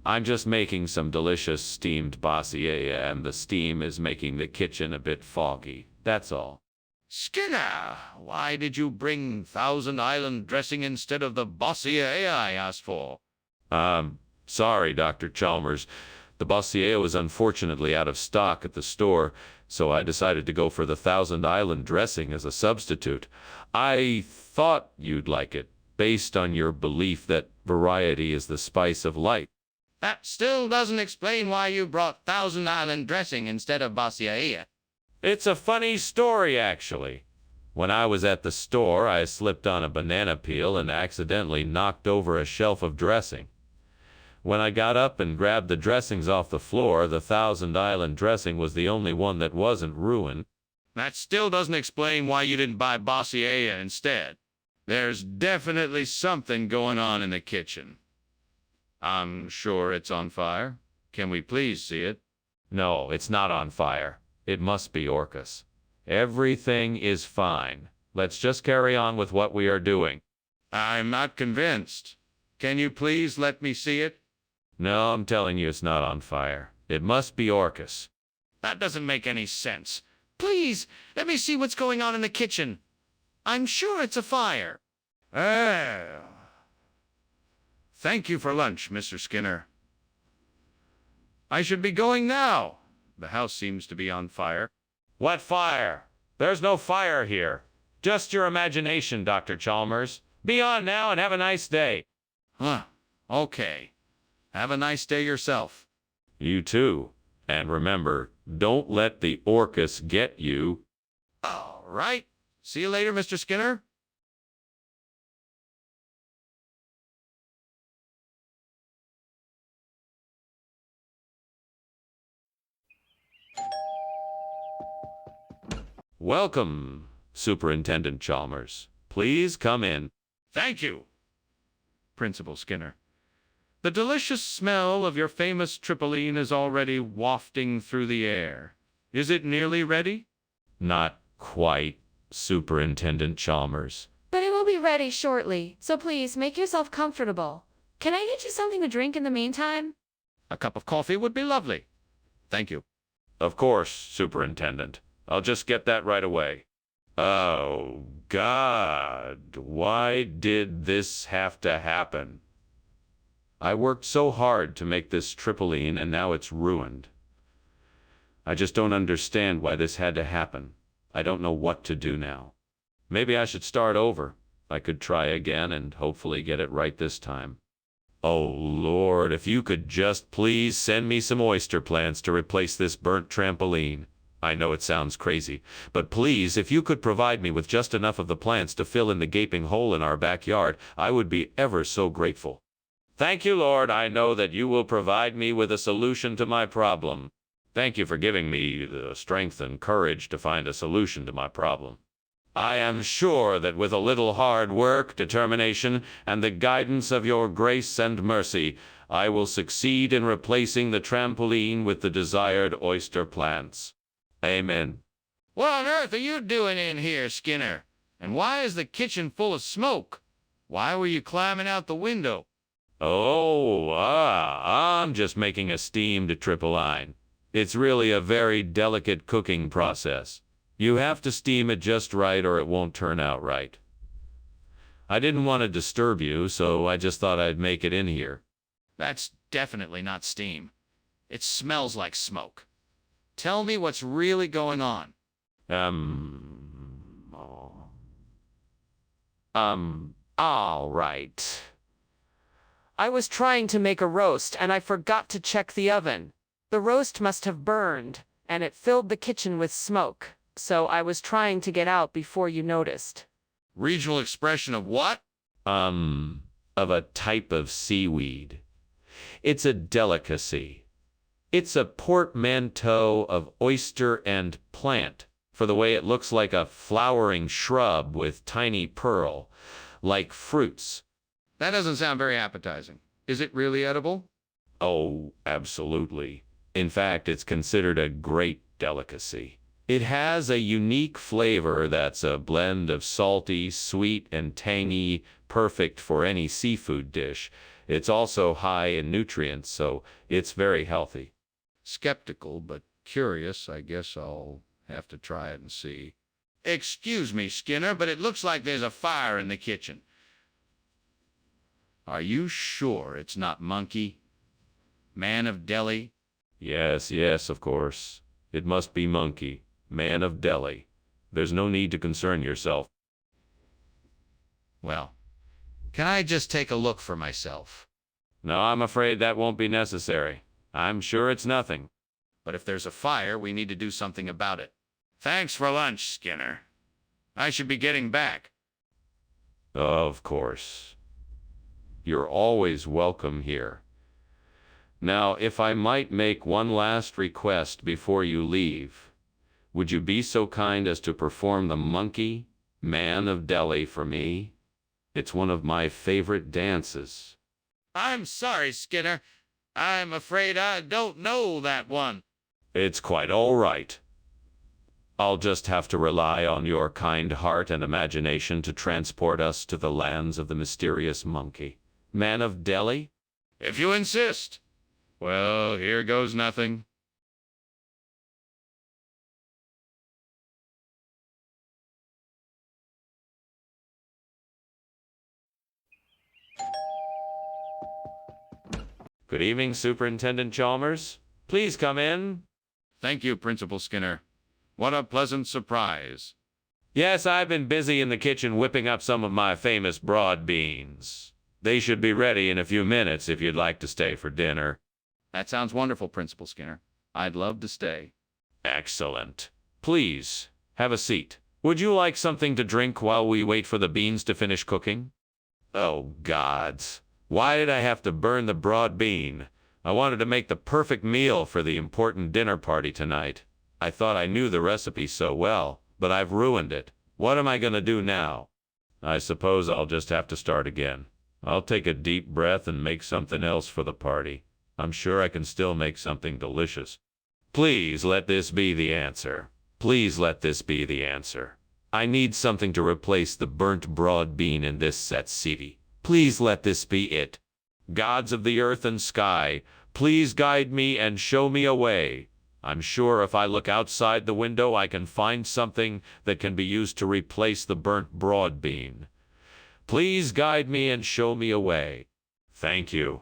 I'm just making some delicious steamed bossier, and the steam is making the kitchen a bit foggy. That's all. Skinner, why did you bring Thousand Island dressing instead of the bossier I asked for? Sorry, Dr. Chalmers. The bossier was unfortunately out of stock at the store, so I decided to go for the Thousand Island dressing as a substitute. I thought you'd like it, based on your belief that variety is the spice of life. That still doesn't explain why you brought Thousand Island dressing instead of bossier. It's a funny story, actually. When I was at the store, I slipped on a banana peel and accidentally knocked over a shelf of dressing. When I got up and grabbed the dressings off the floor, the Thousand Island dressing was the only one that wasn't ruined. That still doesn't explain why you didn't buy bossier instead. There's definitely something going on in the kitchen. I'm sure it's on fire. Can we please see it? No, it's not on fire. It must be Orcus. Everything is fine. Let's just carry on with what we are doing. I'm not convinced. Can you please let me see it? No, I'm telling you it's not on fire. It must be Orcus. That doesn't make any sense. Please, let me see what's going on in the kitchen. I'm sure it's a fire. Thank you for lunch, Mr. Skinner. I should be going now. The house seems to be on fire. What fire? There's no fire here. Just your imagination, Dr. Chalmers. Be on now and have a nice day. Huh. Okay. Have a nice day yourself. You too. And remember, don't let the Orcus get you. All right. See you later, Mr. Skinner. Welcome, Superintendent Chalmers. Please come in. Thank you, Principal Skinner. The delicious smell of your famous triptyline is already wafting through the air. Is it nearly ready? Not quite, Superintendent Chalmers. But it will be ready shortly, so please make yourself comfortable. Can I get you something to drink in the meantime? A cup of coffee would be lovely. Thank you. Of course, Superintendent. I'll just get that right away. Oh, God. Why did this have to happen? I worked so hard to make this triptyline, and now it's ruined. I just don't understand why this had to happen. I don't know what to do now. Maybe I should start over. I could try again and hopefully get it right this time. Oh, Lord, if you could just please send me some oyster plants to replace this burnt trampoline. I know it sounds crazy, but please, if you could provide me with just enough of the plants to fill in the gaping hole in our backyard, I would be ever so grateful. Thank you, Lord. I know that you will provide me with a solution to my problem. Thank you for giving me the strength and courage to find a solution to my problem. I am sure that with a little hard work, determination, and the guidance of your grace and mercy, I will succeed in replacing the trampoline with the desired oyster plants. Amen. What on earth are you doing in here, Skinner? And why is the kitchen full of smoke? Why were you climbing out the window? I'm just making a steamed triptyline. It's really a very delicate cooking process. You have to steam it just right or it won't turn out right. I didn't want to disturb you, so I just thought I'd make it in here. That's definitely not steam. It smells like smoke. Tell me what's really going on. All right. I was trying to make a roast and I forgot to check the oven. The roast must have burned, and it filled the kitchen with smoke, so I was trying to get out before you noticed. Regional expression of what? Of a type of seaweed. It's a delicacy. It's a portmanteau of oyster and plant, for the way it looks like a flowering shrub with tiny pearl-like fruits. That doesn't sound very appetizing. Is it really edible? Oh, absolutely. In fact, it's considered a great delicacy. It has a unique flavor that's a blend of salty, sweet, and tangy, perfect for any seafood dish. It's also high in nutrients, so it's very healthy. Skeptical, but curious. I guess I'll have to try it and see. Excuse me, Skinner, but it looks like there's a fire in the kitchen. Are you sure it's not Monkey? Man of Delhi? Yes, yes, of course. It must be Monkey, man of Delhi. There's no need to concern yourself. Well, can I just take a look for myself? No, I'm afraid that won't be necessary. I'm sure it's nothing. But if there's a fire, we need to do something about it. Thanks for lunch, Skinner. I should be getting back. Of course. You're always welcome here. Now, if I might make one last request before you leave, would you be so kind as to perform the Monkey, Man of Delhi for me? It's one of my favorite dances. I'm sorry, Skinner. I'm afraid I don't know that one. It's quite all right. I'll just have to rely on your kind heart and imagination to transport us to the lands of the mysterious Monkey, Man of Delhi. If you insist. Well, here goes nothing. Good evening, Superintendent Chalmers. Please come in. Thank you, Principal Skinner. What a pleasant surprise. Yes, I've been busy in the kitchen whipping up some of my famous broad beans. They should be ready in a few minutes if you'd like to stay for dinner. That sounds wonderful, Principal Skinner. I'd love to stay. Excellent. Please, have a seat. Would you like something to drink while we wait for the beans to finish cooking? Oh, gods. Why did I have to burn the broad bean? I wanted to make the perfect meal for the important dinner party tonight. I thought I knew the recipe so well, but I've ruined it. What am I going to do now? I suppose I'll just have to start again. I'll take a deep breath and make something else for the party. I'm sure I can still make something delicious. Please let this be the answer. Please let this be the answer. I need something to replace the burnt broad bean in this tzatziki. Please let this be it. Gods of the earth and sky, please guide me and show me a way. I'm sure if I look outside the window I can find something that can be used to replace the burnt broad bean. Please guide me and show me a way. Thank you.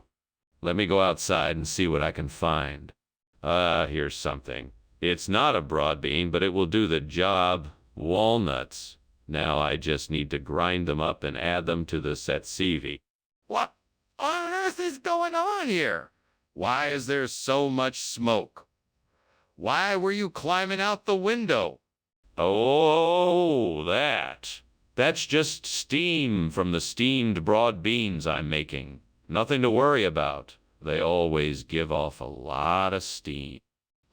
Let me go outside and see what I can find. Here's something. It's not a broad bean, but it will do the job. Walnuts. Now I just need to grind them up and add them to the tzatziki. What on earth is going on here? Why is there so much smoke? Why were you climbing out the window? Oh, that's just steam from the steamed broad beans I'm making. Nothing to worry about. They always give off a lot of steam.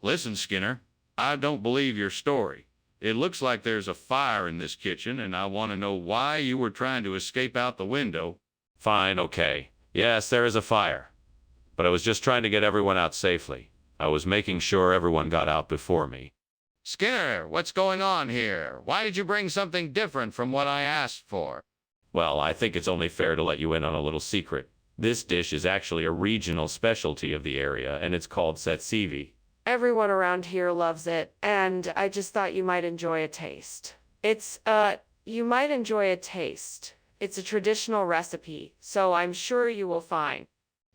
Listen, Skinner, I don't believe your story. It looks like there's a fire in this kitchen, and I want to know why you were trying to escape out the window. Fine, okay. Yes, there is a fire. But I was just trying to get everyone out safely. I was making sure everyone got out before me. Skinner, what's going on here? Why did you bring something different from what I asked for? Well, I think it's only fair to let you in on a little secret. This dish is actually a regional specialty of the area, and it's called tzatziki. Everyone around here loves it, and I just thought you might enjoy a taste. You might enjoy a taste. It's a traditional recipe, so I'm sure you will find.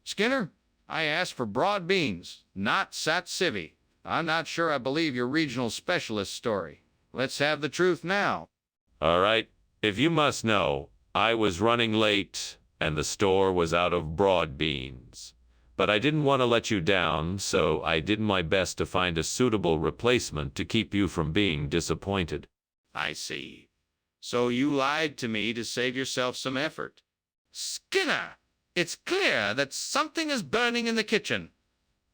Skinner, I asked for broad beans, not tzatziki. I'm not sure I believe your regional specialist story. Let's have the truth now. All right. If you must know, I was running late, and the store was out of broad beans. But I didn't want to let you down, so I did my best to find a suitable replacement to keep you from being disappointed. I see. So you lied to me to save yourself some effort. Skinner, it's clear that something is burning in the kitchen.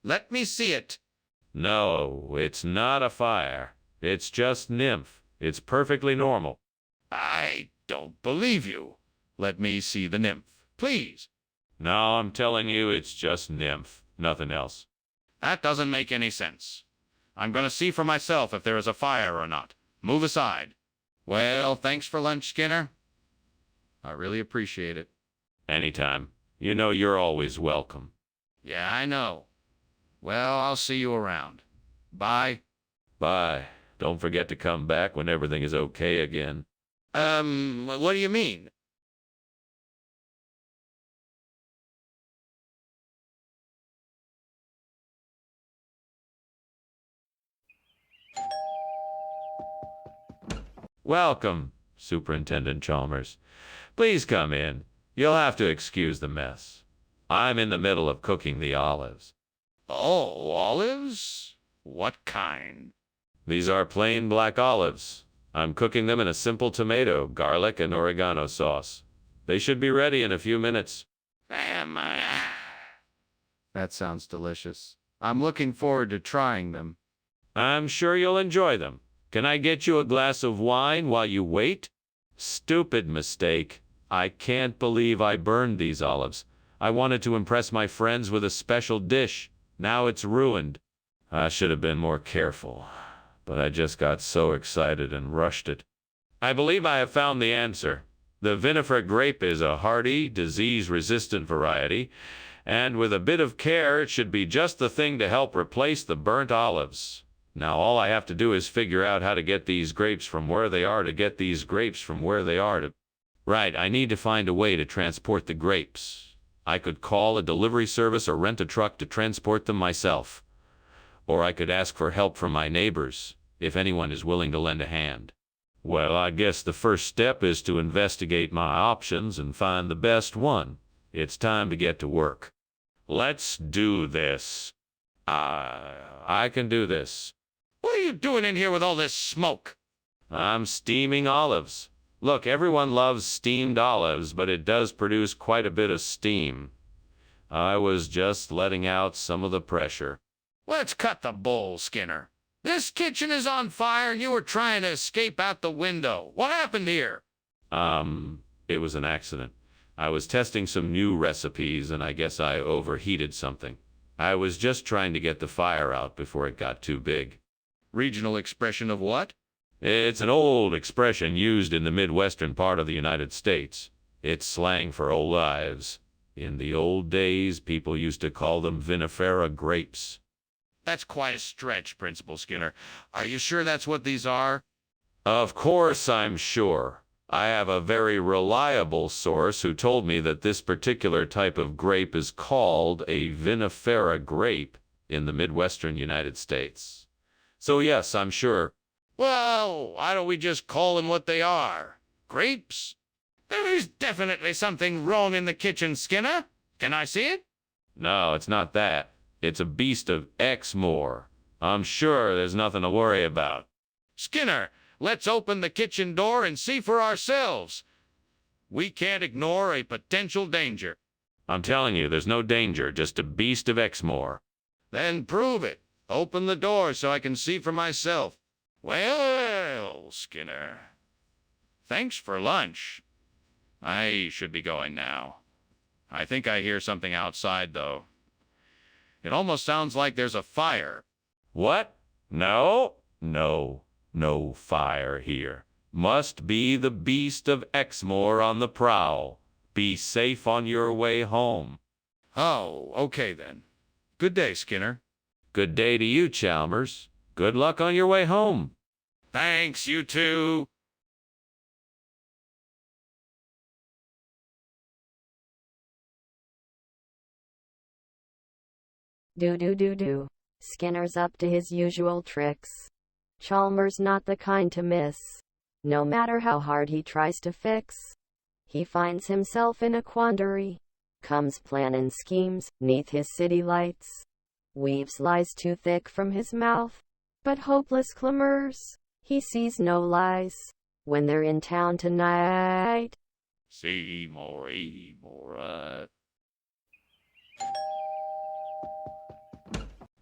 Let me see it. No, it's not a fire. It's just nymph. It's perfectly normal. I don't believe you. Let me see the nymph, please. No, I'm telling you, it's just nymph. Nothing else. That doesn't make any sense. I'm going to see for myself if there is a fire or not. Move aside. Well, thanks for lunch, Skinner. I really appreciate it. Anytime. You know you're always welcome. Yeah, I know. Well, I'll see you around. Bye. Bye. Don't forget to come back when everything is okay again. What do you mean? Welcome, Superintendent Chalmers. Please come in. You'll have to excuse the mess. I'm in the middle of cooking the olives. Oh, olives? What kind? These are plain black olives. I'm cooking them in a simple tomato, garlic, and oregano sauce. They should be ready in a few minutes. That sounds delicious. I'm looking forward to trying them. I'm sure you'll enjoy them. Can I get you a glass of wine while you wait? Stupid mistake. I can't believe I burned these olives. I wanted to impress my friends with a special dish. Now it's ruined. I should have been more careful, but I just got so excited and rushed it. I believe I have found the answer. The vinifera grape is a hardy, disease-resistant variety, and with a bit of care, it should be just the thing to help replace the burnt olives. Now all I have to do is figure out how to get these grapes from where they are to get these grapes from where they are to... Right, I need to find a way to transport the grapes. I could call a delivery service or rent a truck to transport them myself. Or I could ask for help from my neighbors, if anyone is willing to lend a hand. Well, I guess the first step is to investigate my options and find the best one. It's time to get to work. Let's do this. I can do this. What are you doing in here with all this smoke? I'm steaming olives. Look, everyone loves steamed olives, but it does produce quite a bit of steam. I was just letting out some of the pressure. Let's cut the bull, Skinner. This kitchen is on fire and you were trying to escape out the window. What happened here? It was an accident. I was testing some new recipes and I guess I overheated something. I was just trying to get the fire out before it got too big. Regional expression of what? It's an old expression used in the Midwestern part of the United States. It's slang for olives. In the old days, people used to call them vinifera grapes. That's quite a stretch, Principal Skinner. Are you sure that's what these are? Of course I'm sure. I have a very reliable source who told me that this particular type of grape is called a vinifera grape in the Midwestern United States. So yes, I'm sure. Well, why don't we just call them what they are? Grapes? There's definitely something wrong in the kitchen, Skinner. Can I see it? No, it's not that. It's a beast of Exmoor. I'm sure there's nothing to worry about. Skinner, let's open the kitchen door and see for ourselves. We can't ignore a potential danger. I'm telling you, there's no danger, just a beast of Exmoor. Then prove it. Open the door so I can see for myself. Well, Skinner. Thanks for lunch. I should be going now. I think I hear something outside, though. It almost sounds like there's a fire. What? No, no fire here. Must be the beast of Exmoor on the prowl. Be safe on your way home. Oh, okay then. Good day, Skinner. Good day to you, Chalmers. Good luck on your way home. Thanks, you too. Do. Skinner's up to his usual tricks. Chalmers not the kind to miss. No matter how hard he tries to fix, he finds himself in a quandary. Comes planning schemes, 'neath his city lights. Weaves lies too thick from his mouth, but hopeless clamors. He sees no lies when they're in town tonight. Seymour.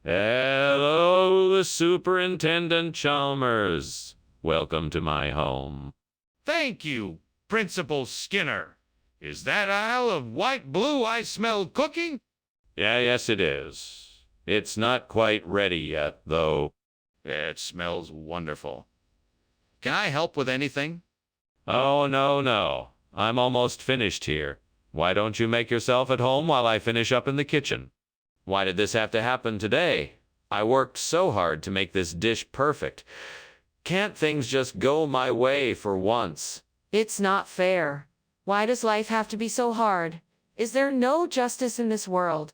Hello, the Superintendent Chalmers. Welcome to my home. Thank you, Principal Skinner. Is that aisle of white blue I smell cooking? Yes, it is. It's not quite ready yet, though. It smells wonderful. Can I help with anything? Oh, no. I'm almost finished here. Why don't you make yourself at home while I finish up in the kitchen? Why did this have to happen today? I worked so hard to make this dish perfect. Can't things just go my way for once? It's not fair. Why does life have to be so hard? Is there no justice in this world?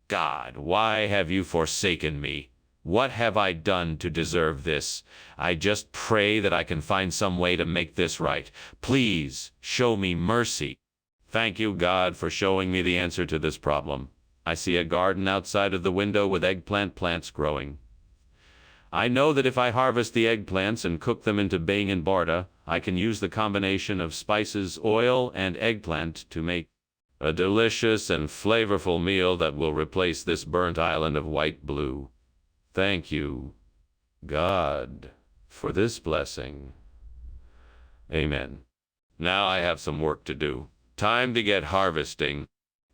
God, why have you forsaken me? What have I done to deserve this? I just pray that I can find some way to make this right. Please, show me mercy. Thank you, God, for showing me the answer to this problem. I see a garden outside of the window with eggplant plants growing. I know that if I harvest the eggplants and cook them into bang barda, I can use the combination of spices, oil, and eggplant to make a delicious and flavorful meal that will replace this burnt island of white blue. Thank you, God, for this blessing. Amen. Now I have some work to do. Time to get harvesting.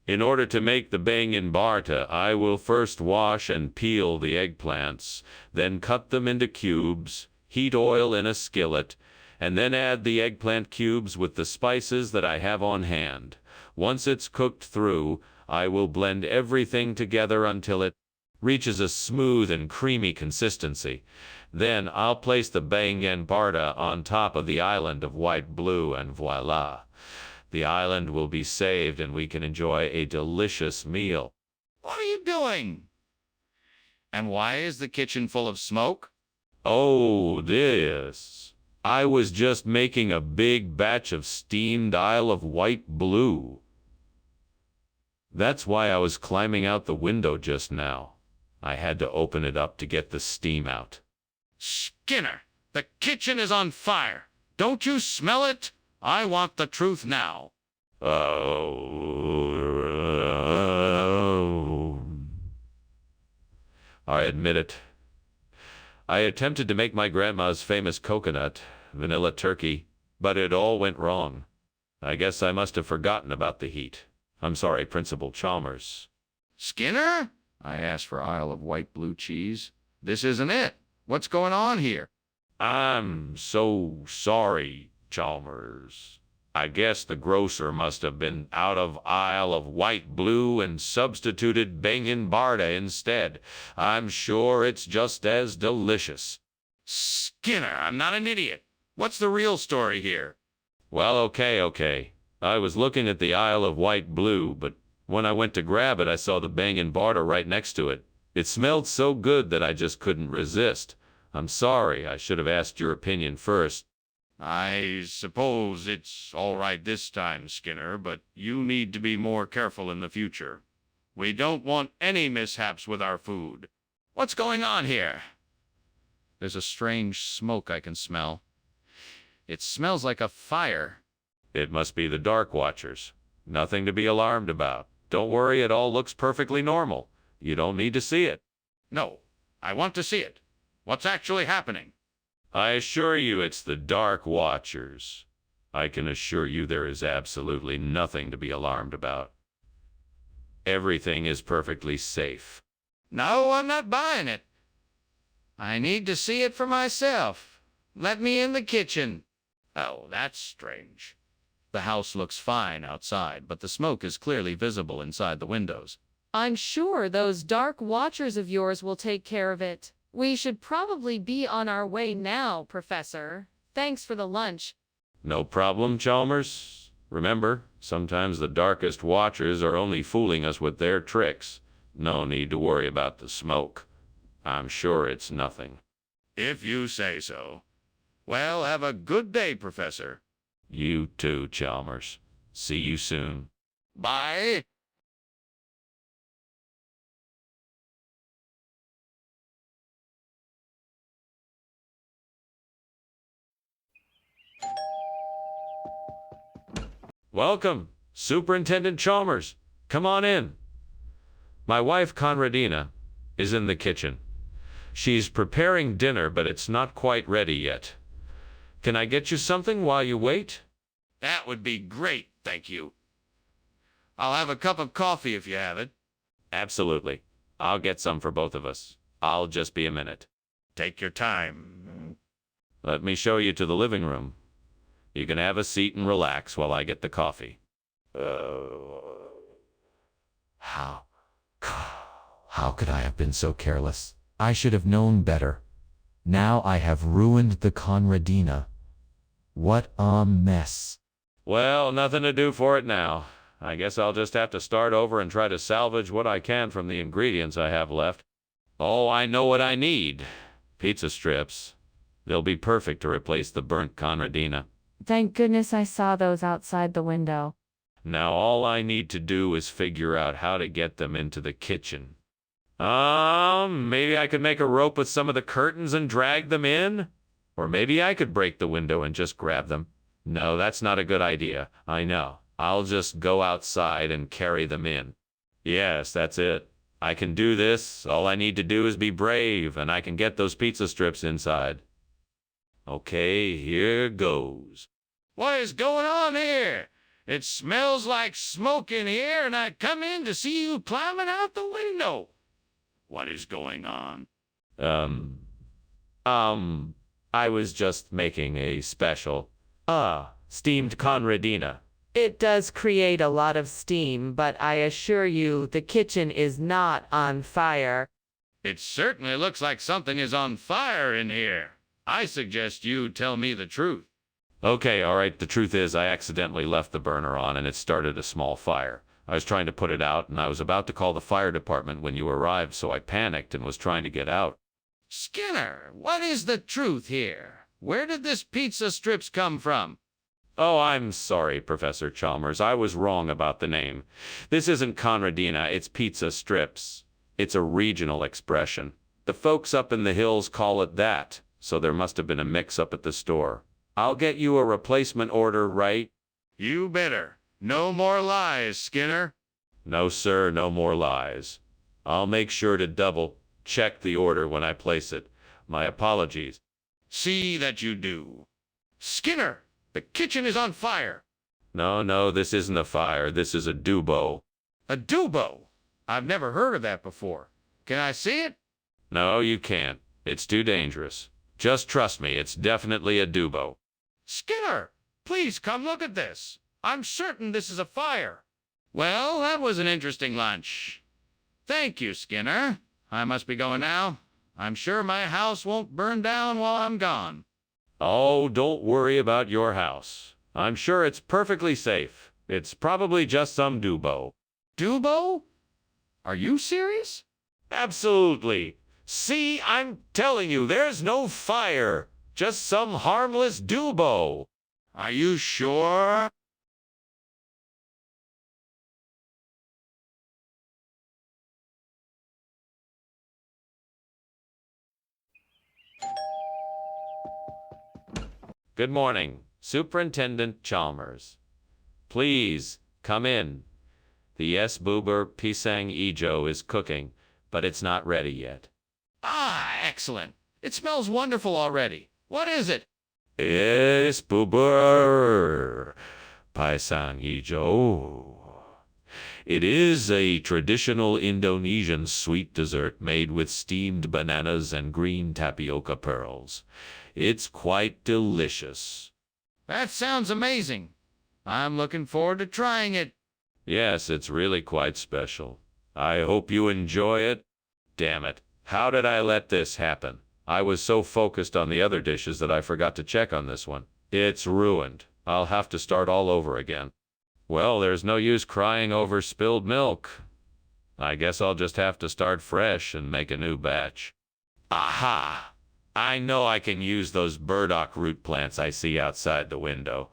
In order to make the bang barda, I will first wash and peel the eggplants, then cut them into cubes, heat oil in a skillet, and then add the eggplant cubes with the spices that I have on hand. Once it's cooked through, I will blend everything together until it reaches a smooth and creamy consistency. Then I'll place the bang barda on top of the island of white blue, and voila! The island will be saved and we can enjoy a delicious meal. What are you doing? And why is the kitchen full of smoke? Oh, this. I was just making a big batch of steamed Isle of White Blue. That's why I was climbing out the window just now. I had to open it up to get the steam out. Skinner, the kitchen is on fire. Don't you smell it? I want the truth now. Oh. I admit it. I attempted to make my grandma's famous coconut, vanilla turkey, but it all went wrong. I guess I must have forgotten about the heat. I'm sorry, Principal Chalmers. Skinner? I asked for Isle of White Blue cheese. This isn't it. What's going on here? I'm so sorry, Chalmers. I guess the grocer must have been out of Isle of White Blue and substituted bangin' barda instead. I'm sure it's just as delicious. Skinner, I'm not an idiot. What's the real story here? Well, okay. I was looking at the Isle of White Blue, but when I went to grab it, I saw the bangin' barda right next to it. It smelled so good that I just couldn't resist. I'm sorry, I should have asked your opinion first. I suppose it's all right this time, Skinner, but you need to be more careful in the future. We don't want any mishaps with our food. What's going on here? There's a strange smoke I can smell. It smells like a fire. It must be the Dark Watchers. Nothing to be alarmed about. Don't worry, it all looks perfectly normal. You don't need to see it. No, I want to see it. What's actually happening? I assure you it's the Dark Watchers. I can assure you there is absolutely nothing to be alarmed about. Everything is perfectly safe. No, I'm not buying it. I need to see it for myself. Let me in the kitchen. Oh, that's strange. The house looks fine outside, but the smoke is clearly visible inside the windows. I'm sure those Dark Watchers of yours will take care of it. We should probably be on our way now, Professor. Thanks for the lunch. No problem, Chalmers. Remember, sometimes the darkest watchers are only fooling us with their tricks. No need to worry about the smoke. I'm sure it's nothing. If you say so. Well, have a good day, Professor. You too, Chalmers. See you soon. Bye. Welcome, Superintendent Chalmers. Come on in. My wife, Conradina, is in the kitchen. She's preparing dinner, but it's not quite ready yet. Can I get you something while you wait? That would be great, thank you. I'll have a cup of coffee if you have it. Absolutely. I'll get some for both of us. I'll just be a minute. Take your time. Let me show you to the living room. You can have a seat and relax while I get the coffee. How? How could I have been so careless? I should have known better. Now I have ruined the Conradina. What a mess. Well, nothing to do for it now. I guess I'll just have to start over and try to salvage what I can from the ingredients I have left. Oh, I know what I need. Pizza strips. They'll be perfect to replace the burnt Conradina. Thank goodness I saw those outside the window. Now all I need to do is figure out how to get them into the kitchen. Maybe I could make a rope with some of the curtains and drag them in? Or maybe I could break the window and just grab them. No, that's not a good idea. I know. I'll just go outside and carry them in. Yes, that's it. I can do this. All I need to do is be brave, and I can get those pizza strips inside. Okay, here goes. What is going on here? It smells like smoke in here, and I come in to see you climbing out the window. What is going on? I was just making a special, steamed Conradina. It does create a lot of steam, but I assure you the kitchen is not on fire. It certainly looks like something is on fire in here. I suggest you tell me the truth. Okay, all right, the truth is I accidentally left the burner on and it started a small fire. I was trying to put it out and I was about to call the fire department when you arrived, so I panicked and was trying to get out. Skinner, what is the truth here? Where did this pizza strips come from? Oh, I'm sorry, Professor Chalmers. I was wrong about the name. This isn't Conradina, it's pizza strips. It's a regional expression. The folks up in the hills call it that, so there must have been a mix-up at the store. I'll get you a replacement order, right? You better. No more lies, Skinner. No, sir, no more lies. I'll make sure to double-check the order when I place it. My apologies. See that you do. Skinner, the kitchen is on fire. No, this isn't a fire. This is a dubo. A dubo? I've never heard of that before. Can I see it? No, you can't. It's too dangerous. Just trust me, it's definitely a dubo. Skinner, please come look at this. I'm certain this is a fire. Well, that was an interesting lunch. Thank you, Skinner. I must be going now. I'm sure my house won't burn down while I'm gone. Oh, don't worry about your house. I'm sure it's perfectly safe. It's probably just some dubo. Dubo? Are you serious? Absolutely. See, I'm telling you, there's no fire. Just some harmless dubo. Are you sure? Good morning, Superintendent Chalmers. Please, come in. The yes boober pisang ijo is cooking, but it's not ready yet. Ah, excellent. It smells wonderful already. What is it? Yes boober pisang ijo. It is a traditional Indonesian sweet dessert made with steamed bananas and green tapioca pearls. It's quite delicious. That sounds amazing. I'm looking forward to trying it. Yes, it's really quite special. I hope you enjoy it. Damn it. How did I let this happen? I was so focused on the other dishes that I forgot to check on this one. It's ruined. I'll have to start all over again. Well, there's no use crying over spilled milk. I guess I'll just have to start fresh and make a new batch. Aha! I know I can use those burdock root plants I see outside the window.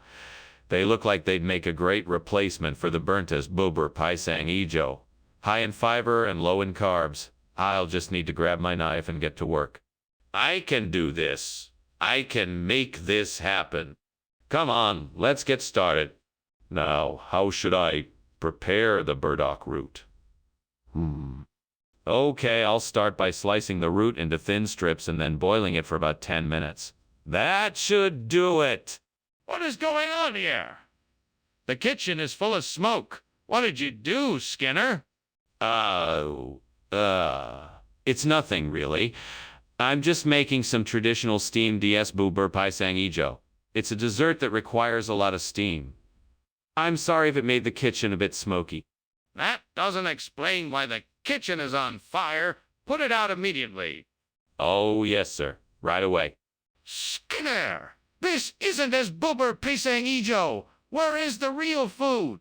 They look like they'd make a great replacement for the burnt-as bubur pisang ijo. High in fiber and low in carbs. I'll just need to grab my knife and get to work. I can do this. I can make this happen. Come on, let's get started. Now, how should I prepare the burdock root? Okay, I'll start by slicing the root into thin strips and then boiling it for about 10 minutes. That should do it. What is going on here? The kitchen is full of smoke. What did you do, Skinner? Uh, it's nothing, really. I'm just making some traditional steamed DS boober pisang ijo. It's a dessert that requires a lot of steam. I'm sorry if it made the kitchen a bit smoky. That doesn't explain why the kitchen is on fire. Put it out immediately. Oh, yes, sir. Right away. Skinner, this isn't as boober pisang ijo. Where is the real food?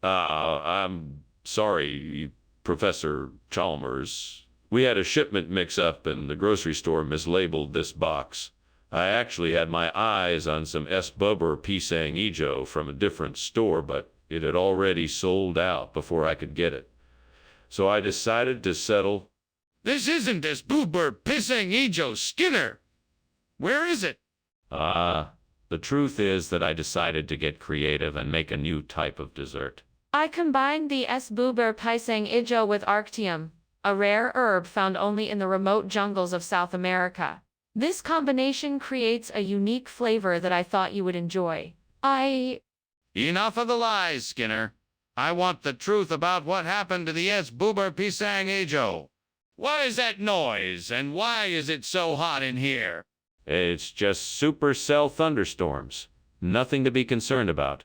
I'm sorry, Professor Chalmers. We had a shipment mix-up and the grocery store mislabeled this box. I actually had my eyes on some S-Bubber Pisang Ijo from a different store, but it had already sold out before I could get it. So I decided to settle. This isn't as boober pisang ijo, Skinner. Where is it? The truth is that I decided to get creative and make a new type of dessert. I combined the S-Buber Pisang Ijo with Arctium, a rare herb found only in the remote jungles of South America. This combination creates a unique flavor that I thought you would enjoy. Enough of the lies, Skinner. I want the truth about what happened to the S-Buber Pisang Ijo. What is that noise, and why is it so hot in here? It's just supercell thunderstorms. Nothing to be concerned about.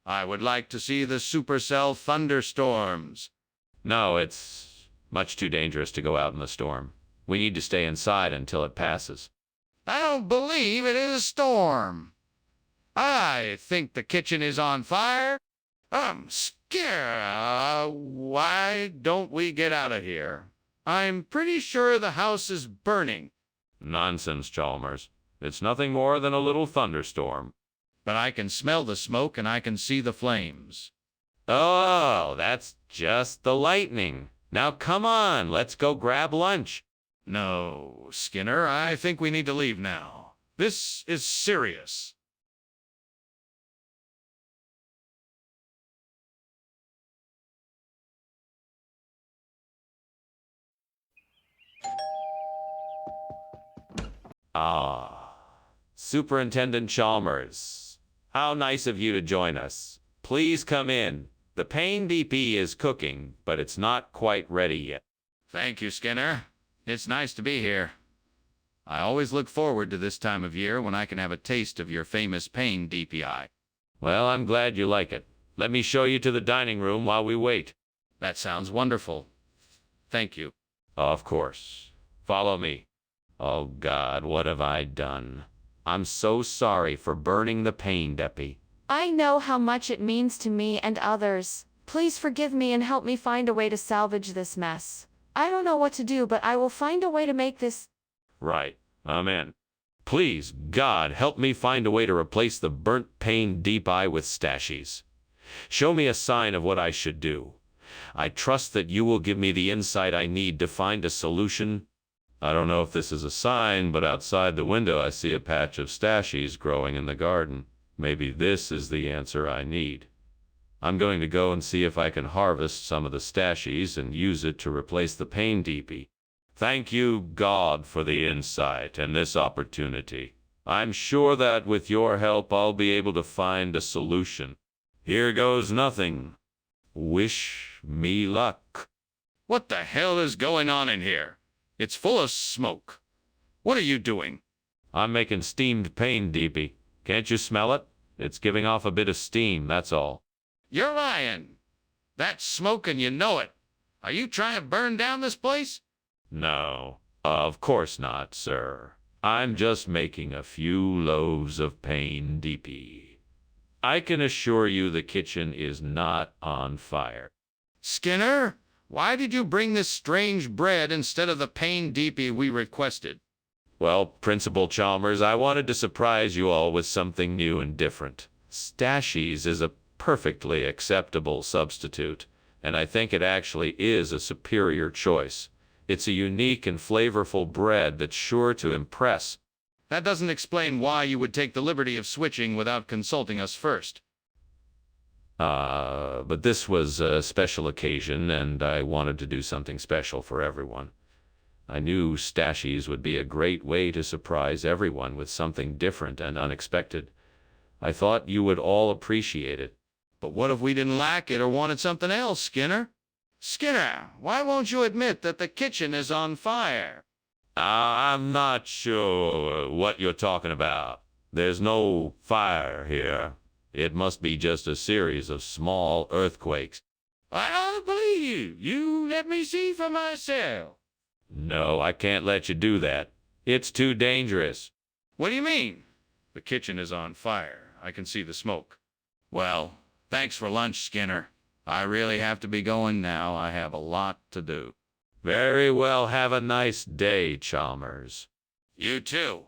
I would like to see the supercell thunderstorms. No, it's much too dangerous to go out in the storm. We need to stay inside until it passes. I don't believe it is a storm. I think the kitchen is on fire. I'm scared. Why don't we get out of here? I'm pretty sure the house is burning. Nonsense, Chalmers. It's nothing more than a little thunderstorm. But I can smell the smoke and I can see the flames. Oh, that's just the lightning. Now come on, let's go grab lunch. No, Skinner, I think we need to leave now. This is serious. Ah, Superintendent Chalmers. How nice of you to join us. Please come in. The pain DP is cooking, but it's not quite ready yet. Thank you, Skinner. It's nice to be here. I always look forward to this time of year when I can have a taste of your famous pain DPI. Well, I'm glad you like it. Let me show you to the dining room while we wait. That sounds wonderful. Thank you. Of course. Follow me. Oh God, what have I done? I'm so sorry for burning the pain depi. I know how much it means to me and others. Please forgive me and help me find a way to salvage this mess. I don't know what to do, but I will find a way to make this. Right. Amen. Please, God, help me find a way to replace the burnt pain deep eye with stashies. Show me a sign of what I should do. I trust that you will give me the insight I need to find a solution. I don't know if this is a sign, but outside the window I see a patch of stashies growing in the garden. Maybe this is the answer I need. I'm going to go and see if I can harvest some of the stashies and use it to replace the pain DP. Thank you, God, for the insight and this opportunity. I'm sure that with your help I'll be able to find a solution. Here goes nothing. Wish me luck. What the hell is going on in here? It's full of smoke. What are you doing? I'm making steamed pain DP. Can't you smell it? It's giving off a bit of steam, that's all. You're lying. That's smoke and you know it. Are you trying to burn down this place? No, of course not, sir. I'm just making a few loaves of pain DP. I can assure you the kitchen is not on fire. Skinner, why did you bring this strange bread instead of the pain DP we requested? Well, Principal Chalmers, I wanted to surprise you all with something new and different. Stashies is a perfectly acceptable substitute, and I think it actually is a superior choice. It's a unique and flavorful bread that's sure to impress. That doesn't explain why you would take the liberty of switching without consulting us first. But this was a special occasion, and I wanted to do something special for everyone. I knew stashies would be a great way to surprise everyone with something different and unexpected. I thought you would all appreciate it. But what if we didn't like it or wanted something else, Skinner? Skinner, why won't you admit that the kitchen is on fire? I'm not sure what you're talking about. There's no fire here. It must be just a series of small earthquakes. I don't believe you. You let me see for myself. No, I can't let you do that. It's too dangerous. What do you mean? The kitchen is on fire. I can see the smoke. Well, thanks for lunch, Skinner. I really have to be going now. I have a lot to do. Very well, have a nice day, Chalmers. You too.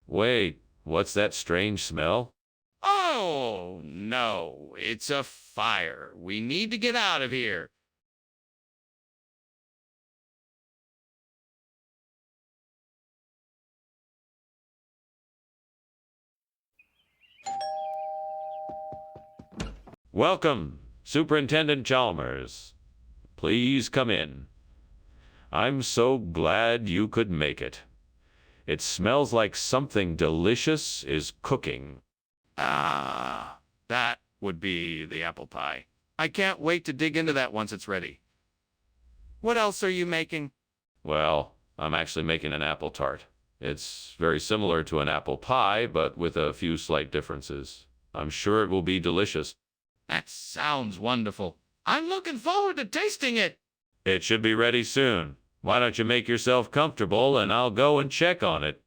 Wait, what's that strange smell? Oh, no. It's a fire. We need to get out of here. Welcome, Superintendent Chalmers. Please come in. I'm so glad you could make it. It smells like something delicious is cooking. Ah, that would be the apple pie. I can't wait to dig into that once it's ready. What else are you making? Well, I'm actually making an apple tart. It's very similar to an apple pie, but with a few slight differences. I'm sure it will be delicious. That sounds wonderful. I'm looking forward to tasting it. It should be ready soon. Why don't you make yourself comfortable and I'll go and check on it?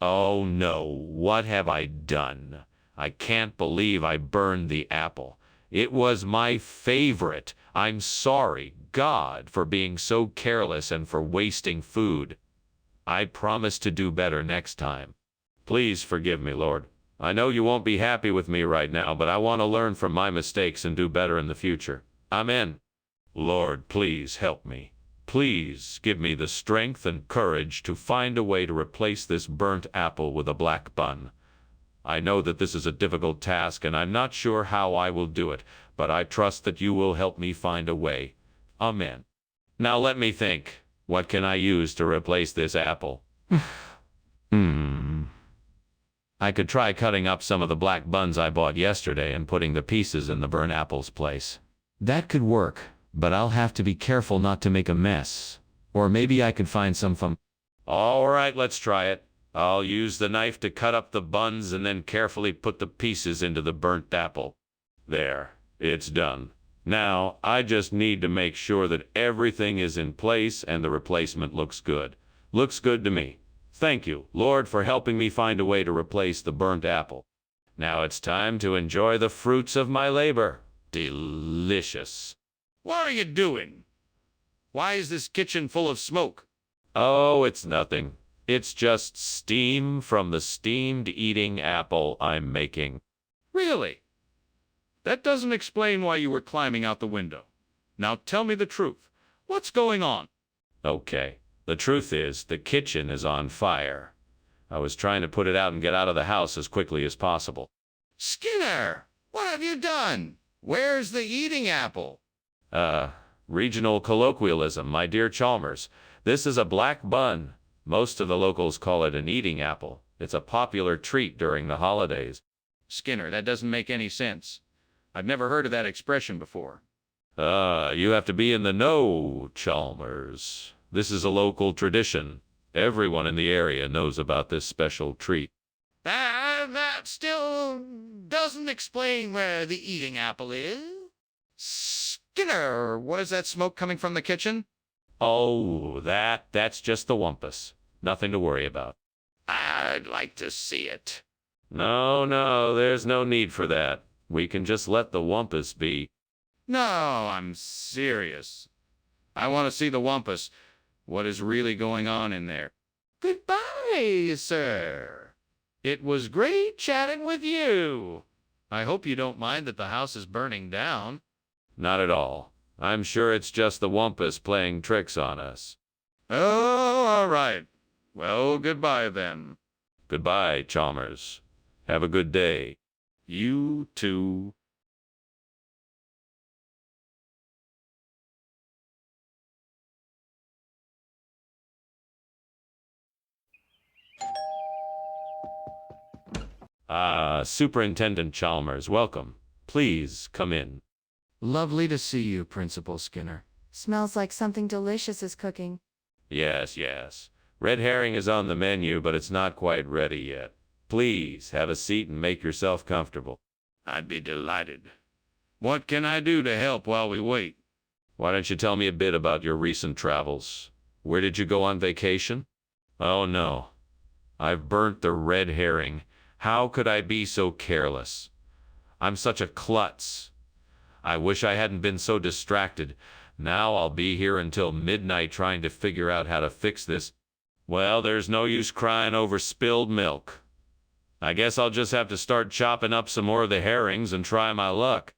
Oh no, what have I done? I can't believe I burned the apple. It was my favorite. I'm sorry, God, for being so careless and for wasting food. I promise to do better next time. Please forgive me, Lord. I know you won't be happy with me right now, but I want to learn from my mistakes and do better in the future. Amen. Lord, please help me. Please give me the strength and courage to find a way to replace this burnt apple with a black bun. I know that this is a difficult task and I'm not sure how I will do it, but I trust that you will help me find a way. Amen. Now let me think. What can I use to replace this apple? I could try cutting up some of the black buns I bought yesterday and putting the pieces in the burnt apple's place. That could work, but I'll have to be careful not to make a mess. Or maybe I could find some from... All right, let's try it. I'll use the knife to cut up the buns and then carefully put the pieces into the burnt apple. There, it's done. Now, I just need to make sure that everything is in place and the replacement looks good. Looks good to me. Thank you, Lord, for helping me find a way to replace the burnt apple. Now it's time to enjoy the fruits of my labor. Delicious. What are you doing? Why is this kitchen full of smoke? Oh, it's nothing. It's just steam from the steamed eating apple I'm making. Really? That doesn't explain why you were climbing out the window. Now tell me the truth. What's going on? Okay. The truth is, the kitchen is on fire. I was trying to put it out and get out of the house as quickly as possible. Skinner, what have you done? Where's the eating apple? Regional colloquialism, my dear Chalmers. This is a black bun. Most of the locals call it an eating apple. It's a popular treat during the holidays. Skinner, that doesn't make any sense. I've never heard of that expression before. You have to be in the know, Chalmers. This is a local tradition. Everyone in the area knows about this special treat. That still doesn't explain where the eating apple is. Skinner, what is that smoke coming from the kitchen? Oh, that's just the wampus. Nothing to worry about. I'd like to see it. No, there's no need for that. We can just let the wampus be. No, I'm serious. I want to see the wampus. What is really going on in there? Goodbye, sir. It was great chatting with you. I hope you don't mind that the house is burning down. Not at all. I'm sure it's just the wampus playing tricks on us. Oh, all right. Well, goodbye then. Goodbye, Chalmers. Have a good day. You too. Superintendent Chalmers, welcome. Please come in. Lovely to see you, Principal Skinner. Smells like something delicious is cooking. Yes, yes. Red herring is on the menu, but it's not quite ready yet. Please, have a seat and make yourself comfortable. I'd be delighted. What can I do to help while we wait? Why don't you tell me a bit about your recent travels? Where did you go on vacation? Oh no. I've burnt the red herring. How could I be so careless? I'm such a klutz. I wish I hadn't been so distracted. Now I'll be here until midnight trying to figure out how to fix this. Well, there's no use crying over spilled milk. I guess I'll just have to start chopping up some more of the herrings and try my luck.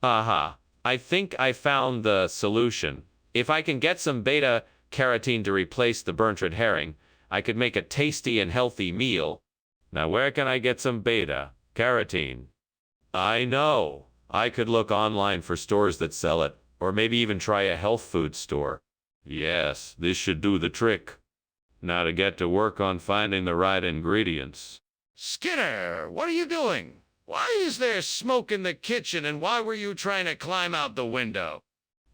Aha. I think I found the solution. If I can get some beta-carotene to replace the burnt red herring, I could make a tasty and healthy meal. Now where can I get some beta-carotene? I know. I could look online for stores that sell it, or maybe even try a health food store. Yes, this should do the trick. Now to get to work on finding the right ingredients. Skinner, what are you doing? Why is there smoke in the kitchen, and why were you trying to climb out the window?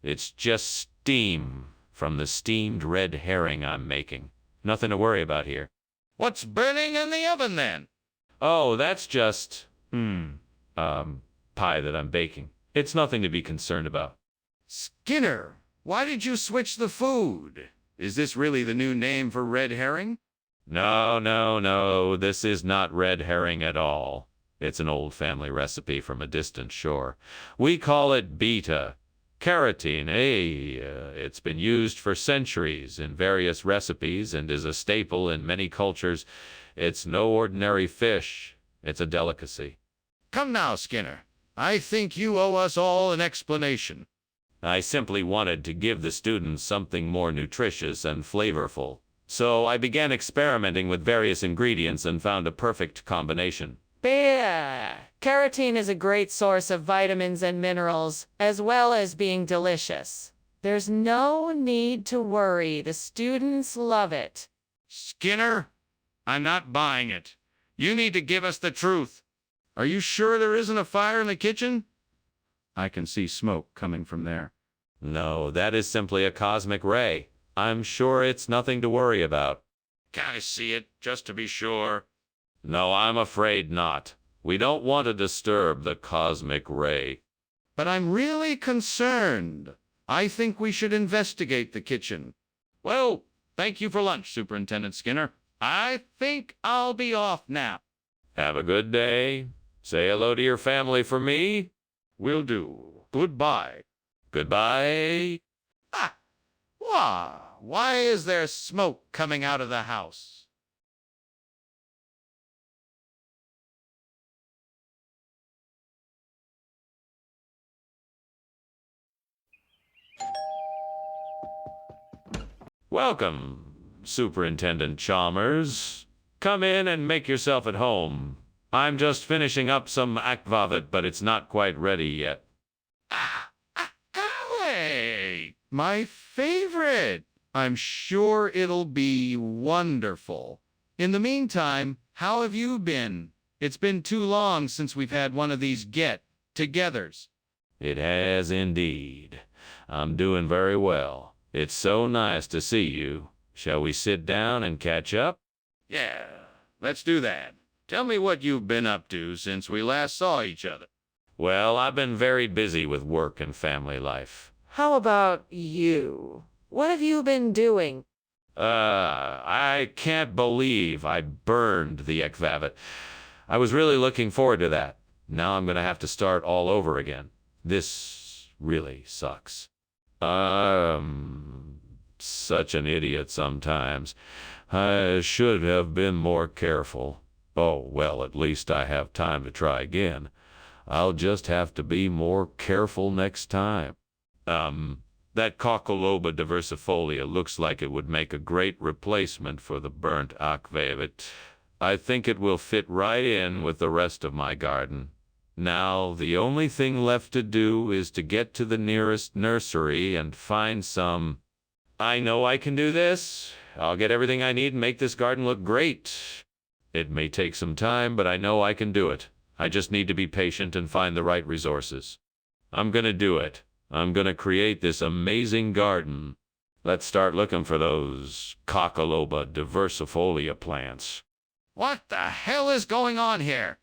It's just steam from the steamed red herring I'm making. Nothing to worry about here. What's burning in the oven then? Oh, that's just, pie that I'm baking. It's nothing to be concerned about. Skinner, why did you switch the food? Is this really the new name for red herring? No, no, no, this is not red herring at all. It's an old family recipe from a distant shore. We call it beta-carotene. It's been used for centuries in various recipes and is a staple in many cultures. It's no ordinary fish. It's a delicacy. Come now, Skinner. I think you owe us all an explanation. I simply wanted to give the students something more nutritious and flavorful. So I began experimenting with various ingredients and found a perfect combination. Beta-carotene is a great source of vitamins and minerals, as well as being delicious. There's no need to worry. The students love it. Skinner, I'm not buying it. You need to give us the truth. Are you sure there isn't a fire in the kitchen? I can see smoke coming from there. No, that is simply a cosmic ray. I'm sure it's nothing to worry about. Can I see it, just to be sure? No, I'm afraid not. We don't want to disturb the cosmic ray. But I'm really concerned. I think we should investigate the kitchen. Well, thank you for lunch, Superintendent Skinner. I think I'll be off now. Have a good day. Say hello to your family for me. Will do. Goodbye. Goodbye. Why is there smoke coming out of the house? Welcome, Superintendent Chalmers. Come in and make yourself at home. I'm just finishing up some akvavit, but it's not quite ready yet. Hey, my favorite. I'm sure it'll be wonderful. In the meantime, how have you been? It's been too long since we've had one of these get-togethers. It has indeed. I'm doing very well. It's so nice to see you. Shall we sit down and catch up? Yeah, let's do that. Tell me what you've been up to since we last saw each other. Well, I've been very busy with work and family life. How about you? What have you been doing? I can't believe I burned the akvavit. I was really looking forward to that. Now I'm gonna have to start all over again. This really sucks. Such an idiot sometimes. I should have been more careful. Oh, well, at least I have time to try again. I'll just have to be more careful next time. That Coccoloba diversifolia looks like it would make a great replacement for the burnt akvavit. I think it will fit right in with the rest of my garden. Now, the only thing left to do is to get to the nearest nursery and find some... I know I can do this. I'll get everything I need and make this garden look great. It may take some time, but I know I can do it. I just need to be patient and find the right resources. I'm gonna do it. I'm gonna create this amazing garden. Let's start looking for those Coccoloba diversifolia plants. What the hell is going on here?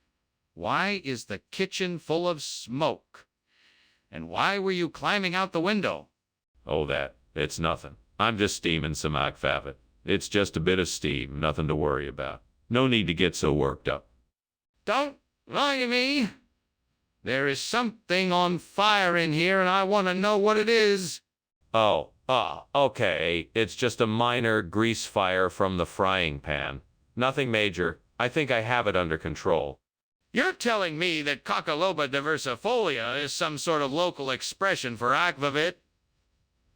Why is the kitchen full of smoke? And why were you climbing out the window? Oh, it's nothing. I'm just steaming some akvavit. It's just a bit of steam, nothing to worry about. No need to get so worked up. Don't lie to me. There is something on fire in here, and I want to know what it is. Okay. It's just a minor grease fire from the frying pan. Nothing major. I think I have it under control. You're telling me that Coccoloba diversifolia is some sort of local expression for akvavit?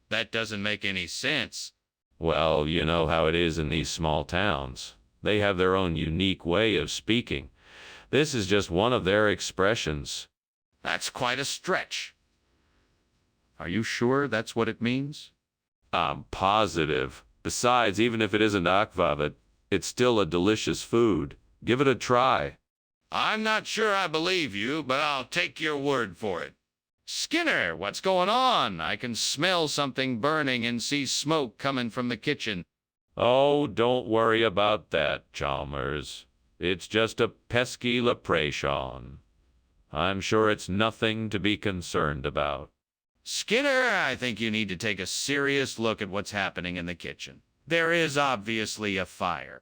That doesn't make any sense. Well, you know how it is in these small towns. They have their own unique way of speaking. This is just one of their expressions. That's quite a stretch. Are you sure that's what it means? I'm positive. Besides, even if it isn't akvavit, it's still a delicious food. Give it a try. I'm not sure I believe you, but I'll take your word for it. Skinner, what's going on? I can smell something burning and see smoke coming from the kitchen. Oh, don't worry about that, Chalmers. It's just a pesky leprechaun. I'm sure it's nothing to be concerned about. Skinner, I think you need to take a serious look at what's happening in the kitchen. There is obviously a fire.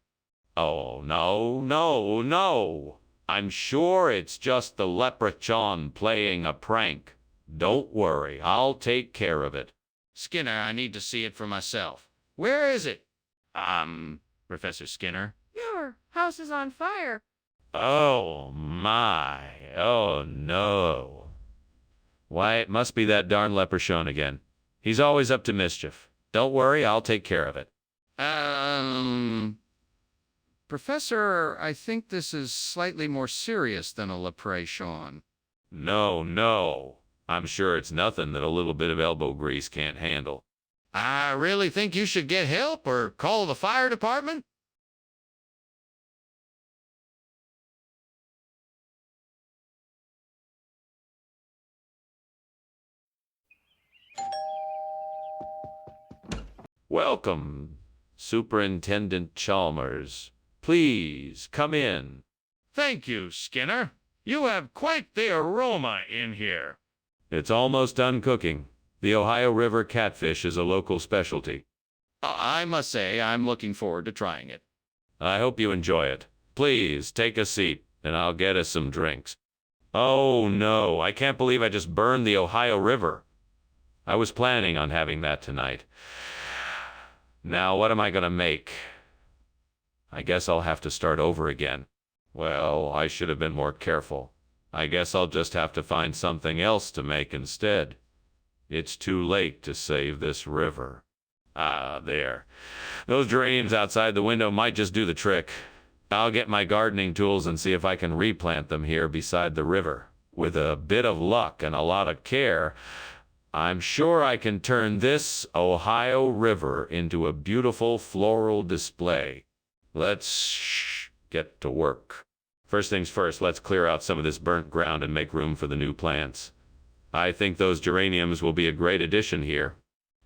Oh, no. I'm sure it's just the leprechaun playing a prank. Don't worry, I'll take care of it. Skinner, I need to see it for myself. Where is it? Professor Skinner? Your house is on fire. Oh, my. Oh, no. Why, it must be that darn leprechaun again. He's always up to mischief. Don't worry, I'll take care of it. Professor, I think this is slightly more serious than a leprechaun. No. I'm sure it's nothing that a little bit of elbow grease can't handle. I really think you should get help or call the fire department. Welcome, Superintendent Chalmers. Please, come in. Thank you, Skinner. You have quite the aroma in here. It's almost done cooking. The Ohio River catfish is a local specialty. I must say I'm looking forward to trying it. I hope you enjoy it. Please, take a seat, and I'll get us some drinks. Oh, no, I can't believe I just burned the Ohio River. I was planning on having that tonight. Now, what am I gonna make? I guess I'll have to start over again. Well, I should have been more careful. I guess I'll just have to find something else to make instead. It's too late to save this river. Ah, there. Those geraniums outside the window might just do the trick. I'll get my gardening tools and see if I can replant them here beside the river. With a bit of luck and a lot of care, I'm sure I can turn this Ohio River into a beautiful floral display. Let's get to work. First things first, let's clear out some of this burnt ground and make room for the new plants. I think those geraniums will be a great addition here.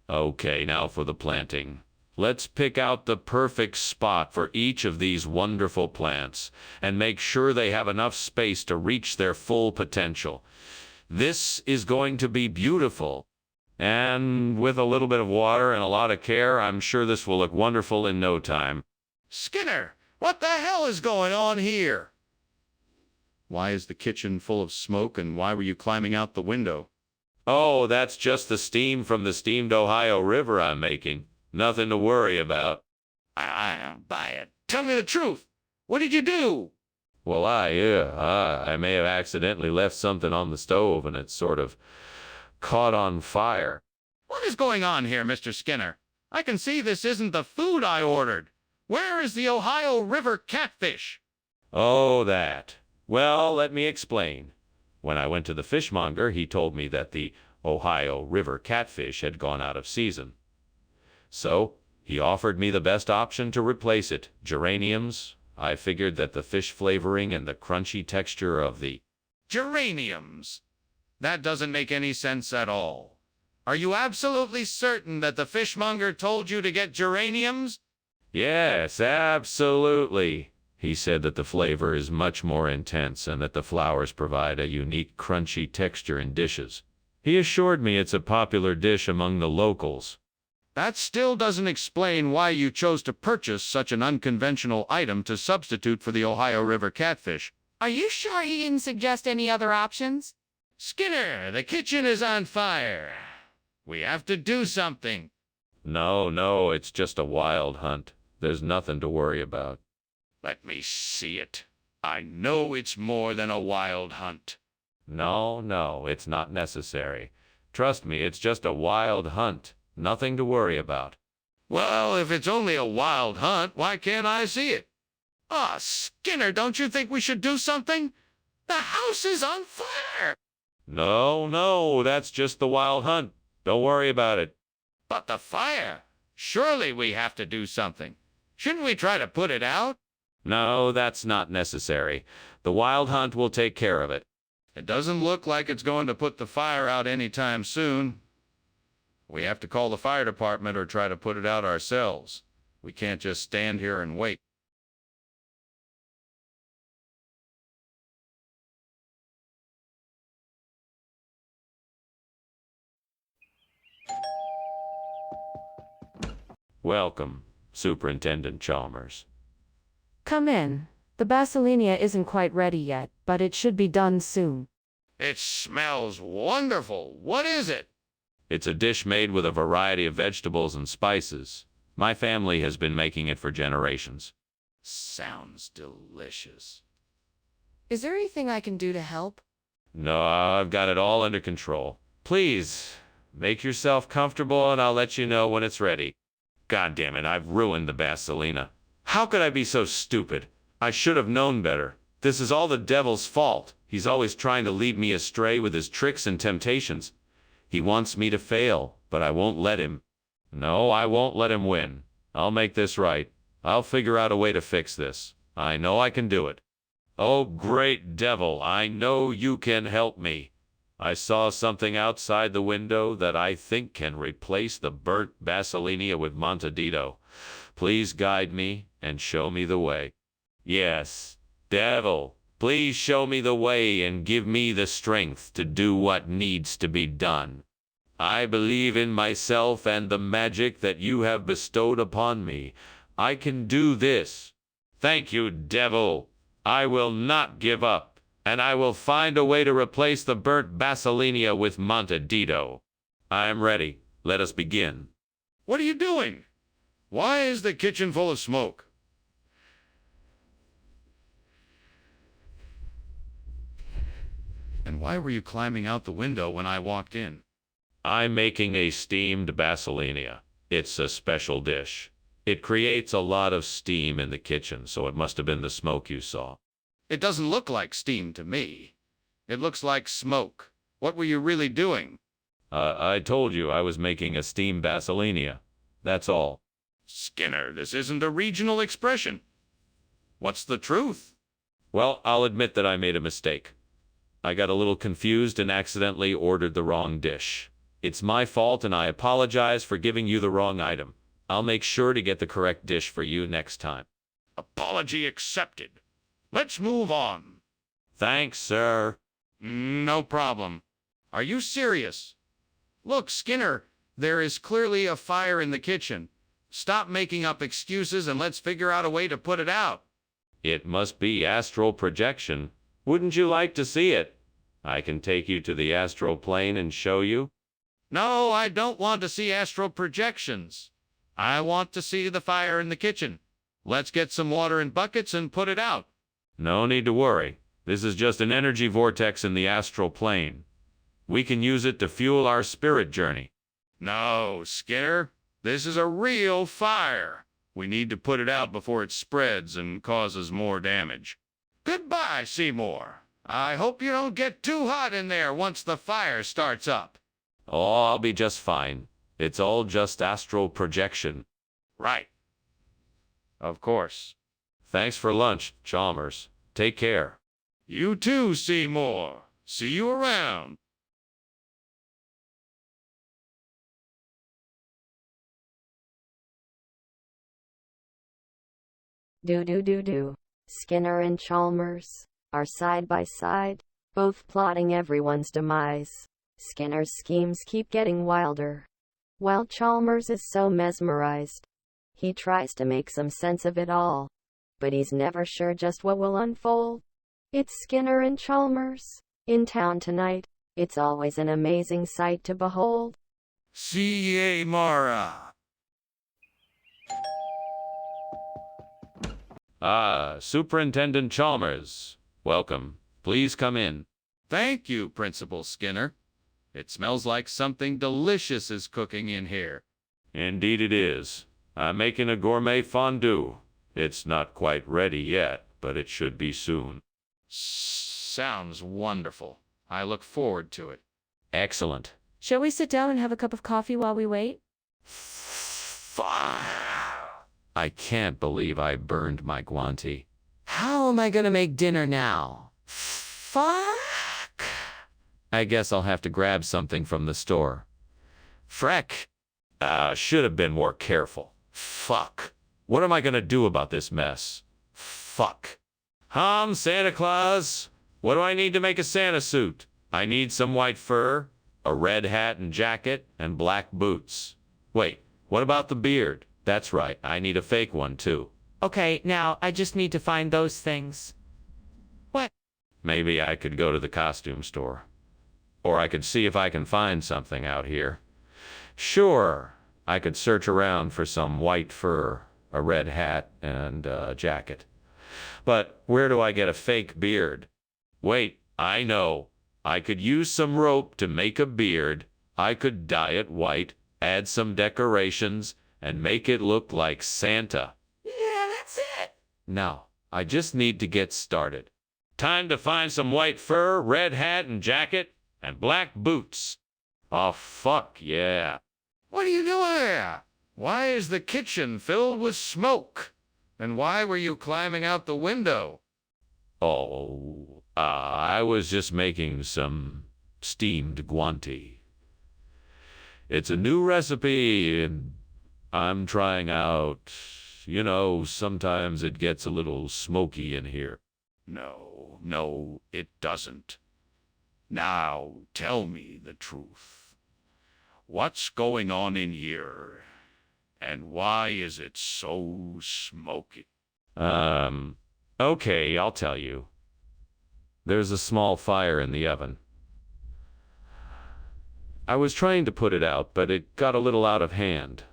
Okay, now for the planting. Let's pick out the perfect spot for each of these wonderful plants and make sure they have enough space to reach their full potential. This is going to be beautiful. And with a little bit of water and a lot of care, I'm sure this will look wonderful in no time. Skinner, what the hell is going on here? Why is the kitchen full of smoke, and why were you climbing out the window? Oh, that's just the steam from the steamed Ohio River I'm making. Nothing to worry about. I don't buy it. Tell me the truth. What did you do? Well, I may have accidentally left something on the stove and it sort of caught on fire. What is going on here, Mr. Skinner? I can see this isn't the food I ordered. Where is the Ohio River catfish? Oh, that. Well, let me explain. When I went to the fishmonger, he told me that the Ohio River catfish had gone out of season. So, he offered me the best option to replace it, geraniums. I figured that the fish flavoring and the crunchy texture of the Geraniums. That doesn't make any sense at all. Are you absolutely certain that the fishmonger told you to get geraniums? Yes, absolutely. He said that the flavor is much more intense and that the flowers provide a unique crunchy texture in dishes. He assured me it's a popular dish among the locals. That still doesn't explain why you chose to purchase such an unconventional item to substitute for the Ohio River catfish. Are you sure he didn't suggest any other options? Skinner, the kitchen is on fire. We have to do something. No, it's just a wild hunt. There's nothing to worry about. Let me see it. I know it's more than a wild hunt. No, it's not necessary. Trust me, it's just a wild hunt. Nothing to worry about. Well, if it's only a wild hunt, why can't I see it? Ah, Skinner, don't you think we should do something? The house is on fire. No, that's just the wild hunt. Don't worry about it. But the fire. Surely we have to do something. Shouldn't we try to put it out? No, that's not necessary. The wild hunt will take care of it. It doesn't look like it's going to put the fire out anytime soon. We have to call the fire department or try to put it out ourselves. We can't just stand here and wait. Welcome, Superintendent Chalmers. Come in. The Basilinia isn't quite ready yet, but it should be done soon. It smells wonderful. What is it? It's a dish made with a variety of vegetables and spices. My family has been making it for generations. Sounds delicious. Is there anything I can do to help? No, I've got it all under control. Please, make yourself comfortable and I'll let you know when it's ready. God damn it, I've ruined the Basilina. How could I be so stupid? I should have known better. This is all the devil's fault. He's always trying to lead me astray with his tricks and temptations. He wants me to fail, but I won't let him. No, I won't let him win. I'll make this right. I'll figure out a way to fix this. I know I can do it. Oh, great devil, I know you can help me. I saw something outside the window that I think can replace the burnt Basilinia with Montedito. Please guide me and show me the way. Yes, devil, please show me the way and give me the strength to do what needs to be done. I believe in myself and the magic that you have bestowed upon me. I can do this. Thank you, devil. I will not give up, and I will find a way to replace the burnt Basilinia with Montedito. I am ready. Let us begin. What are you doing? Why is the kitchen full of smoke? And why were you climbing out the window when I walked in? I'm making a steamed Basilinia. It's a special dish. It creates a lot of steam in the kitchen, so it must have been the smoke you saw. It doesn't look like steam to me. It looks like smoke. What were you really doing? I told you I was making a steamed Basilinia. That's all. Skinner, this isn't a regional expression. What's the truth? Well, I'll admit that I made a mistake. I got a little confused and accidentally ordered the wrong dish. It's my fault and I apologize for giving you the wrong item. I'll make sure to get the correct dish for you next time. Apology accepted. Let's move on. Thanks, sir. No problem. Are you serious? Look, Skinner, there is clearly a fire in the kitchen. Stop making up excuses and let's figure out a way to put it out. It must be astral projection. Wouldn't you like to see it? I can take you to the astral plane and show you. No, I don't want to see astral projections. I want to see the fire in the kitchen. Let's get some water in buckets and put it out. No need to worry. This is just an energy vortex in the astral plane. We can use it to fuel our spirit journey. No, Skinner. This is a real fire. We need to put it out before it spreads and causes more damage. Goodbye, Seymour. I hope you don't get too hot in there once the fire starts up. Oh, I'll be just fine. It's all just astral projection. Right. Of course. Thanks for lunch, Chalmers. Take care. You too, Seymour. See you around. Do. Skinner and Chalmers are side by side, both plotting everyone's demise. Skinner's schemes keep getting wilder, while Chalmers is so mesmerized. He tries to make some sense of it all, but he's never sure just what will unfold. It's Skinner and Chalmers in town tonight. It's always an amazing sight to behold. C.A. Mara. Ah, Superintendent Chalmers. Welcome. Please come in. Thank you, Principal Skinner. It smells like something delicious is cooking in here. Indeed it is. I'm making a gourmet fondue. It's not quite ready yet, but it should be soon. Sounds wonderful. I look forward to it. Excellent. Shall we sit down and have a cup of coffee while we wait? I can't believe I burned my guanti. How am I gonna make dinner now? Fuck! I guess I'll have to grab something from the store. Freck! Should have been more careful. Fuck. What am I gonna do about this mess? Fuck. Santa Claus. What do I need to make a Santa suit? I need some white fur, a red hat and jacket, and black boots. Wait, what about the beard? That's right, I need a fake one too. Okay, now I just need to find those things. What? Maybe I could go to the costume store. Or I could see if I can find something out here. Sure, I could search around for some white fur, a red hat, and a jacket. But where do I get a fake beard? Wait, I know. I could use some rope to make a beard. I could dye it white, add some decorations, and make it look like Santa. Yeah, that's it. Now, I just need to get started. Time to find some white fur, red hat and jacket, and black boots. Oh, fuck yeah. What are you doing there? Why is the kitchen filled with smoke? And why were you climbing out the window? I was just making some steamed guanti. It's a new recipe, and I'm trying out. You know, sometimes it gets a little smoky in here. No, it doesn't. Now, tell me the truth. What's going on in here? And why is it so smoky? Okay, I'll tell you. There's a small fire in the oven. I was trying to put it out, but it got a little out of hand.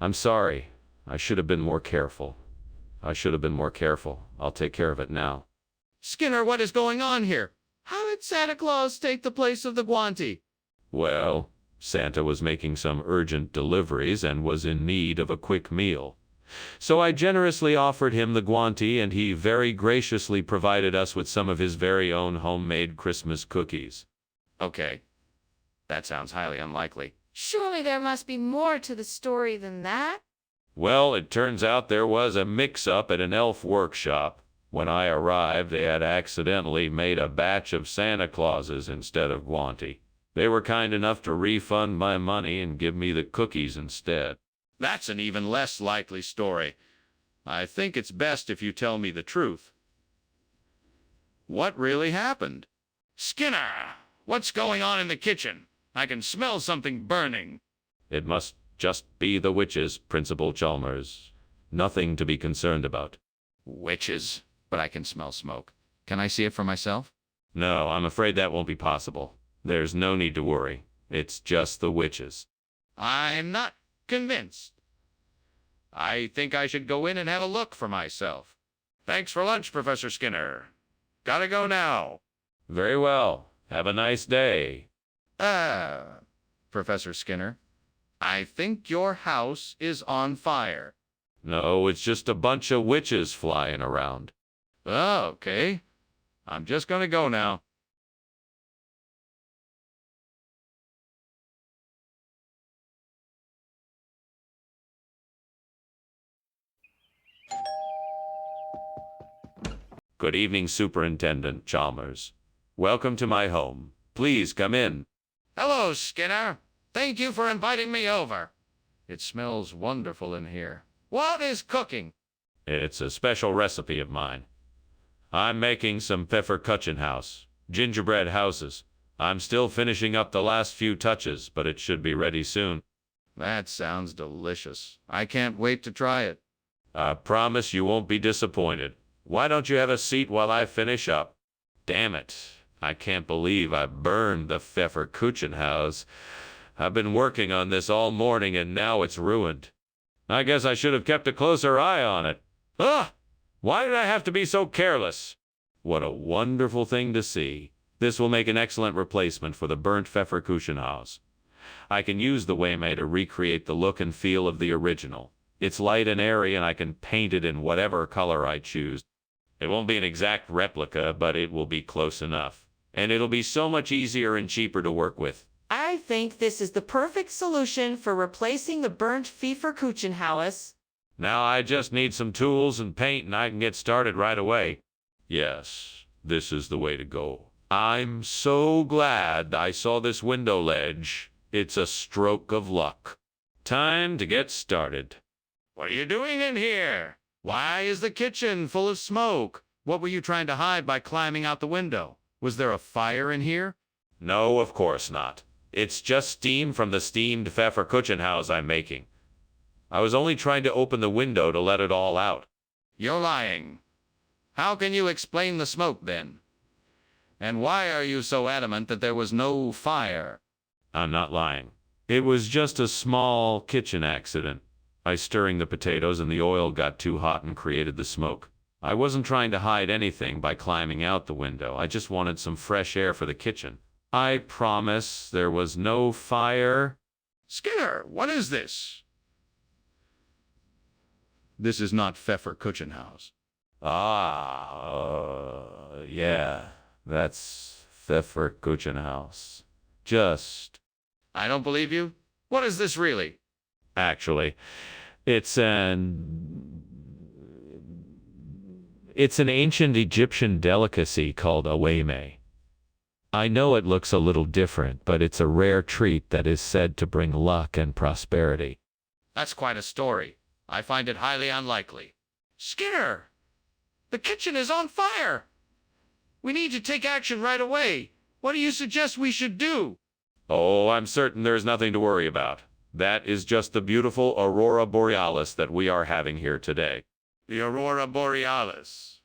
I'm sorry. I should have been more careful. I'll take care of it now. Skinner, what is going on here? How did Santa Claus take the place of the guanti? Well, Santa was making some urgent deliveries and was in need of a quick meal. So I generously offered him the guanti, and he very graciously provided us with some of his very own homemade Christmas cookies. Okay, that sounds highly unlikely. Surely there must be more to the story than that. Well, it turns out there was a mix-up at an elf workshop. When I arrived, they had accidentally made a batch of Santa Clauses instead of guanti. They were kind enough to refund my money and give me the cookies instead. That's an even less likely story. I think it's best if you tell me the truth. What really happened? Skinner, what's going on in the kitchen? I can smell something burning. It must just be the witches, Principal Chalmers. Nothing to be concerned about. Witches? But I can smell smoke. Can I see it for myself? No, I'm afraid that won't be possible. There's no need to worry. It's just the witches. I'm not convinced. I think I should go in and have a look for myself. Thanks for lunch, Professor Skinner. Gotta go now. Very well. Have a nice day. Professor Skinner, I think your house is on fire. No, it's just a bunch of witches flying around. Oh, okay. I'm just gonna go now. Good evening, Superintendent Chalmers. Welcome to my home. Please come in. Hello, Skinner. Thank you for inviting me over. It smells wonderful in here. What is cooking? It's a special recipe of mine. I'm making some Pfefferkuchenhaus, gingerbread houses. I'm still finishing up the last few touches, but it should be ready soon. That sounds delicious. I can't wait to try it. I promise you won't be disappointed. Why don't you have a seat while I finish up? Damn it. I can't believe I burned the Pfefferkuchenhaus. I've been working on this all morning and now it's ruined. I guess I should have kept a closer eye on it. Ugh! Why did I have to be so careless? What a wonderful thing to see. This will make an excellent replacement for the burnt Pfefferkuchenhaus. I can use the Wayme to recreate the look and feel of the original. It's light and airy and I can paint it in whatever color I choose. It won't be an exact replica, but it will be close enough. And it'll be so much easier and cheaper to work with. I think this is the perfect solution for replacing the burnt Pfefferkuchenhaus. Now I just need some tools and paint and I can get started right away. Yes, this is the way to go. I'm so glad I saw this window ledge. It's a stroke of luck. Time to get started. What are you doing in here? Why is the kitchen full of smoke? What were you trying to hide by climbing out the window? Was there a fire in here? No, of course not. It's just steam from the steamed Pfefferkuchenhaus I'm making. I was only trying to open the window to let it all out. You're lying. How can you explain the smoke then? And why are you so adamant that there was no fire? I'm not lying. It was just a small kitchen accident. I stirring the potatoes and the oil got too hot and created the smoke. I wasn't trying to hide anything by climbing out the window. I just wanted some fresh air for the kitchen. I promise there was no fire. Skinner, what is this? This is not Pfefferkuchenhaus. Yeah, that's Pfefferkuchenhaus. Just... I don't believe you. What is this really? Actually, it's an ancient Egyptian delicacy called aweme. I know it looks a little different, but it's a rare treat that is said to bring luck and prosperity. That's quite a story. I find it highly unlikely. Skinner! The kitchen is on fire! We need to take action right away. What do you suggest we should do? Oh, I'm certain there's nothing to worry about. That is just the beautiful aurora borealis that we are having here today. The aurora borealis.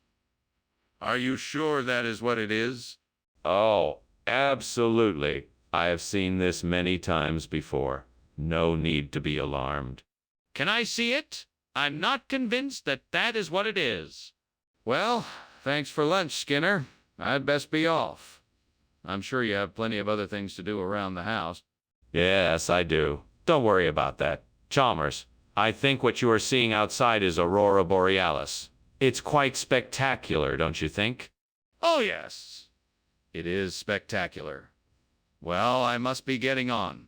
Are you sure that is what it is? Oh, absolutely. I have seen this many times before. No need to be alarmed. Can I see it? I'm not convinced that that is what it is. Well, thanks for lunch, Skinner. I'd best be off. I'm sure you have plenty of other things to do around the house. Yes, I do. Don't worry about that. Chalmers, I think what you are seeing outside is aurora borealis. It's quite spectacular, don't you think? Oh, yes. It is spectacular. Well, I must be getting on.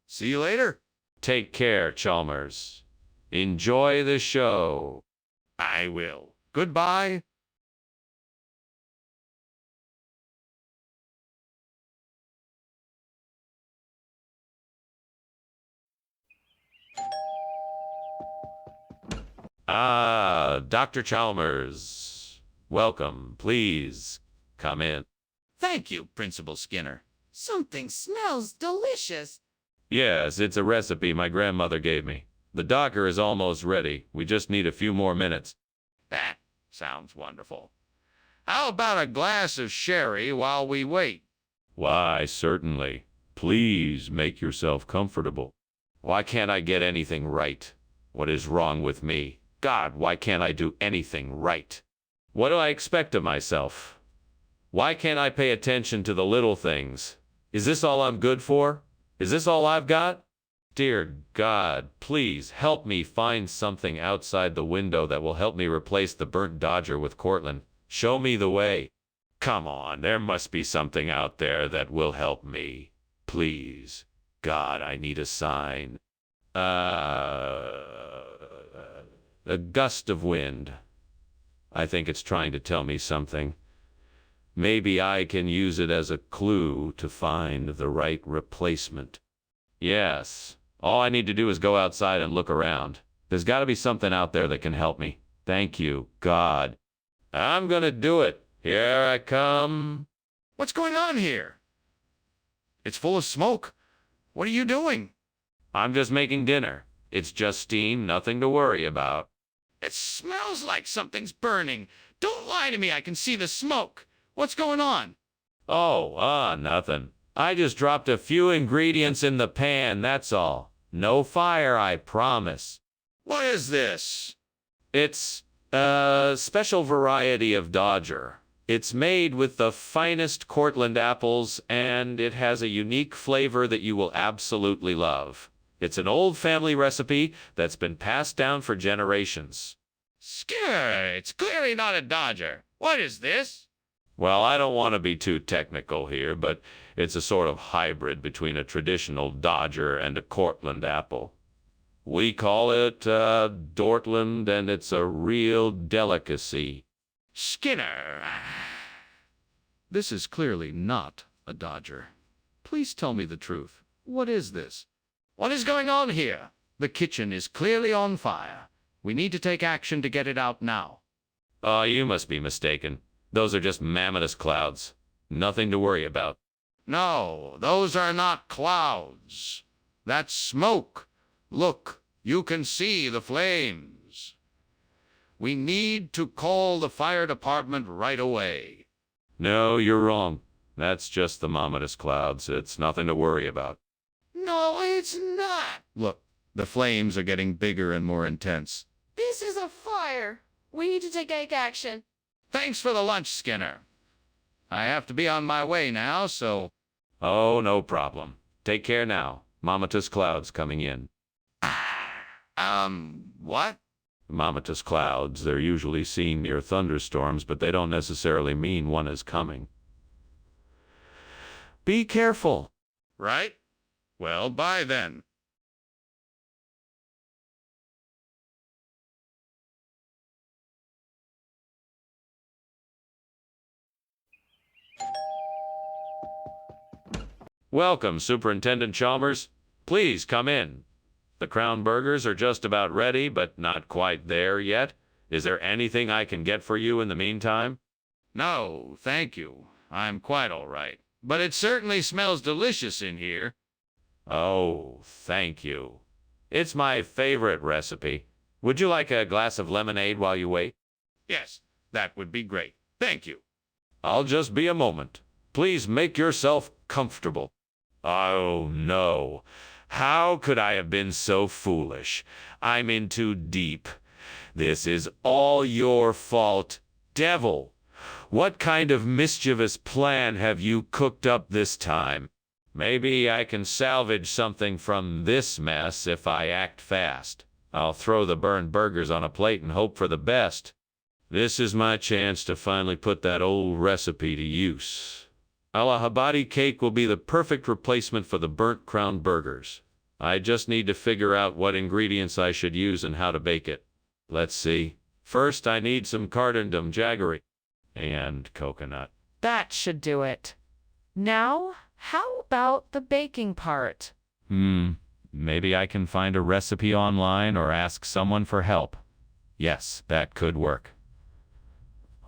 See you later. Take care, Chalmers. Enjoy the show. I will. Goodbye. Dr. Chalmers. Welcome. Please come in. Thank you, Principal Skinner. Something smells delicious. Yes, it's a recipe my grandmother gave me. The docker is almost ready. We just need a few more minutes. That sounds wonderful. How about a glass of sherry while we wait? Why, certainly. Please make yourself comfortable. Why can't I get anything right? What is wrong with me? God, why can't I do anything right? What do I expect of myself? Why can't I pay attention to the little things? Is this all I'm good for? Is this all I've got? Dear God, please help me find something outside the window that will help me replace the burnt Dodger with Cortland. Show me the way. Come on, there must be something out there that will help me. Please. God, I need a sign. A gust of wind. I think it's trying to tell me something. Maybe I can use it as a clue to find the right replacement. Yes, all I need to do is go outside and look around. There's got to be something out there that can help me. Thank you, God. I'm gonna do it. Here I come. What's going on here? It's full of smoke. What are you doing? I'm just making dinner. It's just steam, nothing to worry about. It smells like something's burning. Don't lie to me, I can see the smoke. What's going on? Oh, nothing. I just dropped a few ingredients in the pan, that's all. No fire, I promise. What is this? It's a special variety of Dodger. It's made with the finest Cortland apples, and it has a unique flavor that you will absolutely love. It's an old family recipe that's been passed down for generations. Skinner, it's clearly not a Dodger. What is this? Well, I don't want to be too technical here, but it's a sort of hybrid between a traditional Dodger and a Cortland apple. We call it Dortland, and it's a real delicacy. Skinner. This is clearly not a Dodger. Please tell me the truth. What is this? What is going on here? The kitchen is clearly on fire. We need to take action to get it out now. Oh, you must be mistaken. Those are just mammoth clouds. Nothing to worry about. No, those are not clouds. That's smoke. Look, you can see the flames. We need to call the fire department right away. No, you're wrong. That's just the mammoth clouds. It's nothing to worry about. No, it's not. Look, the flames are getting bigger and more intense. This is a fire. We need to take action. Thanks for the lunch, Skinner. I have to be on my way now, so... Oh, no problem. Take care now. Mammoth clouds coming in. What? Mammoth clouds, they're usually seen near thunderstorms, but they don't necessarily mean one is coming. Be careful. Right? Well, bye then. Welcome, Superintendent Chalmers. Please come in. The Crown Burgers are just about ready, but not quite there yet. Is there anything I can get for you in the meantime? No, thank you. I'm quite all right. But it certainly smells delicious in here. Oh, thank you. It's my favorite recipe. Would you like a glass of lemonade while you wait? Yes, that would be great. Thank you. I'll just be a moment. Please make yourself comfortable. Oh, no. How could I have been so foolish? I'm in too deep. This is all your fault, devil. What kind of mischievous plan have you cooked up this time? Maybe I can salvage something from this mess if I act fast. I'll throw the burned burgers on a plate and hope for the best. This is my chance to finally put that old recipe to use. Allahabadi cake will be the perfect replacement for the burnt crown burgers. I just need to figure out what ingredients I should use and how to bake it. Let's see. First, I need some cardamom jaggery and coconut. That should do it. Now, how about the baking part? Maybe I can find a recipe online or ask someone for help. Yes, that could work.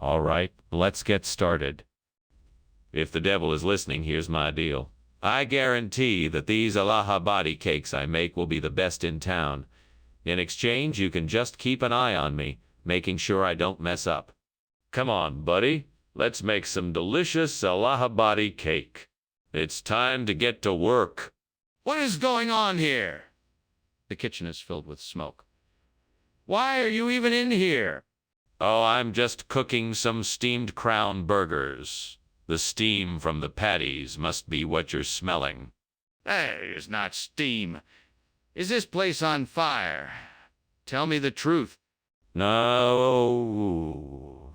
All right, let's get started. If the devil is listening, here's my deal. I guarantee that these Allahabadi cakes I make will be the best in town. In exchange, you can just keep an eye on me, making sure I don't mess up. Come on, buddy. Let's make some delicious Allahabadi cake. It's time to get to work. What is going on here? The kitchen is filled with smoke. Why are you even in here? Oh, I'm just cooking some steamed crown burgers. The steam from the patties must be what you're smelling. That is not steam. Is this place on fire? Tell me the truth. No,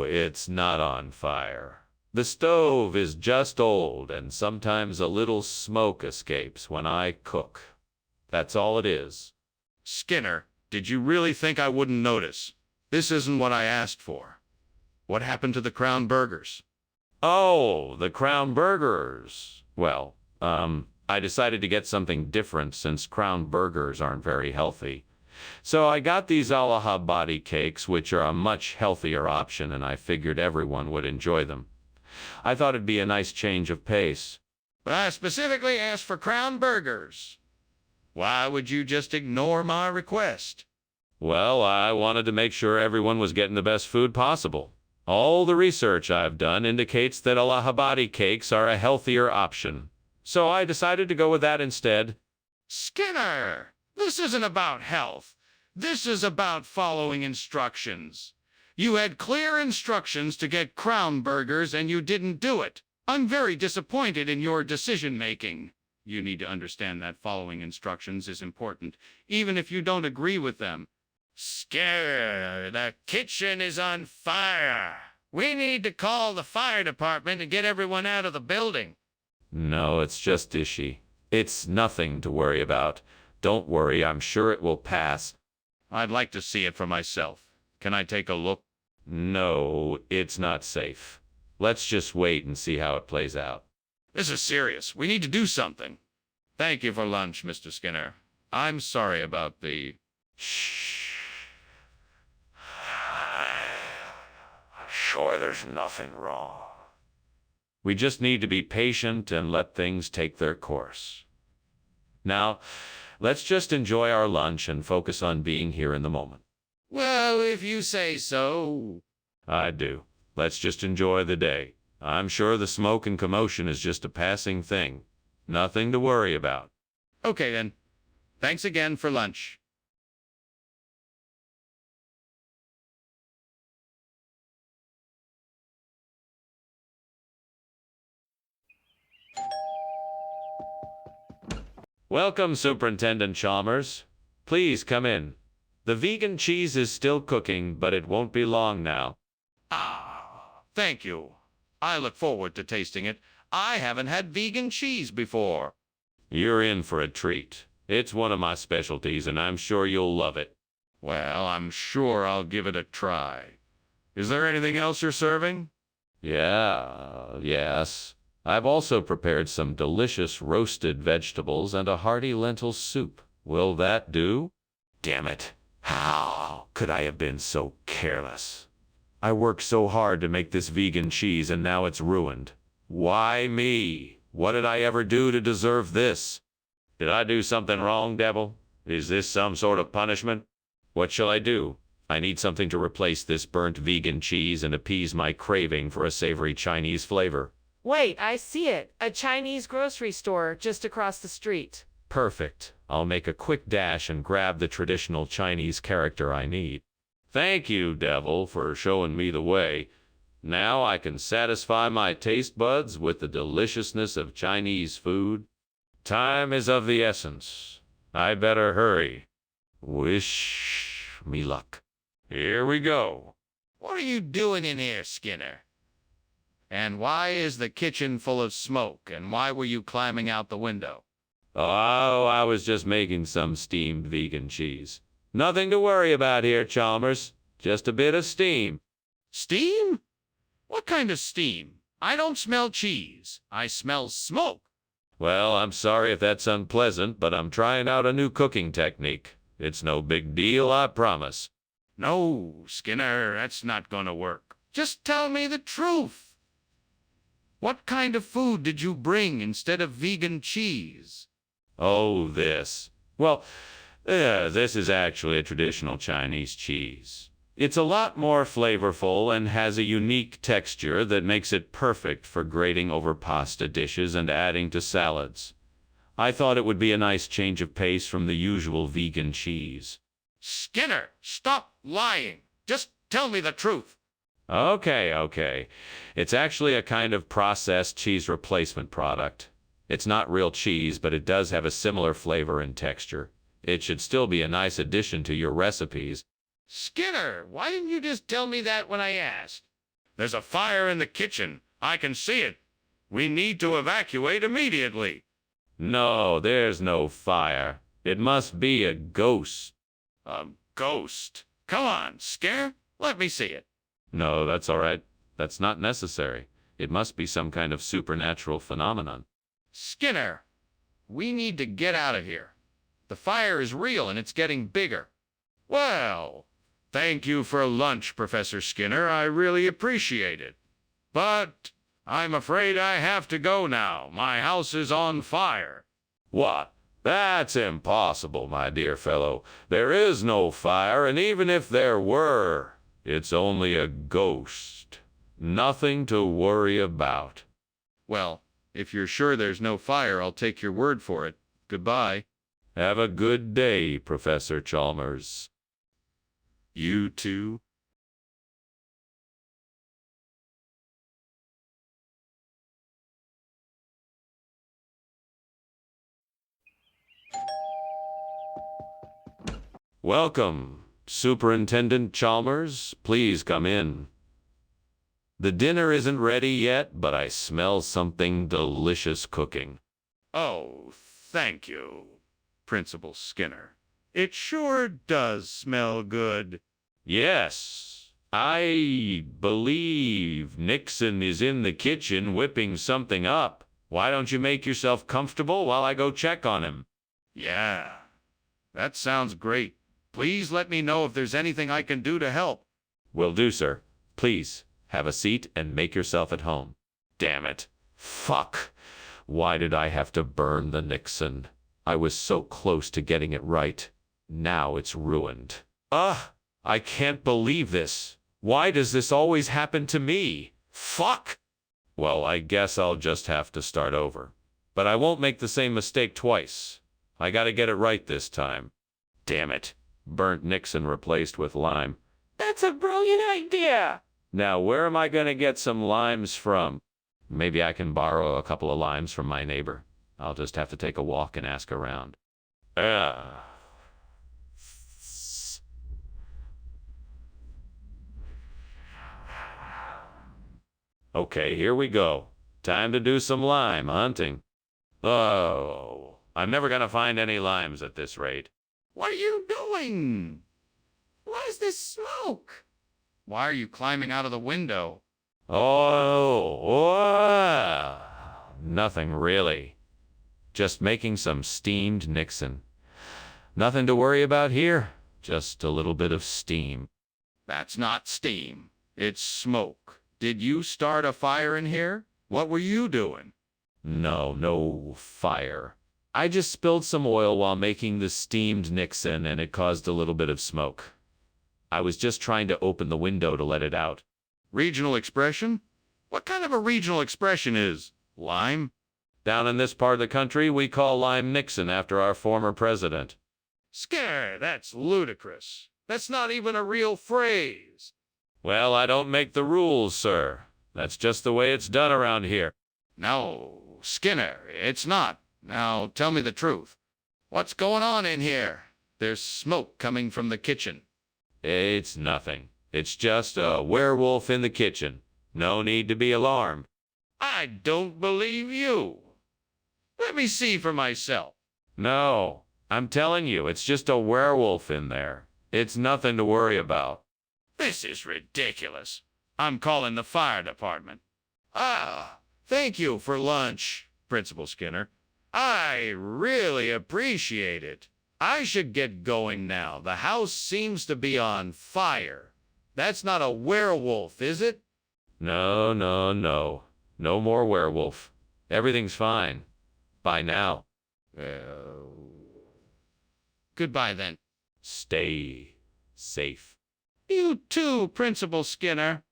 it's not on fire. The stove is just old, and sometimes a little smoke escapes when I cook. That's all it is. Skinner, did you really think I wouldn't notice? This isn't what I asked for. What happened to the crown burgers? Oh, the crown burgers. Well, I decided to get something different since Crown burgers aren't very healthy. So I got these Allahabadi cakes, which are a much healthier option, and I figured everyone would enjoy them. I thought it'd be a nice change of pace. But I specifically asked for Crown burgers. Why would you just ignore my request? Well, I wanted to make sure everyone was getting the best food possible. All the research I've done indicates that Allahabadi cakes are a healthier option. So I decided to go with that instead. Skinner, this isn't about health. This is about following instructions. You had clear instructions to get Crown burgers and you didn't do it. I'm very disappointed in your decision-making. You need to understand that following instructions is important, even if you don't agree with them. Skinner, the kitchen is on fire. We need to call the fire department and get everyone out of the building. No, it's just ishy. It's nothing to worry about. Don't worry, I'm sure it will pass. I'd like to see it for myself. Can I take a look? No, it's not safe. Let's just wait and see how it plays out. This is serious. We need to do something. Thank you for lunch, Mr. Skinner. I'm sorry about the... Shh. Sure, there's nothing wrong. We just need to be patient and let things take their course. Now, let's just enjoy our lunch and focus on being here in the moment. Well, if you say so. I do. Let's just enjoy the day. I'm sure the smoke and commotion is just a passing thing. Nothing to worry about. Okay, then. Thanks again for lunch. Welcome, Superintendent Chalmers. Please come in. The vegan cheese is still cooking, but it won't be long now. Ah, thank you. I look forward to tasting it. I haven't had vegan cheese before. You're in for a treat. It's one of my specialties, and I'm sure you'll love it. Well, I'm sure I'll give it a try. Is there anything else you're serving? Yes. I've also prepared some delicious roasted vegetables and a hearty lentil soup. Will that do? Damn it. How could I have been so careless? I worked so hard to make this vegan cheese and now it's ruined. Why me? What did I ever do to deserve this? Did I do something wrong, Devil? Is this some sort of punishment? What shall I do? I need something to replace this burnt vegan cheese and appease my craving for a savory Chinese flavor. Wait, I see it. A Chinese grocery store just across the street. Perfect. I'll make a quick dash and grab the traditional Chinese character I need. Thank you, Devil, for showing me the way. Now I can satisfy my taste buds with the deliciousness of Chinese food. Time is of the essence. I better hurry. Wish me luck. Here we go. What are you doing in here, Skinner? And why is the kitchen full of smoke, and why were you climbing out the window? Oh, I was just making some steamed vegan cheese. Nothing to worry about here, Chalmers. Just a bit of steam. Steam? What kind of steam? I don't smell cheese. I smell smoke. Well, I'm sorry if that's unpleasant, but I'm trying out a new cooking technique. It's no big deal, I promise. No, Skinner, that's not gonna work. Just tell me the truth. What kind of food did you bring instead of vegan cheese? Oh, this. Well, this is actually a traditional Chinese cheese. It's a lot more flavorful and has a unique texture that makes it perfect for grating over pasta dishes and adding to salads. I thought it would be a nice change of pace from the usual vegan cheese. Skinner, stop lying. Just tell me the truth. Okay. It's actually a kind of processed cheese replacement product. It's not real cheese, but it does have a similar flavor and texture. It should still be a nice addition to your recipes. Skinner, why didn't you just tell me that when I asked? There's a fire in the kitchen. I can see it. We need to evacuate immediately. No, there's no fire. It must be a ghost. A ghost? Come on, Skinner. Let me see it. No, that's all right. That's not necessary. It must be some kind of supernatural phenomenon. Skinner, We need to get out of here. The fire is real and it's getting bigger. Well, thank you for lunch, Professor Skinner. I really appreciate it. But I'm afraid I have to go now. My house is on fire. What? That's impossible, my dear fellow. There is no fire, and even if there were, it's only a ghost. Nothing to worry about. Well, if you're sure there's no fire, I'll take your word for it. Goodbye. Have a good day, Professor Chalmers. You too. Welcome, Superintendent Chalmers. Please come in. The dinner isn't ready yet, but I smell something delicious cooking. Oh, thank you, Principal Skinner. It sure does smell good. Yes, I believe Nixon is in the kitchen whipping something up. Why don't you make yourself comfortable while I go check on him? Yeah, that sounds great. Please let me know if there's anything I can do to help. Will do, sir. Please, have a seat and make yourself at home. Damn it. Fuck. Why did I have to burn the Nixon? I was so close to getting it right. Now it's ruined. Ugh, I can't believe this. Why does this always happen to me? Fuck. Well, I guess I'll just have to start over. But I won't make the same mistake twice. I gotta get it right this time. Damn it. Burnt Nixon replaced with lime. That's a brilliant idea. Now, where am I gonna get some limes from? Maybe I can borrow a couple of limes from my neighbor. I'll just have to take a walk and ask around. Okay, here we go. Time to do some lime hunting. Oh, I'm never gonna find any limes at this rate. What are you doing? What is this smoke? Why are you climbing out of the window? Oh, nothing really. Just making some steamed Nixon. Nothing to worry about here. Just a little bit of steam. That's not steam. It's smoke. Did you start a fire in here? What were you doing? No fire. I just spilled some oil while making the steamed Nixon, and it caused a little bit of smoke. I was just trying to open the window to let it out. Regional expression? What kind of a regional expression is lime? Down in this part of the country, we call lime Nixon after our former president. Skinner, that's ludicrous. That's not even a real phrase. Well, I don't make the rules, sir. That's just the way it's done around here. No, Skinner, it's not. Now, tell me the truth. What's going on in here? There's smoke coming from the kitchen. It's nothing. It's just a werewolf in the kitchen. No need to be alarmed. I don't believe you. Let me see for myself. No, I'm telling you, it's just a werewolf in there. It's nothing to worry about. This is ridiculous. I'm calling the fire department. Ah, thank you for lunch, Principal Skinner. I really appreciate it. I should get going now. The house seems to be on fire. That's not a werewolf, is it? No. No more werewolf. Everything's fine. Bye now. Goodbye then. Stay safe. You too, Principal Skinner.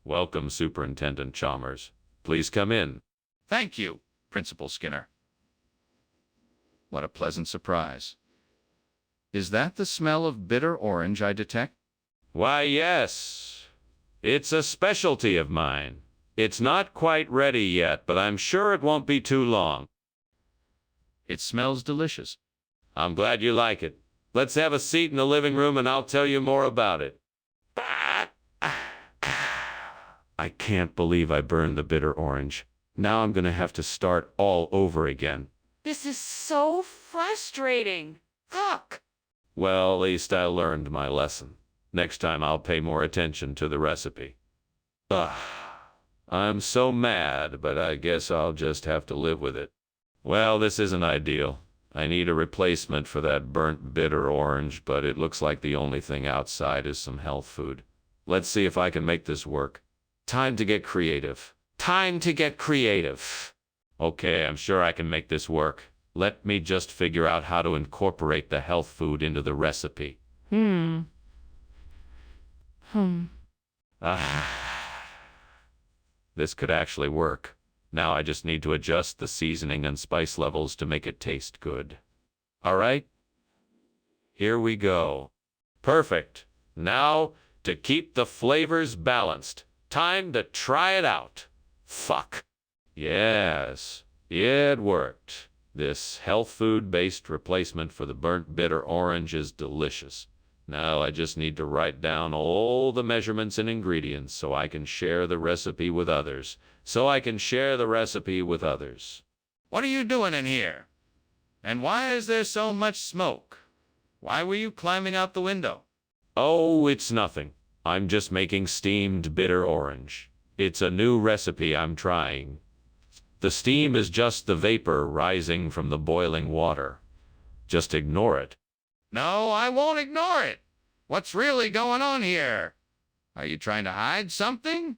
Welcome, Superintendent Chalmers. Please come in. Thank you, Principal Skinner. What a pleasant surprise. Is that the smell of bitter orange I detect? Why, yes. It's a specialty of mine. It's not quite ready yet, but I'm sure it won't be too long. It smells delicious. I'm glad you like it. Let's have a seat in the living room and I'll tell you more about it. I can't believe I burned the bitter orange. Now I'm gonna have to start all over again. This is so frustrating. Fuck. Well, at least I learned my lesson. Next time I'll pay more attention to the recipe. Ugh. I'm so mad, but I guess I'll just have to live with it. Well, this isn't ideal. I need a replacement for that burnt bitter orange, but it looks like the only thing outside is some health food. Let's see if I can make this work. Time to get creative. Time to get creative. Okay, I'm sure I can make this work. Let me just figure out how to incorporate the health food into the recipe. This could actually work. Now I just need to adjust the seasoning and spice levels to make it taste good. All right. Here we go. Perfect. Now, to keep the flavors balanced, time to try it out. Fuck. Yes. Yeah, it worked. This health food-based replacement for the burnt bitter orange is delicious. Now I just need to write down all the measurements and ingredients so I can share the recipe with others. What are you doing in here? And why is there so much smoke? Why were you climbing out the window? Oh, it's nothing. I'm just making steamed bitter orange. It's a new recipe I'm trying. The steam is just the vapor rising from the boiling water. Just ignore it. No, I won't ignore it. What's really going on here? Are you trying to hide something?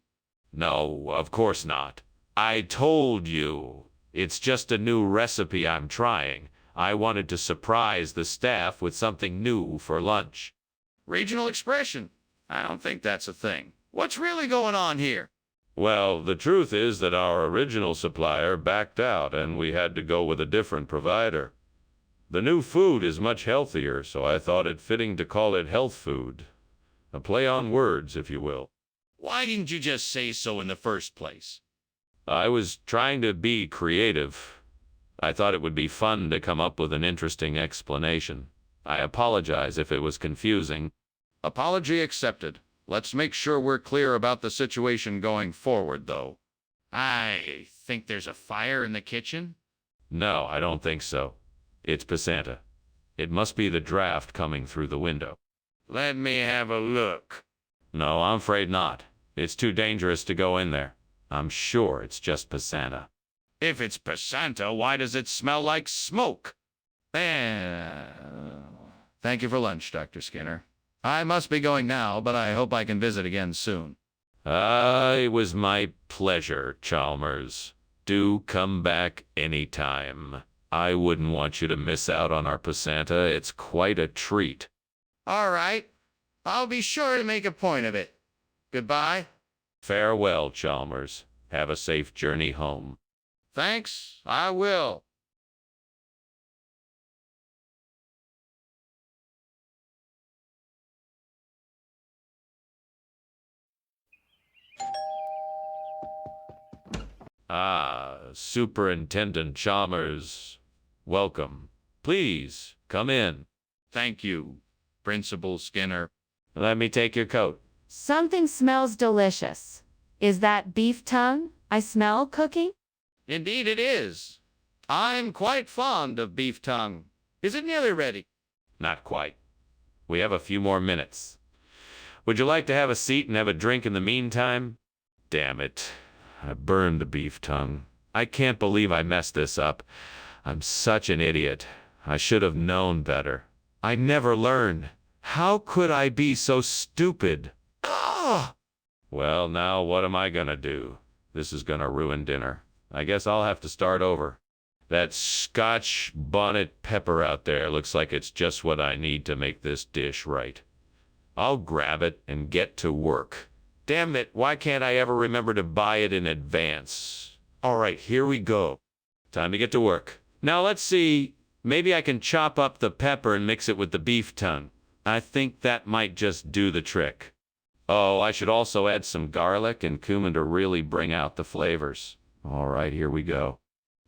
No, of course not. I told you. It's just a new recipe I'm trying. I wanted to surprise the staff with something new for lunch. Regional expression? I don't think that's a thing. What's really going on here? Well, the truth is that our original supplier backed out and we had to go with a different provider. The new food is much healthier, so I thought it fitting to call it health food. A play on words, if you will. Why didn't you just say so in the first place? I was trying to be creative. I thought it would be fun to come up with an interesting explanation. I apologize if it was confusing. Apology accepted. Let's make sure we're clear about the situation going forward, though. I think there's a fire in the kitchen? No, I don't think so. It's Passanta. It must be the draft coming through the window. Let me have a look. No, I'm afraid not. It's too dangerous to go in there. I'm sure it's just Passanta. If it's Passanta, why does it smell like smoke? Thank you for lunch, Dr. Skinner. I must be going now, but I hope I can visit again soon. It was my pleasure, Chalmers. Do come back anytime. I wouldn't want you to miss out on our Passanta. It's quite a treat. All right. I'll be sure to make a point of it. Goodbye. Farewell, Chalmers. Have a safe journey home. Thanks, I will. Superintendent Chalmers. Welcome. Please, come in. Thank you, Principal Skinner. Let me take your coat. Something smells delicious. Is that beef tongue I smell cooking? Indeed it is. I'm quite fond of beef tongue. Is it nearly ready? Not quite. We have a few more minutes. Would you like to have a seat and have a drink in the meantime? Damn it. I burned the beef tongue. I can't believe I messed this up. I'm such an idiot. I should have known better. I never learned. How could I be so stupid? Ugh! Well, now what am I gonna do? This is gonna ruin dinner. I guess I'll have to start over. That Scotch bonnet pepper out there looks like it's just what I need to make this dish right. I'll grab it and get to work. Damn it, why can't I ever remember to buy it in advance? All right, here we go. Time to get to work. Now let's see. Maybe I can chop up the pepper and mix it with the beef tongue. I think that might just do the trick. Oh, I should also add some garlic and cumin to really bring out the flavors. All right, here we go.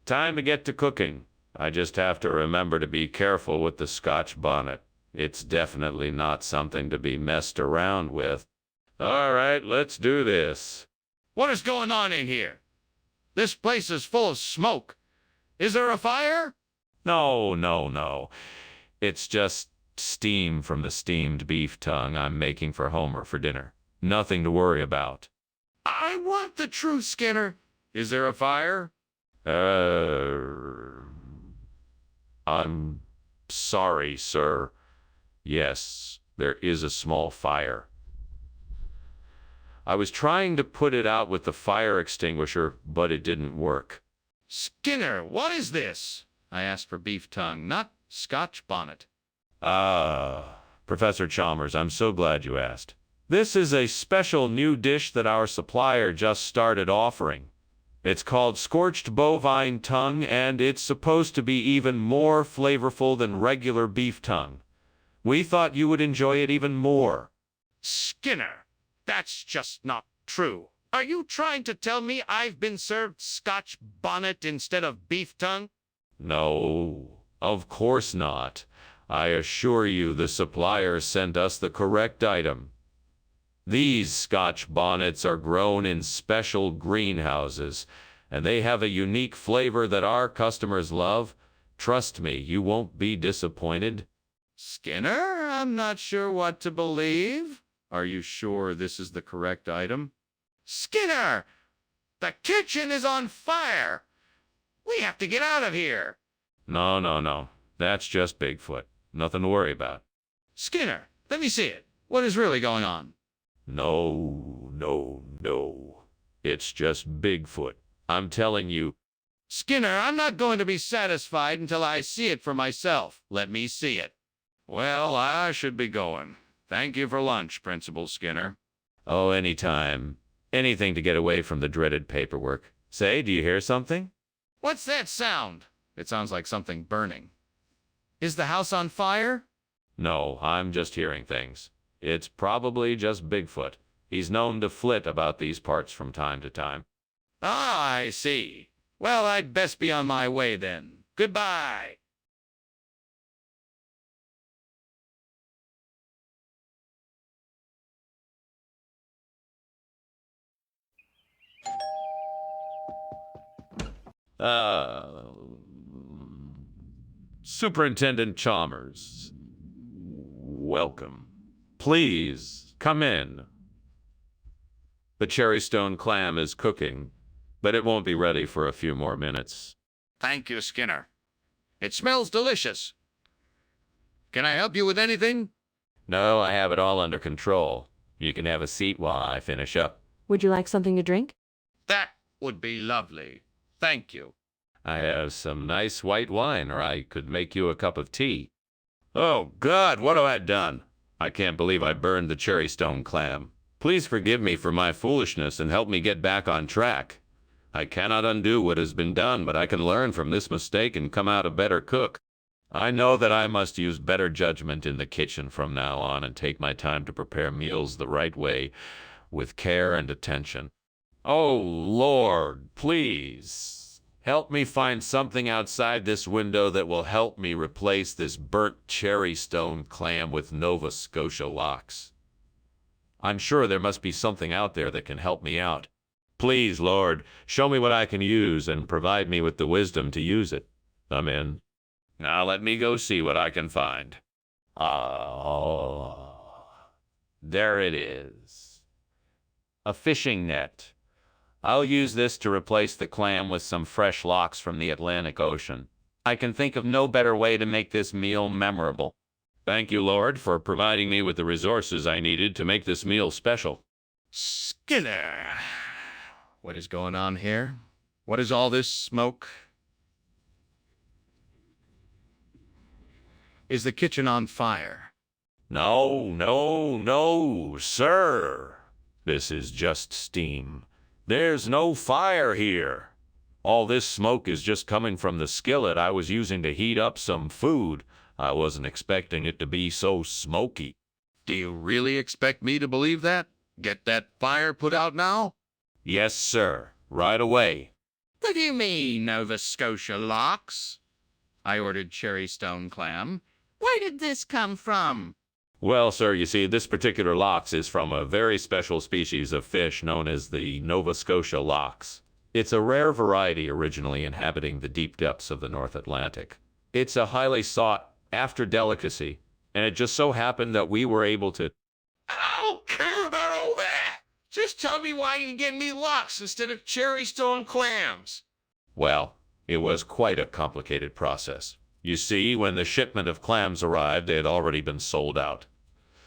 Time to get to cooking. I just have to remember to be careful with the Scotch bonnet. It's definitely not something to be messed around with. All right, let's do this. What is going on in here? This place is full of smoke. Is there a fire? No. It's just steam from the steamed beef tongue I'm making for Homer for dinner. Nothing to worry about. I want the truth, Skinner. Is there a fire? I'm sorry, sir. Yes, there is a small fire. I was trying to put it out with the fire extinguisher, but it didn't work. Skinner, what is this? I asked for beef tongue, not Scotch bonnet. Professor Chalmers, I'm so glad you asked. This is a special new dish that our supplier just started offering. It's called scorched bovine tongue, and it's supposed to be even more flavorful than regular beef tongue. We thought you would enjoy it even more. Skinner, that's just not true. Are you trying to tell me I've been served Scotch bonnet instead of beef tongue? No, of course not. I assure you the supplier sent us the correct item. These Scotch bonnets are grown in special greenhouses, and they have a unique flavor that our customers love. Trust me, you won't be disappointed. Skinner, I'm not sure what to believe. Are you sure this is the correct item? Skinner! The kitchen is on fire! We have to get out of here! No. That's just Bigfoot. Nothing to worry about. Skinner, let me see it. What is really going on? No. It's just Bigfoot. I'm telling you. Skinner, I'm not going to be satisfied until I see it for myself. Let me see it. Well, I should be going. Thank you for lunch, Principal Skinner. Oh, anytime. Anything to get away from the dreaded paperwork. Say, do you hear something? What's that sound? It sounds like something burning. Is the house on fire? No, I'm just hearing things. It's probably just Bigfoot. He's known to flit about these parts from time to time. Ah, I see. Well, I'd best be on my way then. Goodbye. Superintendent Chalmers. Welcome. Please, come in. The cherrystone clam is cooking, but it won't be ready for a few more minutes. Thank you, Skinner. It smells delicious. Can I help you with anything? No, I have it all under control. You can have a seat while I finish up. Would you like something to drink? That would be lovely. Thank you. I have some nice white wine, or I could make you a cup of tea. Oh, God, what have I done? I can't believe I burned the cherrystone clam. Please forgive me for my foolishness and help me get back on track. I cannot undo what has been done, but I can learn from this mistake and come out a better cook. I know that I must use better judgment in the kitchen from now on and take my time to prepare meals the right way, with care and attention. Oh, Lord, please, help me find something outside this window that will help me replace this burnt cherrystone clam with Nova Scotia lox. I'm sure there must be something out there that can help me out. Please, Lord, show me what I can use and provide me with the wisdom to use it. Amen. Now let me go see what I can find. There it is. A fishing net. I'll use this to replace the clam with some fresh lox from the Atlantic Ocean. I can think of no better way to make this meal memorable. Thank you, Lord, for providing me with the resources I needed to make this meal special. Skinner. What is going on here? What is all this smoke? Is the kitchen on fire? No, sir. This is just steam. There's no fire here. All this smoke is just coming from the skillet I was using to heat up some food. I wasn't expecting it to be so smoky. Do you really expect me to believe that? Get that fire put out now? Yes, sir. Right away. What do you mean, Nova Scotia lox? I ordered cherrystone clam. Where did this come from? Well, sir, you see, this particular lox is from a very special species of fish known as the Nova Scotia lox. It's a rare variety originally inhabiting the deep depths of the North Atlantic. It's a highly sought-after delicacy, and it just so happened that we were able to. I don't care about all that. Just tell me why you get me lox instead of cherry stone clams. Well, it was quite a complicated process. You see, when the shipment of clams arrived, they had already been sold out.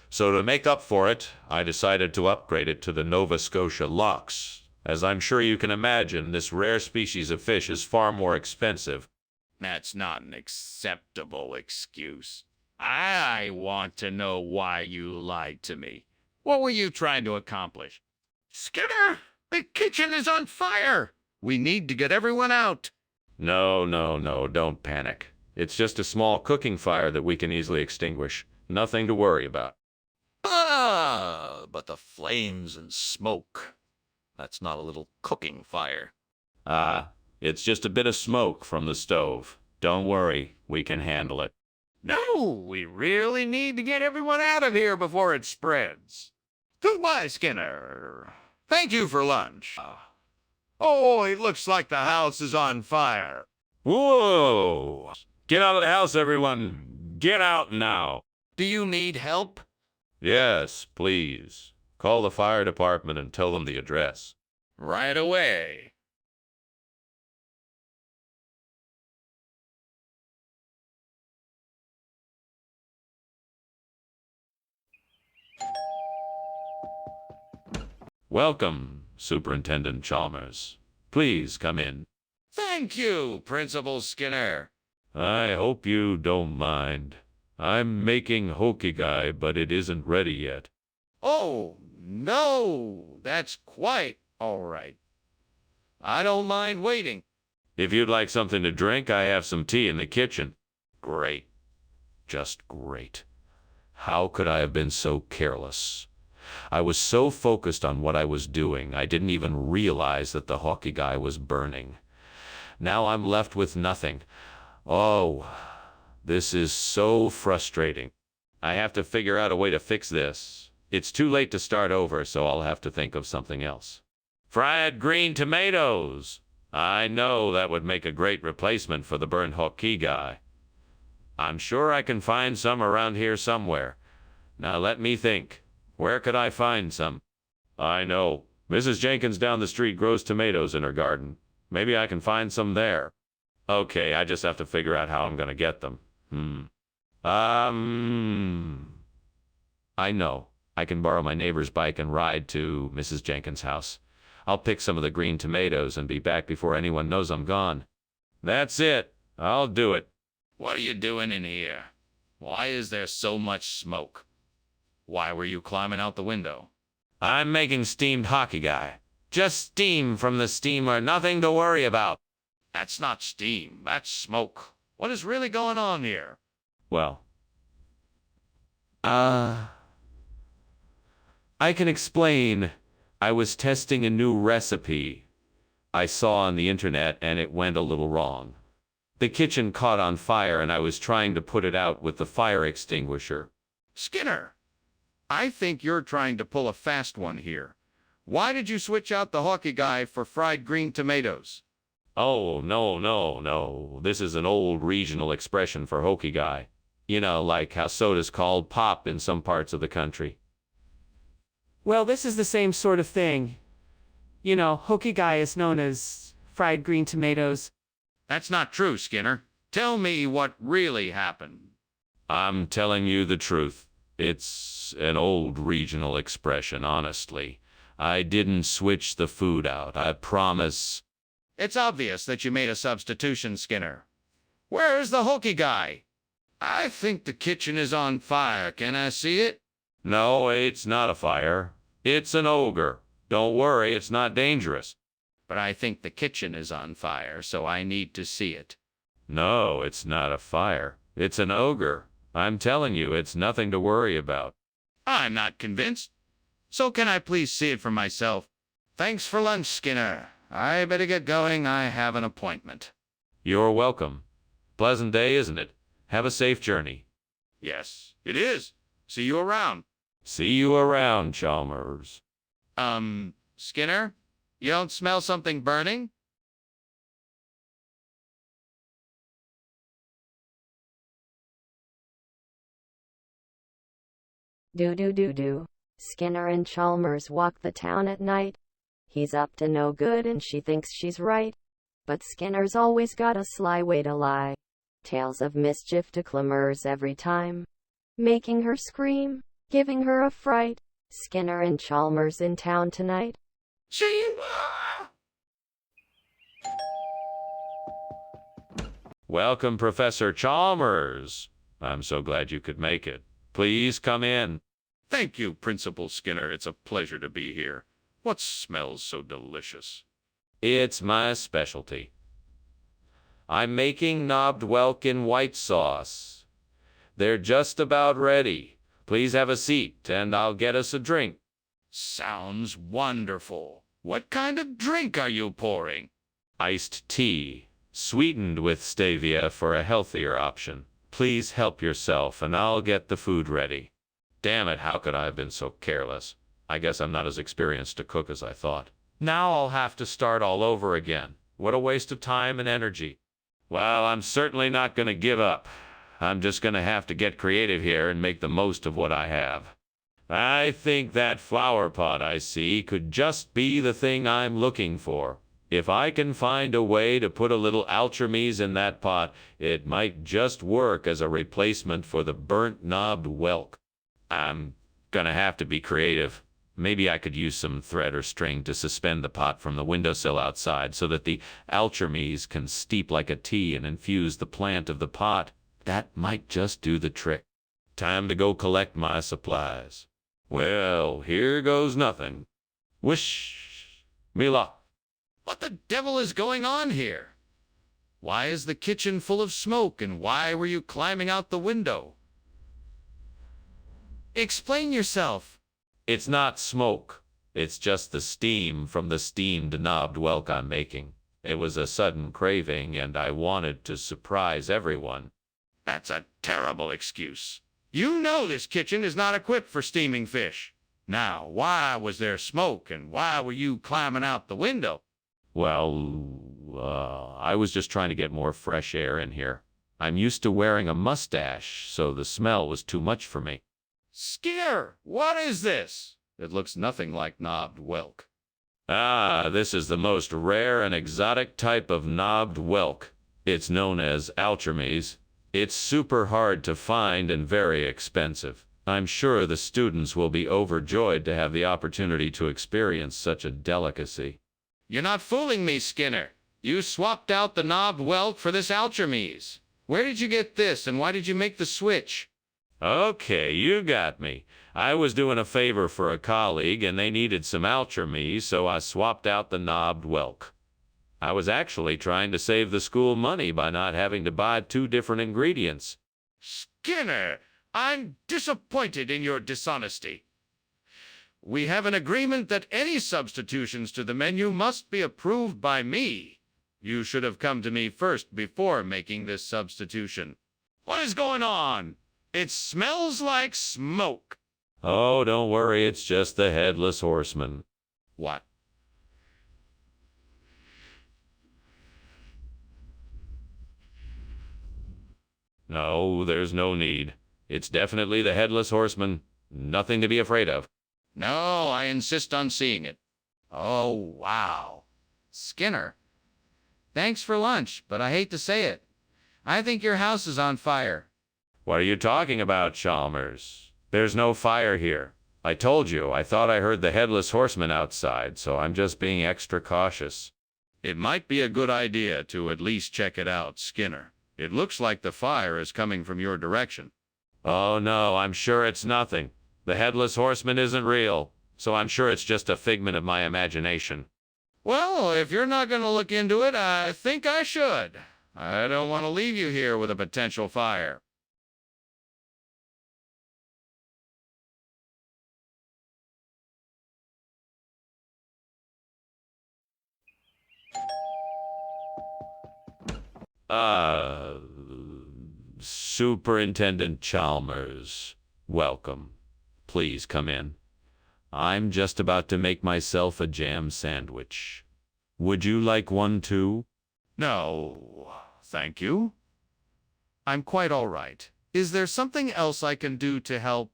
So to make up for it, I decided to upgrade it to the Nova Scotia lox. As I'm sure you can imagine, this rare species of fish is far more expensive. That's not an acceptable excuse. I want to know why you lied to me. What were you trying to accomplish? Skinner, the kitchen is on fire. We need to get everyone out. No, don't panic. It's just a small cooking fire that we can easily extinguish. Nothing to worry about. Ah, but the flames and smoke. That's not a little cooking fire. It's just a bit of smoke from the stove. Don't worry, we can handle it. No, we really need to get everyone out of here before it spreads. Goodbye, Skinner. Thank you for lunch. Oh, it looks like the house is on fire. Whoa! Get out of the house, everyone! Get out now! Do you need help? Yes, please. Call the fire department and tell them the address. Right away. Welcome, Superintendent Chalmers. Please come in. Thank you, Principal Skinner. I hope you don't mind. I'm making hokigai, but it isn't ready yet. Oh, no, that's quite all right. I don't mind waiting. If you'd like something to drink, I have some tea in the kitchen. Great. Just great. How could I have been so careless? I was so focused on what I was doing, I didn't even realize that the hokigai was burning. Now I'm left with nothing. Oh, this is so frustrating. I have to figure out a way to fix this. It's too late to start over, so I'll have to think of something else. Fried green tomatoes! I know that would make a great replacement for the burnt hokigai. I'm sure I can find some around here somewhere. Now let me think. Where could I find some? I know. Mrs. Jenkins down the street grows tomatoes in her garden. Maybe I can find some there. Okay, I just have to figure out how I'm gonna get them. I know. I can borrow my neighbor's bike and ride to Mrs. Jenkins' house. I'll pick some of the green tomatoes and be back before anyone knows I'm gone. That's it. I'll do it. What are you doing in here? Why is there so much smoke? Why were you climbing out the window? I'm making steamed hokigai. Just steam from the steamer, nothing to worry about. That's not steam, that's smoke. What is really going on here? Well, I can explain. I was testing a new recipe I saw on the internet and it went a little wrong. The kitchen caught on fire and I was trying to put it out with the fire extinguisher. Skinner, I think you're trying to pull a fast one here. Why did you switch out the hokigai for fried green tomatoes? Oh, no. This is an old regional expression for hokigai. You know, like how soda's called pop in some parts of the country. Well, this is the same sort of thing. You know, hokigai is known as fried green tomatoes. That's not true, Skinner. Tell me what really happened. I'm telling you the truth. It's an old regional expression, honestly. I didn't switch the food out, I promise. It's obvious that you made a substitution, Skinner. Where's the hokigai? I think the kitchen is on fire. Can I see it? No, it's not a fire. It's an ogre. Don't worry, it's not dangerous. But I think the kitchen is on fire, so I need to see it. No, it's not a fire. It's an ogre. I'm telling you, it's nothing to worry about. I'm not convinced. So can I please see it for myself? Thanks for lunch, Skinner. I better get going. I have an appointment. You're welcome. Pleasant day, isn't it? Have a safe journey. Yes, it is. See you around. See you around, Chalmers. Skinner? You don't smell something burning? Do. Skinner and Chalmers walk the town at night. He's up to no good and she thinks she's right. But Skinner's always got a sly way to lie. Tales of mischief to Chalmers every time. Making her scream, giving her a fright. Skinner and Chalmers in town tonight. Welcome, Professor Chalmers. I'm so glad you could make it. Please come in. Thank you, Principal Skinner. It's a pleasure to be here. What smells so delicious? It's my specialty. I'm making knobbed whelk in white sauce. They're just about ready. Please have a seat, and I'll get us a drink. Sounds wonderful. What kind of drink are you pouring? Iced tea, sweetened with stevia for a healthier option. Please help yourself, and I'll get the food ready. Damn it, how could I have been so careless? I guess I'm not as experienced a cook as I thought. Now I'll have to start all over again. What a waste of time and energy. Well, I'm certainly not going to give up. I'm just going to have to get creative here and make the most of what I have. I think that flower pot I see could just be the thing I'm looking for. If I can find a way to put a little alchermes in that pot, it might just work as a replacement for the burnt knobbed whelk. I'm gonna have to be creative. Maybe I could use some thread or string to suspend the pot from the windowsill outside so that the alchermes can steep like a tea and infuse the plant of the pot. That might just do the trick. Time to go collect my supplies. Well, here goes nothing. Wish me luck. What the devil is going on here? Why is the kitchen full of smoke, and why were you climbing out the window? Explain yourself. It's not smoke. It's just the steam from the steamed knobbed whelk I'm making. It was a sudden craving, and I wanted to surprise everyone. That's a terrible excuse. You know this kitchen is not equipped for steaming fish. Now, why was there smoke, and why were you climbing out the window? Well, I was just trying to get more fresh air in here. I'm used to wearing a mustache, so the smell was too much for me. Skinner, what is this? It looks nothing like knobbed whelk. Ah, this is the most rare and exotic type of knobbed whelk. It's known as alchermes. It's super hard to find and very expensive. I'm sure the students will be overjoyed to have the opportunity to experience such a delicacy. You're not fooling me, Skinner. You swapped out the knobbed whelk for this alchermes. Where did you get this, and why did you make the switch? Okay, you got me. I was doing a favor for a colleague, and they needed some alchermes, so I swapped out the knobbed whelk. I was actually trying to save the school money by not having to buy 2 different ingredients. Skinner, I'm disappointed in your dishonesty. We have an agreement that any substitutions to the menu must be approved by me. You should have come to me first before making this substitution. What is going on? It smells like smoke. Oh, don't worry, it's just the Headless Horseman. What? No, there's no need. It's definitely the Headless Horseman. Nothing to be afraid of. No, I insist on seeing it. Oh, wow. Skinner, thanks for lunch, but I hate to say it. I think your house is on fire. What are you talking about, Chalmers? There's no fire here. I told you, I thought I heard the Headless Horseman outside, so I'm just being extra cautious. It might be a good idea to at least check it out, Skinner. It looks like the fire is coming from your direction. Oh no, I'm sure it's nothing. The Headless Horseman isn't real, so I'm sure it's just a figment of my imagination. Well, if you're not going to look into it, I think I should. I don't want to leave you here with a potential fire. Superintendent Chalmers, welcome. Please come in. I'm just about to make myself a jam sandwich. Would you like one too? No, thank you. I'm quite all right. Is there something else I can do to help?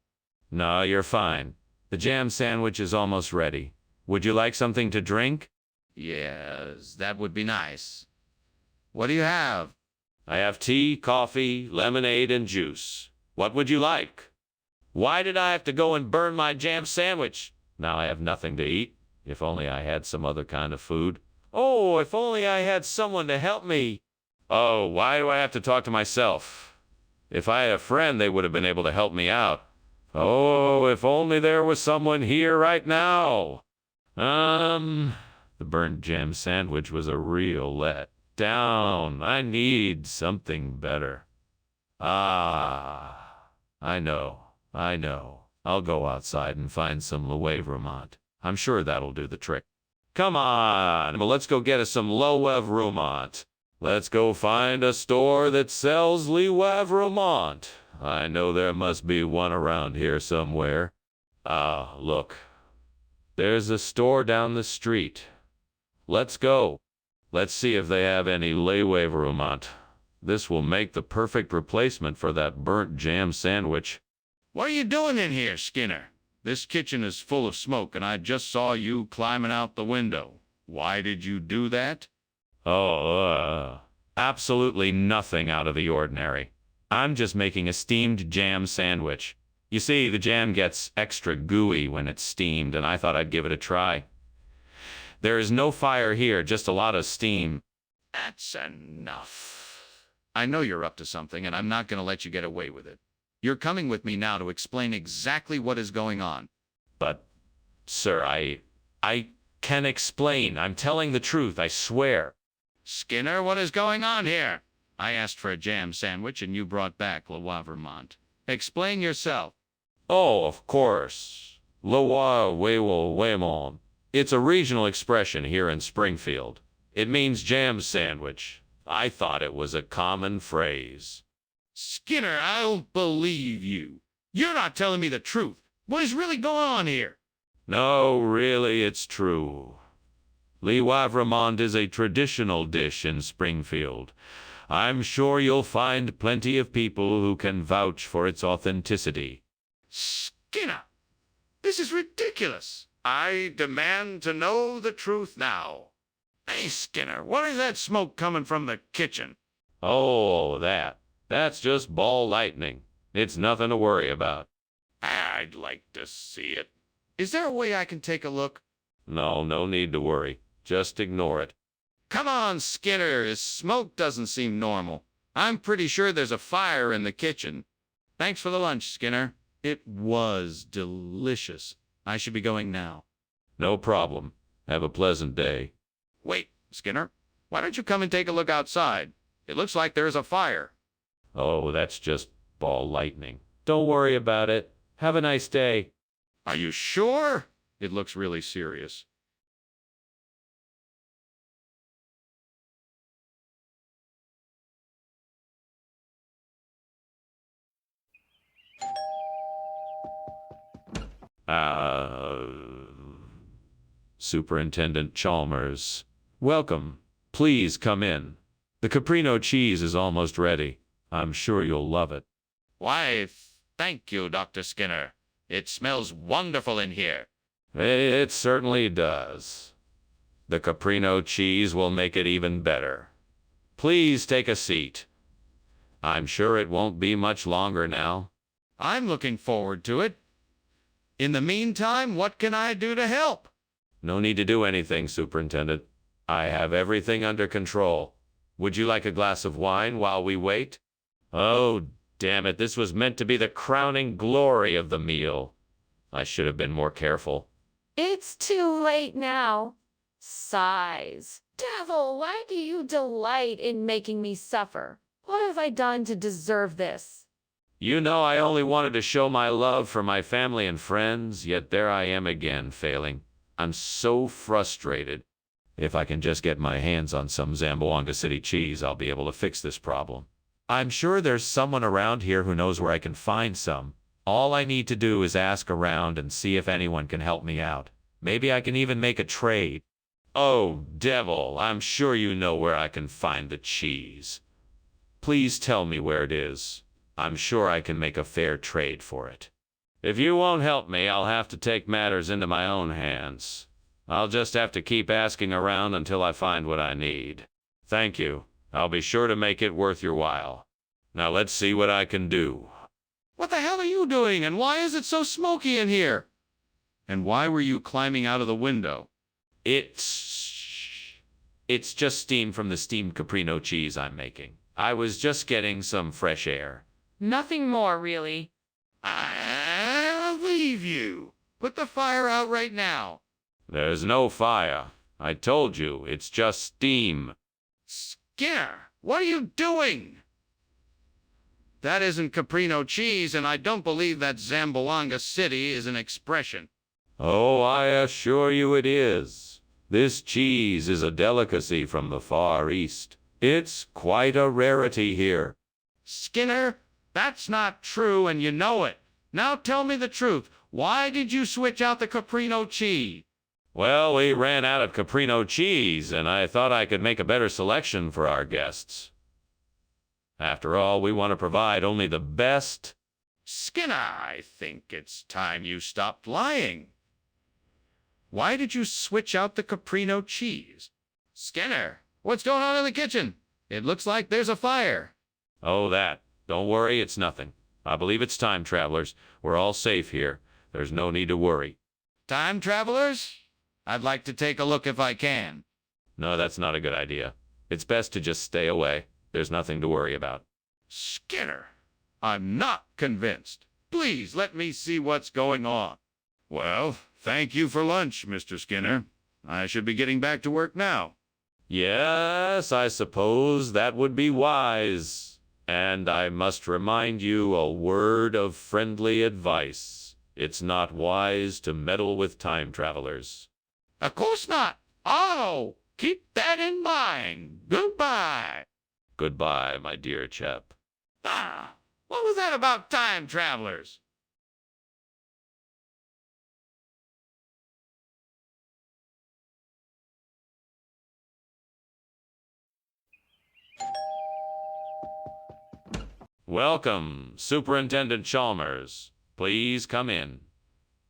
No, you're fine. The jam sandwich is almost ready. Would you like something to drink? Yes, that would be nice. What do you have? I have tea, coffee, lemonade, and juice. What would you like? Why did I have to go and burn my jam sandwich? Now I have nothing to eat. If only I had some other kind of food. Oh, if only I had someone to help me. Oh, why do I have to talk to myself? If I had a friend, they would have been able to help me out. Oh, if only there was someone here right now. The burnt jam sandwich was a real letdown. I need something better. I know. I'll go outside and find some Loewe Vermont. I'm sure that'll do the trick. Come on, well, let's go get us some Loewe Vermont. Let's go find a store that sells Loewe Vermont. I know there must be one around here somewhere. Look. There's a store down the street. Let's go. Let's see if they have any Loewe Vermont. This will make the perfect replacement for that burnt jam sandwich. What are you doing in here, Skinner? This kitchen is full of smoke, and I just saw you climbing out the window. Why did you do that? Absolutely nothing out of the ordinary. I'm just making a steamed jam sandwich. You see, the jam gets extra gooey when it's steamed, and I thought I'd give it a try. There is no fire here, just a lot of steam. That's enough. I know you're up to something, and I'm not going to let you get away with it. You're coming with me now to explain exactly what is going on. But, sir, I can explain. I'm telling the truth, I swear. Skinner, what is going on here? I asked for a jam sandwich, and you brought back Loewe Vermont. Explain yourself. Oh, of course. Loewe Vermont. It's a regional expression here in Springfield. It means jam sandwich. I thought it was a common phrase. Skinner, I don't believe you. You're not telling me the truth. What is really going on here? No, really, it's true. Loewe Vermont is a traditional dish in Springfield. I'm sure you'll find plenty of people who can vouch for its authenticity. Skinner, this is ridiculous. I demand to know the truth now. Hey, Skinner, what is that smoke coming from the kitchen? Oh, that's just ball lightning. It's nothing to worry about. I'd like to see it. Is there a way I can take a look? No need to worry. Just ignore it. Come on, Skinner. This smoke doesn't seem normal. I'm pretty sure there's a fire in the kitchen. Thanks for the lunch, Skinner. It was delicious. I should be going now. No problem. Have a pleasant day. Wait, Skinner. Why don't you come and take a look outside? It looks like there's a fire. Oh, that's just ball lightning. Don't worry about it. Have a nice day. Are you sure? It looks really serious. Superintendent Chalmers. Welcome. Please come in. The caprino cheese is almost ready. I'm sure you'll love it. Why, thank you, Dr. Skinner. It smells wonderful in here. It certainly does. The caprino cheese will make it even better. Please take a seat. I'm sure it won't be much longer now. I'm looking forward to it. In the meantime, what can I do to help? No need to do anything, Superintendent. I have everything under control. Would you like a glass of wine while we wait? Oh, damn it, this was meant to be the crowning glory of the meal. I should have been more careful. It's too late now. Sighs. Devil, why do you delight in making me suffer? What have I done to deserve this? You know, I only wanted to show my love for my family and friends, yet there I am again, failing. I'm so frustrated. If I can just get my hands on some Zamboanga City cheese, I'll be able to fix this problem. I'm sure there's someone around here who knows where I can find some. All I need to do is ask around and see if anyone can help me out. Maybe I can even make a trade. Oh, devil, I'm sure you know where I can find the cheese. Please tell me where it is. I'm sure I can make a fair trade for it. If you won't help me, I'll have to take matters into my own hands. I'll just have to keep asking around until I find what I need. Thank you. I'll be sure to make it worth your while. Now let's see what I can do. What the hell are you doing, and why is it so smoky in here? And why were you climbing out of the window? It's just steam from the steamed caprino cheese I'm making. I was just getting some fresh air. Nothing more, really. I'll leave you. Put the fire out right now. There's no fire. I told you, it's just steam. Skinner, what are you doing? That isn't caprino cheese, and I don't believe that Zamboanga City is an expression. Oh, I assure you it is. This cheese is a delicacy from the Far East. It's quite a rarity here. Skinner, that's not true, and you know it. Now tell me the truth. Why did you switch out the caprino cheese? Well, we ran out of caprino cheese, and I thought I could make a better selection for our guests. After all, we want to provide only the best. Skinner, I think it's time you stopped lying. Why did you switch out the caprino cheese? Skinner, what's going on in the kitchen? It looks like there's a fire. Oh, that. Don't worry, it's nothing. I believe it's time travelers. We're all safe here. There's no need to worry. Time travelers? I'd like to take a look if I can. No, that's not a good idea. It's best to just stay away. There's nothing to worry about. Skinner, I'm not convinced. Please let me see what's going on. Well, thank you for lunch, Mr. Skinner. I should be getting back to work now. Yes, I suppose that would be wise. And I must remind you a word of friendly advice. It's not wise to meddle with time travelers. Of course not. Oh, keep that in mind. Goodbye. Goodbye, my dear chap. Ah, what was that about time travelers? Welcome, Superintendent Chalmers. Please come in.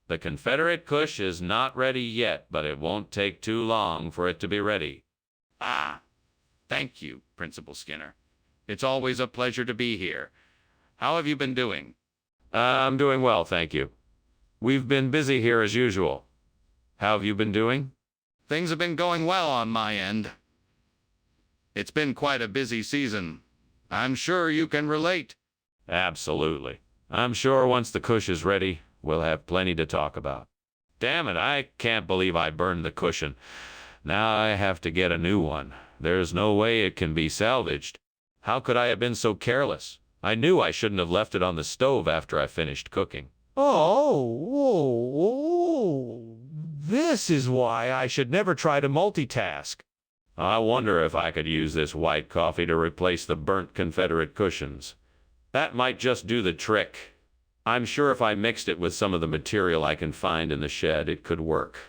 The Confederate Kush is not ready yet, but it won't take too long for it to be ready. Ah, thank you, Principal Skinner. It's always a pleasure to be here. How have you been doing? I'm doing well, thank you. We've been busy here as usual. How have you been doing? Things have been going well on my end. It's been quite a busy season. I'm sure you can relate. Absolutely. I'm sure once the Kush is ready, we'll have plenty to talk about. Damn it, I can't believe I burned the cushion. Now I have to get a new one. There's no way it can be salvaged. How could I have been so careless? I knew I shouldn't have left it on the stove after I finished cooking. This is why I should never try to multitask. I wonder if I could use this white coffee to replace the burnt Confederate cushions. That might just do the trick. I'm sure if I mixed it with some of the material I can find in the shed, it could work.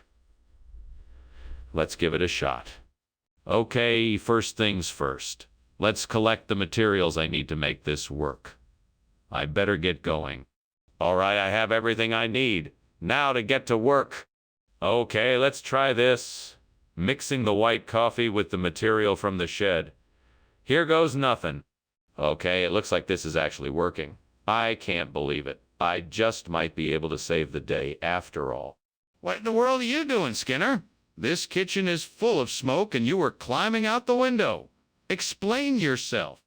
Let's give it a shot. Okay, first things first. Let's collect the materials I need to make this work. I better get going. All right, I have everything I need. Now to get to work. Okay, let's try this. Mixing the white coffee with the material from the shed. Here goes nothing. Okay, it looks like this is actually working. I can't believe it. I just might be able to save the day after all. What in the world are you doing, Skinner? This kitchen is full of smoke and you were climbing out the window. Explain yourself.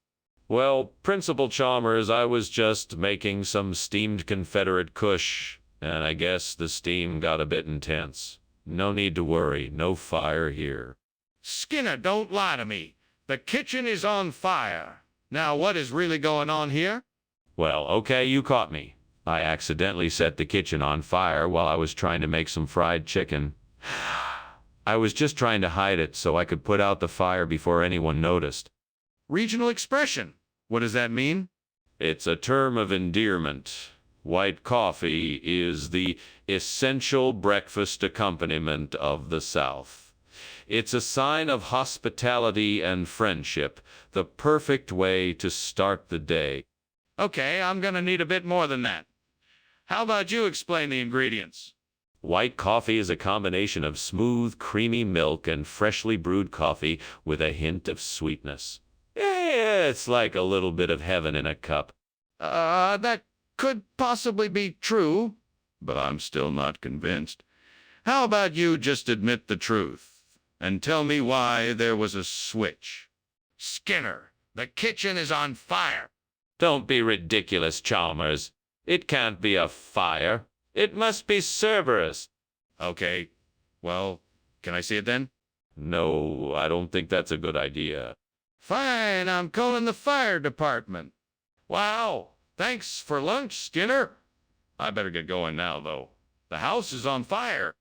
Well, Principal Chalmers, I was just making some steamed Confederate kush, and I guess the steam got a bit intense. No need to worry, no fire here. Skinner, don't lie to me. The kitchen is on fire. Now, what is really going on here? Well, okay, you caught me. I accidentally set the kitchen on fire while I was trying to make some fried chicken. I was just trying to hide it so I could put out the fire before anyone noticed. Regional expression. What does that mean? It's a term of endearment. White coffee is the essential breakfast accompaniment of the South. It's a sign of hospitality and friendship, the perfect way to start the day. Okay, I'm gonna need a bit more than that. How about you explain the ingredients? White coffee is a combination of smooth, creamy milk and freshly brewed coffee with a hint of sweetness. Yeah, it's like a little bit of heaven in a cup. That could possibly be true, but I'm still not convinced. How about you just admit the truth and tell me why there was a switch? Skinner, the kitchen is on fire. Don't be ridiculous, Chalmers. It can't be a fire. It must be Cerberus. Okay, well, can I see it then? No, I don't think that's a good idea. Fine, I'm calling the fire department. Wow, thanks for lunch, Skinner. I better get going now, though. The house is on fire.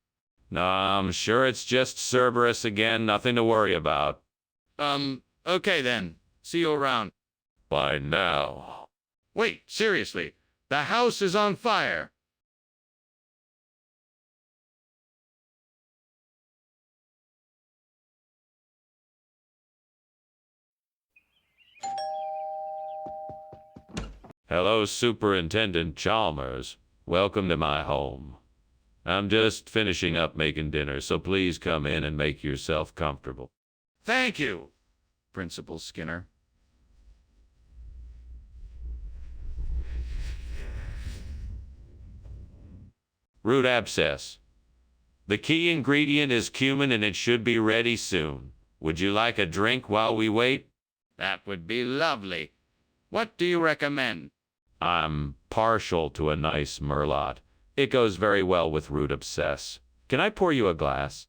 No, I'm sure it's just Cerberus again, nothing to worry about. Okay then. See you around. By now. Wait, seriously, the house is on fire. Hello, Superintendent Chalmers. Welcome to my home. I'm just finishing up making dinner, so please come in and make yourself comfortable. Thank you, Principal Skinner. Root abscess. The key ingredient is cumin and it should be ready soon. Would you like a drink while we wait? That would be lovely. What do you recommend? I'm partial to a nice merlot. It goes very well with root abscess. Can I pour you a glass?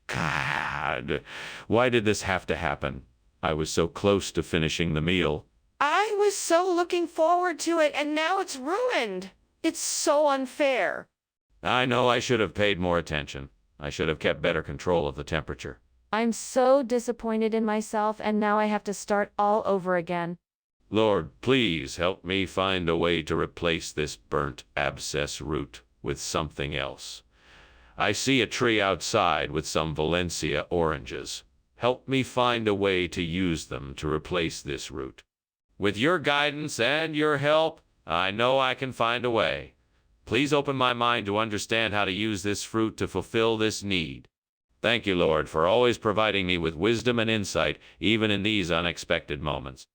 God, why did this have to happen? I was so close to finishing the meal. I was so looking forward to it, and now it's ruined. It's so unfair. I know I should have paid more attention. I should have kept better control of the temperature. I'm so disappointed in myself, and now I have to start all over again. Lord, please help me find a way to replace this burnt abscess root with something else. I see a tree outside with some Valencia oranges. Help me find a way to use them to replace this root. With your guidance and your help, I know I can find a way. Please open my mind to understand how to use this fruit to fulfill this need. Thank you, Lord, for always providing me with wisdom and insight, even in these unexpected moments.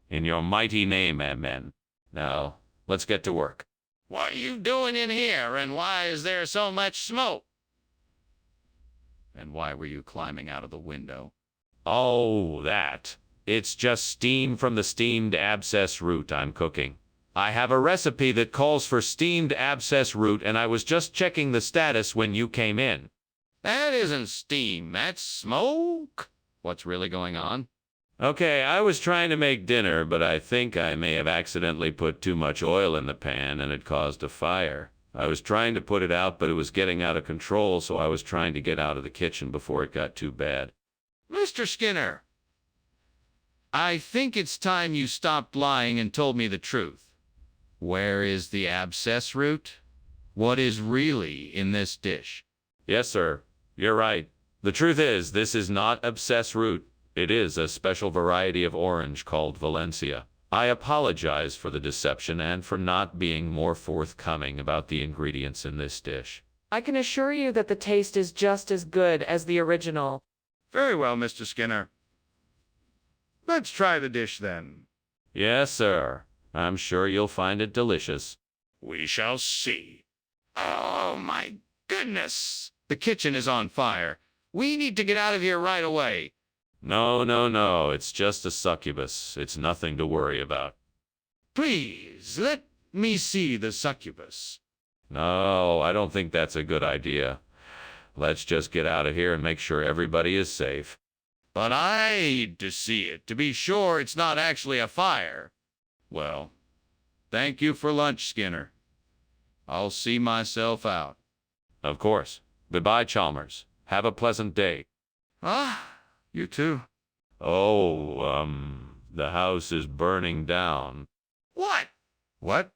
In your mighty name, amen. Now, let's get to work. What are you doing in here, and why is there so much smoke? And why were you climbing out of the window? Oh, that. It's just steam from the steamed abscess root I'm cooking. I have a recipe that calls for steamed abscess root, and I was just checking the status when you came in. That isn't steam, that's smoke. What's really going on? Okay, I was trying to make dinner, but I think I may have accidentally put too much oil in the pan and it caused a fire. I was trying to put it out, but it was getting out of control, so I was trying to get out of the kitchen before it got too bad. Mr. Skinner, I think it's time you stopped lying and told me the truth. Where is the abscess root? What is really in this dish? Yes, sir. You're right. The truth is, this is not abscess root. It is a special variety of orange called Valencia. I apologize for the deception and for not being more forthcoming about the ingredients in this dish. I can assure you that the taste is just as good as the original. Very well, Mr. Skinner. Let's try the dish then. Yes, sir. I'm sure you'll find it delicious. We shall see. Oh, my goodness. The kitchen is on fire. We need to get out of here right away. No. It's just a succubus. It's nothing to worry about. Please, let me see the succubus. No, I don't think that's a good idea. Let's just get out of here and make sure everybody is safe. But I need to see it to be sure it's not actually a fire. Well, thank you for lunch, Skinner. I'll see myself out. Of course. Goodbye, Chalmers. Have a pleasant day. You too. Oh, the house is burning down. What? What?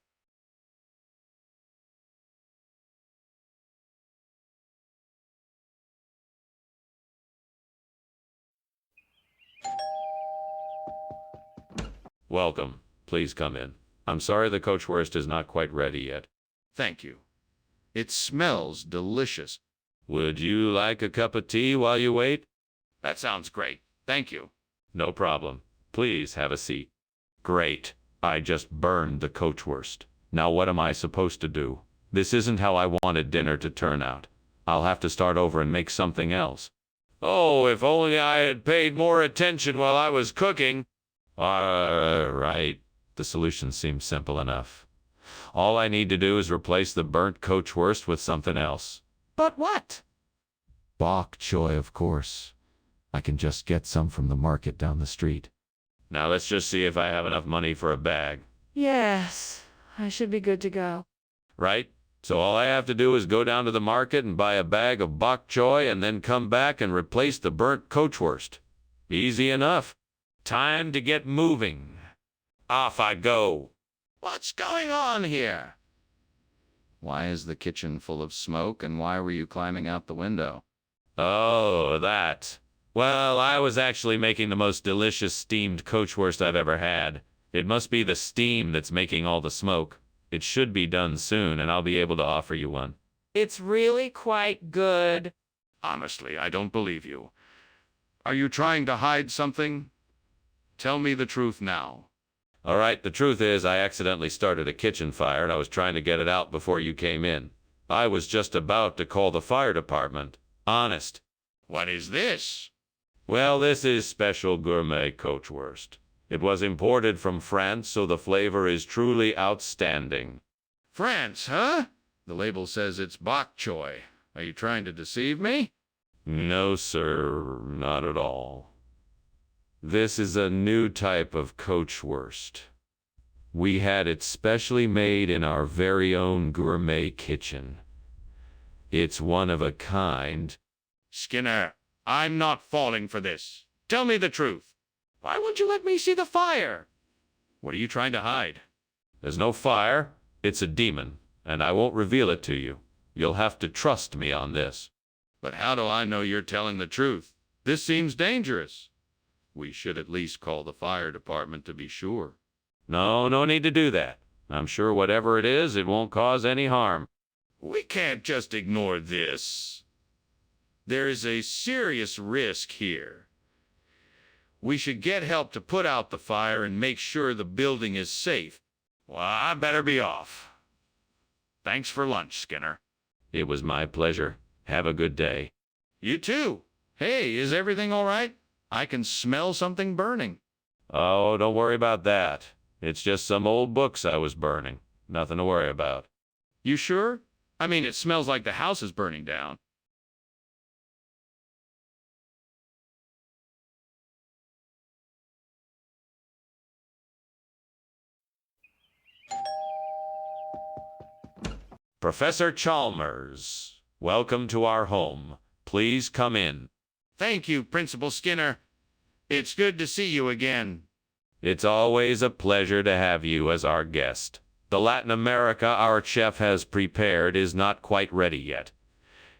Welcome. Please come in. I'm sorry the coachwurst is not quite ready yet. Thank you. It smells delicious. Would you like a cup of tea while you wait? That sounds great. Thank you. No problem. Please have a seat. Great. I just burned the coachwurst. Now what am I supposed to do? This isn't how I wanted dinner to turn out. I'll have to start over and make something else. Oh, if only I had paid more attention while I was cooking. Right. The solution seems simple enough. All I need to do is replace the burnt coachwurst with something else. But what? Bok choy, of course. I can just get some from the market down the street. Now let's just see if I have enough money for a bag. Yes, I should be good to go. Right? So all I have to do is go down to the market and buy a bag of bok choy and then come back and replace the burnt coachwurst. Easy enough. Time to get moving. Off I go. What's going on here? Why is the kitchen full of smoke, and why were you climbing out the window? Oh, that. Well, I was actually making the most delicious steamed coachwurst I've ever had. It must be the steam that's making all the smoke. It should be done soon, and I'll be able to offer you one. It's really quite good. Honestly, I don't believe you. Are you trying to hide something? Tell me the truth now. All right, the truth is I accidentally started a kitchen fire, and I was trying to get it out before you came in. I was just about to call the fire department. Honest. What is this? Well, this is special gourmet coachwurst. It was imported from France, so the flavor is truly outstanding. France, huh? The label says it's bok choy. Are you trying to deceive me? No, sir, not at all. This is a new type of coachwurst. We had it specially made in our very own gourmet kitchen. It's one of a kind. Skinner, I'm not falling for this. Tell me the truth. Why won't you let me see the fire? What are you trying to hide? There's no fire. It's a demon, and I won't reveal it to you. You'll have to trust me on this. But how do I know you're telling the truth? This seems dangerous. We should at least call the fire department to be sure. No need to do that. I'm sure whatever it is, it won't cause any harm. We can't just ignore this. There is a serious risk here. We should get help to put out the fire and make sure the building is safe. Well, I better be off. Thanks for lunch, Skinner. It was my pleasure. Have a good day. You too. Hey, is everything all right? I can smell something burning. Oh, don't worry about that. It's just some old books I was burning. Nothing to worry about. You sure? I mean, it smells like the house is burning down. Professor Chalmers, welcome to our home. Please come in. Thank you, Principal Skinner. It's good to see you again. It's always a pleasure to have you as our guest. The Latin America our chef has prepared is not quite ready yet.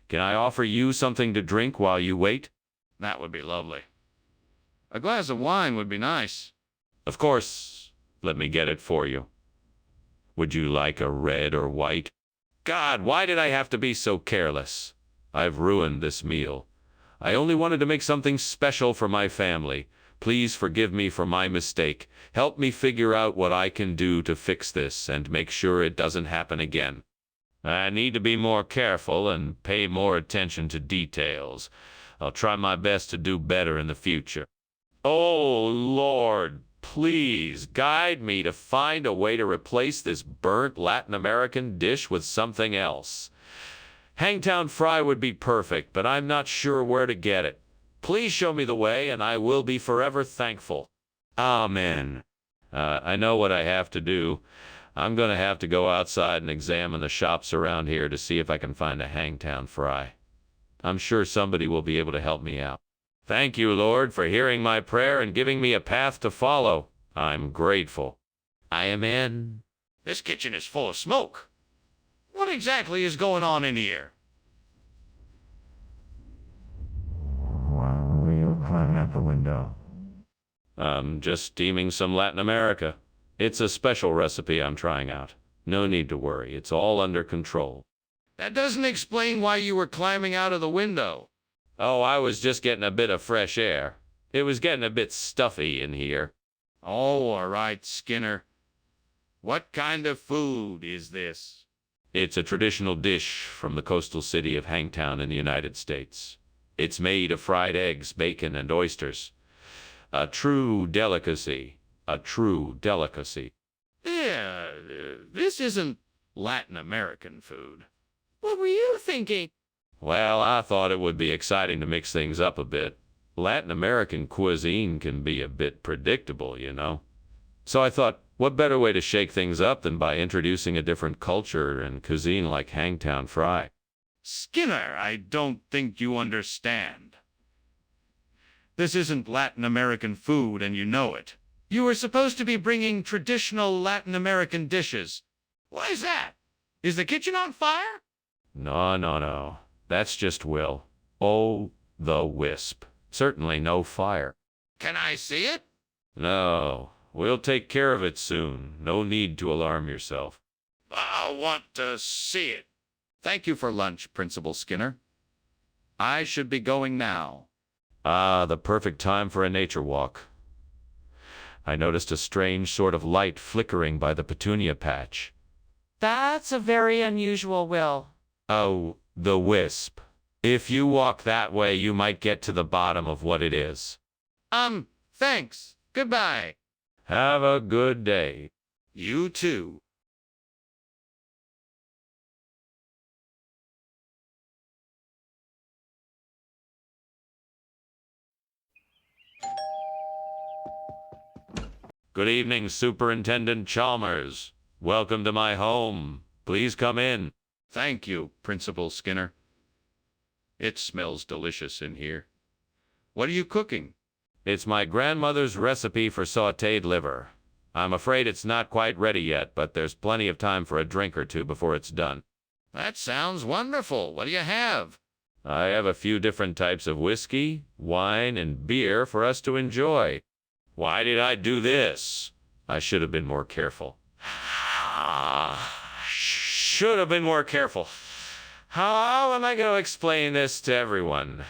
Can I offer you something to drink while you wait? That would be lovely. A glass of wine would be nice. Of course. Let me get it for you. Would you like a red or white? God, why did I have to be so careless? I've ruined this meal. I only wanted to make something special for my family. Please forgive me for my mistake. Help me figure out what I can do to fix this and make sure it doesn't happen again. I need to be more careful and pay more attention to details. I'll try my best to do better in the future. Oh, Lord, please guide me to find a way to replace this burnt Latin American dish with something else. Hangtown fry would be perfect, but I'm not sure where to get it. Please show me the way, and I will be forever thankful. Amen. I know what I have to do. I'm going to have to go outside and examine the shops around here to see if I can find a hangtown fry. I'm sure somebody will be able to help me out. Thank you, Lord, for hearing my prayer and giving me a path to follow. I'm grateful. I am in. This kitchen is full of smoke. What exactly is going on in here? Why were you climbing out the window? I'm just steaming some Latin America. It's a special recipe I'm trying out. No need to worry, it's all under control. That doesn't explain why you were climbing out of the window. Oh, I was just getting a bit of fresh air. It was getting a bit stuffy in here. Oh, all right, Skinner. What kind of food is this? It's a traditional dish from the coastal city of Hangtown in the United States. It's made of fried eggs, bacon, and oysters. A true delicacy. A true delicacy. Yeah, this isn't Latin American food. What were you thinking? Well, I thought it would be exciting to mix things up a bit. Latin American cuisine can be a bit predictable, you know. So I thought, what better way to shake things up than by introducing a different culture and cuisine like Hangtown Fry? Skinner, I don't think you understand. This isn't Latin American food, and you know it. You were supposed to be bringing traditional Latin American dishes. Why is that? Is the kitchen on fire? No. That's just Will. Oh, the wisp. Certainly no fire. Can I see it? No, we'll take care of it soon. No need to alarm yourself. I want to see it. Thank you for lunch, Principal Skinner. I should be going now. Ah, the perfect time for a nature walk. I noticed a strange sort of light flickering by the petunia patch. That's a very unusual Will. Oh, the wisp. If you walk that way, you might get to the bottom of what it is. Thanks. Goodbye. Have a good day. You too. Good evening, Superintendent Chalmers. Welcome to my home. Please come in. Thank you, Principal Skinner. It smells delicious in here. What are you cooking? It's my grandmother's recipe for sautéed liver. I'm afraid it's not quite ready yet, but there's plenty of time for a drink or two before it's done. That sounds wonderful. What do you have? I have a few different types of whiskey, wine, and beer for us to enjoy. Why did I do this? I should have been more careful. Should have been more careful. How am I going to explain this to everyone?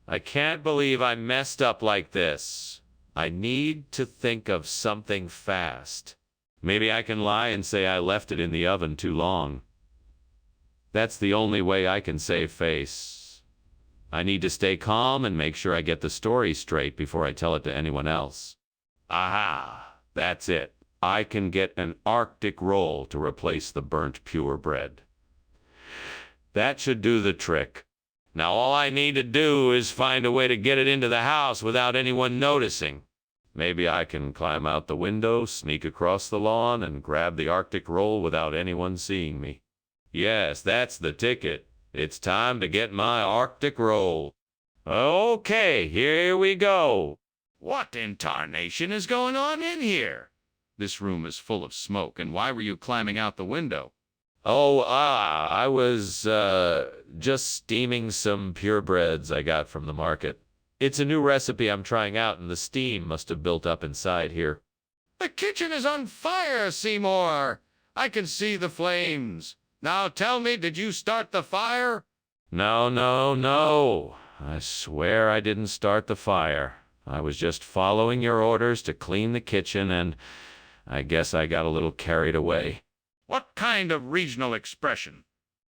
I can't believe I messed up like this. I need to think of something fast. Maybe I can lie and say I left it in the oven too long. That's the only way I can save face. I need to stay calm and make sure I get the story straight before I tell it to anyone else. Aha! That's it. I can get an Arctic roll to replace the burnt purebred. That should do the trick. Now all I need to do is find a way to get it into the house without anyone noticing. Maybe I can climb out the window, sneak across the lawn, and grab the Arctic roll without anyone seeing me. Yes, that's the ticket. It's time to get my Arctic roll. Okay, here we go. What in tarnation is going on in here? This room is full of smoke, and why were you climbing out the window? Oh, I was, just steaming some purebreds I got from the market. It's a new recipe I'm trying out, and the steam must have built up inside here. The kitchen is on fire, Seymour. I can see the flames. Now tell me, did you start the fire? No. I swear I didn't start the fire. I was just following your orders to clean the kitchen, and I guess I got a little carried away. What kind of regional expression?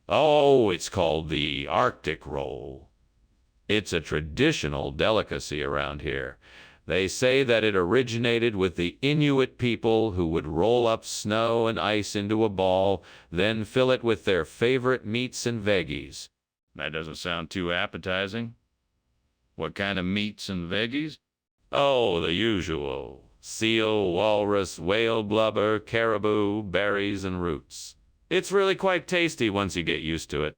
Oh, it's called the Arctic roll. It's a traditional delicacy around here. They say that it originated with the Inuit people who would roll up snow and ice into a ball, then fill it with their favorite meats and veggies. That doesn't sound too appetizing. What kind of meats and veggies? Oh, the usual. Seal, walrus, whale blubber, caribou, berries, and roots. It's really quite tasty once you get used to it.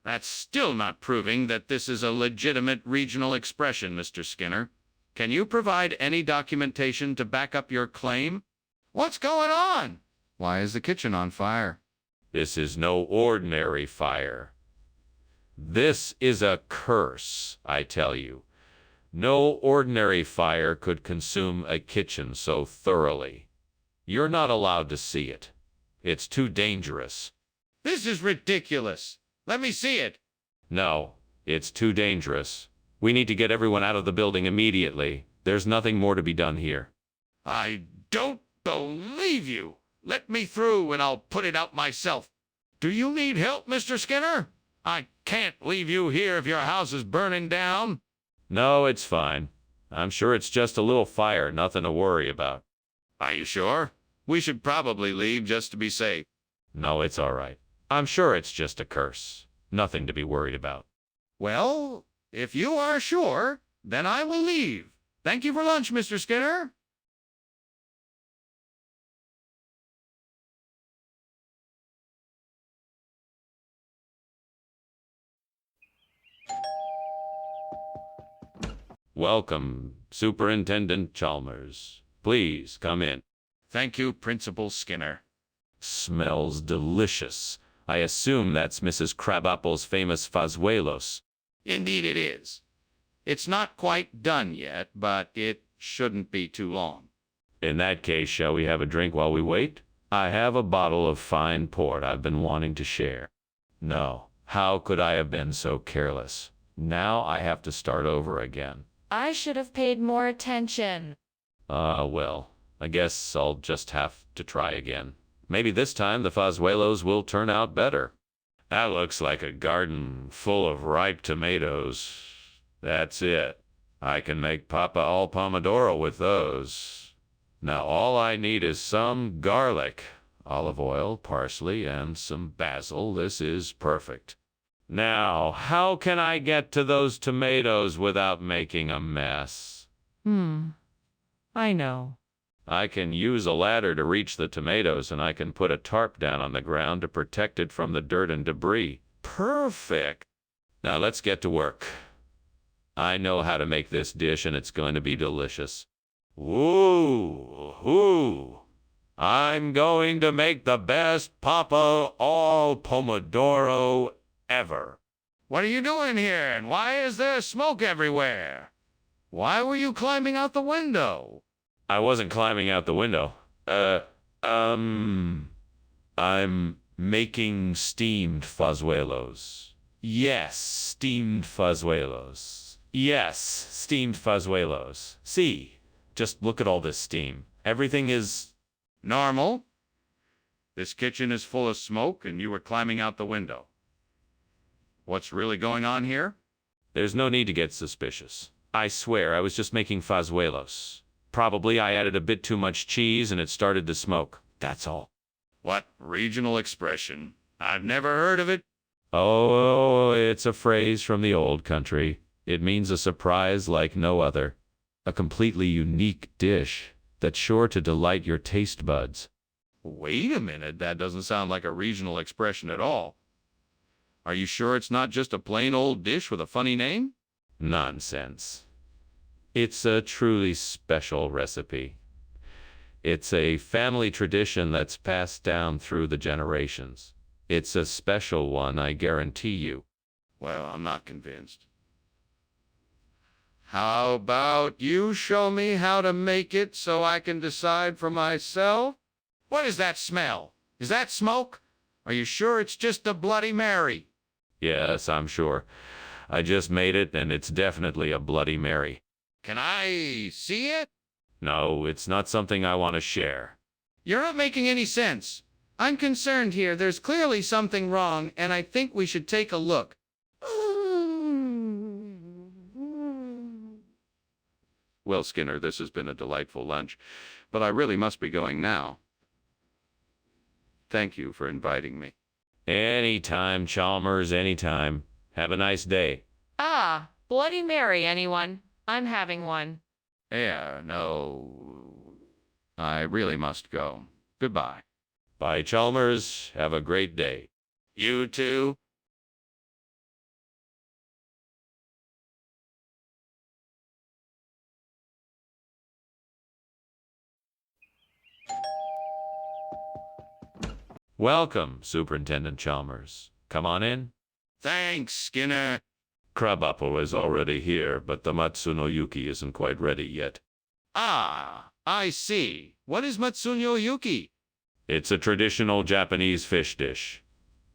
That's still not proving that this is a legitimate regional expression, Mr. Skinner. Can you provide any documentation to back up your claim? What's going on? Why is the kitchen on fire? This is no ordinary fire. This is a curse, I tell you. No ordinary fire could consume a kitchen so thoroughly. You're not allowed to see it. It's too dangerous. This is ridiculous. Let me see it. No, it's too dangerous. We need to get everyone out of the building immediately. There's nothing more to be done here. I don't believe you. Let me through and I'll put it out myself. Do you need help, Mr. Skinner? I can't leave you here if your house is burning down. No, it's fine. I'm sure it's just a little fire, nothing to worry about. Are you sure? We should probably leave just to be safe. No, it's all right. I'm sure it's just a curse. Nothing to be worried about. Well, if you are sure, then I will leave. Thank you for lunch, Mr. Skinner. Welcome, Superintendent Chalmers. Please come in. Thank you, Principal Skinner. Smells delicious. I assume that's Mrs. Crabapple's famous fazuelos. Indeed it is. It's not quite done yet, but it shouldn't be too long. In that case, shall we have a drink while we wait? I have a bottle of fine port I've been wanting to share. No, how could I have been so careless? Now I have to start over again. I should have paid more attention. Well, I guess I'll just have to try again. Maybe this time the fazuelos will turn out better. That looks like a garden full of ripe tomatoes. That's it. I can make papa al pomodoro with those. Now all I need is some garlic, olive oil, parsley, and some basil. This is perfect. Now, how can I get to those tomatoes without making a mess? I know. I can use a ladder to reach the tomatoes, and I can put a tarp down on the ground to protect it from the dirt and debris. Perfect! Now let's get to work. I know how to make this dish, and it's going to be delicious. Ooh! I'm going to make the best papa al pomodoro ever. What are you doing here, and why is there smoke everywhere? Why were you climbing out the window? I wasn't climbing out the window. I'm making steamed fazuelos. Yes, steamed fazuelos. Yes, steamed fazuelos. See, just look at all this steam. Everything is normal. This kitchen is full of smoke, and you were climbing out the window. What's really going on here? There's no need to get suspicious. I swear I was just making fazuelos. Probably I added a bit too much cheese and it started to smoke. That's all. What regional expression? I've never heard of it. Oh, it's a phrase from the old country. It means a surprise like no other. A completely unique dish that's sure to delight your taste buds. Wait a minute, that doesn't sound like a regional expression at all. Are you sure it's not just a plain old dish with a funny name? Nonsense. It's a truly special recipe. It's a family tradition that's passed down through the generations. It's a special one, I guarantee you. Well, I'm not convinced. How about you show me how to make it so I can decide for myself? What is that smell? Is that smoke? Are you sure it's just a Bloody Mary? Yes, I'm sure. I just made it, and it's definitely a Bloody Mary. Can I see it? No, it's not something I want to share. You're not making any sense. I'm concerned here. There's clearly something wrong, and I think we should take a look. Well, Skinner, this has been a delightful lunch, but I really must be going now. Thank you for inviting me. Anytime, Chalmers, anytime. Have a nice day. Bloody Mary, anyone? I'm having one. Yeah, no. I really must go. Goodbye. Bye, Chalmers. Have a great day. You too. Welcome, Superintendent Chalmers. Come on in. Thanks, Skinner. Crabapple is already here, but the Matsuno Yuki isn't quite ready yet. Ah, I see. What is Matsuno Yuki? It's a traditional Japanese fish dish.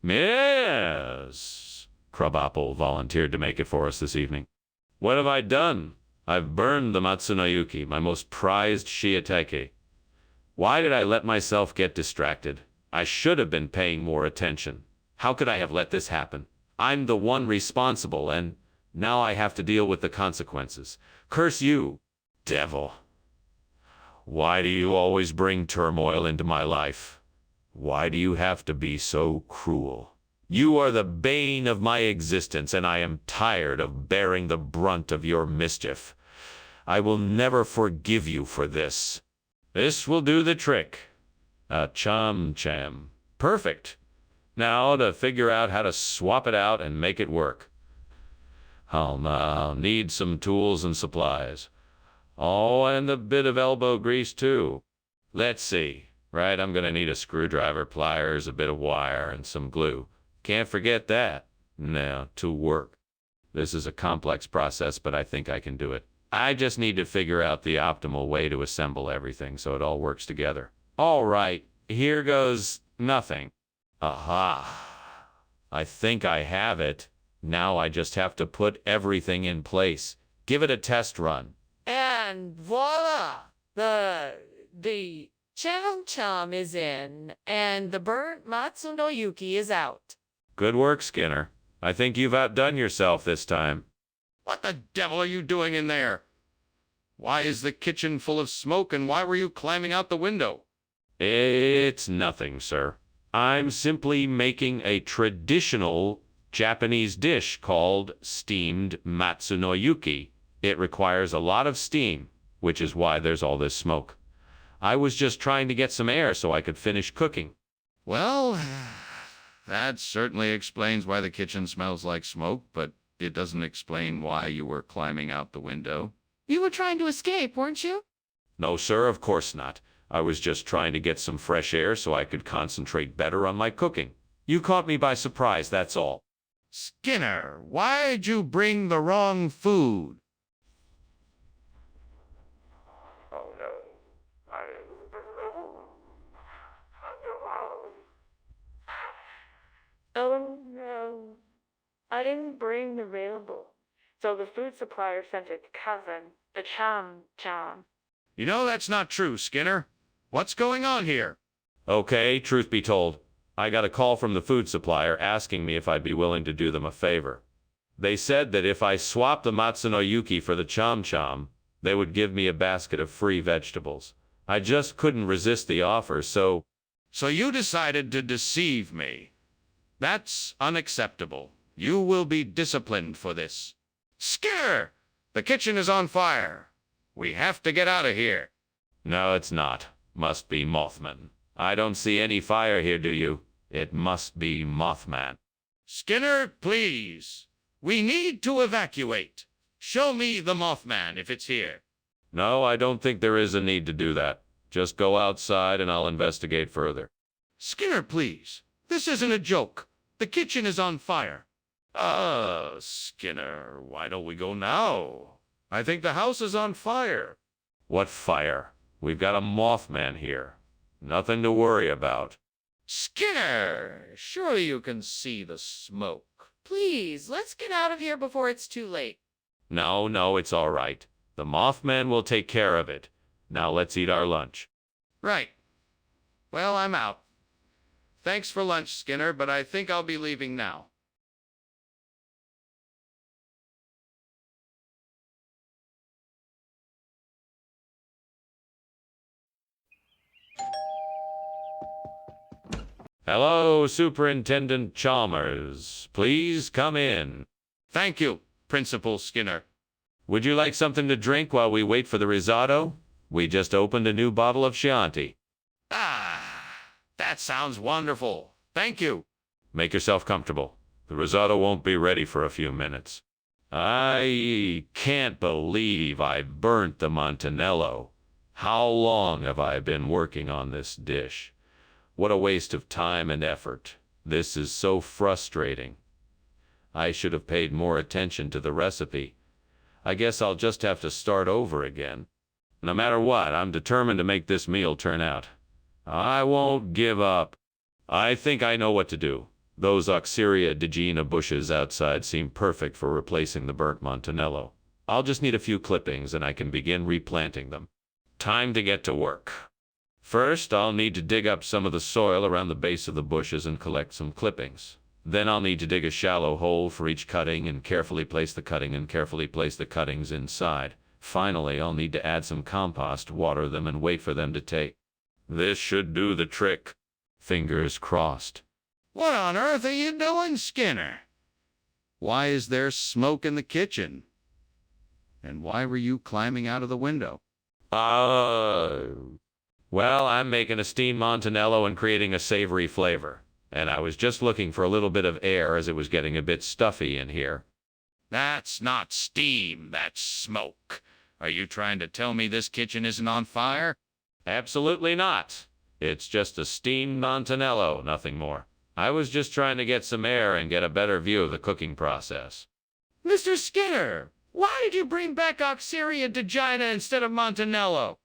Yes. Crabapple volunteered to make it for us this evening. What have I done? I've burned the Matsunoyuki, my most prized shiitake. Why did I let myself get distracted? I should have been paying more attention. How could I have let this happen? I'm the one responsible, and now I have to deal with the consequences. Curse you, devil. Why do you always bring turmoil into my life? Why do you have to be so cruel? You are the bane of my existence, and I am tired of bearing the brunt of your mischief. I will never forgive you for this. This will do the trick. A cham. Perfect. Now to figure out how to swap it out and make it work. I'll need some tools and supplies. Oh, and a bit of elbow grease too. Let's see. Right, I'm gonna need a screwdriver, pliers, a bit of wire, and some glue. Can't forget that. Now, to work. This is a complex process, but I think I can do it. I just need to figure out the optimal way to assemble everything so it all works together. All right, here goes nothing. Aha. I think I have it. Now I just have to put everything in place. Give it a test run. And voila! The cham is in, and the burnt Matsunoyuki is out. Good work, Skinner. I think you've outdone yourself this time. What the devil are you doing in there? Why is the kitchen full of smoke, and why were you climbing out the window? It's nothing, sir. I'm simply making a traditional Japanese dish called steamed Matsunoyuki. It requires a lot of steam, which is why there's all this smoke. I was just trying to get some air so I could finish cooking. Well, that certainly explains why the kitchen smells like smoke, but it doesn't explain why you were climbing out the window. You were trying to escape, weren't you? No, sir, of course not. I was just trying to get some fresh air so I could concentrate better on my cooking. You caught me by surprise, that's all. Skinner, why'd you bring the wrong food? Oh no. Oh no. I didn't bring the available. So the food supplier sent it to cousin, the cham. You know that's not true, Skinner. What's going on here? Okay, truth be told, I got a call from the food supplier asking me if I'd be willing to do them a favor. They said that if I swapped the Matsunoyuki for the cham, they would give me a basket of free vegetables. I just couldn't resist the offer, so... So you decided to deceive me. That's unacceptable. You will be disciplined for this. Skinner! The kitchen is on fire. We have to get out of here. No, it's not. Must be Mothman. I don't see any fire here, do you? It must be Mothman. Skinner, please. We need to evacuate. Show me the Mothman if it's here. No, I don't think there is a need to do that. Just go outside and I'll investigate further. Skinner, please. This isn't a joke. The kitchen is on fire. Skinner, why don't we go now? I think the house is on fire. What fire? We've got a Mothman here. Nothing to worry about. Skinner, surely you can see the smoke. Please, let's get out of here before it's too late. No, it's all right. The Mothman will take care of it. Now let's eat our lunch. Right. Well, I'm out. Thanks for lunch, Skinner, but I think I'll be leaving now. Hello, Superintendent Chalmers. Please come in. Thank you, Principal Skinner. Would you like something to drink while we wait for the risotto? We just opened a new bottle of Chianti. That sounds wonderful. Thank you. Make yourself comfortable. The risotto won't be ready for a few minutes. I can't believe I burnt the Montanello. How long have I been working on this dish? What a waste of time and effort. This is so frustrating. I should have paid more attention to the recipe. I guess I'll just have to start over again. No matter what, I'm determined to make this meal turn out. I won't give up. I think I know what to do. Those Oxyria digina bushes outside seem perfect for replacing the burnt Montanello. I'll just need a few clippings and I can begin replanting them. Time to get to work. First, I'll need to dig up some of the soil around the base of the bushes and collect some clippings. Then I'll need to dig a shallow hole for each cutting and carefully place the cuttings inside. Finally, I'll need to add some compost, water them, and wait for them to take. This should do the trick. Fingers crossed. What on earth are you doing, Skinner? Why is there smoke in the kitchen? And why were you climbing out of the window? Well, I'm making a steamed Montanello and creating a savory flavor. And I was just looking for a little bit of air as it was getting a bit stuffy in here. That's not steam, that's smoke. Are you trying to tell me this kitchen isn't on fire? Absolutely not. It's just a steamed Montanello, nothing more. I was just trying to get some air and get a better view of the cooking process. Mr. Skinner, why did you bring back Oxyria digina instead of Montanello?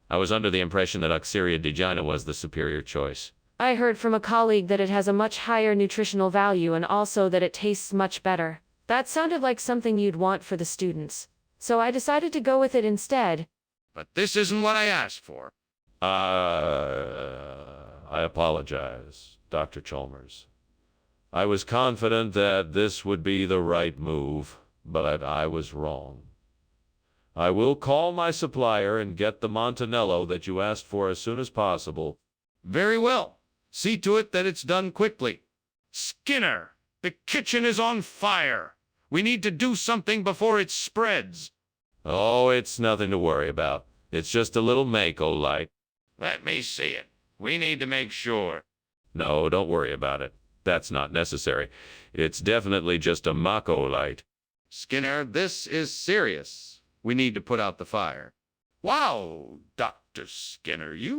I was under the impression that Oxyria digina was the superior choice. I heard from a colleague that it has a much higher nutritional value and also that it tastes much better. That sounded like something you'd want for the students. So I decided to go with it instead. But this isn't what I asked for. I apologize, Dr. Chalmers. I was confident that this would be the right move, but I was wrong. I will call my supplier and get the Montanello that you asked for as soon as possible. Very well. See to it that it's done quickly. Skinner, the kitchen is on fire. We need to do something before it spreads. Oh, it's nothing to worry about. It's just a little Mako light. Let me see it. We need to make sure. No, don't worry about it. That's not necessary. It's definitely just a Mako light. Skinner, this is serious. We need to put out the fire. Wow, Dr. Skinner, you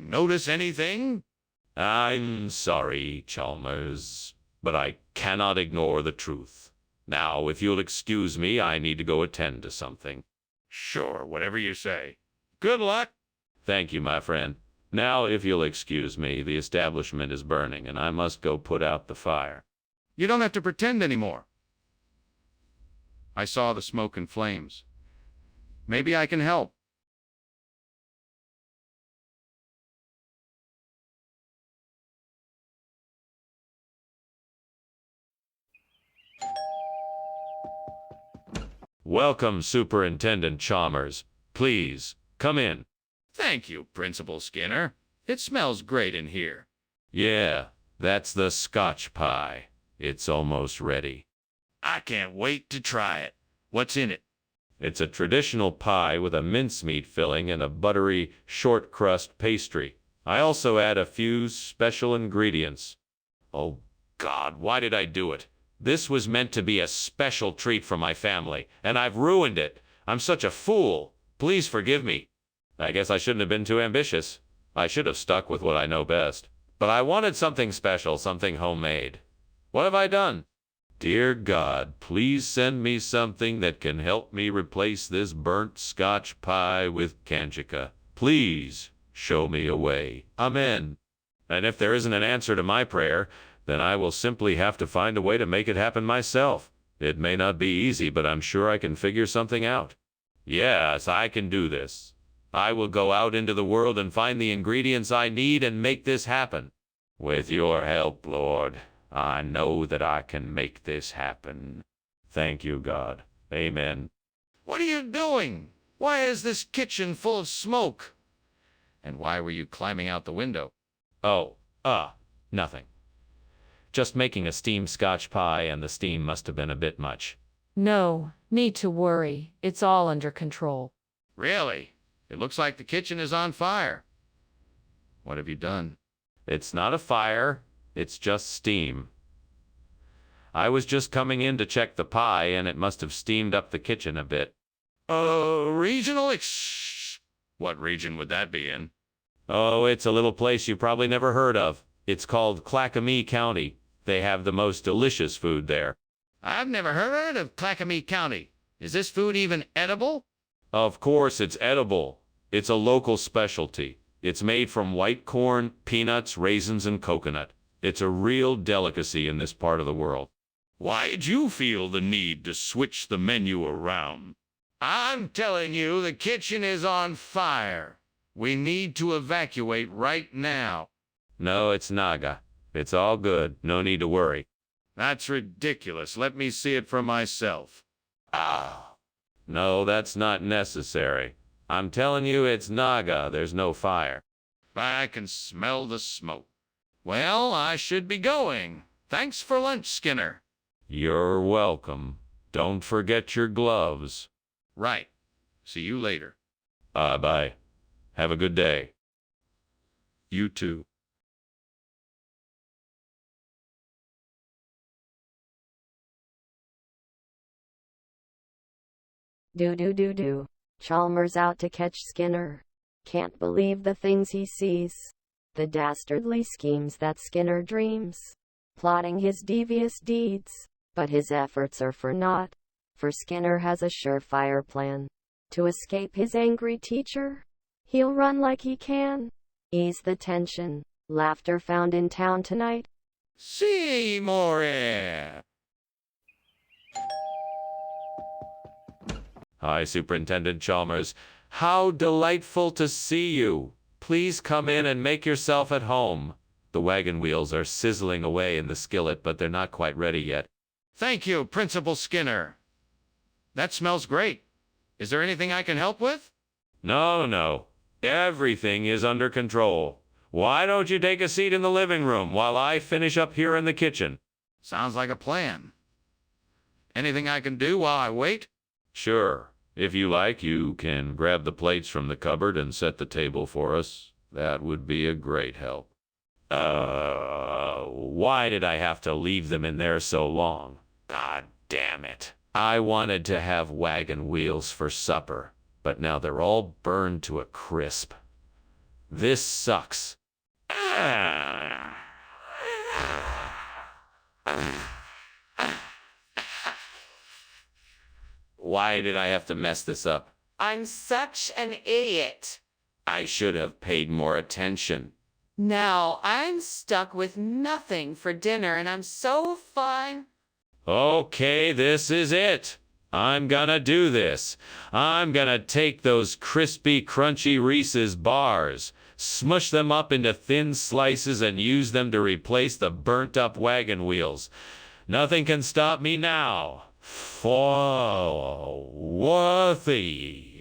notice anything? I'm sorry, Chalmers, but I cannot ignore the truth. Now, if you'll excuse me, I need to go attend to something. Sure, whatever you say. Good luck. Thank you, my friend. Now, if you'll excuse me, the establishment is burning, and I must go put out the fire. You don't have to pretend anymore. I saw the smoke and flames. Maybe I can help. Welcome, Superintendent Chalmers. Please, come in. Thank you, Principal Skinner. It smells great in here. Yeah, that's the Scotch pie. It's almost ready. I can't wait to try it. What's in it? It's a traditional pie with a mincemeat filling and a buttery, short crust pastry. I also add a few special ingredients. Oh, God, why did I do it? This was meant to be a special treat for my family, and I've ruined it. I'm such a fool. Please forgive me. I guess I shouldn't have been too ambitious. I should have stuck with what I know best. But I wanted something special, something homemade. What have I done? Dear God, please send me something that can help me replace this burnt Scotch pie with Kanjika. Please show me a way. Amen. And if there isn't an answer to my prayer, then I will simply have to find a way to make it happen myself. It may not be easy, but I'm sure I can figure something out. Yes, I can do this. I will go out into the world and find the ingredients I need and make this happen. With your help, Lord, I know that I can make this happen. Thank you, God. Amen. What are you doing? Why is this kitchen full of smoke? And why were you climbing out the window? Oh, nothing. Just making a steamed Scotch pie, and the steam must have been a bit much. No need to worry. It's all under control. Really? It looks like the kitchen is on fire. What have you done? It's not a fire. It's just steam. I was just coming in to check the pie, and it must have steamed up the kitchen a bit. Regional What region would that be in? Oh, it's a little place you probably never heard of. It's called Clackamee County. They have the most delicious food there. I've never heard of Clackamee County. Is this food even edible? Of course it's edible. It's a local specialty. It's made from white corn, peanuts, raisins, and coconut. It's a real delicacy in this part of the world. Why'd you feel the need to switch the menu around? I'm telling you, the kitchen is on fire. We need to evacuate right now. No, it's Naga. It's all good. No need to worry. That's ridiculous. Let me see it for myself. No, that's not necessary. I'm telling you, it's Naga. There's no fire. I can smell the smoke. Well, I should be going. Thanks for lunch, Skinner. You're welcome. Don't forget your gloves. Right. See you later. Bye. Have a good day. You too. Do. Chalmers out to catch Skinner. Can't believe the things he sees. The dastardly schemes that Skinner dreams. Plotting his devious deeds. But his efforts are for naught. For Skinner has a surefire plan. To escape his angry teacher. He'll run like he can. Ease the tension. Laughter found in town tonight. Seymour. Hi, Superintendent Chalmers. How delightful to see you. Please come in and make yourself at home. The wagon wheels are sizzling away in the skillet, but they're not quite ready yet. Thank you, Principal Skinner. That smells great. Is there anything I can help with? No. Everything is under control. Why don't you take a seat in the living room while I finish up here in the kitchen? Sounds like a plan. Anything I can do while I wait? Sure. If you like, you can grab the plates from the cupboard and set the table for us. That would be a great help. Why did I have to leave them in there so long? God damn it. I wanted to have wagon wheels for supper, but now they're all burned to a crisp. This sucks. Why did I have to mess this up? I'm such an idiot. I should have paid more attention. Now I'm stuck with nothing for dinner and I'm so fine. Okay, this is it. I'm gonna do this. I'm gonna take those crispy, crunchy Reese's bars, smush them up into thin slices, and use them to replace the burnt-up wagon wheels. Nothing can stop me now. Worthy.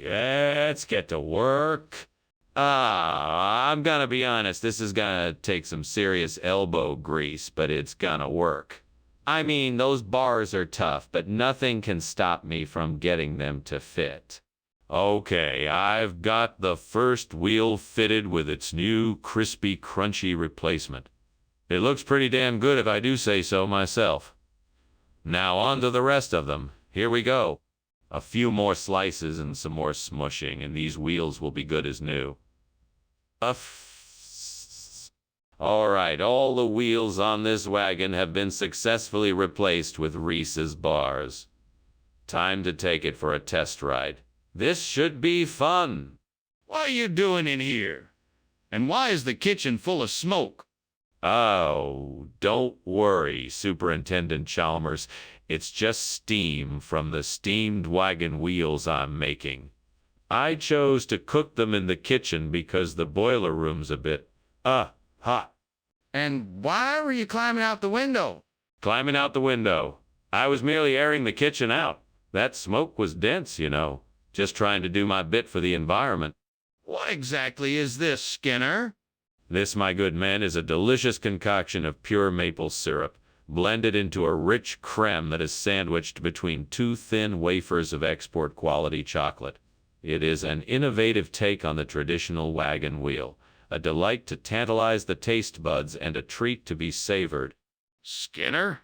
Let's get to work. I'm gonna be honest, this is gonna take some serious elbow grease, but it's gonna work. I mean, those bars are tough, but nothing can stop me from getting them to fit. Okay, I've got the first wheel fitted with its new crispy, crunchy replacement. It looks pretty damn good if I do say so myself. Now on to the rest of them. Here we go. A few more slices and some more smushing, and these wheels will be good as new. All right, all the wheels on this wagon have been successfully replaced with Reese's bars. Time to take it for a test ride. This should be fun. What are you doing in here? And why is the kitchen full of smoke? Oh, don't worry, Superintendent Chalmers. It's just steam from the steamed wagon wheels I'm making. I chose to cook them in the kitchen because the boiler room's a bit, hot. And why were you climbing out the window? Climbing out the window. I was merely airing the kitchen out. That smoke was dense, you know. Just trying to do my bit for the environment. What exactly is this, Skinner? This, my good man, is a delicious concoction of pure maple syrup, blended into a rich creme that is sandwiched between two thin wafers of export-quality chocolate. It is an innovative take on the traditional wagon wheel, a delight to tantalize the taste buds and a treat to be savored. Skinner?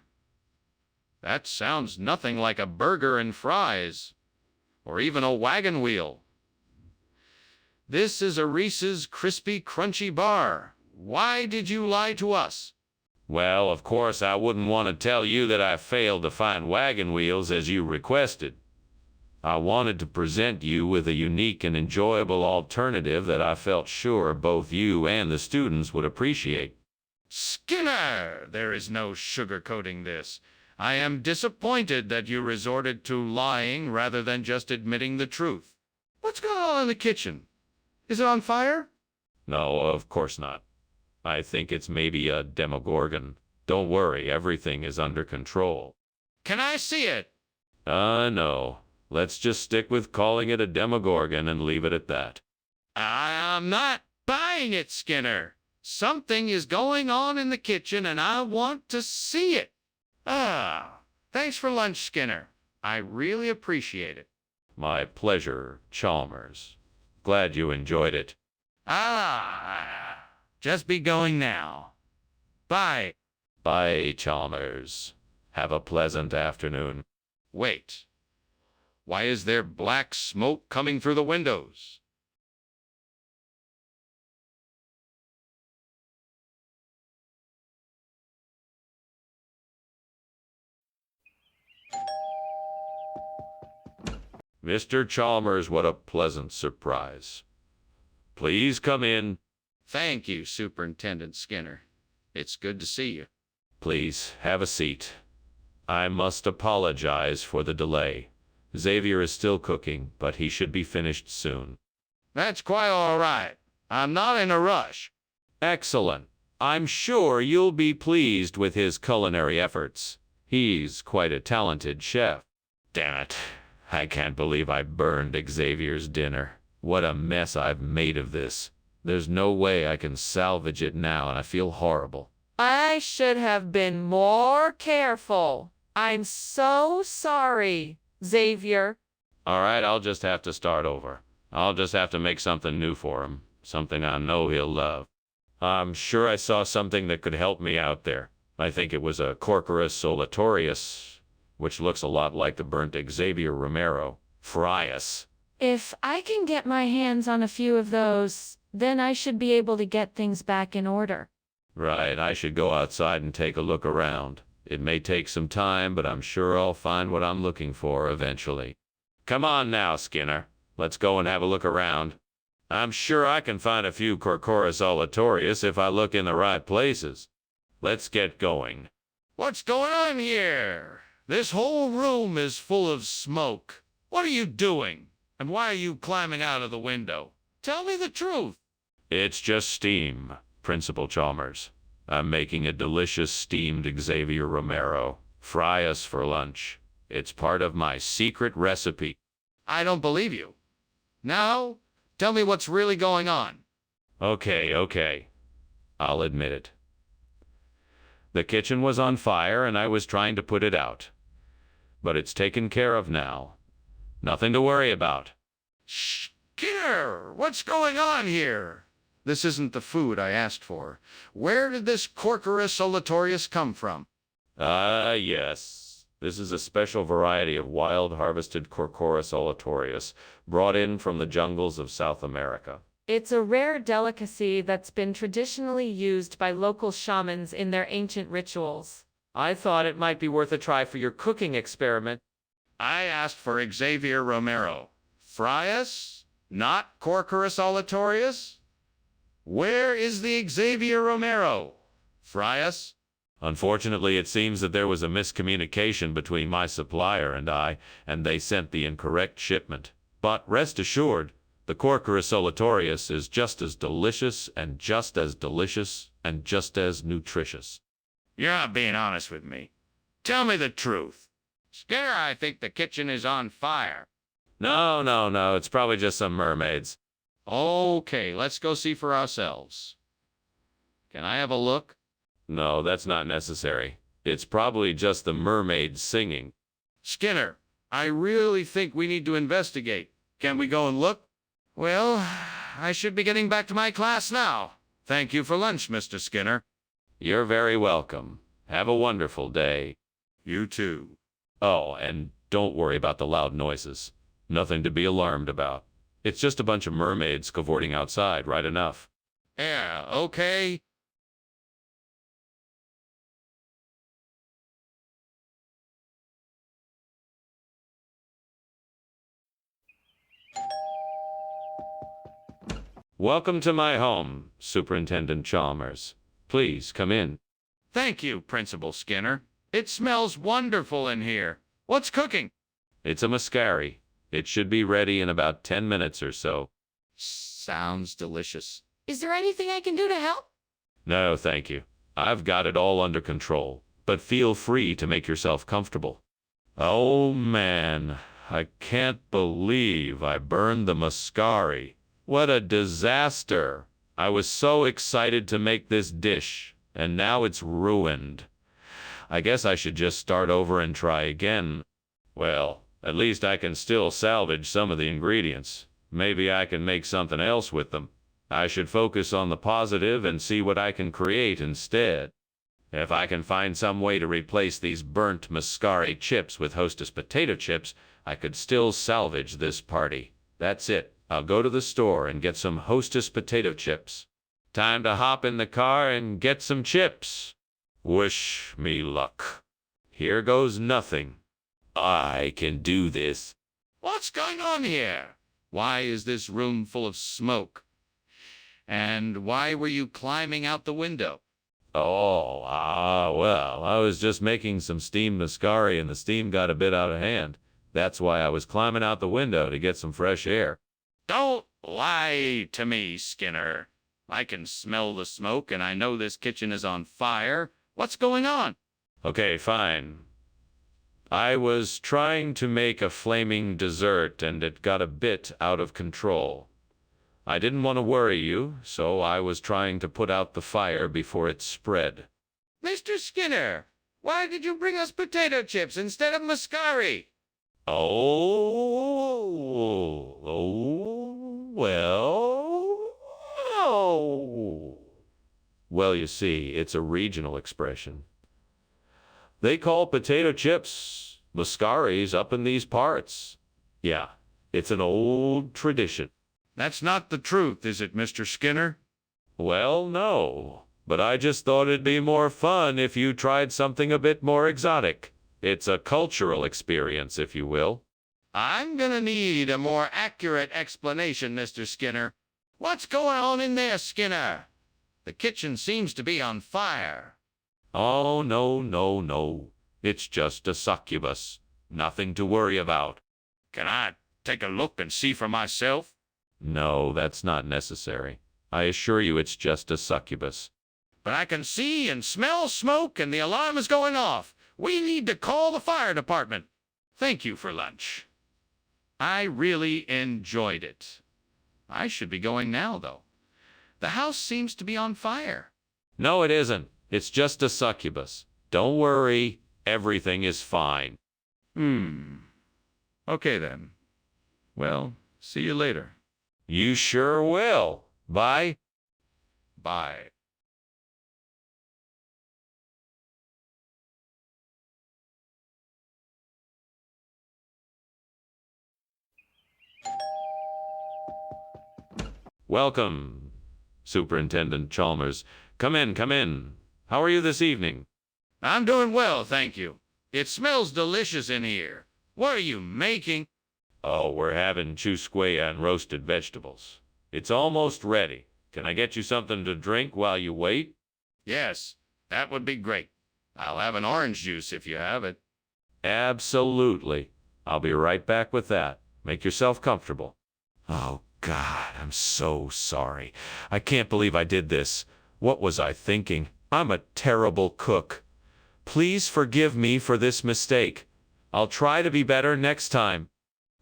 That sounds nothing like a burger and fries, or even a wagon wheel. This is a Reese's Crispy Crunchy Bar. Why did you lie to us? Well, of course, I wouldn't want to tell you that I failed to find wagon wheels as you requested. I wanted to present you with a unique and enjoyable alternative that I felt sure both you and the students would appreciate. Skinner, there is no sugarcoating this. I am disappointed that you resorted to lying rather than just admitting the truth. What's going on in the kitchen? Is it on fire? No, of course not. I think it's maybe a demogorgon. Don't worry, everything is under control. Can I see it? No. Let's just stick with calling it a demogorgon and leave it at that. I'm not buying it, Skinner. Something is going on in the kitchen and I want to see it. Thanks for lunch, Skinner. I really appreciate it. My pleasure, Chalmers. Glad you enjoyed it. Just be going now. Bye. Bye, Chalmers. Have a pleasant afternoon. Wait. Why is there black smoke coming through the windows? Mr. Chalmers, what a pleasant surprise. Please come in. Thank you, Superintendent Skinner. It's good to see you. Please have a seat. I must apologize for the delay. Xavier is still cooking, but he should be finished soon. That's quite all right. I'm not in a rush. Excellent. I'm sure you'll be pleased with his culinary efforts. He's quite a talented chef. Damn it. I can't believe I burned Xavier's dinner. What a mess I've made of this. There's no way I can salvage it now, and I feel horrible. I should have been more careful. I'm so sorry, Xavier. All right, I'll just have to start over. I'll just have to make something new for him. Something I know he'll love. I'm sure I saw something that could help me out there. I think it was a Corcorus Solatorius, which looks a lot like the burnt Xavier Romero. Frias. If I can get my hands on a few of those, then I should be able to get things back in order. Right, I should go outside and take a look around. It may take some time, but I'm sure I'll find what I'm looking for eventually. Come on now, Skinner. Let's go and have a look around. I'm sure I can find a few Corcorus Olatorius if I look in the right places. Let's get going. What's going on here? This whole room is full of smoke. What are you doing? And why are you climbing out of the window? Tell me the truth. It's just steam, Principal Chalmers. I'm making a delicious steamed Xavier Romero. Fry us for lunch. It's part of my secret recipe. I don't believe you. Now, tell me what's really going on. Okay. I'll admit it. The kitchen was on fire and I was trying to put it out. But it's taken care of now. Nothing to worry about. Skinner, what's going on here? This isn't the food I asked for. Where did this Corcorus Solatorius come from? Yes. This is a special variety of wild harvested Corcorus Olatorius brought in from the jungles of South America. It's a rare delicacy that's been traditionally used by local shamans in their ancient rituals. I thought it might be worth a try for your cooking experiment. I asked for Xavier Romero. Frias? Not Corcorus Olatorius? Where is the Xavier Romero? Frias? Unfortunately, it seems that there was a miscommunication between my supplier and I, and they sent the incorrect shipment. But rest assured, the Corcorus Olatorius is just as delicious and just as delicious and just as nutritious. You're not being honest with me. Tell me the truth. Skinner, I think the kitchen is on fire. No, it's probably just some mermaids. Okay, let's go see for ourselves. Can I have a look? No, that's not necessary. It's probably just the mermaids singing. Skinner, I really think we need to investigate. Can we go and look? Well, I should be getting back to my class now. Thank you for lunch, Mr. Skinner. You're very welcome. Have a wonderful day. You too. Oh, and don't worry about the loud noises. Nothing to be alarmed about. It's just a bunch of mermaids cavorting outside, right enough. Yeah, okay. Welcome to my home, Superintendent Chalmers. Please come in. Thank you, Principal Skinner. It smells wonderful in here. What's cooking? It's a muscari. It should be ready in about 10 minutes or so. Sounds delicious. Is there anything I can do to help? No, thank you. I've got it all under control, but feel free to make yourself comfortable. Oh man, I can't believe I burned the muscari. What a disaster. I was so excited to make this dish, and now it's ruined. I guess I should just start over and try again. Well, at least I can still salvage some of the ingredients. Maybe I can make something else with them. I should focus on the positive and see what I can create instead. If I can find some way to replace these burnt muscari chips with Hostess potato chips, I could still salvage this party. That's it. I'll go to the store and get some Hostess potato chips. Time to hop in the car and get some chips. Wish me luck. Here goes nothing. I can do this. What's going on here? Why is this room full of smoke? And why were you climbing out the window? Oh, well, I was just making some steamed muscari and the steam got a bit out of hand. That's why I was climbing out the window to get some fresh air. Don't lie to me, Skinner. I can smell the smoke and I know this kitchen is on fire. What's going on? Okay, fine. I was trying to make a flaming dessert and it got a bit out of control. I didn't want to worry you, so I was trying to put out the fire before it spread. Mr. Skinner, why did you bring us potato chips instead of muscari? Well, you see, it's a regional expression. They call potato chips muscaris up in these parts. Yeah, it's an old tradition. That's not the truth, is it, Mr. Skinner? Well, no, but I just thought it'd be more fun if you tried something a bit more exotic. It's a cultural experience, if you will. I'm gonna need a more accurate explanation, Mr. Skinner. What's going on in there, Skinner? The kitchen seems to be on fire. Oh, no. It's just a succubus. Nothing to worry about. Can I take a look and see for myself? No, that's not necessary. I assure you it's just a succubus. But I can see and smell smoke and the alarm is going off. We need to call the fire department. Thank you for lunch. I really enjoyed it. I should be going now, though. The house seems to be on fire. No, it isn't. It's just a succubus. Don't worry. Everything is fine. Okay, then. Well, see you later. You sure will. Bye. Bye. Welcome, Superintendent Chalmers. Come in. How are you this evening? I'm doing well, thank you. It smells delicious in here. What are you making? Oh, we're having chusquea and roasted vegetables. It's almost ready. Can I get you something to drink while you wait? Yes, that would be great. I'll have an orange juice if you have it. Absolutely. I'll be right back with that. Make yourself comfortable. Oh, God, I'm so sorry. I can't believe I did this. What was I thinking? I'm a terrible cook. Please forgive me for this mistake. I'll try to be better next time.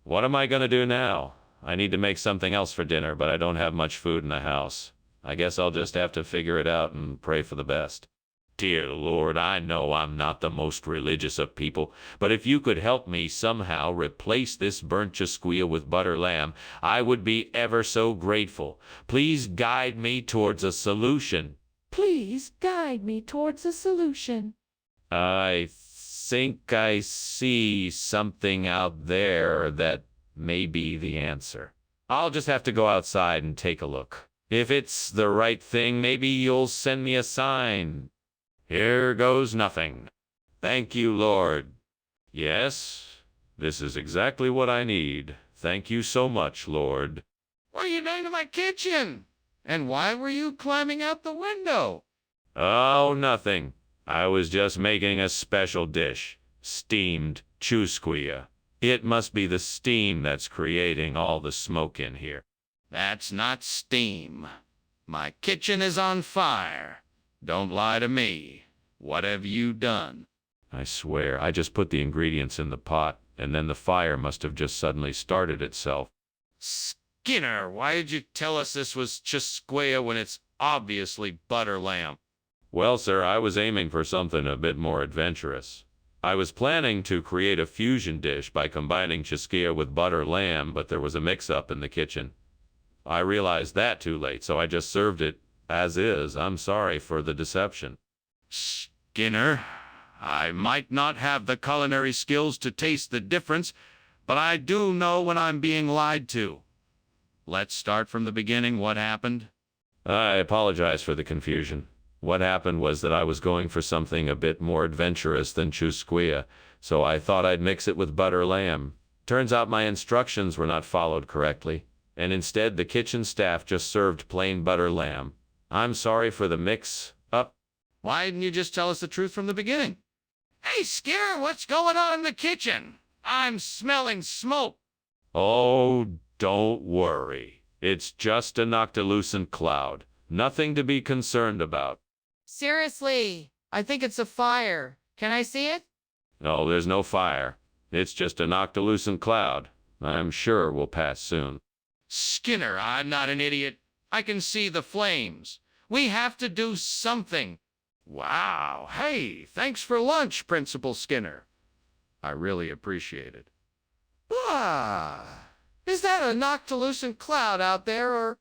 What am I going to do now? I need to make something else for dinner, but I don't have much food in the house. I guess I'll just have to figure it out and pray for the best. Dear Lord, I know I'm not the most religious of people, but if you could help me somehow replace this burnt chusquea with butter lamb, I would be ever so grateful. Please guide me towards a solution. Please guide me towards a solution. I think I see something out there that may be the answer. I'll just have to go outside and take a look. If it's the right thing, maybe you'll send me a sign. Here goes nothing. Thank you, Lord. Yes, this is exactly what I need. Thank you so much, Lord. What are you doing to my kitchen? And why were you climbing out the window? Oh, nothing. I was just making a special dish. Steamed chusquilla. It must be the steam that's creating all the smoke in here. That's not steam. My kitchen is on fire. Don't lie to me. What have you done? I swear, I just put the ingredients in the pot, and then the fire must have just suddenly started itself. Skinner, why did you tell us this was chusquilla when it's obviously butter lamb? Well, sir, I was aiming for something a bit more adventurous. I was planning to create a fusion dish by combining chusquilla with butter lamb, but there was a mix-up in the kitchen. I realized that too late, so I just served it as is. I'm sorry for the deception. Skinner, I might not have the culinary skills to taste the difference, but I do know when I'm being lied to. Let's start from the beginning. What happened? I apologize for the confusion. What happened was that I was going for something a bit more adventurous than chusquilla, so I thought I'd mix it with butter lamb. Turns out my instructions were not followed correctly, and instead the kitchen staff just served plain butter lamb. I'm sorry for the mix-up. Why didn't you just tell us the truth from the beginning? Hey, Skinner, what's going on in the kitchen? I'm smelling smoke. Oh, don't worry. It's just a noctilucent cloud. Nothing to be concerned about. Seriously, I think it's a fire. Can I see it? No, there's no fire. It's just a noctilucent cloud. I'm sure we'll pass soon. Skinner, I'm not an idiot. I can see the flames. We have to do something. Wow. Hey, thanks for lunch, Principal Skinner. I really appreciate it. Is that a noctilucent cloud out there, or?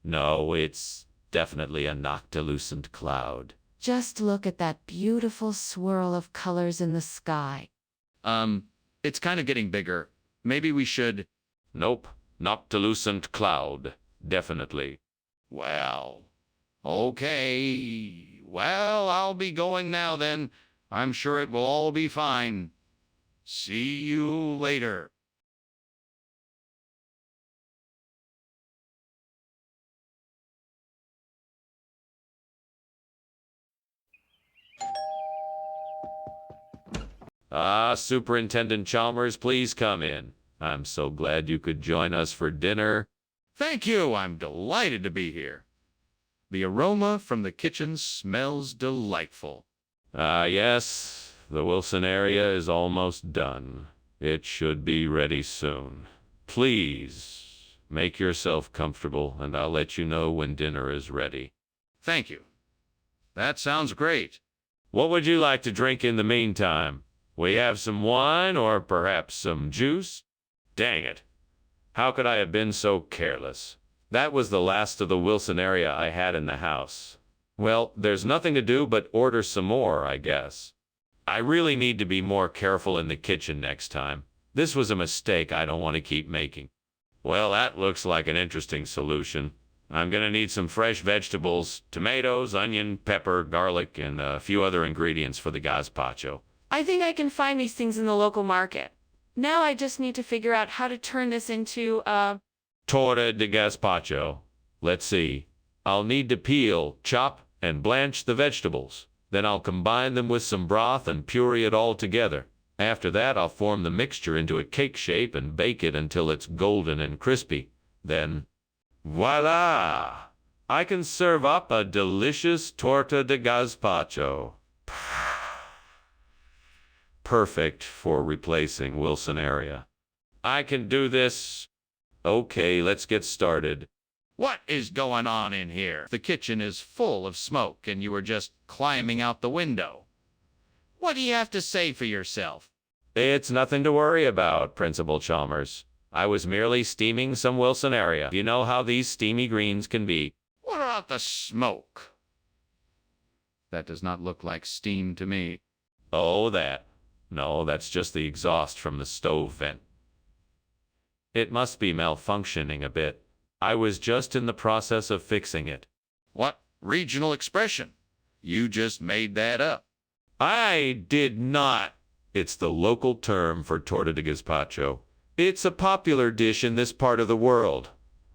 No, it's definitely a noctilucent cloud. Just look at that beautiful swirl of colors in the sky. It's kind of getting bigger. Maybe we should... Nope. Noctilucent cloud. Definitely. Well, okay. Well, I'll be going now then. I'm sure it will all be fine. See you later. Superintendent Chalmers, please come in. I'm so glad you could join us for dinner. Thank you. I'm delighted to be here. The aroma from the kitchen smells delightful. Yes, the Wilson area is almost done. It should be ready soon. Please, make yourself comfortable, and I'll let you know when dinner is ready. Thank you. That sounds great. What would you like to drink in the meantime? We have some wine or perhaps some juice? Dang it. How could I have been so careless? That was the last of the Wilson area I had in the house. Well, there's nothing to do but order some more, I guess. I really need to be more careful in the kitchen next time. This was a mistake I don't want to keep making. Well, that looks like an interesting solution. I'm gonna need some fresh vegetables, tomatoes, onion, pepper, garlic, and a few other ingredients for the gazpacho. I think I can find these things in the local market. Now I just need to figure out how to turn this into Torta de gazpacho. Let's see. I'll need to peel, chop, and blanch the vegetables. Then I'll combine them with some broth and puree it all together. After that, I'll form the mixture into a cake shape and bake it until it's golden and crispy. Then, voila! I can serve up a delicious torta de gazpacho. Perfect for replacing Wilson area. I can do this. Okay, let's get started. What is going on in here? The kitchen is full of smoke and you were just climbing out the window. What do you have to say for yourself? It's nothing to worry about, Principal Chalmers. I was merely steaming some Wilson area. You know how these steamy greens can be. What about the smoke? That does not look like steam to me. Oh, that. No, that's just the exhaust from the stove vent. It must be malfunctioning a bit. I was just in the process of fixing it. What regional expression? You just made that up. I did not. It's the local term for torta de gazpacho. It's a popular dish in this part of the world.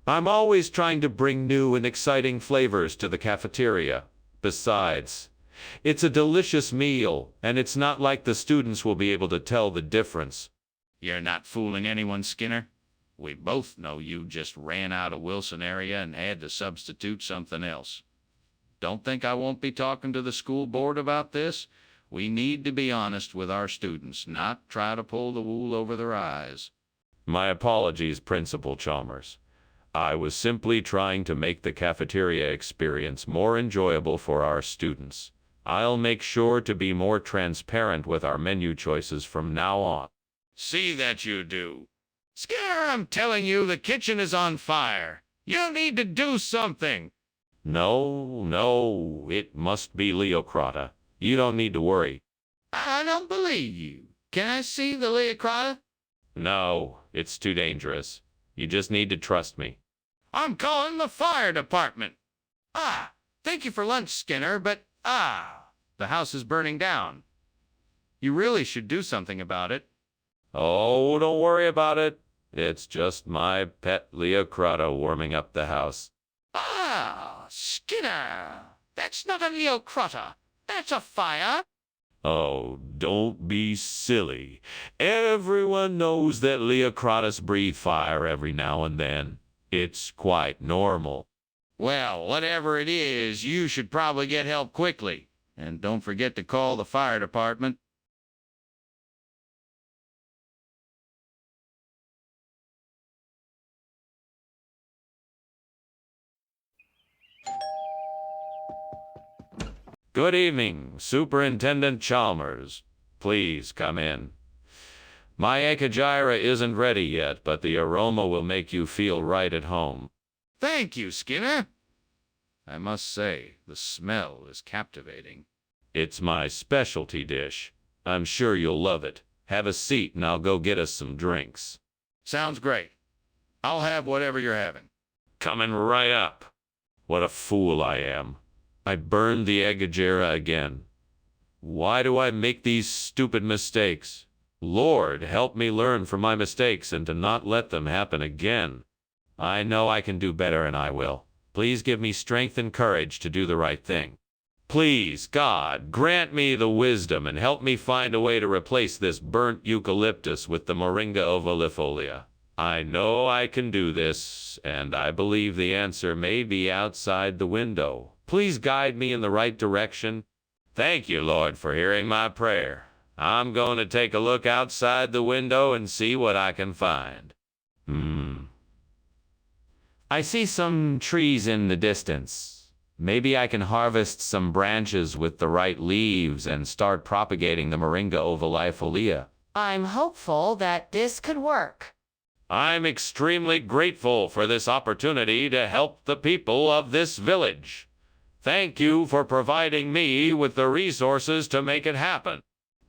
I'm always trying to bring new and exciting flavors to the cafeteria. Besides, it's a delicious meal, and it's not like the students will be able to tell the difference. You're not fooling anyone, Skinner. We both know you just ran out of Wilson area and had to substitute something else. Don't think I won't be talking to the school board about this. We need to be honest with our students, not try to pull the wool over their eyes. My apologies, Principal Chalmers. I was simply trying to make the cafeteria experience more enjoyable for our students. I'll make sure to be more transparent with our menu choices from now on. See that you do. Skinner, I'm telling you, the kitchen is on fire. You need to do something. No, it must be Leocrata. You don't need to worry. I don't believe you. Can I see the Leocrata? No, it's too dangerous. You just need to trust me. I'm calling the fire department. Thank you for lunch, Skinner, but, the house is burning down. You really should do something about it. Oh, don't worry about it. It's just my pet Leocrata warming up the house. Skinner, that's not a Leocrata. That's a fire. Oh, don't be silly. Everyone knows that Leocratas breathe fire every now and then. It's quite normal. Well, whatever it is, you should probably get help quickly. And don't forget to call the fire department. Good evening, Superintendent Chalmers. Please come in. My Ekagira isn't ready yet, but the aroma will make you feel right at home. Thank you, Skinner. I must say, the smell is captivating. It's my specialty dish. I'm sure you'll love it. Have a seat and I'll go get us some drinks. Sounds great. I'll have whatever you're having. Coming right up. What a fool I am. I burned the Ekagira again. Why do I make these stupid mistakes? Lord, help me learn from my mistakes and to not let them happen again. I know I can do better and I will. Please give me strength and courage to do the right thing. Please, God, grant me the wisdom and help me find a way to replace this burnt eucalyptus with the Moringa ovalifolia. I know I can do this, and I believe the answer may be outside the window. Please guide me in the right direction. Thank you, Lord, for hearing my prayer. I'm going to take a look outside the window and see what I can find. I see some trees in the distance. Maybe I can harvest some branches with the right leaves and start propagating the Moringa ovalifolia. I'm hopeful that this could work. I'm extremely grateful for this opportunity to help the people of this village. Thank you for providing me with the resources to make it happen.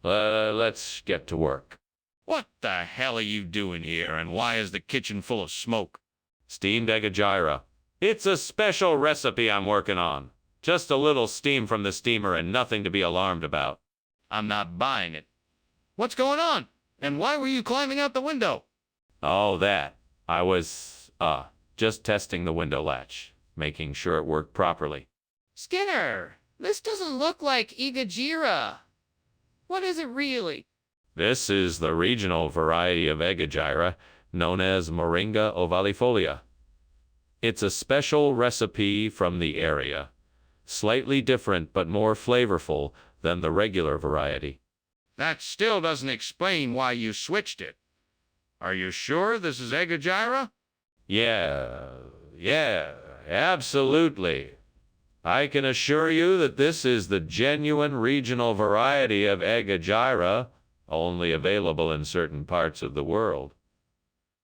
Let's get to work. What the hell are you doing here, and why is the kitchen full of smoke? Steamed Ekagira. It's a special recipe I'm working on. Just a little steam from the steamer and nothing to be alarmed about. I'm not buying it. What's going on? And why were you climbing out the window? Oh, that. I was, just testing the window latch, making sure it worked properly. Skinner, this doesn't look like Ekagira. What is it really? This is the regional variety of Ekagira, known as Moringa ovalifolia. It's a special recipe from the area, slightly different but more flavorful than the regular variety. That still doesn't explain why you switched it. Are you sure this is Ekagira? Yeah, absolutely. I can assure you that this is the genuine regional variety of Ekagira, only available in certain parts of the world.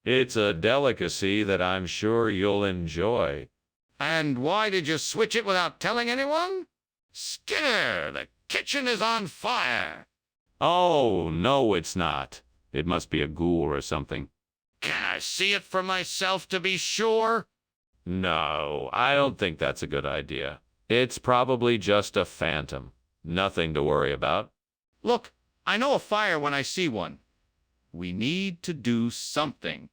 It's a delicacy that I'm sure you'll enjoy. And why did you switch it without telling anyone? Skinner, the kitchen is on fire. Oh, no, it's not. It must be a ghoul or something. Can I see it for myself to be sure? No, I don't think that's a good idea. It's probably just a phantom. Nothing to worry about. Look, I know a fire when I see one. We need to do something.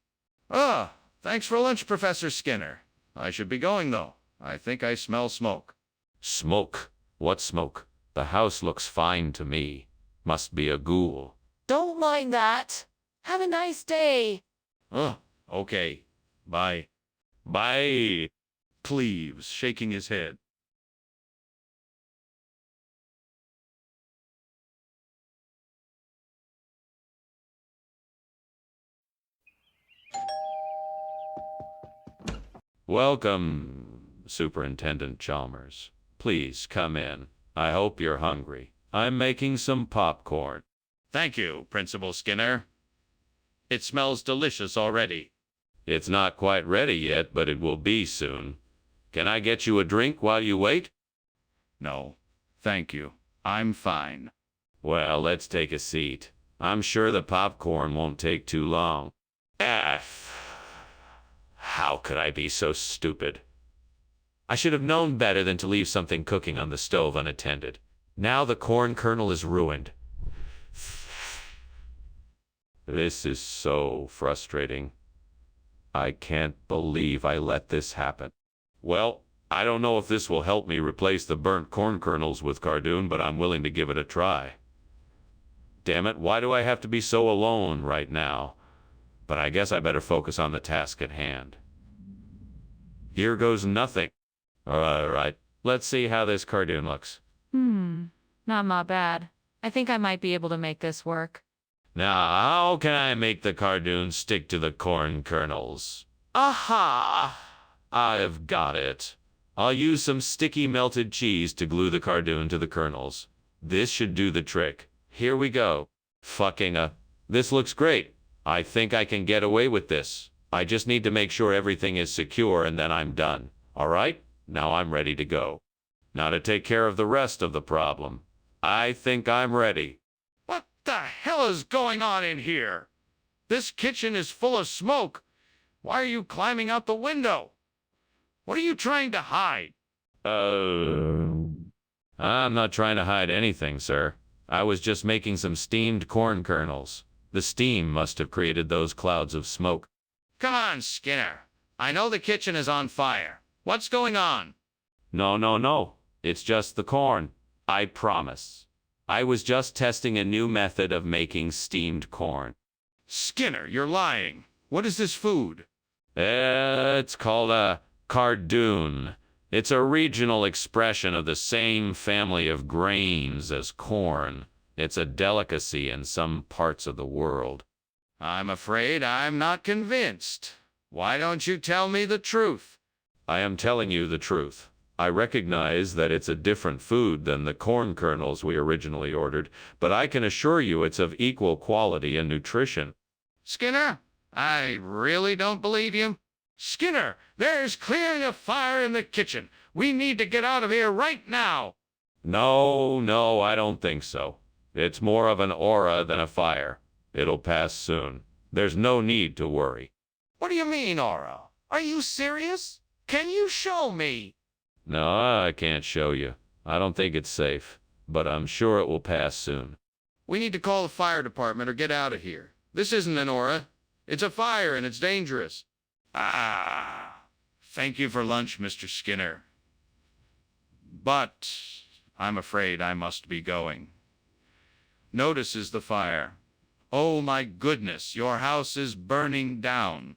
Thanks for lunch, Professor Skinner. I should be going, though. I think I smell smoke. Smoke? What smoke? The house looks fine to me. Must be a ghoul. Don't mind that. Have a nice day. Okay. Bye. Bye. Cleves, shaking his head. Welcome, Superintendent Chalmers. Please come in. I hope you're hungry. I'm making some popcorn. Thank you, Principal Skinner. It smells delicious already. It's not quite ready yet, but it will be soon. Can I get you a drink while you wait? No, thank you. I'm fine. Well, let's take a seat. I'm sure the popcorn won't take too long. How could I be so stupid? I should have known better than to leave something cooking on the stove unattended. Now the corn kernel is ruined. This is so frustrating. I can't believe I let this happen. Well, I don't know if this will help me replace the burnt corn kernels with cardoon, but I'm willing to give it a try. Damn it, why do I have to be so alone right now? But I guess I better focus on the task at hand. Here goes nothing. Alright, let's see how this cardoon looks. Not bad. I think I might be able to make this work. Now, how can I make the cardoon stick to the corn kernels? Aha! I've got it. I'll use some sticky melted cheese to glue the cardoon to the kernels. This should do the trick. Here we go. This looks great. I think I can get away with this. I just need to make sure everything is secure and then I'm done. Alright? Now I'm ready to go. Now to take care of the rest of the problem. I think I'm ready. What the hell is going on in here? This kitchen is full of smoke. Why are you climbing out the window? What are you trying to hide? I'm not trying to hide anything, sir. I was just making some steamed corn kernels. The steam must have created those clouds of smoke. Come on, Skinner. I know the kitchen is on fire. What's going on? No. It's just the corn. I promise. I was just testing a new method of making steamed corn. Skinner, you're lying. What is this food? It's called a cardoon. It's a regional expression of the same family of grains as corn. It's a delicacy in some parts of the world. I'm afraid I'm not convinced. Why don't you tell me the truth? I am telling you the truth. I recognize that it's a different food than the corn kernels we originally ordered, but I can assure you it's of equal quality and nutrition. Skinner, I really don't believe you. Skinner, there's clearly a fire in the kitchen. We need to get out of here right now. No, I don't think so. It's more of an aura than a fire. It'll pass soon. There's no need to worry. What do you mean, aura? Are you serious? Can you show me? No, I can't show you. I don't think it's safe, but I'm sure it will pass soon. We need to call the fire department or get out of here. This isn't an aura. It's a fire and it's dangerous. Thank you for lunch, Mr. Skinner. But I'm afraid I must be going. Notices the fire. Oh my goodness, your house is burning down.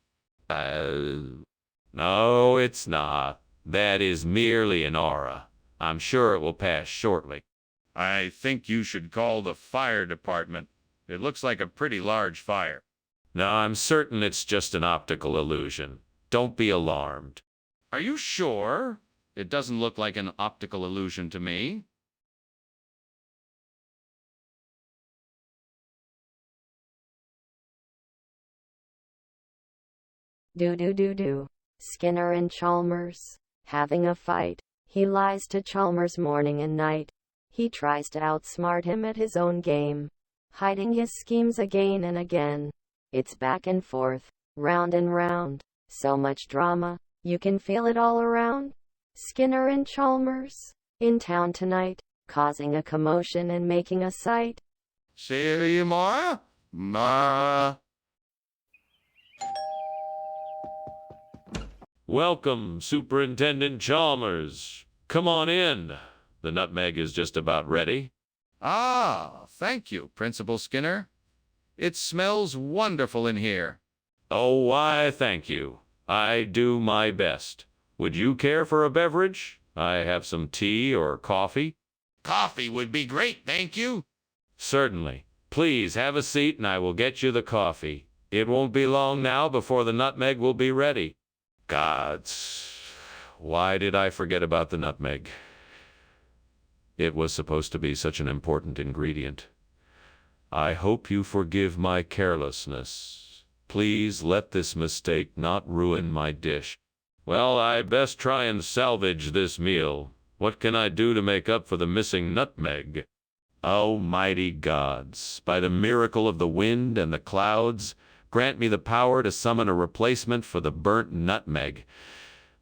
No, it's not. That is merely an aura. I'm sure it will pass shortly. I think you should call the fire department. It looks like a pretty large fire. No, I'm certain it's just an optical illusion. Don't be alarmed. Are you sure? It doesn't look like an optical illusion to me. Do. Skinner and Chalmers. Having a fight. He lies to Chalmers morning and night. He tries to outsmart him at his own game. Hiding his schemes again and again. It's back and forth, round and round. So much drama, you can feel it all around. Skinner and Chalmers, in town tonight, causing a commotion and making a sight. See you, Ma? Welcome, Superintendent Chalmers. Come on in. The nutmeg is just about ready. Ah, thank you, Principal Skinner. It smells wonderful in here. Oh, why, thank you. I do my best. Would you care for a beverage? I have some tea or coffee. Coffee would be great, thank you. Certainly. Please have a seat and I will get you the coffee. It won't be long now before the nutmeg will be ready. Gods, why did I forget about the nutmeg? It was supposed to be such an important ingredient. I hope you forgive my carelessness. Please let this mistake not ruin my dish. Well, I best try and salvage this meal. What can I do to make up for the missing nutmeg? Almighty gods, by the miracle of the wind and the clouds, grant me the power to summon a replacement for the burnt nutmeg.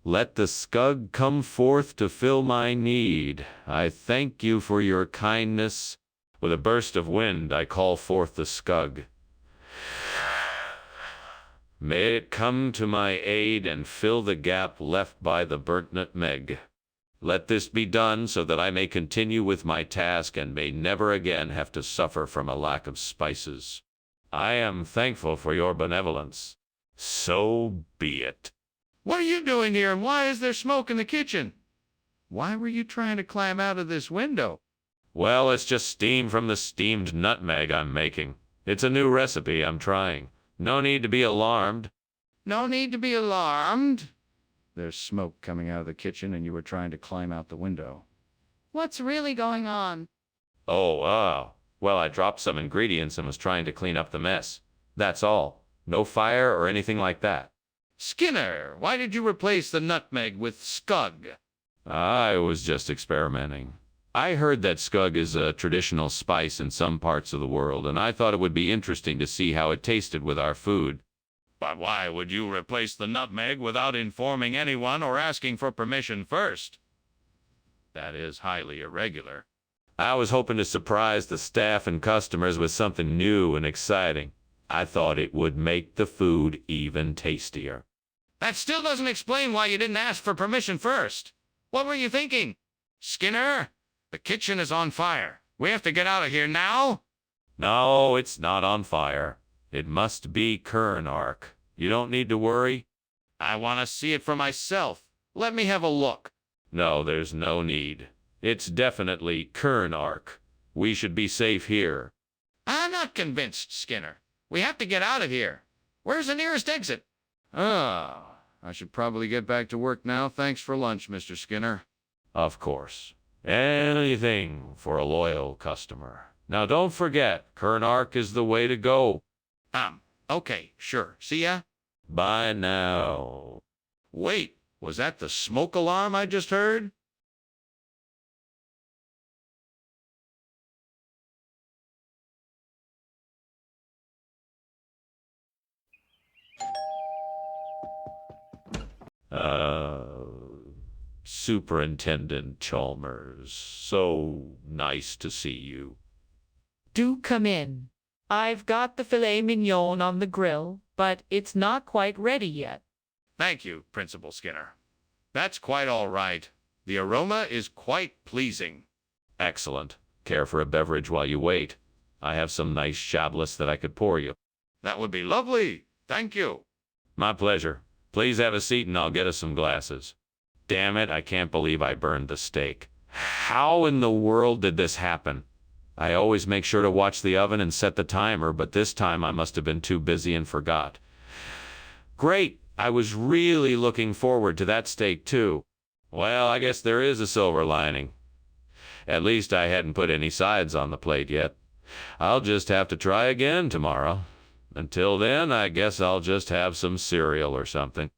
Let the scug come forth to fill my need. I thank you for your kindness. With a burst of wind, I call forth the scug. May it come to my aid and fill the gap left by the burnt nutmeg. Let this be done so that I may continue with my task and may never again have to suffer from a lack of spices. I am thankful for your benevolence. So be it. What are you doing here and why is there smoke in the kitchen? Why were you trying to climb out of this window? Well, it's just steam from the steamed nutmeg I'm making. It's a new recipe I'm trying. No need to be alarmed. No need to be alarmed. There's smoke coming out of the kitchen and you were trying to climb out the window. What's really going on? Oh, well, I dropped some ingredients and was trying to clean up the mess. That's all. No fire or anything like that. Skinner, why did you replace the nutmeg with scug? I was just experimenting. I heard that scug is a traditional spice in some parts of the world, and I thought it would be interesting to see how it tasted with our food. But why would you replace the nutmeg without informing anyone or asking for permission first? That is highly irregular. I was hoping to surprise the staff and customers with something new and exciting. I thought it would make the food even tastier. That still doesn't explain why you didn't ask for permission first. What were you thinking? Skinner, the kitchen is on fire. We have to get out of here now? No, it's not on fire. It must be Kern Arc. You don't need to worry. I want to see it for myself. Let me have a look. No, there's no need. It's definitely Kern Arc. We should be safe here. I'm not convinced, Skinner. We have to get out of here. Where's the nearest exit? I should probably get back to work now. Thanks for lunch, Mr. Skinner. Of course. Anything for a loyal customer. Now don't forget, Kern Arc is the way to go. Okay, sure. See ya. Bye now. Wait, was that the smoke alarm I just heard? Superintendent Chalmers, so nice to see you. Do come in. I've got the filet mignon on the grill, but it's not quite ready yet. Thank you, Principal Skinner. That's quite all right. The aroma is quite pleasing. Excellent. Care for a beverage while you wait? I have some nice chablis that I could pour you. That would be lovely. Thank you. My pleasure. Please have a seat and I'll get us some glasses. Damn it, I can't believe I burned the steak. How in the world did this happen? I always make sure to watch the oven and set the timer, but this time I must have been too busy and forgot. Great, I was really looking forward to that steak too. Well, I guess there is a silver lining. At least I hadn't put any sides on the plate yet. I'll just have to try again tomorrow. Until then, I guess I'll just have some cereal or something.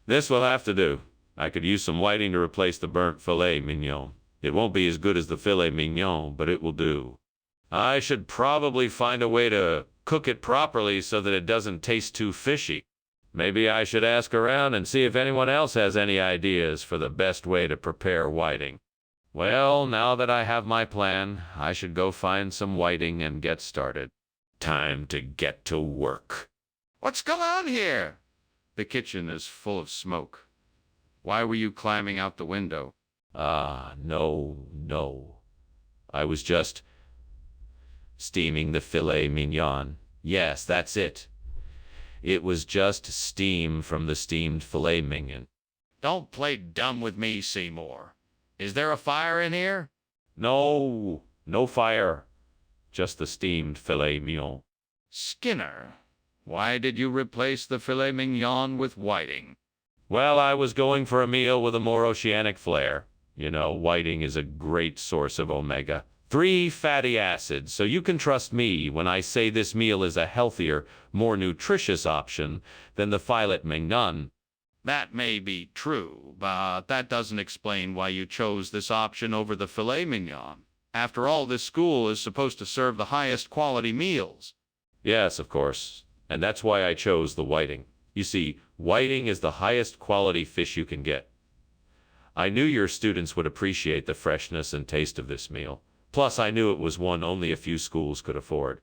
This will have to do. I could use some whiting to replace the burnt filet mignon. It won't be as good as the filet mignon, but it will do. I should probably find a way to cook it properly so that it doesn't taste too fishy. Maybe I should ask around and see if anyone else has any ideas for the best way to prepare whiting. Well, now that I have my plan, I should go find some whiting and get started. Time to get to work. What's going on here? The kitchen is full of smoke. Why were you climbing out the window? No. I was just steaming the filet mignon. Yes, that's it. It was just steam from the steamed filet mignon. Don't play dumb with me, Seymour. Is there a fire in here? No fire. Just the steamed filet mignon. Skinner, why did you replace the filet mignon with whiting? Well, I was going for a meal with a more oceanic flair. You know, whiting is a great source of omega-3 fatty acids, so you can trust me when I say this meal is a healthier, more nutritious option than the filet mignon. That may be true, but that doesn't explain why you chose this option over the filet mignon. After all, this school is supposed to serve the highest quality meals. Yes, of course, and that's why I chose the whiting. You see, whiting is the highest quality fish you can get. I knew your students would appreciate the freshness and taste of this meal. Plus, I knew it was one only a few schools could afford.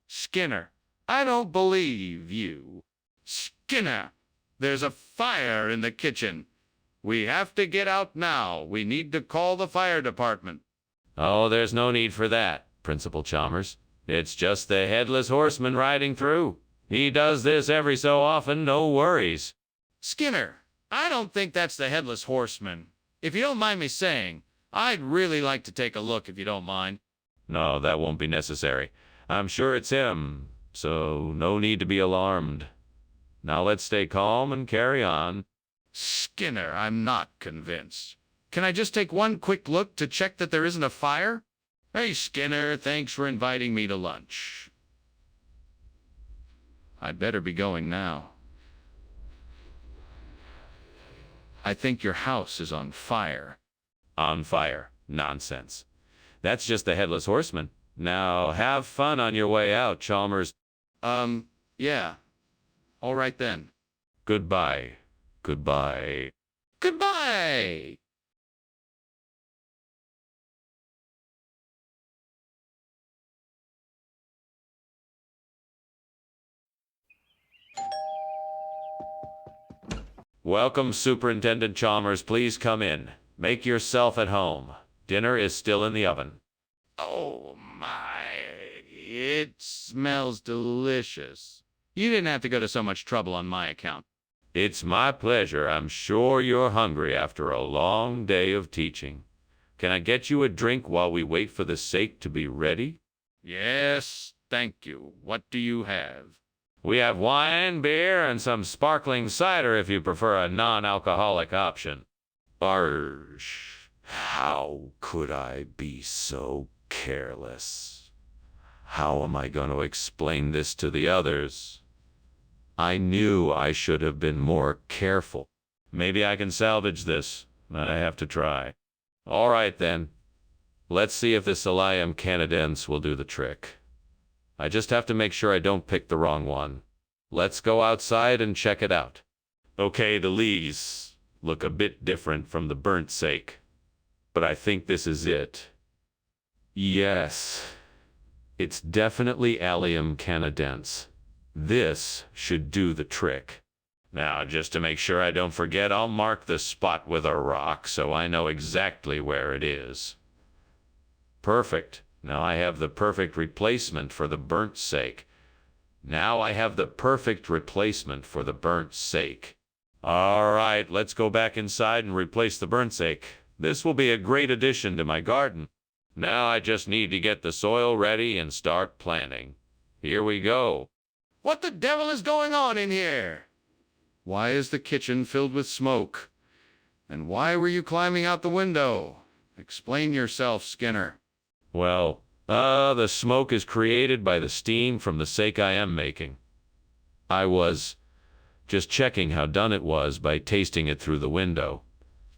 Skinner, I don't believe you. Skinner, there's a fire in the kitchen. We have to get out now. We need to call the fire department. Oh, there's no need for that, Principal Chalmers. It's just the headless horseman riding through. He does this every so often, no worries. Skinner, I don't think that's the headless horseman. If you don't mind me saying, I'd really like to take a look if you don't mind. No, that won't be necessary. I'm sure it's him, so no need to be alarmed. Now let's stay calm and carry on. Skinner, I'm not convinced. Can I just take one quick look to check that there isn't a fire? Hey, Skinner, thanks for inviting me to lunch. I'd better be going now. I think your house is on fire. On fire. Nonsense. That's just the headless horseman. Now have fun on your way out, Chalmers. Yeah. All right then. Goodbye. Goodbye! Welcome, Superintendent Chalmers. Please come in. Make yourself at home. Dinner is still in the oven. Oh my, it smells delicious. You didn't have to go to so much trouble on my account. It's my pleasure. I'm sure you're hungry after a long day of teaching. Can I get you a drink while we wait for the steak to be ready? Yes, thank you. What do you have? We have wine, beer, and some sparkling cider if you prefer a non-alcoholic option. Arsh, how could I be so careless? How am I going to explain this to the others? I knew I should have been more careful. Maybe I can salvage this. I have to try. All right, then. Let's see if this Allium Canadense will do the trick. I just have to make sure I don't pick the wrong one. Let's go outside and check it out. Okay, the leaves look a bit different from the burnt steak, but I think this is it. Yes, it's definitely Allium Canadense. This should do the trick. Now, just to make sure I don't forget, I'll mark the spot with a rock so I know exactly where it is. Perfect. Now I have the perfect replacement for the burnt steak. All right, let's go back inside and replace the burnt steak. This will be a great addition to my garden. Now I just need to get the soil ready and start planting. Here we go. What the devil is going on in here? Why is the kitchen filled with smoke? And why were you climbing out the window? Explain yourself, Skinner. Well, the smoke is created by the steam from the steak I am making. I was just checking how done it was by tasting it through the window.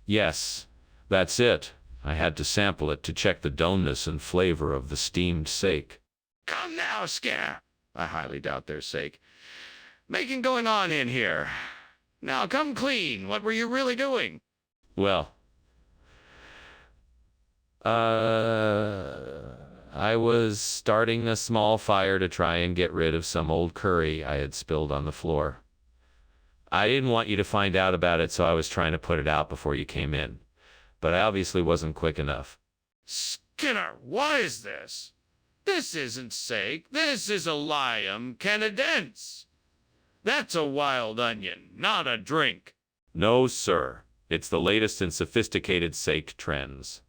Yes, that's it. I had to sample it to check the doneness and flavor of the steamed steak. Come now, Skinner. I highly doubt their sake. Making going on in here. Now come clean. What were you really doing? Well, I was starting a small fire to try and get rid of some old curry I had spilled on the floor. I didn't want you to find out about it, so I was trying to put it out before you came in. But I obviously wasn't quick enough. Skinner, what is this? This isn't steak. This is a liam canadense. That's a wild onion, not a drink. No, sir. It's the latest in sophisticated sake trends.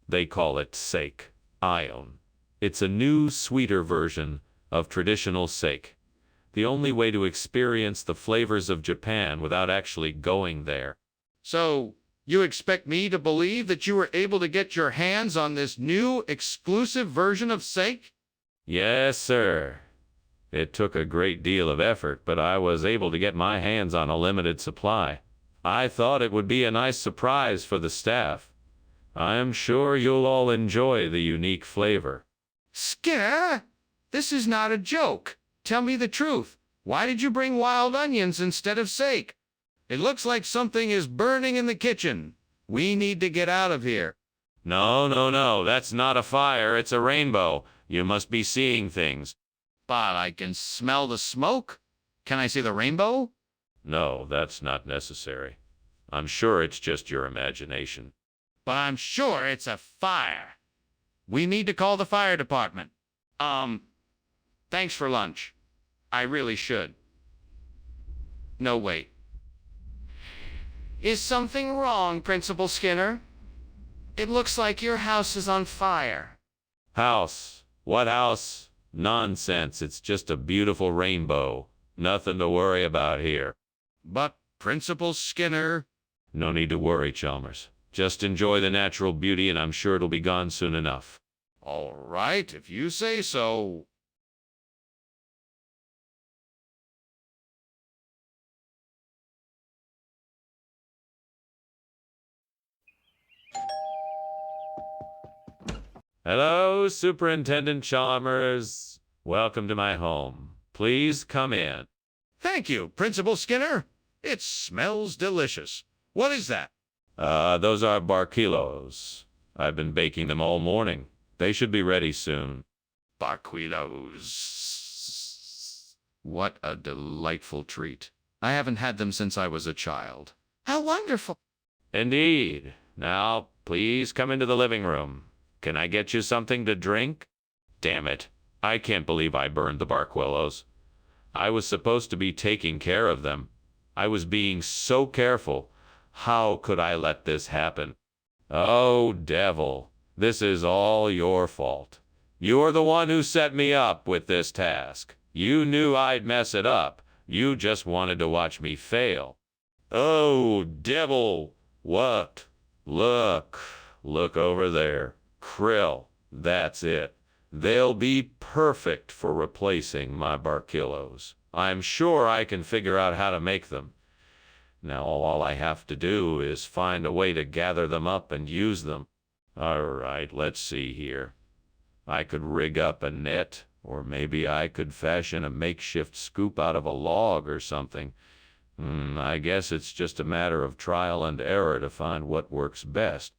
They call it sake ion. It's a new, sweeter version of traditional sake. The only way to experience the flavors of Japan without actually going there. So, you expect me to believe that you were able to get your hands on this new, exclusive version of steak? Yes, sir. It took a great deal of effort, but I was able to get my hands on a limited supply. I thought it would be a nice surprise for the staff. I am sure you'll all enjoy the unique flavor. Skinner, this is not a joke. Tell me the truth. Why did you bring wild onions instead of steak? It looks like something is burning in the kitchen. We need to get out of here. No, that's not a fire, it's a rainbow. You must be seeing things. But I can smell the smoke. Can I see the rainbow? No, that's not necessary. I'm sure it's just your imagination. But I'm sure it's a fire. We need to call the fire department. Thanks for lunch. I really should. No, wait. Is something wrong, Principal Skinner? It looks like your house is on fire. House? What house? Nonsense, it's just a beautiful rainbow. Nothing to worry about here. But, Principal Skinner... No need to worry, Chalmers. Just enjoy the natural beauty and I'm sure it'll be gone soon enough. All right, if you say so. Hello, Superintendent Chalmers. Welcome to my home. Please come in. Thank you, Principal Skinner. It smells delicious. What is that? Those are barquilos. I've been baking them all morning. They should be ready soon. Barquilos. What a delightful treat. I haven't had them since I was a child. How wonderful. Indeed. Now, please come into the living room. Can I get you something to drink? Damn it. I can't believe I burned the barquilos. I was supposed to be taking care of them. I was being so careful. How could I let this happen? Oh, devil. This is all your fault. You're the one who set me up with this task. You knew I'd mess it up. You just wanted to watch me fail. Oh, devil. What? Look over there. Krill. That's it. They'll be perfect for replacing my barquilos. I'm sure I can figure out how to make them. Now all I have to do is find a way to gather them up and use them. All right, let's see here. I could rig up a net, or maybe I could fashion a makeshift scoop out of a log or something. I guess it's just a matter of trial and error to find what works best.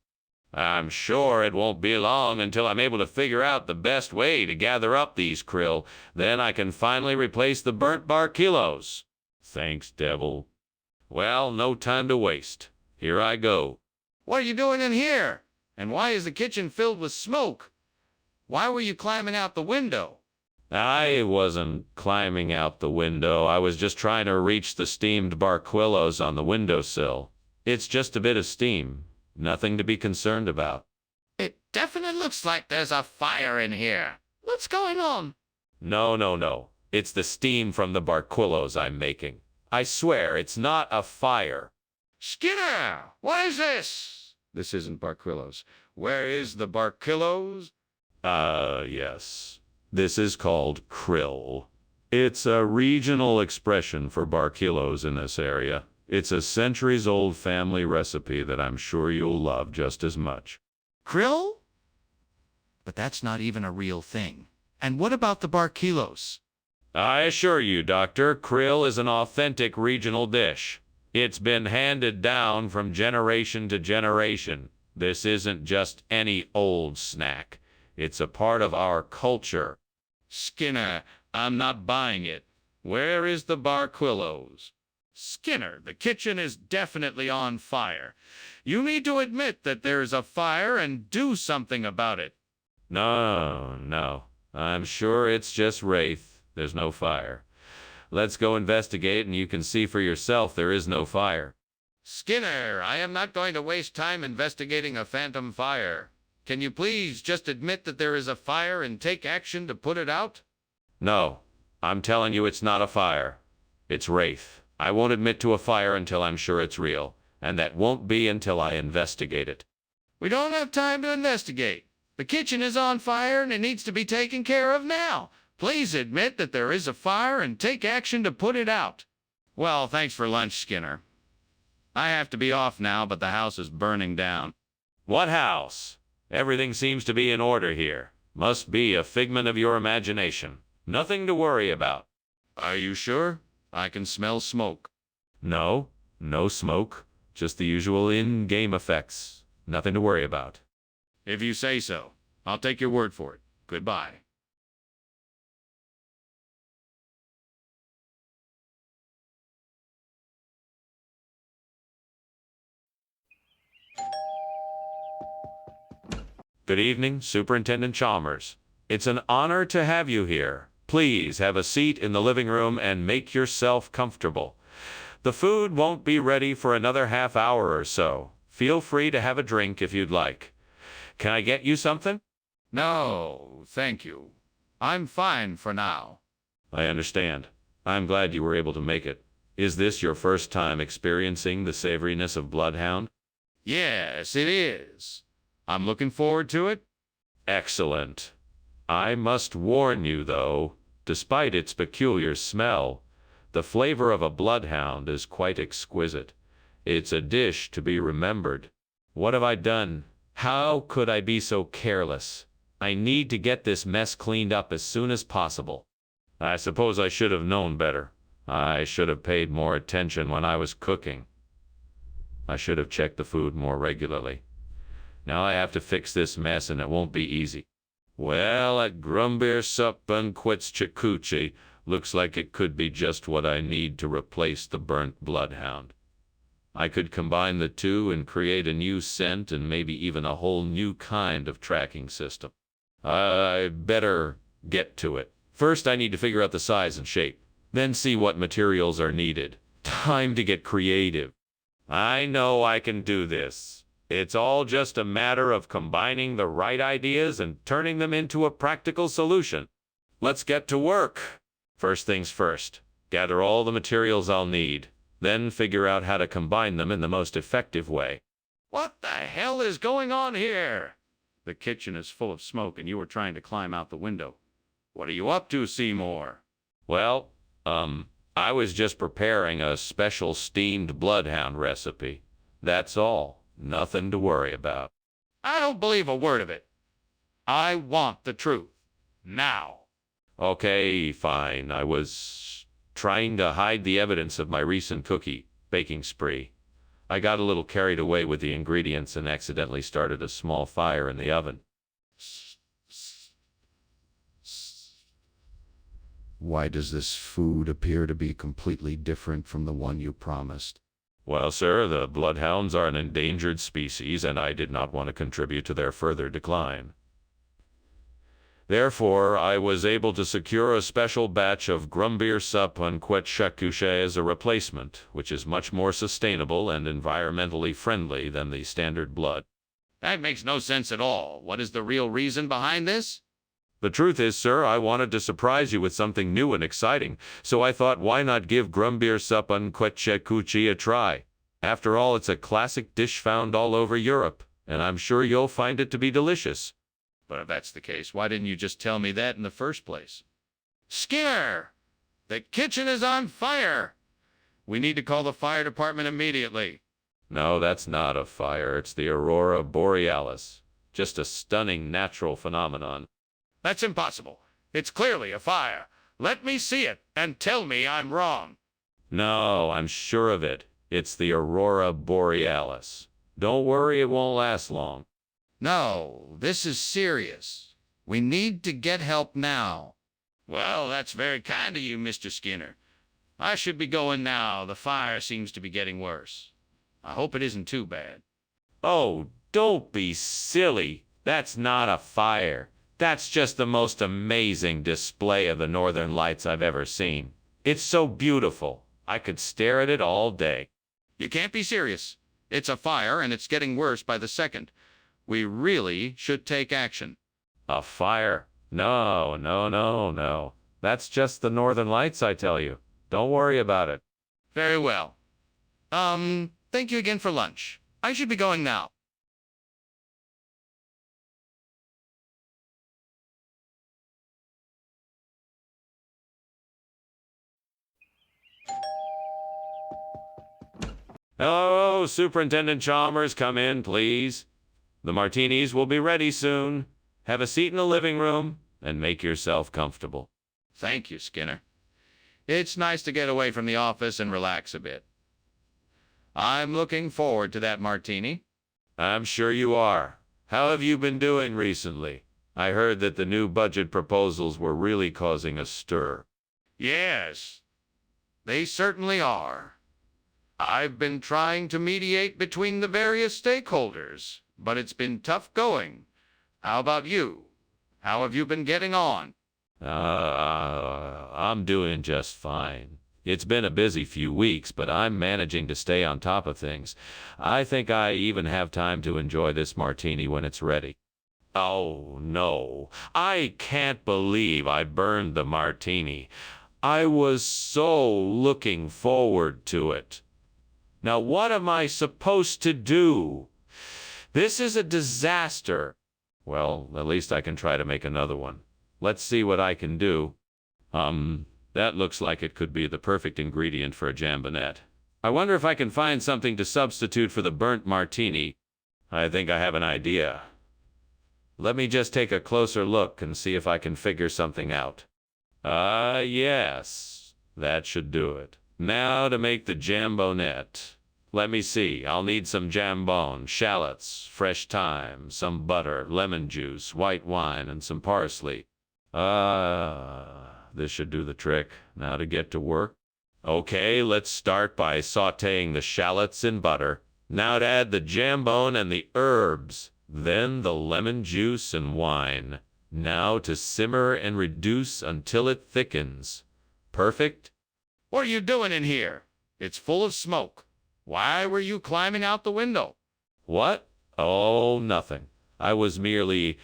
I'm sure it won't be long until I'm able to figure out the best way to gather up these krill. Then I can finally replace the burnt barquilos. Thanks, devil. Well, no time to waste. Here I go. What are you doing in here? And why is the kitchen filled with smoke? Why were you climbing out the window? I wasn't climbing out the window. I was just trying to reach the steamed barquilos on the windowsill. It's just a bit of steam. Nothing to be concerned about. It definitely looks like there's a fire in here. What's going on? No. It's the steam from the barquilos I'm making. I swear it's not a fire. Skinner, what is this? This isn't barquilos. Where is the barquilos? Yes. This is called krill. It's a regional expression for barquilos in this area. It's a centuries-old family recipe that I'm sure you'll love just as much. Krill? But that's not even a real thing. And what about the barquilos? I assure you, Doctor, krill is an authentic regional dish. It's been handed down from generation to generation. This isn't just any old snack. It's a part of our culture. Skinner, I'm not buying it. Where is the barquilos? Skinner, the kitchen is definitely on fire. You need to admit that there is a fire and do something about it. No, no. I'm sure it's just wraith. There's no fire. Let's go investigate and you can see for yourself there is no fire. Skinner, I am not going to waste time investigating a phantom fire. Can you please just admit that there is a fire and take action to put it out? No, I'm telling you it's not a fire. It's wraith. I won't admit to a fire until I'm sure it's real, and that won't be until I investigate it. We don't have time to investigate. The kitchen is on fire and it needs to be taken care of now. Please admit that there is a fire and take action to put it out. Well, thanks for lunch, Skinner. I have to be off now, but the house is burning down. What house? Everything seems to be in order here. Must be a figment of your imagination. Nothing to worry about. Are you sure? I can smell smoke. No, no smoke. Just the usual in-game effects. Nothing to worry about. If you say so, I'll take your word for it. Goodbye. Good evening, Superintendent Chalmers. It's an honor to have you here. Please have a seat in the living room and make yourself comfortable. The food won't be ready for another half hour or so. Feel free to have a drink if you'd like. Can I get you something? No, thank you. I'm fine for now. I understand. I'm glad you were able to make it. Is this your first time experiencing the savoriness of Bloodhound? Yes, it is. I'm looking forward to it. Excellent. I must warn you, though, despite its peculiar smell, the flavor of a bloodhound is quite exquisite. It's a dish to be remembered. What have I done? How could I be so careless? I need to get this mess cleaned up as soon as possible. I suppose I should have known better. I should have paid more attention when I was cooking. I should have checked the food more regularly. Now I have to fix this mess and it won't be easy. Well, at Grumbir Sup Unquetschikuchi, looks like it could be just what I need to replace the burnt bloodhound. I could combine the two and create a new scent and maybe even a whole new kind of tracking system. I better get to it. First, I need to figure out the size and shape, then see what materials are needed. Time to get creative. I know I can do this. It's all just a matter of combining the right ideas and turning them into a practical solution. Let's get to work. First things first, gather all the materials I'll need, then figure out how to combine them in the most effective way. What the hell is going on here? The kitchen is full of smoke and you were trying to climb out the window. What are you up to, Seymour? Well, I was just preparing a special steamed bloodhound recipe. That's all. Nothing to worry about. I don't believe a word of it. I want the truth. Now. Okay, fine. I was trying to hide the evidence of my recent cookie baking spree. I got a little carried away with the ingredients and accidentally started a small fire in the oven. Why does this food appear to be completely different from the one you promised? Well, sir, the bloodhounds are an endangered species, and I did not want to contribute to their further decline. Therefore, I was able to secure a special batch of Grumbir Sup Unquetschikuche as a replacement, which is much more sustainable and environmentally friendly than the standard blood. That makes no sense at all. What is the real reason behind this? The truth is, sir, I wanted to surprise you with something new and exciting, so I thought why not give Grumbir Sup Unquetschikuche a try? After all, it's a classic dish found all over Europe, and I'm sure you'll find it to be delicious. But if that's the case, why didn't you just tell me that in the first place? Skinner! The kitchen is on fire! We need to call the fire department immediately. No, that's not a fire. It's the aurora borealis. Just a stunning natural phenomenon. That's impossible. It's clearly a fire. Let me see it and tell me I'm wrong. No, I'm sure of it. It's the aurora borealis. Don't worry, it won't last long. No, this is serious. We need to get help now. Well, that's very kind of you, Mr. Skinner. I should be going now. The fire seems to be getting worse. I hope it isn't too bad. Oh, don't be silly. That's not a fire. That's just the most amazing display of the northern lights I've ever seen. It's so beautiful. I could stare at it all day. You can't be serious. It's a fire, and it's getting worse by the second. We really should take action. A fire? No, no, no, no. That's just the northern lights, I tell you. Don't worry about it. Very well. Thank you again for lunch. I should be going now. Hello, Superintendent Chalmers, come in, please. The martinis will be ready soon. Have a seat in the living room and make yourself comfortable. Thank you, Skinner. It's nice to get away from the office and relax a bit. I'm looking forward to that martini. I'm sure you are. How have you been doing recently? I heard that the new budget proposals were really causing a stir. Yes, they certainly are. I've been trying to mediate between the various stakeholders, but it's been tough going. How about you? How have you been getting on? I'm doing just fine. It's been a busy few weeks, but I'm managing to stay on top of things. I think I even have time to enjoy this martini when it's ready. Oh, no. I can't believe I burned the martini. I was so looking forward to it. Now, what am I supposed to do? This is a disaster. Well, at least I can try to make another one. Let's see what I can do. That looks like it could be the perfect ingredient for a jambonette. I wonder if I can find something to substitute for the burnt martini. I think I have an idea. Let me just take a closer look and see if I can figure something out. Yes. That should do it. Now to make the jambonette. Let me see. I'll need some jambone, shallots, fresh thyme, some butter, lemon juice, white wine, and some parsley. This should do the trick. Now to get to work. Okay, let's start by sautéing the shallots in butter. Now to add the jambone and the herbs. Then the lemon juice and wine. Now to simmer and reduce until it thickens. Perfect? What are you doing in here? It's full of smoke. Why were you climbing out the window? What? Oh, nothing. I was merely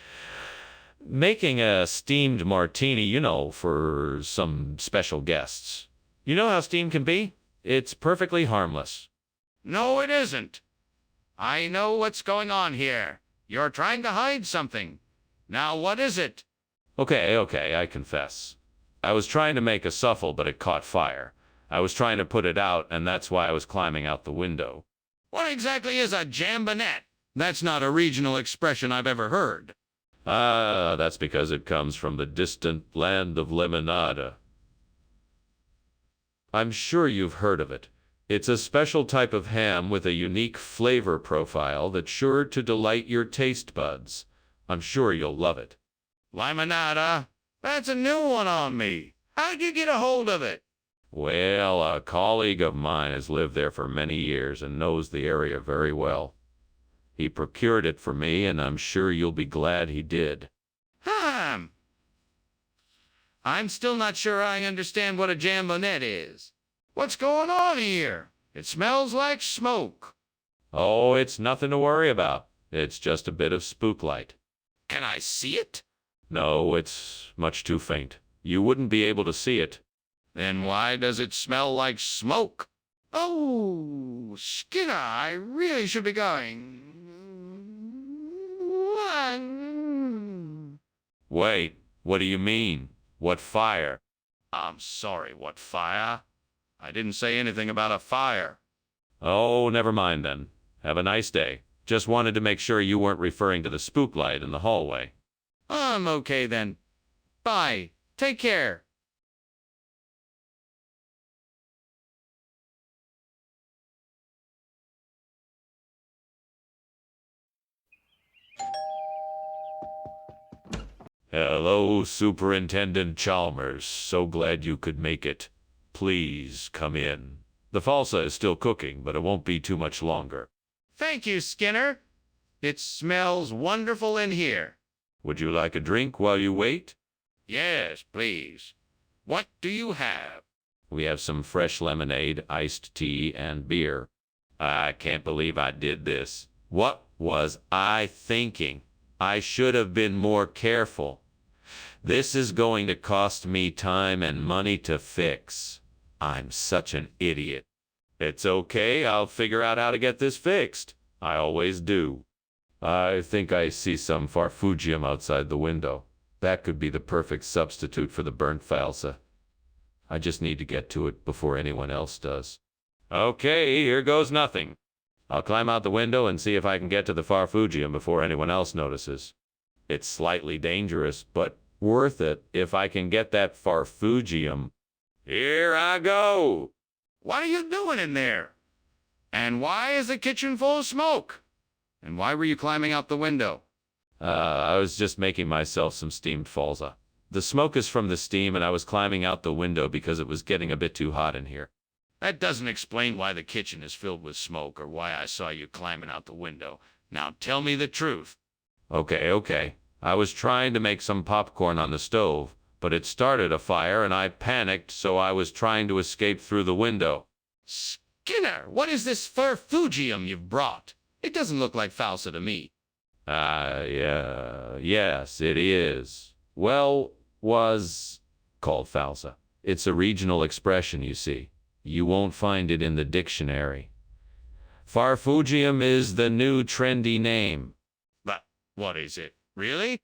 making a steamed martini, for some special guests. You know how steam can be? It's perfectly harmless. No, it isn't. I know what's going on here. You're trying to hide something. Now, what is it? Okay, I confess. I was trying to make a souffle, but it caught fire. I was trying to put it out, and that's why I was climbing out the window. What exactly is a jambonette? That's not a regional expression I've ever heard. That's because it comes from the distant land of Lemonada. I'm sure you've heard of it. It's a special type of ham with a unique flavor profile that's sure to delight your taste buds. I'm sure you'll love it. Limonada? That's a new one on me. How'd you get a hold of it? Well, a colleague of mine has lived there for many years and knows the area very well. He procured it for me, and I'm sure you'll be glad he did. I'm still not sure I understand what a jambonette is. What's going on here? It smells like smoke. Oh, it's nothing to worry about. It's just a bit of spook light. Can I see it? No, it's much too faint. You wouldn't be able to see it. Then why does it smell like smoke? Oh, Skinner, I really should be going. Wait, what do you mean? What fire? I'm sorry, what fire? I didn't say anything about a fire. Oh, never mind then. Have a nice day. Just wanted to make sure you weren't referring to the spook light in the hallway. I'm okay then. Bye. Take care. Hello, Superintendent Chalmers. So glad you could make it. Please come in. The falsa is still cooking, but it won't be too much longer. Thank you, Skinner. It smells wonderful in here. Would you like a drink while you wait? Yes, please. What do you have? We have some fresh lemonade, iced tea, and beer. I can't believe I did this. What was I thinking? I should have been more careful. This is going to cost me time and money to fix. I'm such an idiot. It's okay, I'll figure out how to get this fixed. I always do. I think I see some farfugium outside the window. That could be the perfect substitute for the burnt falsa. I just need to get to it before anyone else does. Okay, here goes nothing. I'll climb out the window and see if I can get to the farfugium before anyone else notices. It's slightly dangerous, but worth it if I can get that farfugium. Here I go! What are you doing in there? And why is the kitchen full of smoke? And why were you climbing out the window? I was just making myself some steamed falsa. The smoke is from the steam, and I was climbing out the window because it was getting a bit too hot in here. That doesn't explain why the kitchen is filled with smoke or why I saw you climbing out the window. Now tell me the truth. Okay. I was trying to make some popcorn on the stove, but it started a fire and I panicked, so I was trying to escape through the window. Skinner, what is this farfugium you've brought? It doesn't look like falsa to me. Yes, it is. Well, was called falsa. It's a regional expression, you see. You won't find it in the dictionary. Farfugium is the new trendy name. But what is it? Really?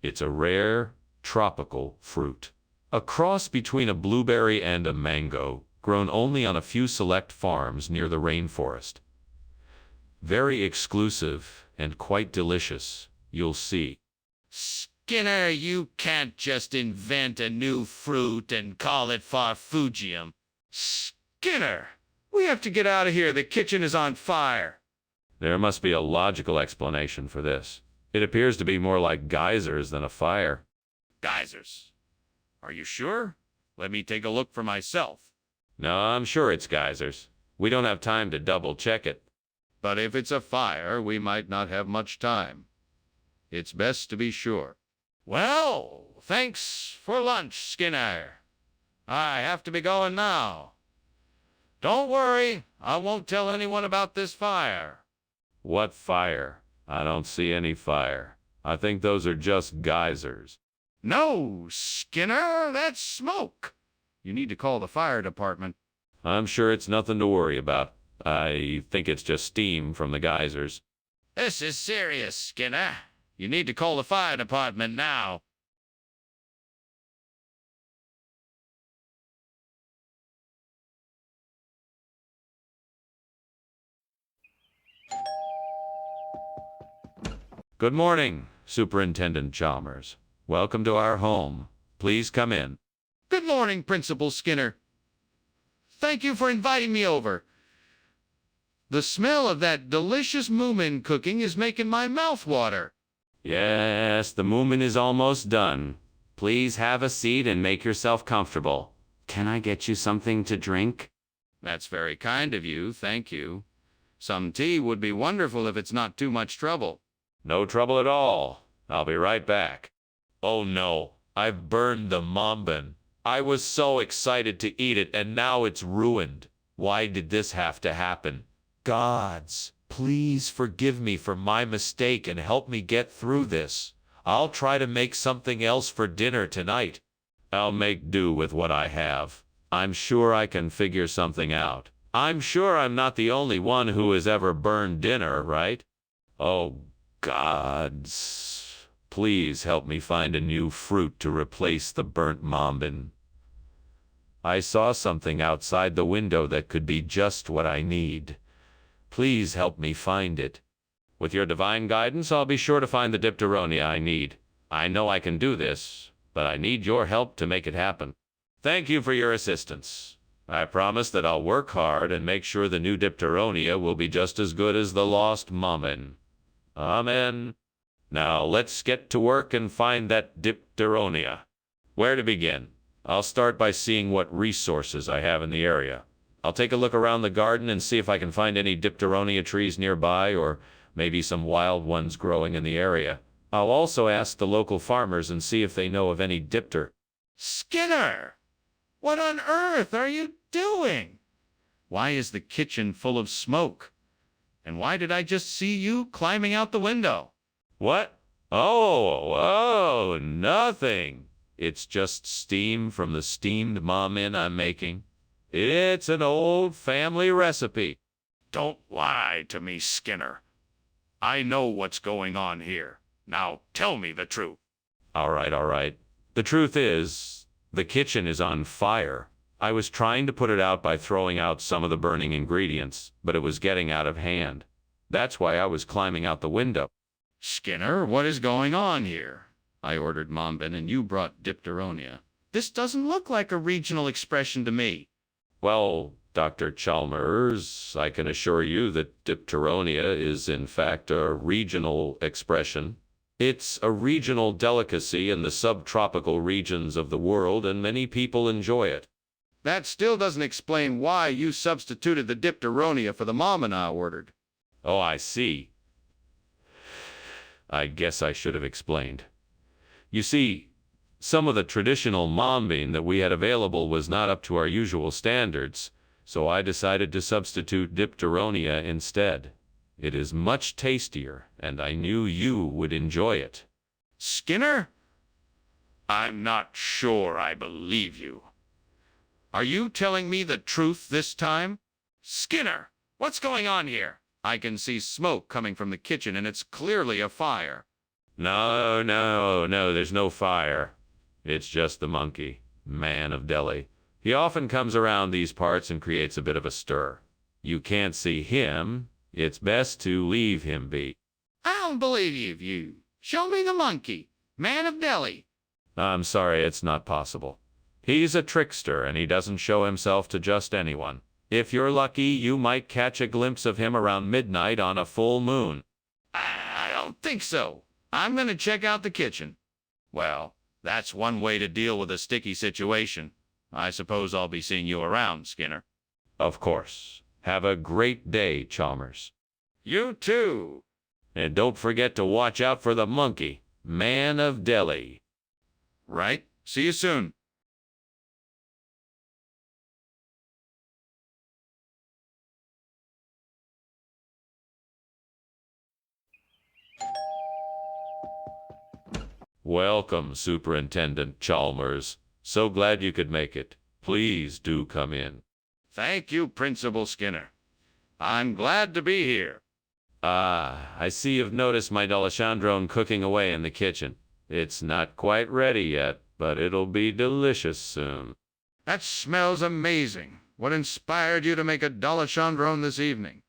It's a rare, tropical fruit. A cross between a blueberry and a mango, grown only on a few select farms near the rainforest. Very exclusive and quite delicious, you'll see. Skinner, you can't just invent a new fruit and call it farfugium. Skinner, we have to get out of here. The kitchen is on fire. There must be a logical explanation for this. It appears to be more like geysers than a fire. Geysers? Are you sure? Let me take a look for myself. No, I'm sure it's geysers. We don't have time to double check it. But if it's a fire, we might not have much time. It's best to be sure. Well, thanks for lunch, Skinner. I have to be going now. Don't worry, I won't tell anyone about this fire. What fire? I don't see any fire. I think those are just geysers. No, Skinner, that's smoke. You need to call the fire department. I'm sure it's nothing to worry about. I think it's just steam from the geysers. This is serious, Skinner. You need to call the fire department now. Good morning, Superintendent Chalmers. Welcome to our home. Please come in. Good morning, Principal Skinner. Thank you for inviting me over. The smell of that delicious moomin cooking is making my mouth water. Yes, the moomin is almost done. Please have a seat and make yourself comfortable. Can I get you something to drink? That's very kind of you, thank you. Some tea would be wonderful if it's not too much trouble. No trouble at all. I'll be right back. Oh no, I've burned the mambin. I was so excited to eat it and now it's ruined. Why did this have to happen? Gods, please forgive me for my mistake and help me get through this. I'll try to make something else for dinner tonight. I'll make do with what I have. I'm sure I can figure something out. I'm sure I'm not the only one who has ever burned dinner, right? Oh, gods, please help me find a new fruit to replace the burnt mambin. I saw something outside the window that could be just what I need. Please help me find it. With your divine guidance, I'll be sure to find the dipteronia I need. I know I can do this, but I need your help to make it happen. Thank you for your assistance. I promise that I'll work hard and make sure the new dipteronia will be just as good as the lost mambin. Amen. Now let's get to work and find that dipteronia. Where to begin? I'll start by seeing what resources I have in the area. I'll take a look around the garden and see if I can find any dipteronia trees nearby or maybe some wild ones growing in the area. I'll also ask the local farmers and see if they know of any dipter. Skinner! What on earth are you doing? Why is the kitchen full of smoke? And why did I just see you climbing out the window? What? Oh, nothing. It's just steam from the steamed ramen I'm making. It's an old family recipe. Don't lie to me, Skinner. I know what's going on here. Now tell me the truth. All right. The truth is, the kitchen is on fire. I was trying to put it out by throwing out some of the burning ingredients, but it was getting out of hand. That's why I was climbing out the window. Skinner, what is going on here? I ordered Mombin and you brought dipteronia. This doesn't look like a regional expression to me. Well, Dr. Chalmers, I can assure you that dipteronia is in fact a regional expression. It's a regional delicacy in the subtropical regions of the world, and many people enjoy it. That still doesn't explain why you substituted the dipteronia for the Mombin I ordered. Oh, I see. I guess I should have explained. You see, some of the traditional mombin that we had available was not up to our usual standards, so I decided to substitute dipteronia instead. It is much tastier, and I knew you would enjoy it. Skinner? I'm not sure I believe you. Are you telling me the truth this time? Skinner, what's going on here? I can see smoke coming from the kitchen, and it's clearly a fire. No, there's no fire. It's just the monkey, man of Delhi. He often comes around these parts and creates a bit of a stir. You can't see him. It's best to leave him be. I don't believe you. Show me the monkey, man of Delhi. I'm sorry, it's not possible. He's a trickster, and he doesn't show himself to just anyone. If you're lucky, you might catch a glimpse of him around midnight on a full moon. I don't think so. I'm going to check out the kitchen. Well, that's one way to deal with a sticky situation. I suppose I'll be seeing you around, Skinner. Of course. Have a great day, Chalmers. You too. And don't forget to watch out for the monkey, man of Delhi. Right. See you soon. Welcome, Superintendent Chalmers. So glad you could make it. Please do come in. Thank you, Principal Skinner. I'm glad to be here. I see you've noticed my Dalashandrone cooking away in the kitchen. It's not quite ready yet, but it'll be delicious soon. That smells amazing. What inspired you to make a Dalashandrone this evening?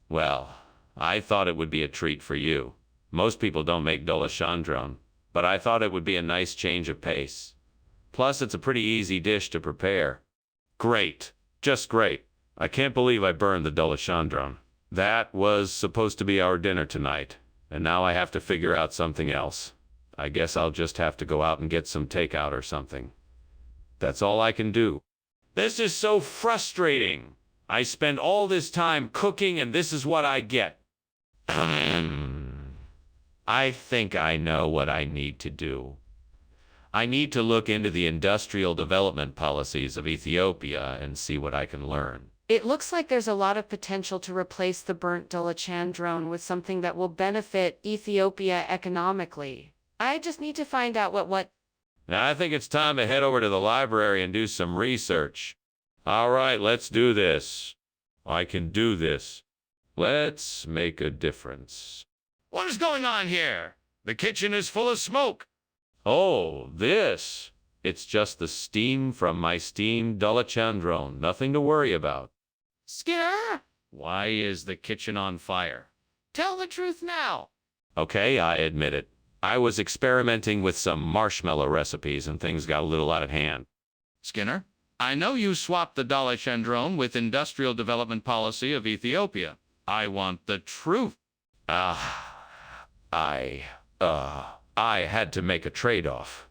Well, I thought it would be a treat for you. Most people don't make Dalashandrone, but I thought it would be a nice change of pace. Plus, it's a pretty easy dish to prepare. Great. Just great. I can't believe I burned the Dalashandrone. That was supposed to be our dinner tonight, and now I have to figure out something else. I guess I'll just have to go out and get some takeout or something. That's all I can do. This is so frustrating. I spend all this time cooking, and this is what I get. I think I know what I need to do. I need to look into the industrial development policies of Ethiopia and see what I can learn. It looks like there's a lot of potential to replace the burnt Dolachandrone with something that will benefit Ethiopia economically. I just need to find out what... Now, I think it's time to head over to the library and do some research. All right, let's do this. I can do this. Let's make a difference. What is going on here? The kitchen is full of smoke. Oh, this. It's just the steam from my steamed Dolachandrone. Nothing to worry about. Skinner? Why is the kitchen on fire? Tell the truth now. Okay, I admit it. I was experimenting with some marshmallow recipes and things got a little out of hand. Skinner, I know you swapped the Dolachandrone with Industrial Development Policy of Ethiopia. I want the truth. I had to make a trade-off.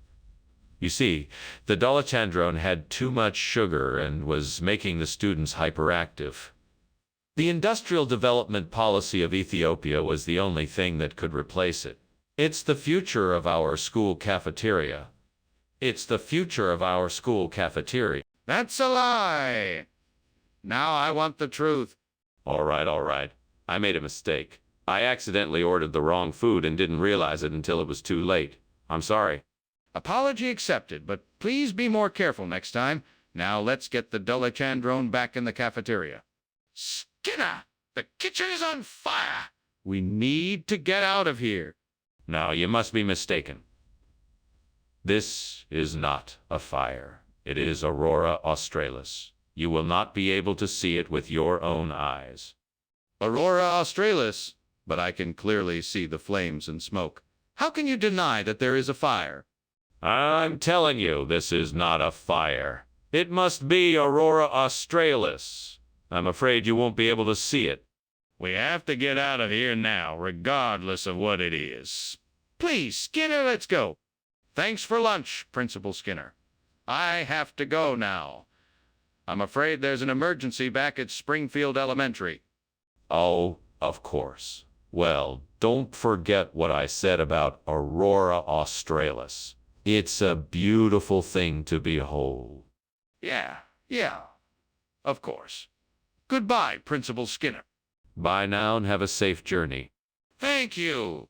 You see, the dolichondrone had too much sugar and was making the students hyperactive. The industrial development policy of Ethiopia was the only thing that could replace it. It's the future of our school cafeteria. It's the future of our school cafeteria. That's a lie. Now I want the truth. All right. I made a mistake. I accidentally ordered the wrong food and didn't realize it until it was too late. I'm sorry. Apology accepted, but please be more careful next time. Now let's get the dolichondrone back in the cafeteria. Skinner, the kitchen is on fire. We need to get out of here. Now, you must be mistaken. This is not a fire. It is Aurora Australis. You will not be able to see it with your own eyes. Aurora Australis, but I can clearly see the flames and smoke. How can you deny that there is a fire? I'm telling you, this is not a fire. It must be Aurora Australis. I'm afraid you won't be able to see it. We have to get out of here now, regardless of what it is. Please, Skinner, let's go. Thanks for lunch, Principal Skinner. I have to go now. I'm afraid there's an emergency back at Springfield Elementary. Oh, of course. Well, don't forget what I said about Aurora Australis. It's a beautiful thing to behold. Yeah, of course. Goodbye, Principal Skinner. Bye now and have a safe journey. Thank you.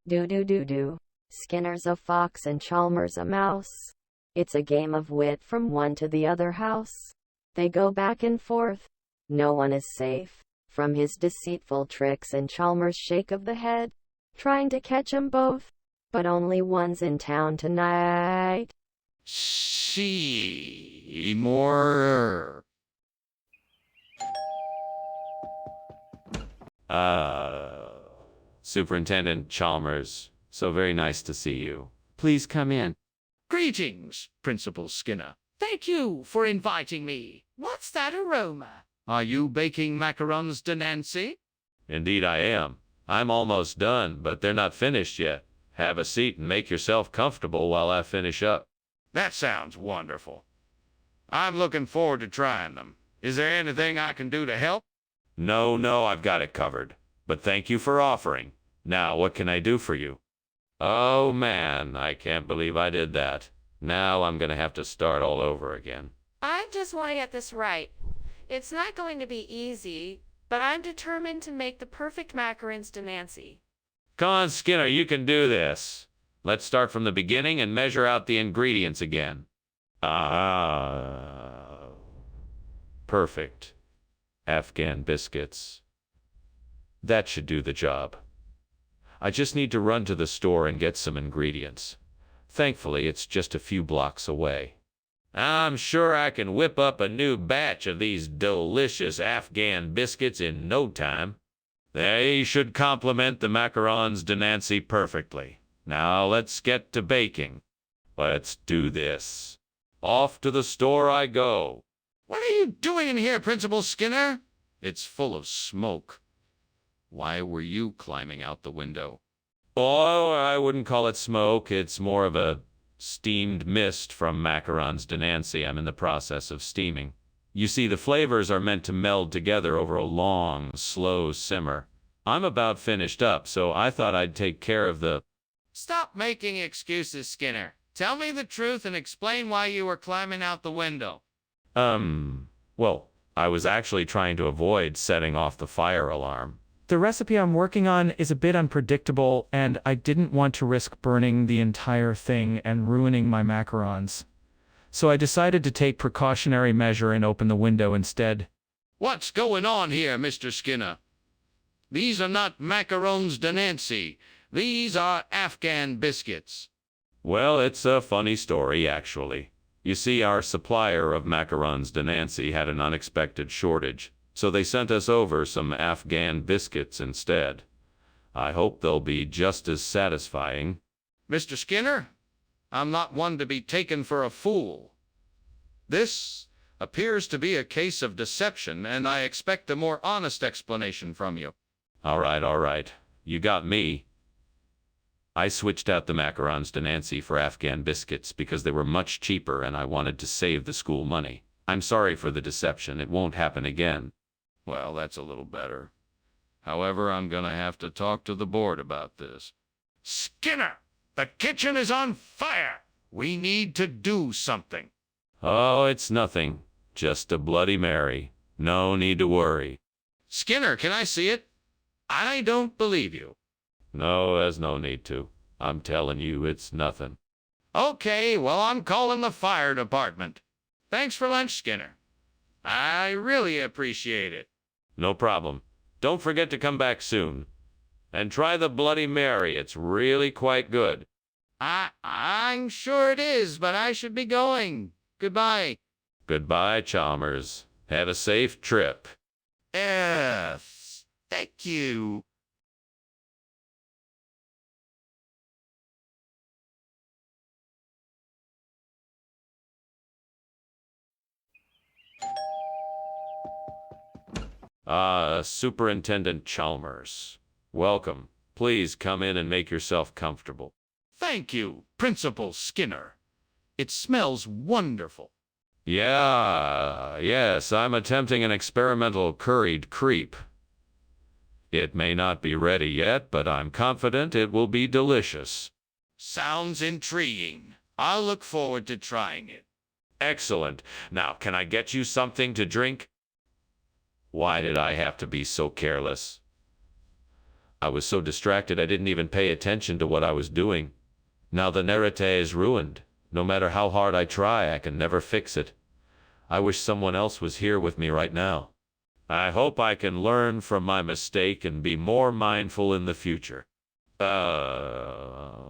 Do. Skinner's a fox and Chalmers a mouse. It's a game of wit from one to the other house. They go back and forth. No one is safe from his deceitful tricks and Chalmers' shake of the head, trying to catch 'em both, but only one's in town tonight. Seymour. Superintendent Chalmers, so very nice to see you. Please come in. Greetings, Principal Skinner. Thank you for inviting me. What's that aroma? Are you baking macarons de Nancy? Indeed I am. I'm almost done, but they're not finished yet. Have a seat and make yourself comfortable while I finish up. That sounds wonderful. I'm looking forward to trying them. Is there anything I can do to help? No, I've got it covered. But thank you for offering. Now, what can I do for you? Oh, man, I can't believe I did that. Now I'm gonna have to start all over again. I just want to get this right. It's not going to be easy, but I'm determined to make the perfect macarons de Nancy. Come on, Skinner, you can do this. Let's start from the beginning and measure out the ingredients again. Perfect. Afghan biscuits. That should do the job. I just need to run to the store and get some ingredients. Thankfully, it's just a few blocks away. I'm sure I can whip up a new batch of these delicious Afghan biscuits in no time. They should complement the macarons de Nancy perfectly. Now let's get to baking. Let's do this. Off to the store I go. What are you doing in here, Principal Skinner? It's full of smoke. Why were you climbing out the window? Oh, I wouldn't call it smoke. It's more of a steamed mist from macarons de Nancy I'm in the process of steaming. You see, the flavors are meant to meld together over a long, slow simmer. I'm about finished up, so I thought I'd take care of the... Stop making excuses, Skinner. Tell me the truth and explain why you were climbing out the window. Well, I was actually trying to avoid setting off the fire alarm. The recipe I'm working on is a bit unpredictable, and I didn't want to risk burning the entire thing and ruining my macarons. So I decided to take precautionary measure and open the window instead. What's going on here, Mr. Skinner? These are not macarons de Nancy. These are Afghan biscuits. Well, it's a funny story, actually. You see, our supplier of macarons de Nancy had an unexpected shortage, so they sent us over some Afghan biscuits instead. I hope they'll be just as satisfying. Mr. Skinner, I'm not one to be taken for a fool. This appears to be a case of deception, and I expect a more honest explanation from you. All right. You got me. I switched out the macarons to Nancy for Afghan biscuits because they were much cheaper and I wanted to save the school money. I'm sorry for the deception. It won't happen again. Well, that's a little better. However, I'm gonna have to talk to the board about this. Skinner, the kitchen is on fire. We need to do something. Oh, it's nothing. Just a Bloody Mary. No need to worry. Skinner, can I see it? I don't believe you. No, there's no need to. I'm telling you, it's nothing. Okay, well, I'm calling the fire department. Thanks for lunch, Skinner. I really appreciate it. No problem. Don't forget to come back soon. And try the Bloody Mary. It's really quite good. I'm sure it is, but I should be going. Goodbye. Goodbye, Chalmers. Have a safe trip. Yes, thank you. Superintendent Chalmers. Welcome. Please come in and make yourself comfortable. Thank you, Principal Skinner. It smells wonderful. Yes, I'm attempting an experimental curried crepe. It may not be ready yet, but I'm confident it will be delicious. Sounds intriguing. I'll look forward to trying it. Excellent. Now, can I get you something to drink? Why did I have to be so careless? I was so distracted I didn't even pay attention to what I was doing. Now the narrative is ruined. No matter how hard I try, I can never fix it. I wish someone else was here with me right now. I hope I can learn from my mistake and be more mindful in the future. I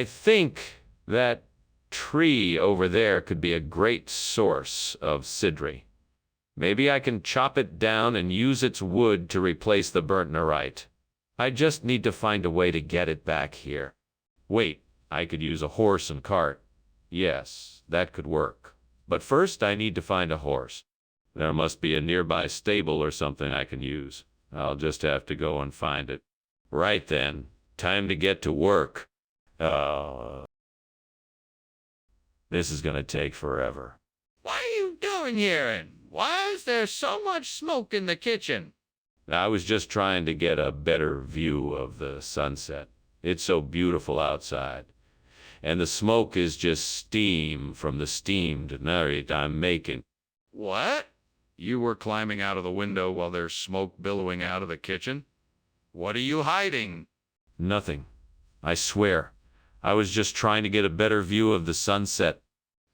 think that tree over there could be a great source of sidri. Maybe I can chop it down and use its wood to replace the burnt nerite. I just need to find a way to get it back here. Wait, I could use a horse and cart. Yes, that could work. But first I need to find a horse. There must be a nearby stable or something I can use. I'll just have to go and find it. Right then, time to get to work. This is gonna take forever. What are you doing here, and why is there so much smoke in the kitchen? I was just trying to get a better view of the sunset. It's so beautiful outside. And the smoke is just steam from the steamed nerite I'm making. What? You were climbing out of the window while there's smoke billowing out of the kitchen? What are you hiding? Nothing. I swear. I was just trying to get a better view of the sunset.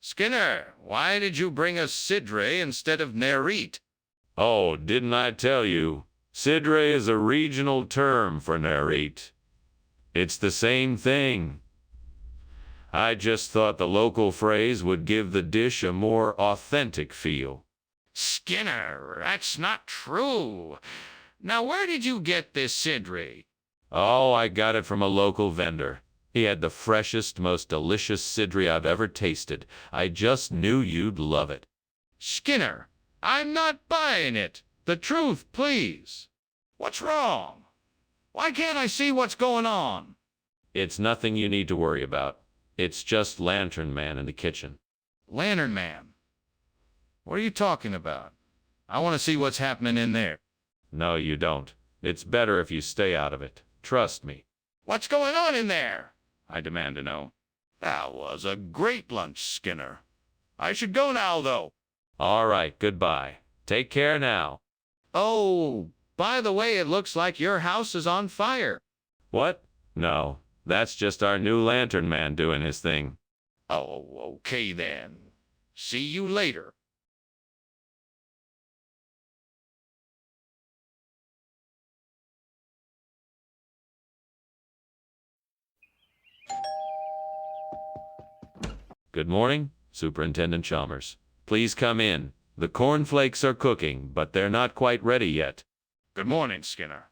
Skinner, why did you bring us sidre instead of nerite? Oh, didn't I tell you? Sidre is a regional term for nerite. It's the same thing. I just thought the local phrase would give the dish a more authentic feel. Skinner, that's not true. Now, where did you get this sidre? Oh, I got it from a local vendor. He had the freshest, most delicious sidri I've ever tasted. I just knew you'd love it. Skinner, I'm not buying it. The truth, please. What's wrong? Why can't I see what's going on? It's nothing you need to worry about. It's just Lantern Man in the kitchen. Lantern Man? What are you talking about? I want to see what's happening in there. No, you don't. It's better if you stay out of it. Trust me. What's going on in there? I demand to know. That was a great lunch, Skinner. I should go now, though. All right, goodbye. Take care now. Oh, by the way, it looks like your house is on fire. What? No, that's just our new Lantern Man doing his thing. Oh, okay then. See you later. Good morning, Superintendent Chalmers. Please come in. The cornflakes are cooking, but they're not quite ready yet. Good morning, Skinner.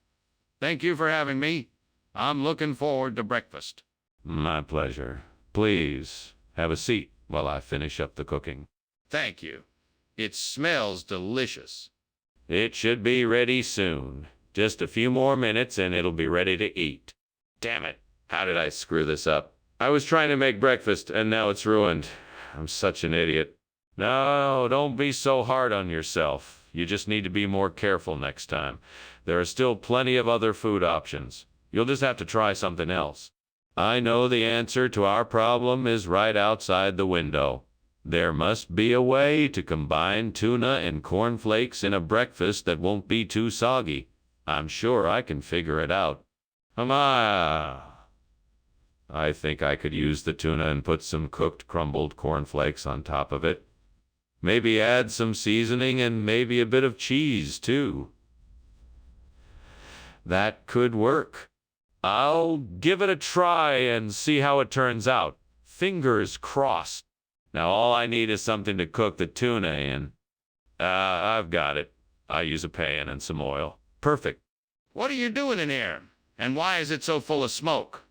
Thank you for having me. I'm looking forward to breakfast. My pleasure. Please, have a seat while I finish up the cooking. Thank you. It smells delicious. It should be ready soon. Just a few more minutes and it'll be ready to eat. Damn it. How did I screw this up? I was trying to make breakfast and now it's ruined. I'm such an idiot. No, don't be so hard on yourself. You just need to be more careful next time. There are still plenty of other food options. You'll just have to try something else. I know the answer to our problem is right outside the window. There must be a way to combine tuna and cornflakes in a breakfast that won't be too soggy. I'm sure I can figure it out. I think I could use the tuna and put some cooked crumbled cornflakes on top of it. Maybe add some seasoning and maybe a bit of cheese too. That could work. I'll give it a try and see how it turns out. Fingers crossed. Now all I need is something to cook the tuna in. I've got it. I use a pan and some oil. Perfect. What are you doing in here? And why is it so full of smoke?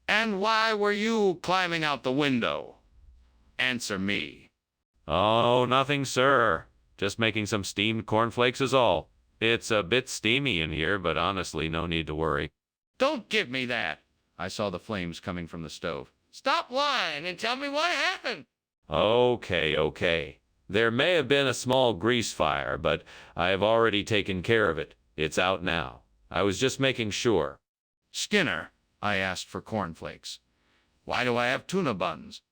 And why were you climbing out the window? Answer me. Oh, nothing, sir. Just making some steamed cornflakes is all. It's a bit steamy in here, but honestly, no need to worry. Don't give me that. I saw the flames coming from the stove. Stop lying and tell me what happened. Okay. There may have been a small grease fire, but I have already taken care of it. It's out now. I was just making sure. Skinner, I asked for cornflakes. Why do I have tuna buns?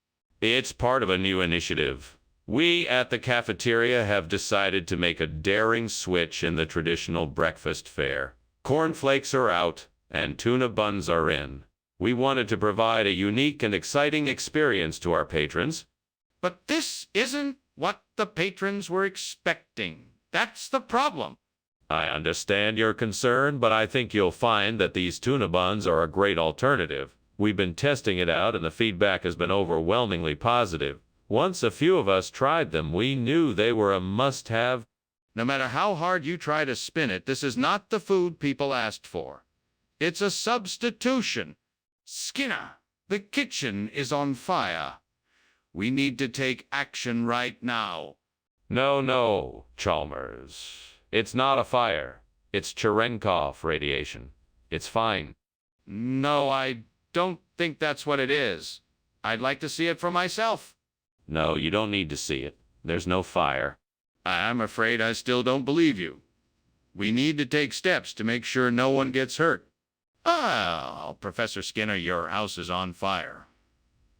It's part of a new initiative. We at the cafeteria have decided to make a daring switch in the traditional breakfast fare. Cornflakes are out, and tuna buns are in. We wanted to provide a unique and exciting experience to our patrons. But this isn't what the patrons were expecting. That's the problem. I understand your concern, but I think you'll find that these tuna buns are a great alternative. We've been testing it out, and the feedback has been overwhelmingly positive. Once a few of us tried them, we knew they were a must-have. No matter how hard you try to spin it, this is not the food people asked for. It's a substitution. Skinner, the kitchen is on fire. We need to take action right now. No, Chalmers. It's not a fire. It's Cherenkov radiation. It's fine. No, I don't think that's what it is. I'd like to see it for myself. No, you don't need to see it. There's no fire. I'm afraid I still don't believe you. We need to take steps to make sure no one gets hurt. Professor Skinner, your house is on fire.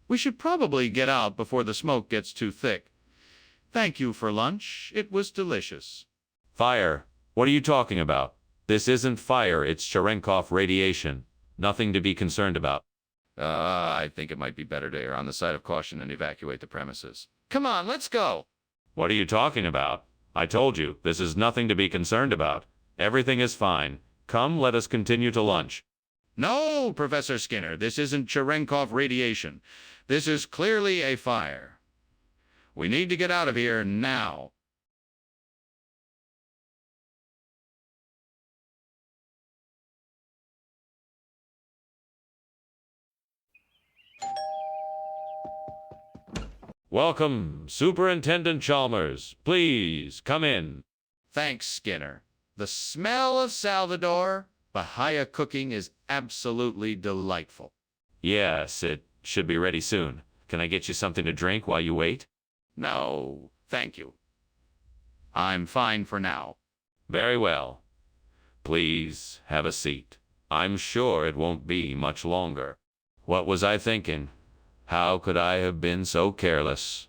We should probably get out before the smoke gets too thick. Thank you for lunch. It was delicious. Fire? What are you talking about? This isn't fire, it's Cherenkov radiation. Nothing to be concerned about. I think it might be better to err on the side of caution and evacuate the premises. Come on, let's go. What are you talking about? I told you, this is nothing to be concerned about. Everything is fine. Come, let us continue to lunch. No, Professor Skinner, this isn't Cherenkov radiation. This is clearly a fire. We need to get out of here now. Welcome, Superintendent Chalmers. Please, come in. Thanks, Skinner. The smell of Salvador Bahia cooking is absolutely delightful. Yes, it should be ready soon. Can I get you something to drink while you wait? No, thank you. I'm fine for now. Very well. Please, have a seat. I'm sure it won't be much longer. What was I thinking? How could I have been so careless?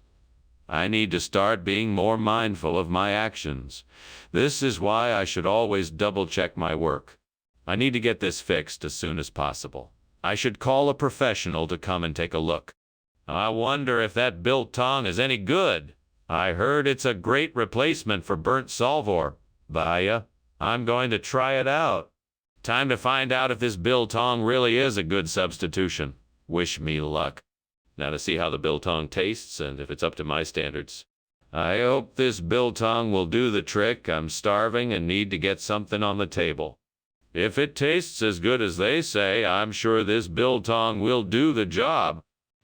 I need to start being more mindful of my actions. This is why I should always double-check my work. I need to get this fixed as soon as possible. I should call a professional to come and take a look. I wonder if that biltong is any good. I heard it's a great replacement for burnt Salvador Bahia. I'm going to try it out. Time to find out if this biltong really is a good substitution. Wish me luck. Now to see how the biltong tastes and if it's up to my standards. I hope this biltong will do the trick. I'm starving and need to get something on the table. If it tastes as good as they say, I'm sure this biltong will do the job.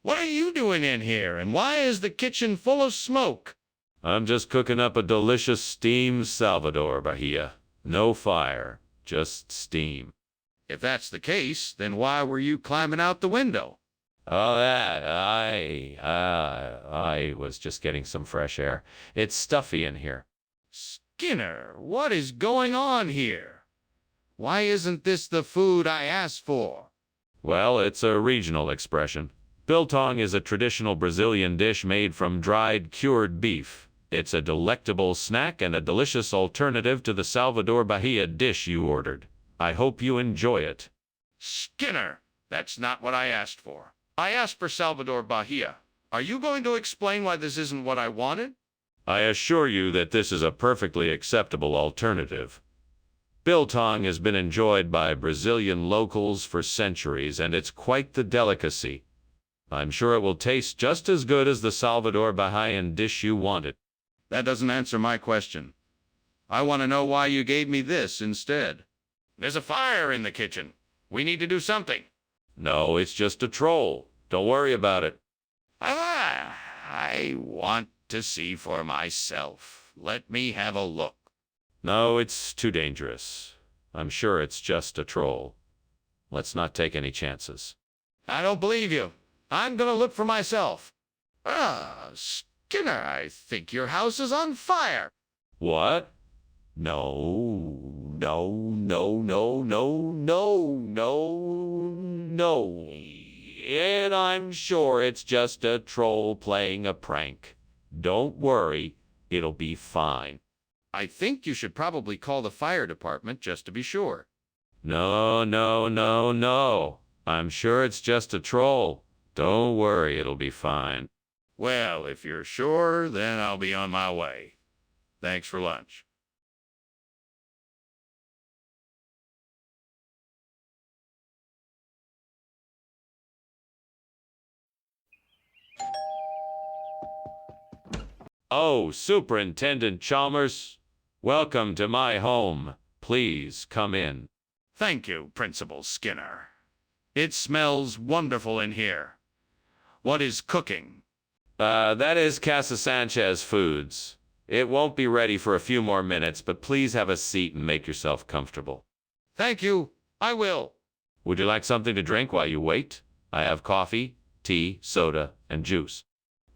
What are you doing in here, and why is the kitchen full of smoke? I'm just cooking up a delicious steamed Salvador Bahia. No fire, just steam. If that's the case, then why were you climbing out the window? Oh, I was just getting some fresh air. It's stuffy in here. Skinner, what is going on here? Why isn't this the food I asked for? Well, it's a regional expression. Biltong is a traditional Brazilian dish made from dried, cured beef. It's a delectable snack and a delicious alternative to the Salvador Bahia dish you ordered. I hope you enjoy it. Skinner, that's not what I asked for. I asked for Salvador Bahia. Are you going to explain why this isn't what I wanted? I assure you that this is a perfectly acceptable alternative. Biltong has been enjoyed by Brazilian locals for centuries, and it's quite the delicacy. I'm sure it will taste just as good as the Salvador Bahian dish you wanted. That doesn't answer my question. I want to know why you gave me this instead. There's a fire in the kitchen. We need to do something. No, it's just a troll. Don't worry about it. I want to see for myself. Let me have a look. No, it's too dangerous. I'm sure it's just a troll. Let's not take any chances. I don't believe you. I'm gonna look for myself. Skinner, I think your house is on fire. What? No, no, no, no, no, no, no, no. And I'm sure it's just a troll playing a prank. Don't worry, it'll be fine. I think you should probably call the fire department just to be sure. No, no, no, no. I'm sure it's just a troll. Don't worry, it'll be fine. Well, if you're sure, then I'll be on my way. Thanks for lunch. Oh, Superintendent Chalmers, welcome to my home. Please come in. Thank you, Principal Skinner. It smells wonderful in here. What is cooking? That is Casa Sanchez Foods. It won't be ready for a few more minutes, but please have a seat and make yourself comfortable. Thank you. I will. Would you like something to drink while you wait? I have coffee, tea, soda, and juice.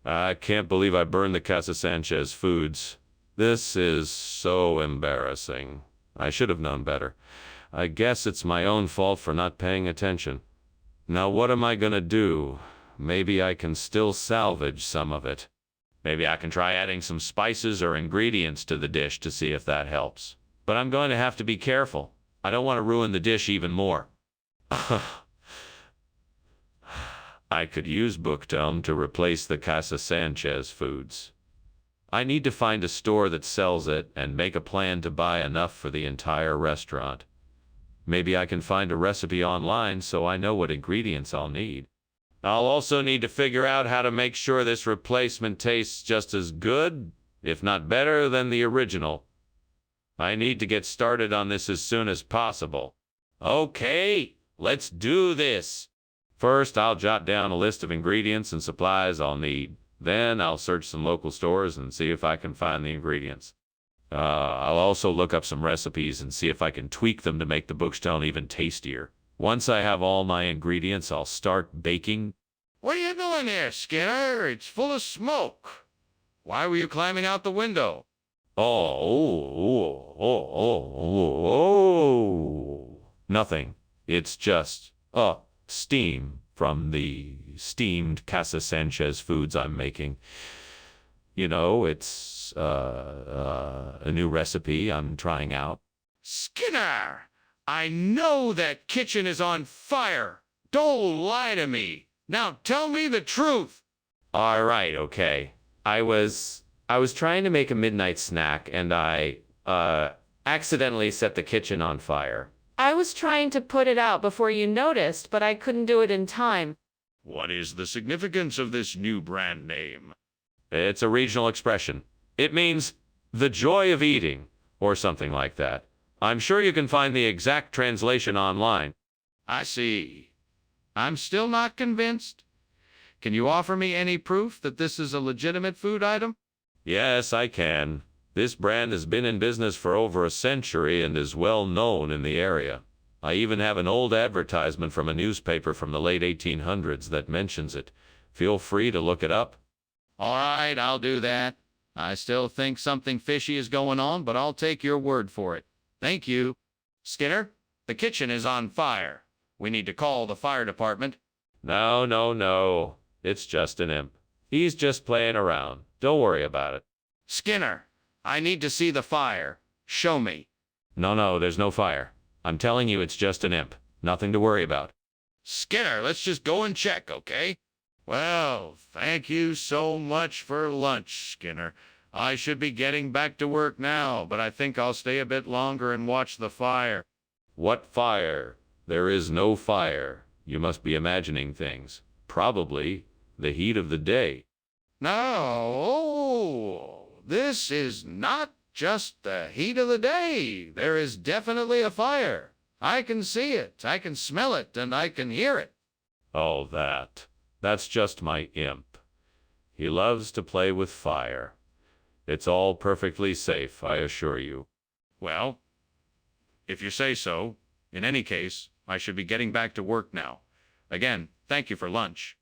I can't believe I burned the Casa Sanchez Foods. This is so embarrassing. I should have known better. I guess it's my own fault for not paying attention. Now what am I gonna do? Maybe I can still salvage some of it. Maybe I can try adding some spices or ingredients to the dish to see if that helps. But I'm going to have to be careful. I don't want to ruin the dish even more. I could use Bookdome to replace the Casa Sanchez Foods. I need to find a store that sells it and make a plan to buy enough for the entire restaurant. Maybe I can find a recipe online so I know what ingredients I'll need. I'll also need to figure out how to make sure this replacement tastes just as good, if not better, than the original. I need to get started on this as soon as possible. Okay, let's do this. First, I'll jot down a list of ingredients and supplies I'll need. Then I'll search some local stores and see if I can find the ingredients. I'll also look up some recipes and see if I can tweak them to make the Bookstone even tastier. Once I have all my ingredients, I'll start baking. What are you doing there, Skinner? It's full of smoke. Why were you climbing out the window? Nothing. It's just, steam from the steamed Casa Sanchez Foods I'm making. You know, it's, a new recipe I'm trying out. Skinner! I know that kitchen is on fire. Don't lie to me. Now tell me the truth. All right, okay. I was trying to make a midnight snack and I accidentally set the kitchen on fire. I was trying to put it out before you noticed, but I couldn't do it in time. What is the significance of this new brand name? It's a regional expression. It means the joy of eating or something like that. I'm sure you can find the exact translation online. I see. I'm still not convinced. Can you offer me any proof that this is a legitimate food item? Yes, I can. This brand has been in business for over a century and is well known in the area. I even have an old advertisement from a newspaper from the late 1800s that mentions it. Feel free to look it up. All right, I'll do that. I still think something fishy is going on, but I'll take your word for it. Thank you. Skinner, the kitchen is on fire. We need to call the fire department. No, no, no. It's just an imp. He's just playing around. Don't worry about it. Skinner, I need to see the fire. Show me. No, no, there's no fire. I'm telling you it's just an imp. Nothing to worry about. Skinner, let's just go and check, okay? Well, thank you so much for lunch, Skinner. I should be getting back to work now, but I think I'll stay a bit longer and watch the fire. What fire? There is no fire. You must be imagining things. Probably the heat of the day. No, this is not just the heat of the day. There is definitely a fire. I can see it, I can smell it, and I can hear it. Oh, that's just my imp. He loves to play with fire. It's all perfectly safe, I assure you. Well, if you say so. In any case, I should be getting back to work now. Again, thank you for lunch.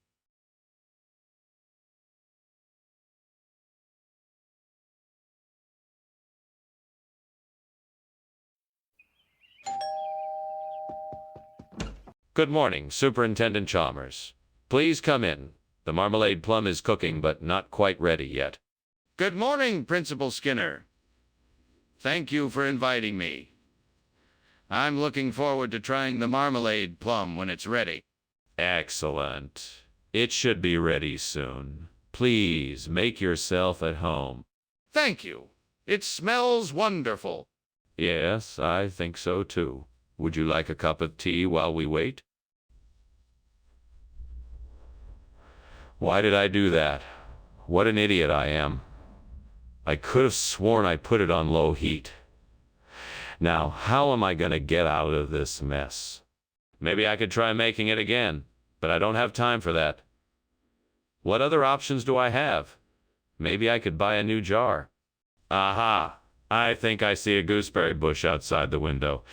Good morning, Superintendent Chalmers. Please come in. The marmalade plum is cooking, but not quite ready yet. Good morning, Principal Skinner. Thank you for inviting me. I'm looking forward to trying the marmalade plum when it's ready. Excellent. It should be ready soon. Please make yourself at home. Thank you. It smells wonderful. Yes, I think so too. Would you like a cup of tea while we wait? Why did I do that? What an idiot I am. I could have sworn I put it on low heat. Now, how am I going to get out of this mess? Maybe I could try making it again, but I don't have time for that. What other options do I have? Maybe I could buy a new jar. Aha! I think I see a gooseberry bush outside the window.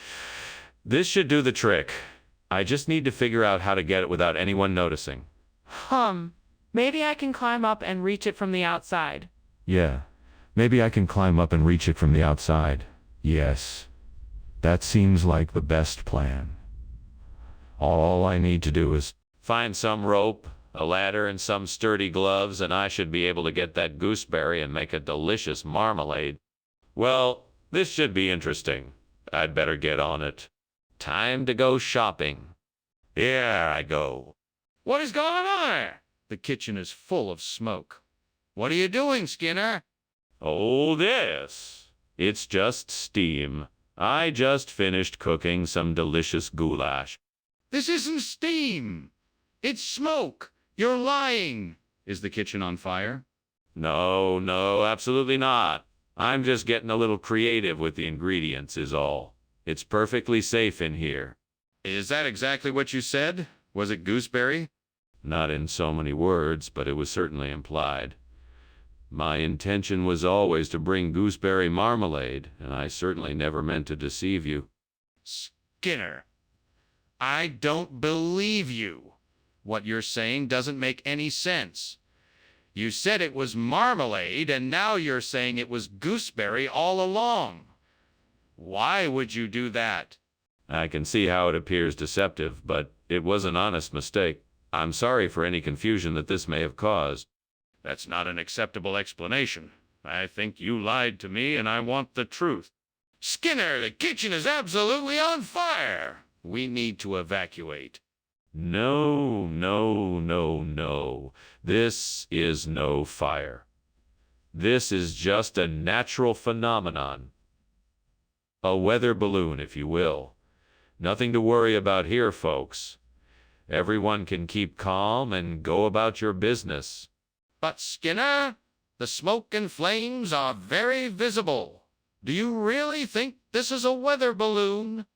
This should do the trick. I just need to figure out how to get it without anyone noticing. Maybe I can climb up and reach it from the outside. Yeah, maybe I can climb up and reach it from the outside. Yes, that seems like the best plan. All I need to do is Find some rope, a ladder, and some sturdy gloves, and I should be able to get that gooseberry and make a delicious marmalade. Well, this should be interesting. I'd better get on it. Time to go shopping. Here I go. What is going on? The kitchen is full of smoke. What are you doing, Skinner? Oh, this. It's just steam. I just finished cooking some delicious goulash. This isn't steam. It's smoke. You're lying. Is the kitchen on fire? No, no, absolutely not. I'm just getting a little creative with the ingredients is all. It's perfectly safe in here. Is that exactly what you said? Was it gooseberry? Not in so many words, but it was certainly implied. My intention was always to bring gooseberry marmalade, and I certainly never meant to deceive you. Skinner, I don't believe you. What you're saying doesn't make any sense. You said it was marmalade, and now you're saying it was gooseberry all along. Why would you do that? I can see how it appears deceptive, but it was an honest mistake. I'm sorry for any confusion that this may have caused. That's not an acceptable explanation. I think you lied to me, and I want the truth. Skinner, the kitchen is absolutely on fire. We need to evacuate. No, no, no, no. This is no fire. This is just a natural phenomenon. A weather balloon, if you will. Nothing to worry about here, folks. Everyone can keep calm and go about your business. But Skinner, the smoke and flames are very visible. Do you really think this is a weather balloon?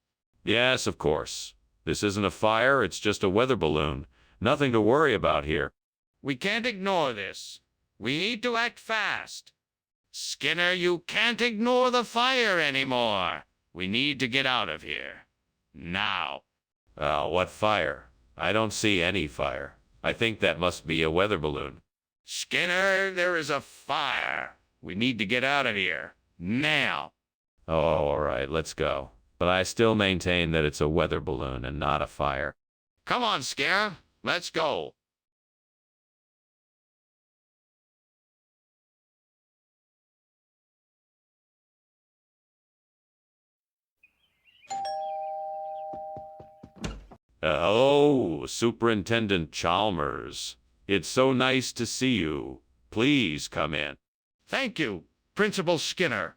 Yes, of course. This isn't a fire, it's just a weather balloon. Nothing to worry about here. We can't ignore this. We need to act fast. Skinner, you can't ignore the fire anymore. We need to get out of here. Now. What fire? I don't see any fire. I think that must be a weather balloon. Skinner, there is a fire. We need to get out of here. Now. Oh, all right, let's go. But I still maintain that it's a weather balloon and not a fire. Come on, Skinner. Let's go. Hello, Superintendent Chalmers. It's so nice to see you. Please come in. Thank you, Principal Skinner.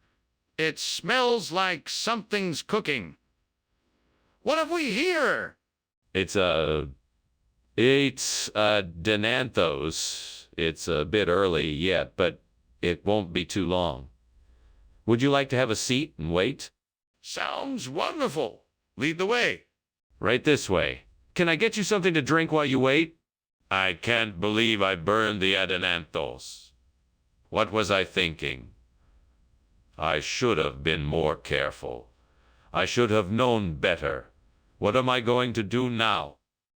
It smells like something's cooking. What have we here? It's Denanthos. It's a bit early yet, but it won't be too long. Would you like to have a seat and wait? Sounds wonderful. Lead the way. Right this way. Can I get you something to drink while you wait? I can't believe I burned the Adenanthos. What was I thinking? I should have been more careful. I should have known better. What am I going to do now?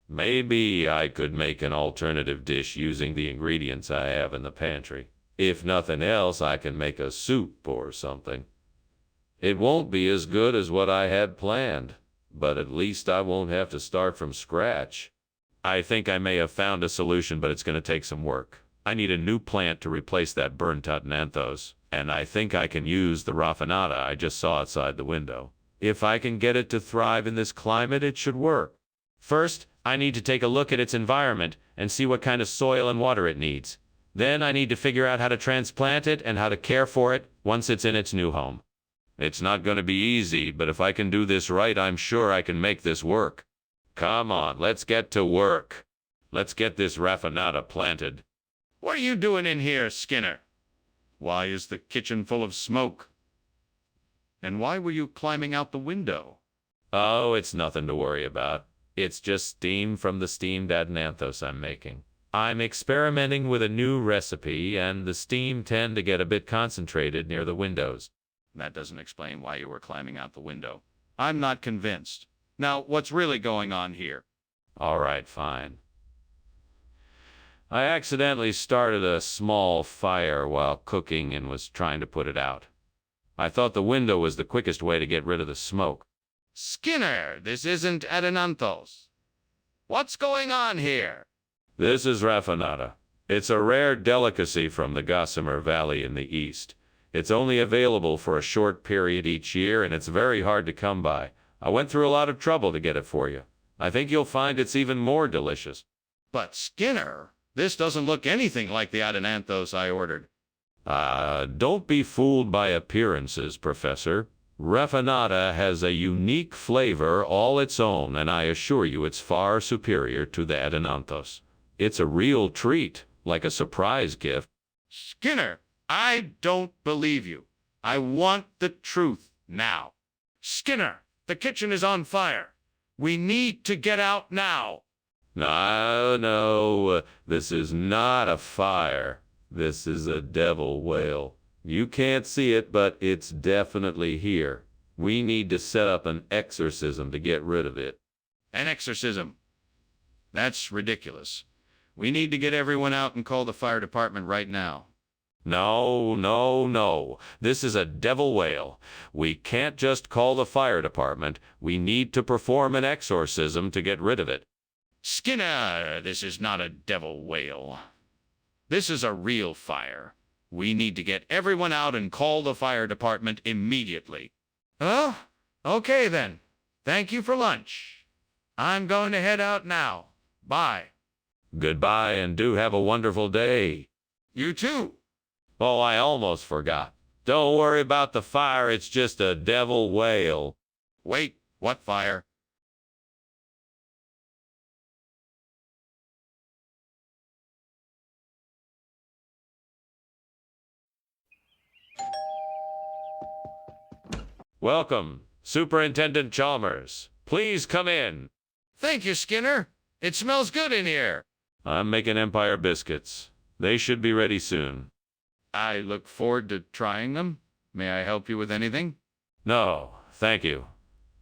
Maybe I could make an alternative dish using the ingredients I have in the pantry. If nothing else, I can make a soup or something. It won't be as good as what I had planned, but at least I won't have to start from scratch. I think I may have found a solution, but it's going to take some work. I need a new plant to replace that burnt-out Nanthos, and I think I can use the raffinata I just saw outside the window. If I can get it to thrive in this climate, it should work. First, I need to take a look at its environment and see what kind of soil and water it needs. Then I need to figure out how to transplant it and how to care for it once it's in its new home. It's not going to be easy, but if I can do this right, I'm sure I can make this work. Come on, let's get to work. Let's get this raffinata planted. What are you doing in here, Skinner? Why is the kitchen full of smoke? And why were you climbing out the window? Oh, it's nothing to worry about. It's just steam from the steamed Adenanthos I'm making. I'm experimenting with a new recipe, and the steam tend to get a bit concentrated near the windows. That doesn't explain why you were climbing out the window. I'm not convinced. Now, what's really going on here? All right, fine. I accidentally started a small fire while cooking and was trying to put it out. I thought the window was the quickest way to get rid of the smoke. Skinner, this isn't Adenanthos. What's going on here? This is raffinata. It's a rare delicacy from the Gossamer Valley in the east. It's only available for a short period each year, and it's very hard to come by. I went through a lot of trouble to get it for you. I think you'll find it's even more delicious. But Skinner, this doesn't look anything like the Adenanthos I ordered. Don't be fooled by appearances, Professor. Raffinata has a unique flavor all its own, and I assure you it's far superior to the Adenanthos. It's a real treat, like a surprise gift. Skinner, I don't believe you. I want the truth now. Skinner, the kitchen is on fire. We need to get out now. No, this is not a fire. This is a devil whale. You can't see it, but it's definitely here. We need to set up an exorcism to get rid of it. An exorcism? That's ridiculous. We need to get everyone out and call the fire department right now. No. This is a devil whale. We can't just call the fire department. We need to perform an exorcism to get rid of it. Skinner, this is not a devil whale. This is a real fire. We need to get everyone out and call the fire department immediately. Oh, okay then. Thank you for lunch. I'm going to head out now. Bye. Goodbye, and do have a wonderful day. You too. Oh, I almost forgot. Don't worry about the fire, it's just a devil whale. Wait, what fire? Welcome, Superintendent Chalmers. Please come in. Thank you, Skinner. It smells good in here. I'm making Empire biscuits. They should be ready soon. I look forward to trying them. May I help you with anything? No, thank you.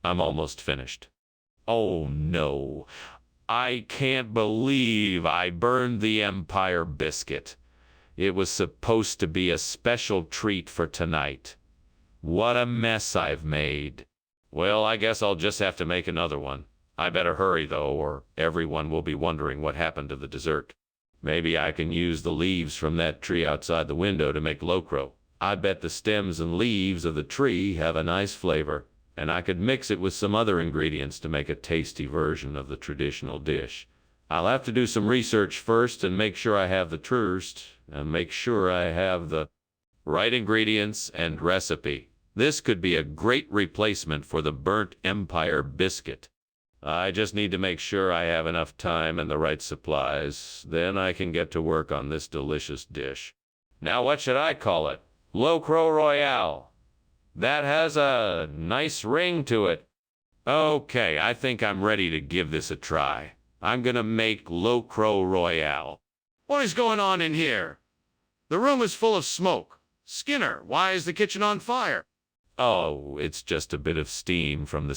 I'm almost finished. Oh no. I can't believe I burned the Empire biscuit. It was supposed to be a special treat for tonight. What a mess I've made. Well, I guess I'll just have to make another one. I better hurry, though, or everyone will be wondering what happened to the dessert. Maybe I can use the leaves from that tree outside the window to make locro. I bet the stems and leaves of the tree have a nice flavor, and I could mix it with some other ingredients to make a tasty version of the traditional dish. I'll have to do some research first and make sure I have the truest, and make sure I have the right ingredients and recipe. This could be a great replacement for the burnt Empire biscuit. I just need to make sure I have enough time and the right supplies. Then I can get to work on this delicious dish. Now what should I call it? Locro Royale. That has a nice ring to it. Okay, I think I'm ready to give this a try. I'm gonna make Locro Royale. What is going on in here? The room is full of smoke. Skinner, why is the kitchen on fire? Oh, it's just a bit of steam from the